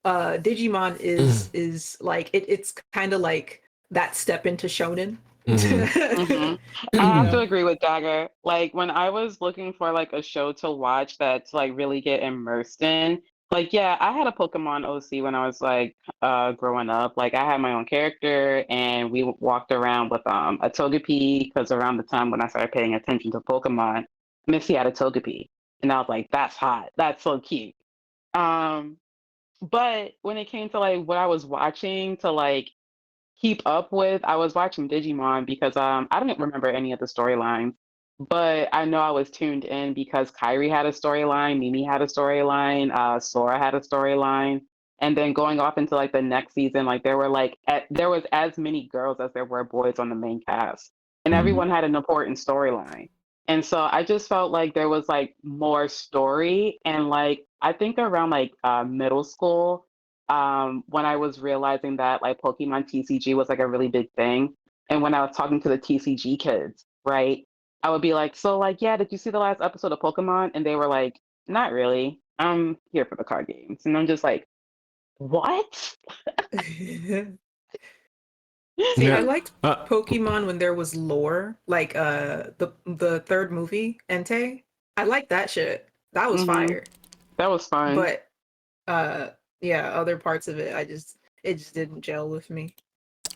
Digimon is like it's kind of like that step into shonen. I have to agree with Dagger. Like when I was looking for like a show to watch that to like really get immersed in, like yeah, I had a Pokemon OC when I was like growing up. Like I had my own character and we walked around with a Togepi because around the time when I started paying attention to Pokemon, Missy had a Togepi. And I was like, that's hot. That's so cute. Um, but when it came to like what I was watching to like keep up with, I was watching Digimon because I don't remember any of the storylines, but I know I was tuned in because Kyrie had a storyline, Mimi had a storyline, Sora had a storyline, and then going off into like the next season, like there was as many girls as there were boys on the main cast, and everyone had an important storyline. And so I just felt like there was like more story, and like I think around like middle school, when I was realizing that like Pokemon TCG was like a really big thing. And when I was talking to the TCG kids, right, I would be like, so like, yeah, did you see the last episode of Pokemon? And they were like, not really. I'm here for the card games. And I'm just like, what? See, I liked Pokemon when there was lore, like the third movie, Entei. I liked that shit. That was fire. That was fun. But yeah, other parts of it, it just didn't gel with me.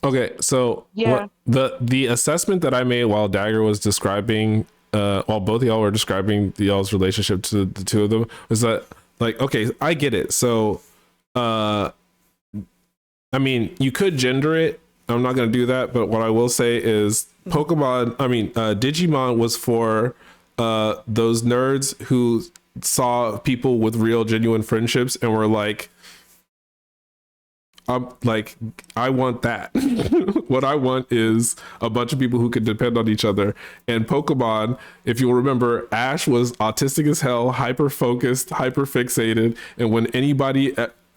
Okay, so yeah, the assessment that I made while Dagger was describing, while both of y'all were describing y'all's relationship to the two of them, was that like, okay, I get it. So, I mean, you could gender it. I'm not going to do that, but what I will say is Digimon was for those nerds who saw people with real genuine friendships and were like, I want that. What I want is a bunch of people who can depend on each other. And Pokemon, if you'll remember, Ash was autistic as hell, hyper focused, hyper fixated, and when anybody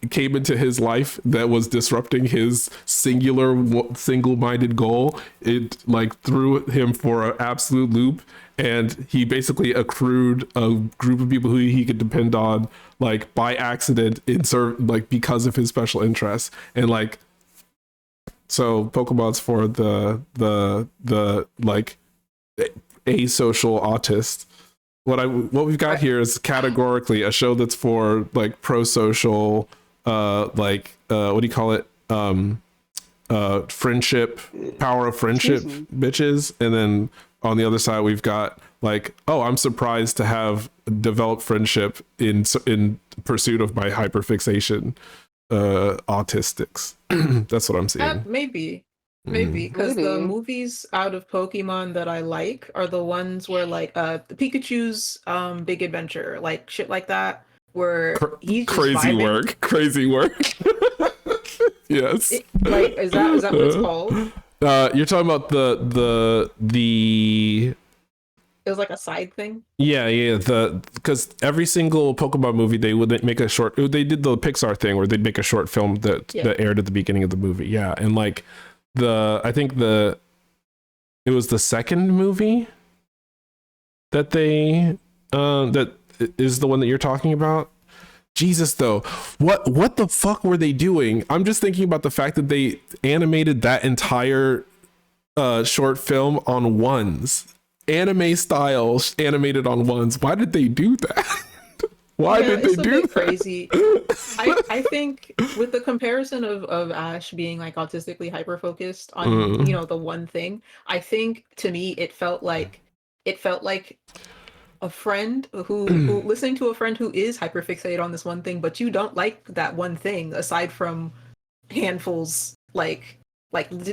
came into his life that was disrupting his single-minded goal, it like threw him for an absolute loop, and he basically accrued a group of people who he could depend on like by accident like because of his special interests. And like, so Pokemon's for the like asocial autist. What we've got here is categorically a show that's for like pro-social, what do you call it, friendship, power of friendship bitches. And then on the other side we've got like, oh, I'm surprised to have developed friendship in pursuit of my hyperfixation autistics. That's what I'm seeing. Maybe because the movies out of Pokemon that I like are the ones where like the Pikachu's Big Adventure, like shit like that, where he's just crazy vibing. work. Yes. Like is that what it's called? You're talking about the it was like a side thing. Yeah, because every single Pokemon movie they would make a short. They did the Pixar thing where they'd make a short film that aired at the beginning of the movie. Yeah, and like I think it was the second movie that they that is the one that you're talking about. Jesus, though, what the fuck were they doing? I'm just thinking about the fact that they animated that entire short film on ones, anime style animated on ones. Why did they do that? Why did they do that? Crazy. I think with the comparison of Ash being like autistically hyper focused on the one thing, I think to me it felt like a friend who listening to a friend who is hyperfixated on this one thing, but you don't like that one thing aside from handfuls, like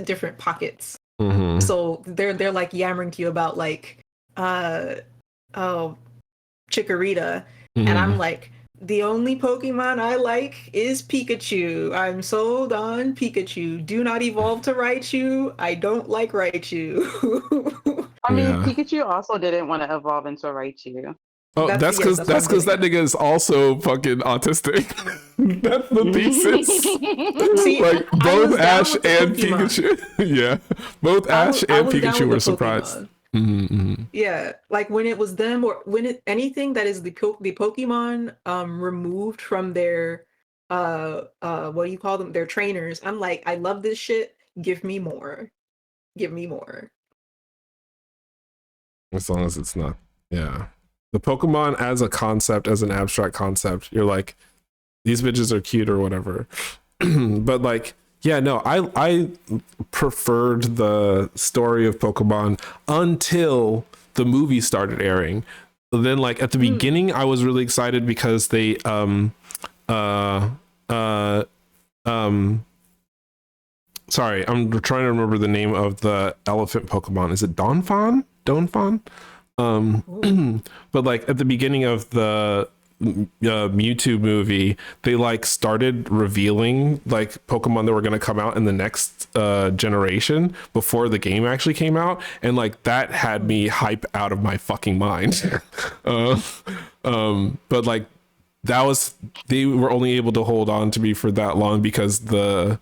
different pockets. So they're like yammering to you about like Chikorita, and I'm like, the only Pokemon I like is Pikachu. I'm sold on Pikachu. Do not evolve to Raichu. I don't like Raichu. I mean, Pikachu also didn't want to evolve into Raichu. Oh, that's because that nigga is also fucking autistic. That's the thesis. See, like both Ash and Pikachu. Yeah, both Ash and Pikachu were surprised. Yeah, like when it was them or when anything that is the Pokemon removed from their what do you call them, their trainers, I'm like, I love this shit. Give me more. Give me more. As long as it's not, yeah. The Pokemon as a concept, as an abstract concept, you're like, these bitches are cute or whatever. But like, yeah, no, I preferred the story of Pokemon until the movie started airing. But then like at the beginning, I was really excited because they sorry, I'm trying to remember the name of the elephant Pokemon. Is it Donphan? Donphan? But like at the beginning of the Mewtwo movie, they like started revealing like Pokemon that were going to come out in the next generation before the game actually came out, and like that had me hype out of my fucking mind. But like that was, they were only able to hold on to me for that long because the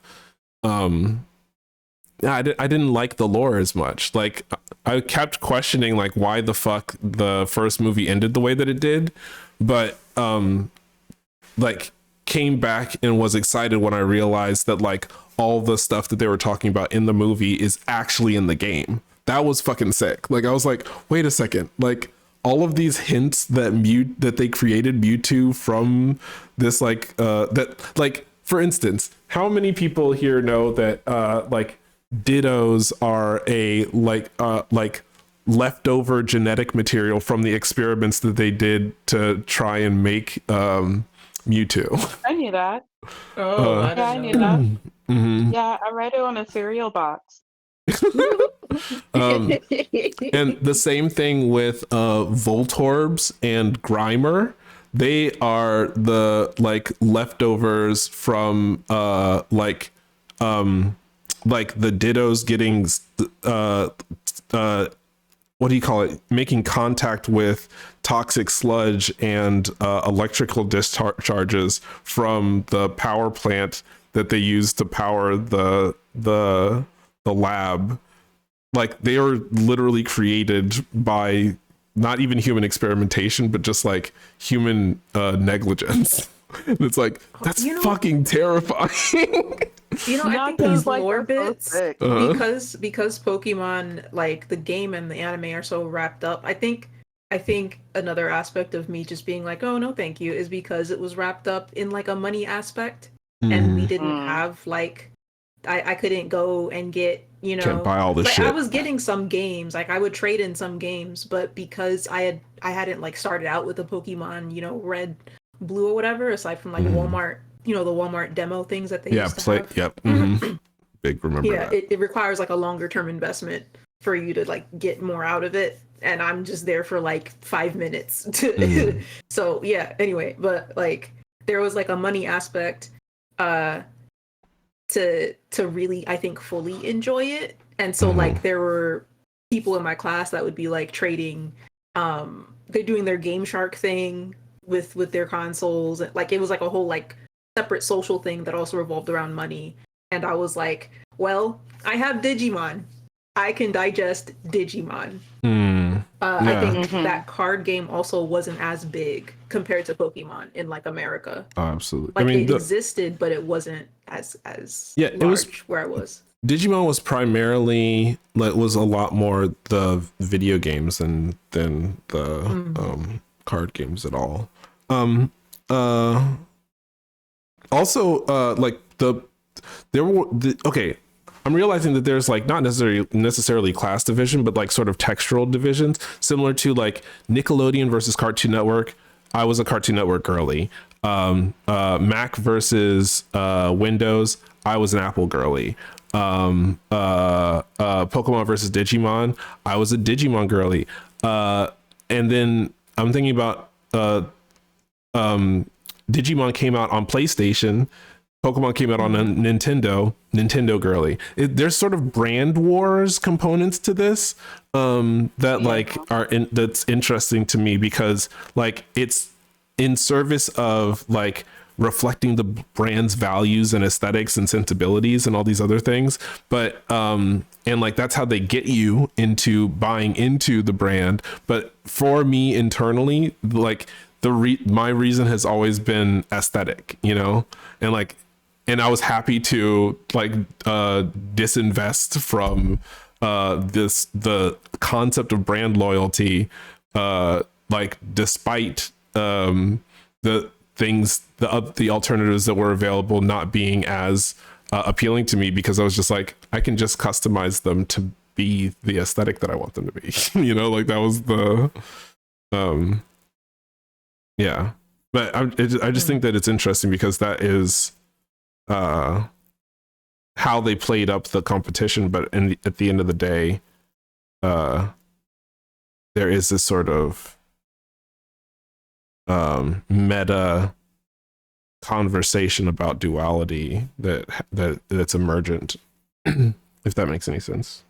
I didn't like the lore as much. Like I kept questioning like why the fuck the first movie ended the way that it did, but like came back and was excited when I realized that like all the stuff that they were talking about in the movie is actually in the game. That was fucking sick. Like I was like, wait a second, like all of these hints that they created Mewtwo from this like that, like for instance, how many people here know that like Dittos are a like leftover genetic material from the experiments that they did to try and make Mewtwo? I knew that. Oh, I knew that. Mm-hmm. Yeah, I read it on a cereal box. And the same thing with Voltorbs and Grimer. They are the like leftovers from like the Dittos getting what do you call it, making contact with toxic sludge and electrical discharges from the power plant that they use to power the lab. Like they are literally created by not even human experimentation, but just like human negligence. It's like, that's fucking terrifying. You know, I think these lore bits, Uh-huh. because Pokemon, like the game and the anime are so wrapped up, I think another aspect of me just being like, oh no, thank you, is because it was wrapped up in like a money aspect, and we didn't have like, I couldn't go and get, you know, can't buy all this like, shit. I was getting some games, like I would trade in some games, but because I hadn't like started out with a Pokemon, you know, red, blue or whatever, aside from like Walmart, you know, the Walmart demo things that they used to have. Yep. Big, remember that. It requires like a longer term investment for you to like get more out of it, and I'm just there for like 5 minutes to so yeah, anyway, but like there was like a money aspect to really, I think, fully enjoy it. And so like there were people in my class that would be like trading, they're doing their Game Shark thing with their consoles. Like it was like a whole like separate social thing that also revolved around money. And I was like, well, I have Digimon, I can digest Digimon. I think that card game also wasn't as big compared to Pokemon in like America. Oh, absolutely. Like I mean, it existed, but it wasn't as yeah, large it was where I was. Digimon was primarily like was a lot more the video games than the card games at all. Also like okay, I'm realizing that there's like not necessarily class division, but like sort of textural divisions, similar to like Nickelodeon versus Cartoon Network. I was a Cartoon Network girly. Mac versus Windows. I was an Apple girly. Pokemon versus Digimon. I was a Digimon girly. And then I'm thinking about Digimon came out on PlayStation. Pokemon came out on Nintendo girly. There's sort of brand wars components to this that like that's interesting to me, because like it's in service of like reflecting the brand's values and aesthetics and sensibilities and all these other things, but and like that's how they get you into buying into the brand. But for me internally, like my reason has always been aesthetic, you know, and like and I was happy to like disinvest from the concept of brand loyalty, like despite the things, the alternatives that were available not being as appealing to me, because I was just like, I can just customize them to be the aesthetic that I want them to be. You know, like that was the yeah. But I just think that it's interesting because that is how they played up the competition. But at the end of the day, there is this sort of meta conversation about duality that's emergent, if that makes any sense.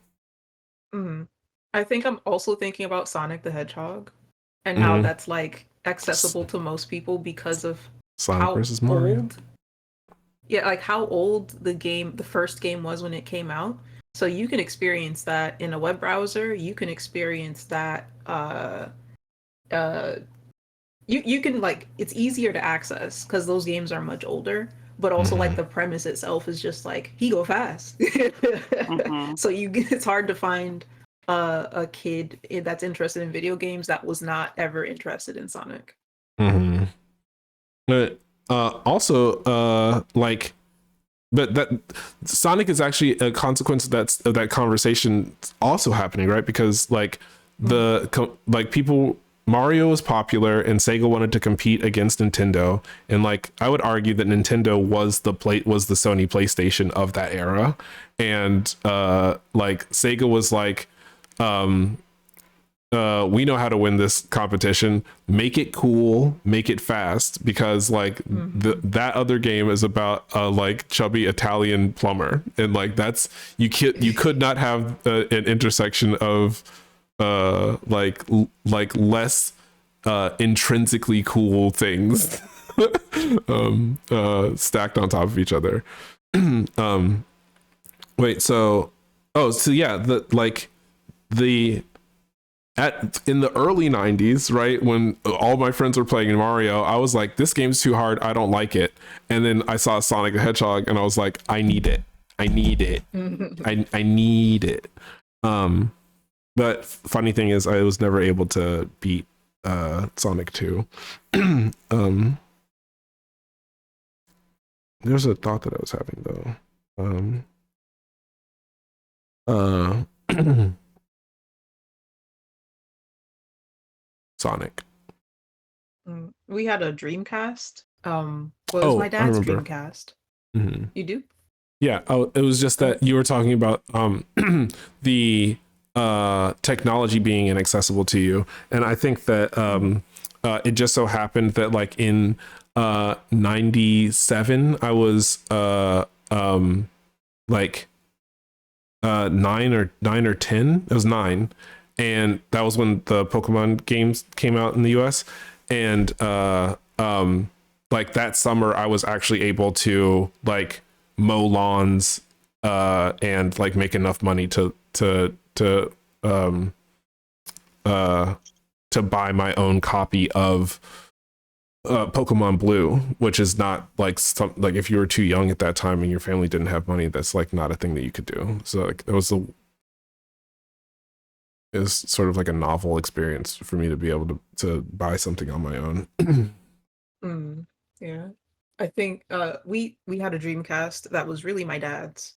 I think I'm also thinking about Sonic the Hedgehog and how that's like accessible to most people because of Sonic how versus Mario. old, like how old the first game was when it came out. So you can experience that in a web browser. You can experience that. You can like, it's easier to access because those games are much older. But also like the premise itself is just like he go fast. So it's hard to find a kid that's interested in video games that was not ever interested in Sonic. But also like, but that Sonic is actually a consequence of that conversation also happening, right? Because like like people, Mario was popular and Sega wanted to compete against Nintendo, and like I would argue that Nintendo was the Sony PlayStation of that era, and like Sega was like, we know how to win this competition, make it cool, make it fast, because like that other game is about a like chubby Italian plumber, and like that's you could not have an intersection of like less intrinsically cool things stacked on top of each other. Wait, so yeah, in the early 90s, right, when all my friends were playing Mario, I was like, this game's too hard, I don't like it. And then I saw Sonic the Hedgehog and I was like, I need it. I need it. But funny thing is, I was never able to beat Sonic 2. There's a thought that I was having though. Sonic. We had a Dreamcast. Well, it was my dad's Dreamcast. You do? Yeah. Oh, it was just that you were talking about the technology being inaccessible to you, and I think that it just so happened that like in 97 I was like 9 or 10. It was 9, and that was when the Pokemon games came out in the US, and like that summer I was actually able to like mow lawns and like make enough money to buy my own copy of Pokemon Blue, which is not like like if you were too young at that time and your family didn't have money, that's like not a thing that you could do. So like it was sort of like a novel experience for me to be able to buy something on my own. Yeah, I think we had a Dreamcast that was really my dad's.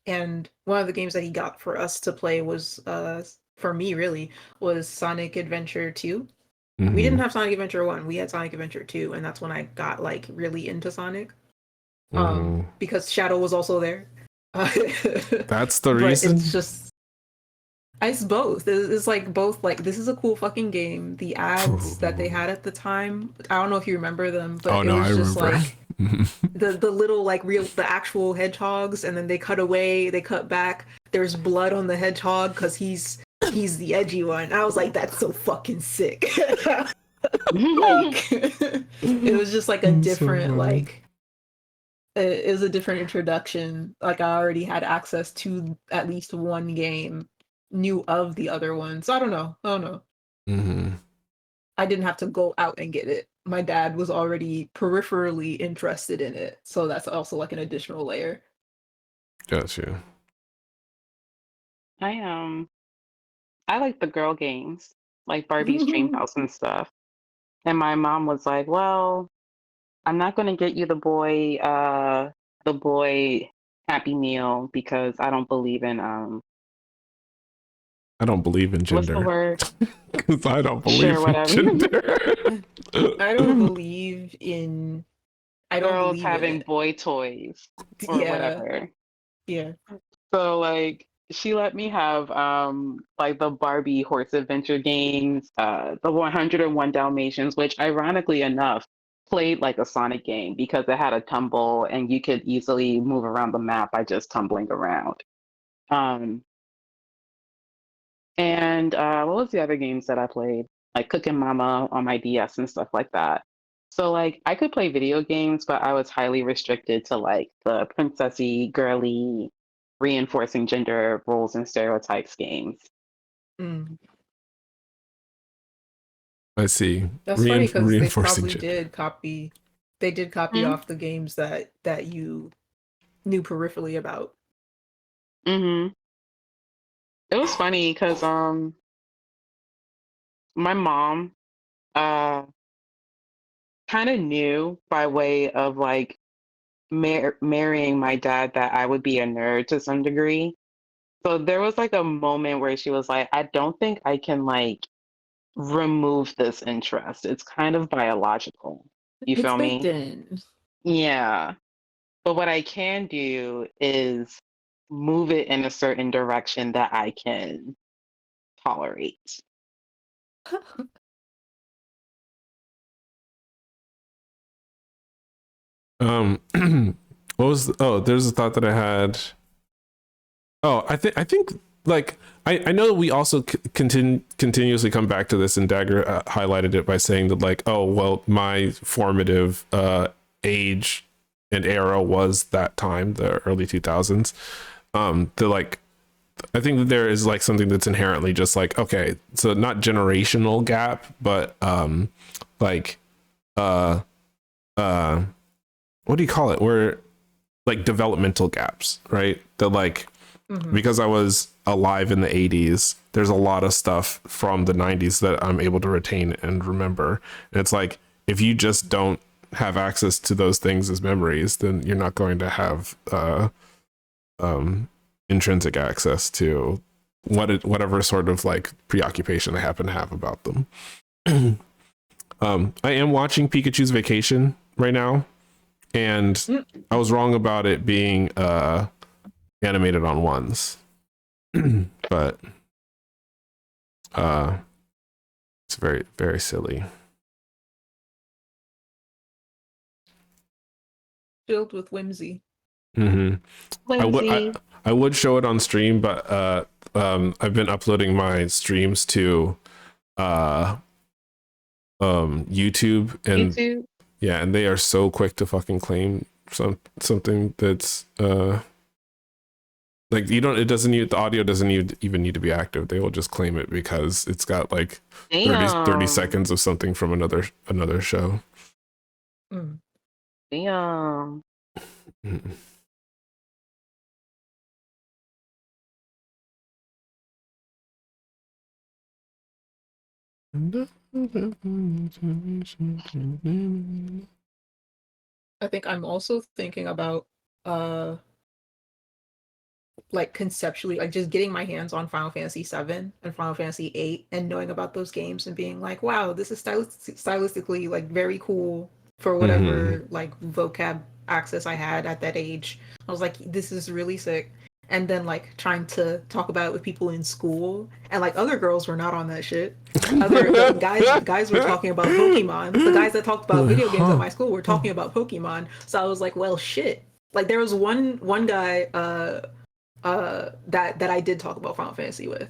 And one of the games that he got for us to play was for me really was Sonic Adventure 2. We didn't have Sonic Adventure 1, we had Sonic Adventure 2, and that's when I got like really into Sonic. Because Shadow was also there. That's the reason. It's both. It's like both, like this is a cool fucking game. The ads that they had at the time, I don't know if you remember them, but it was just like the little like the actual hedgehogs, and then they cut away, they cut back. There's blood on the hedgehog because he's the edgy one. I was like, that's so fucking sick. Like, it was just like a different like it was a different introduction. Like I already had access to at least one game, knew of the other ones. I don't know. I didn't have to go out and get it. my dad was already peripherally interested in it, so that's also like an additional layer. Gotcha. I like the girl games, like Barbie's Dream House and stuff. And my mom was like, "Well, I'm not going to get you the boy Happy Meal because I don't believe in I don't believe in what's the gender. word? Because I don't Sure, believe in whatever. gender. I don't believe in. I don't Girls believe in having it. boy toys or Yeah, whatever. yeah. So like she let me have like the Barbie horse adventure games, the 101 Dalmatians, which ironically enough played like a Sonic game because it had a tumble and you could easily move around the map by just tumbling around. Um and what was the other games that I played? Like Cooking Mama on my DS and stuff like that. So like I could play video games, but I was highly restricted to like the princessy, girly, reinforcing gender roles and stereotypes games. Mm. I see. That's funny because they Reinforcing probably gender. did copy. They did copy off the games that you knew peripherally about. Mm-hmm. It was funny because my mom uh kind of knew by way of like marrying my dad that I would be a nerd to some degree. So there was like a moment where she was like, I don't think I can like remove this interest. It's kind of biological. You It's feel baked me? in. Yeah. But what I can do is move it in a certain direction that I can tolerate. What was there's a thought that I had. I think like I know that we also continuously come back to this, and Dagger highlighted it by saying that like, oh well, my formative age and era was that time, the early 2000s. The like I think that there is like something that's inherently just like, okay, so not generational gap, but like uh uh what do you call it, where like developmental gaps, right? That like because I was alive in the 80s, there's a lot of stuff from the 90s that I'm able to retain and remember. And it's like, if you just don't have access to those things as memories, then you're not going to have intrinsic access to whatever sort of like preoccupation I happen to have about them. I am watching Pikachu's Vacation right now, and I was wrong about it being animated on ones. But it's very, very silly. Filled with whimsy. I Whimsy. would show it on stream, but I've been uploading my streams to YouTube, and YouTube. yeah, and they are so quick to fucking claim something that's like, you don't, it doesn't need, the audio doesn't even need to be active. They will just claim it because it's got like 30 seconds of something from another show. Damn. I think I'm also thinking about like conceptually, like just getting my hands on Final Fantasy 7 and Final Fantasy 8 and knowing about those games and being like, wow, this is stylistically like very cool for whatever like vocab access I had at that age. I was like, this is really sick. And then like trying to talk about it with people in school, and like other girls were not on that shit. The guys were talking about Pokemon. The guys that talked about video games at my school were talking about Pokemon. So I was like, well, shit. Like there was one guy that I did talk about Final Fantasy with.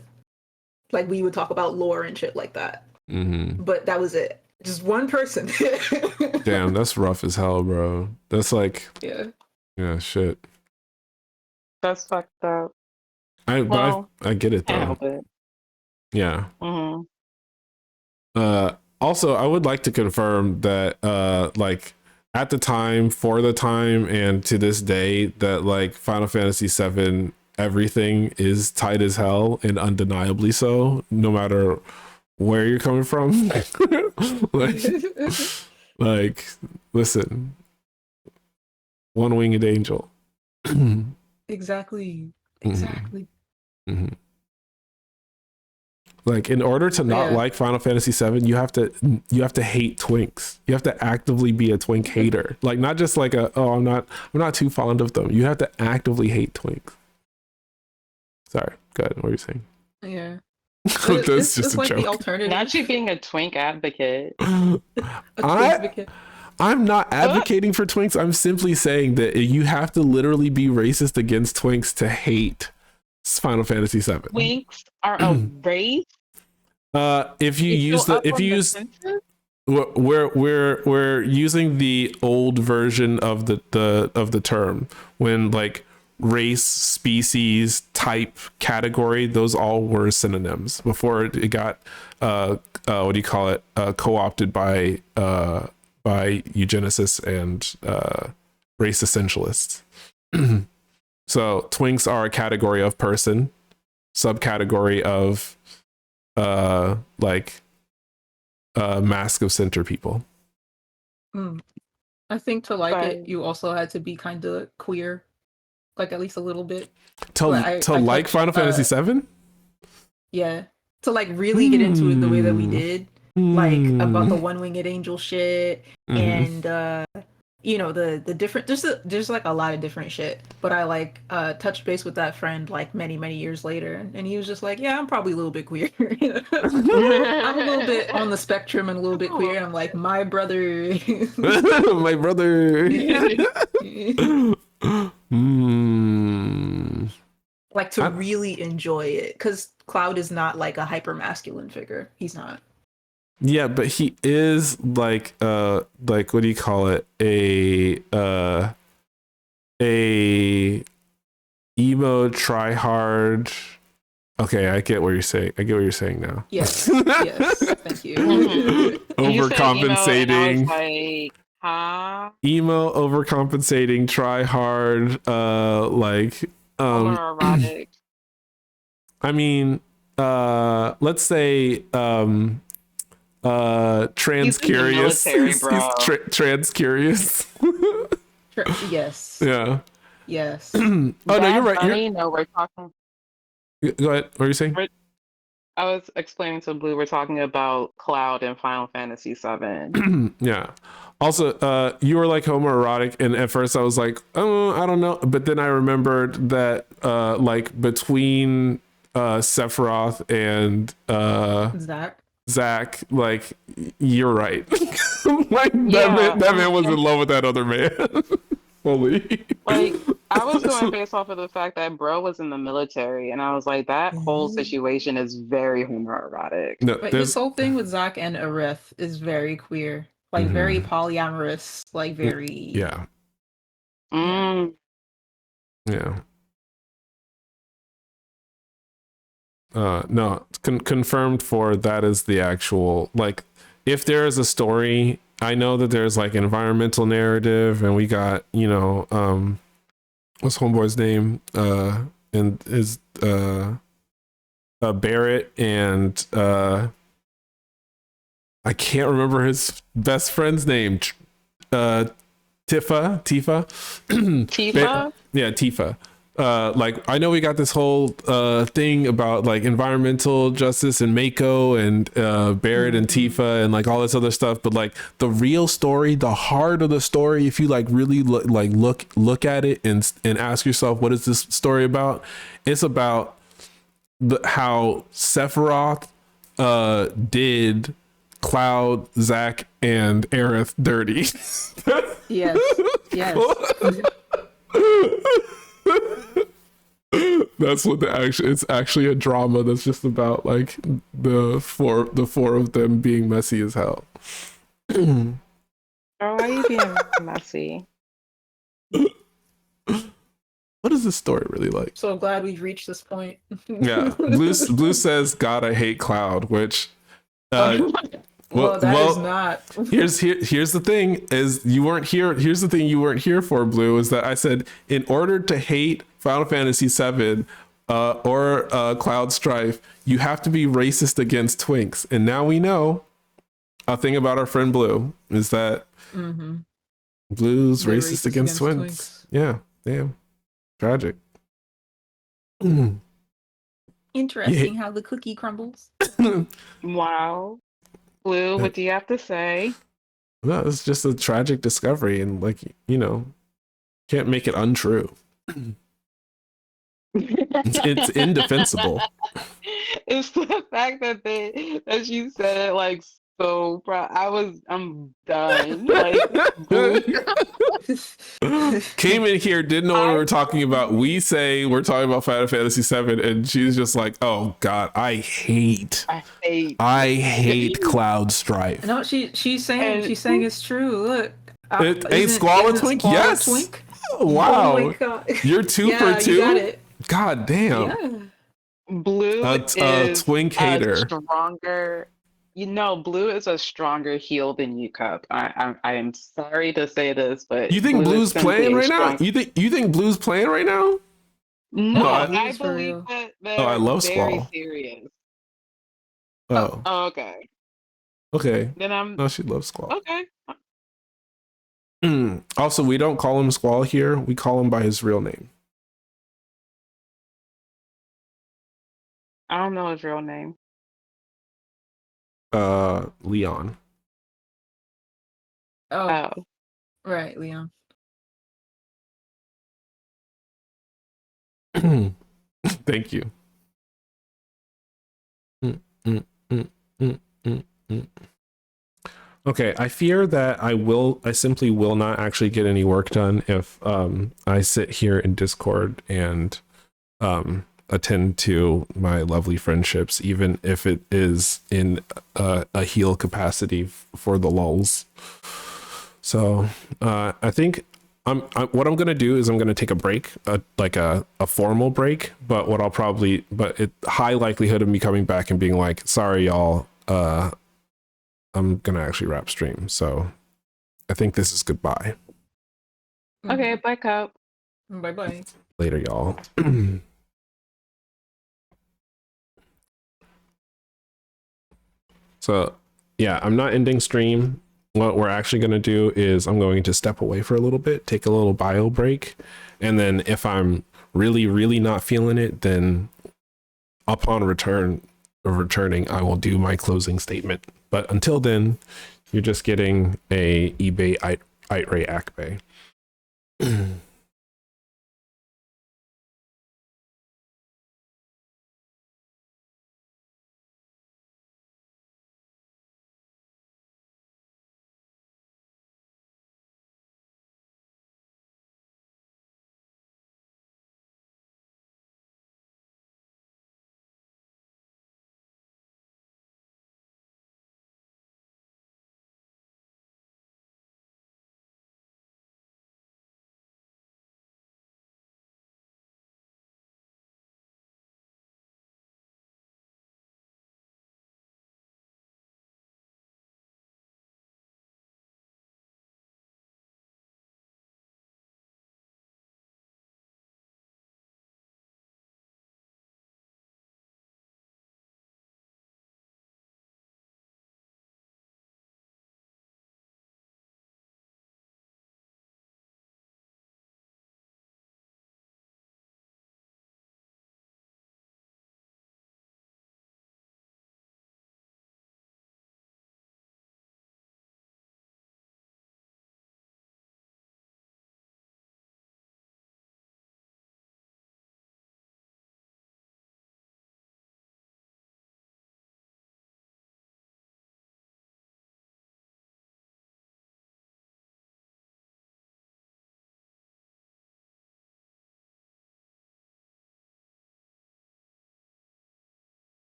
Like we would talk about lore and shit like that. But that was it. Just one person. Damn, that's rough as hell, bro. That's like, yeah, shit. That's fucked up. I get it though. Can't help it. Yeah. Also, I would like to confirm that like at the time, for the time, and to this day, that like Final Fantasy VII, everything is tight as hell and undeniably so, no matter where you're coming from. like, listen, one-winged angel. Exactly. Mm-hmm. Like, in order to not like Final Fantasy VII, you have to hate twinks. You have to actively be a twink hater. Like, not just like I'm not too fond of them. You have to actively hate twinks. Sorry, go ahead. What were you saying? Yeah. That's just it's a like joke. the alternative. Not you being a twink advocate. I'm not advocating for twinks. I'm simply saying that you have to literally be racist against twinks to hate Final Fantasy VII. Twinks are a race. If you use we're using the old version of the term, when like race, species, type, category, those all were synonyms before it got what do you call it, co-opted by eugenicists and race essentialists. So twinks are a category of person, subcategory of mask of center people. I think to like it, you also had to be kind of queer, like at least a little bit. To like Final Fantasy VII? Yeah, to like really get into it the way that we did, like about the one-winged angel shit, and you know, the different, there's like a lot of different shit. But I like touched base with that friend like many years later, and he was just like, yeah, I'm probably a little bit queer. I'm a little bit on the spectrum and a little bit queer. And I'm like, my brother. My brother. Like to really enjoy it, because Cloud is not like a hyper masculine figure. He's not. Yeah, but he is like what do you call it? A emo try hard. Okay, I get what you're saying. I get what you're saying now. Yes. Yes. Thank you. Overcompensating. Emo, overcompensating, try hard, like homoerotic. I mean, let's say trans curious. He's trans curious. Yes. Yeah. Yes. Oh no, you're right. We're talking. Go ahead. What are you saying? I was explaining to Blue, we're talking about Cloud and Final Fantasy VII. Yeah. Also, you were like homoerotic, and at first I was like, oh, I don't know, but then I remembered that like between Sephiroth and Zach, like, you're right. Like that man was in love with that other man. Fully. Like, I was going based off of the fact that bro was in the military, and I was like, that whole situation is very homoerotic. No, but his whole thing with Zach and Aerith is very queer, like very polyamorous, like very yeah. No, confirmed for that is the actual, like, if there is a story, I know that there's like environmental narrative, and we got, you know, what's homeboy's name? And his Barrett, and I can't remember his best friend's name. Tifa. Tifa? Yeah, Tifa. Like, I know we got this whole thing about like environmental justice and Mako and Barrett and Tifa and like all this other stuff, but like the real story, the heart of the story, if you like really look at it and ask yourself, what is this story about? It's about how Sephiroth did Cloud, Zach, and Aerith dirty. Yes. That's what it's actually a drama that's just about like the four of them being messy as hell. Girl, why are you being messy? What is this story really like? So glad we've reached this point. Yeah. Blue says, God, I hate Cloud, which Well, that is not. Here's the thing is you weren't here. Here's the thing you weren't here for, Blue, is that I said in order to hate Final Fantasy VII or Cloud Strife, you have to be racist against twinks. And now we know a thing about our friend Blue is that Blue's racist against twinks. Yeah, damn, tragic. Interesting how the cookie crumbles. Wow. Blue, what do you have to say? No, it's just a tragic discovery, and like, you know, can't make it untrue. It's indefensible. It's the fact that that you said it like so proud. I'm done. Like, came in here, didn't know what we were talking about. We say we're talking about Final Fantasy VII, and she's just like, "Oh God, I hate Cloud Strife." No, she's saying it's true. Look, a Squall a twink? Yes. Twink? Oh, wow. Oh my God. You're 2 for 2. You got it. God damn. Yeah. Blue is a twink hater. Stronger. You know, Blue is a stronger heel than you, Cup. I am sorry to say this, but you think Blue's playing right now? You think Blue's playing right now? No, I believe that they're I love very Squall. serious. Oh, okay. Okay. Then No, she loves Squall. Okay. Also, we don't call him Squall here. We call him by his real name. I don't know his real name. Leon. Oh. Right, Leon. Thank you. Okay, I fear that I simply will not actually get any work done if I sit here in Discord and attend to my lovely friendships, even if it is in a heal capacity for the lulls. So I think what I'm gonna do is I'm gonna take a break, like a formal break. But high likelihood of me coming back and being like, sorry y'all, I'm gonna actually wrap stream. So I think this is goodbye. Okay, bye, Cup. Bye. Later, y'all. So yeah, I'm not ending stream. What we're actually going to do is I'm going to step away for a little bit, take a little bio break. And then if I'm really, really not feeling it, then upon returning, I will do my closing statement. But until then, you're just getting a eBay Itre Akbe.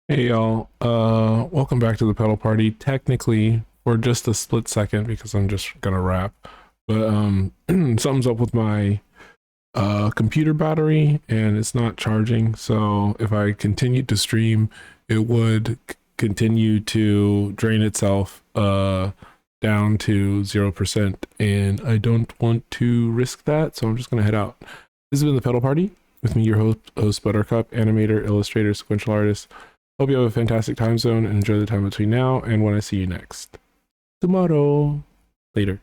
Hey y'all, welcome back to the pedal party. Technically, for just a split second, because I'm just gonna wrap, but something's up with my computer battery and it's not charging. So if I continued to stream, it would continue to drain itself down to 0%, and I don't want to risk that, so I'm just gonna head out. This has been the pedal party with me, your host Buttercup, animator, illustrator, sequential artist. Hope you have a fantastic time zone and enjoy the time between now and when I see you next tomorrow. Later.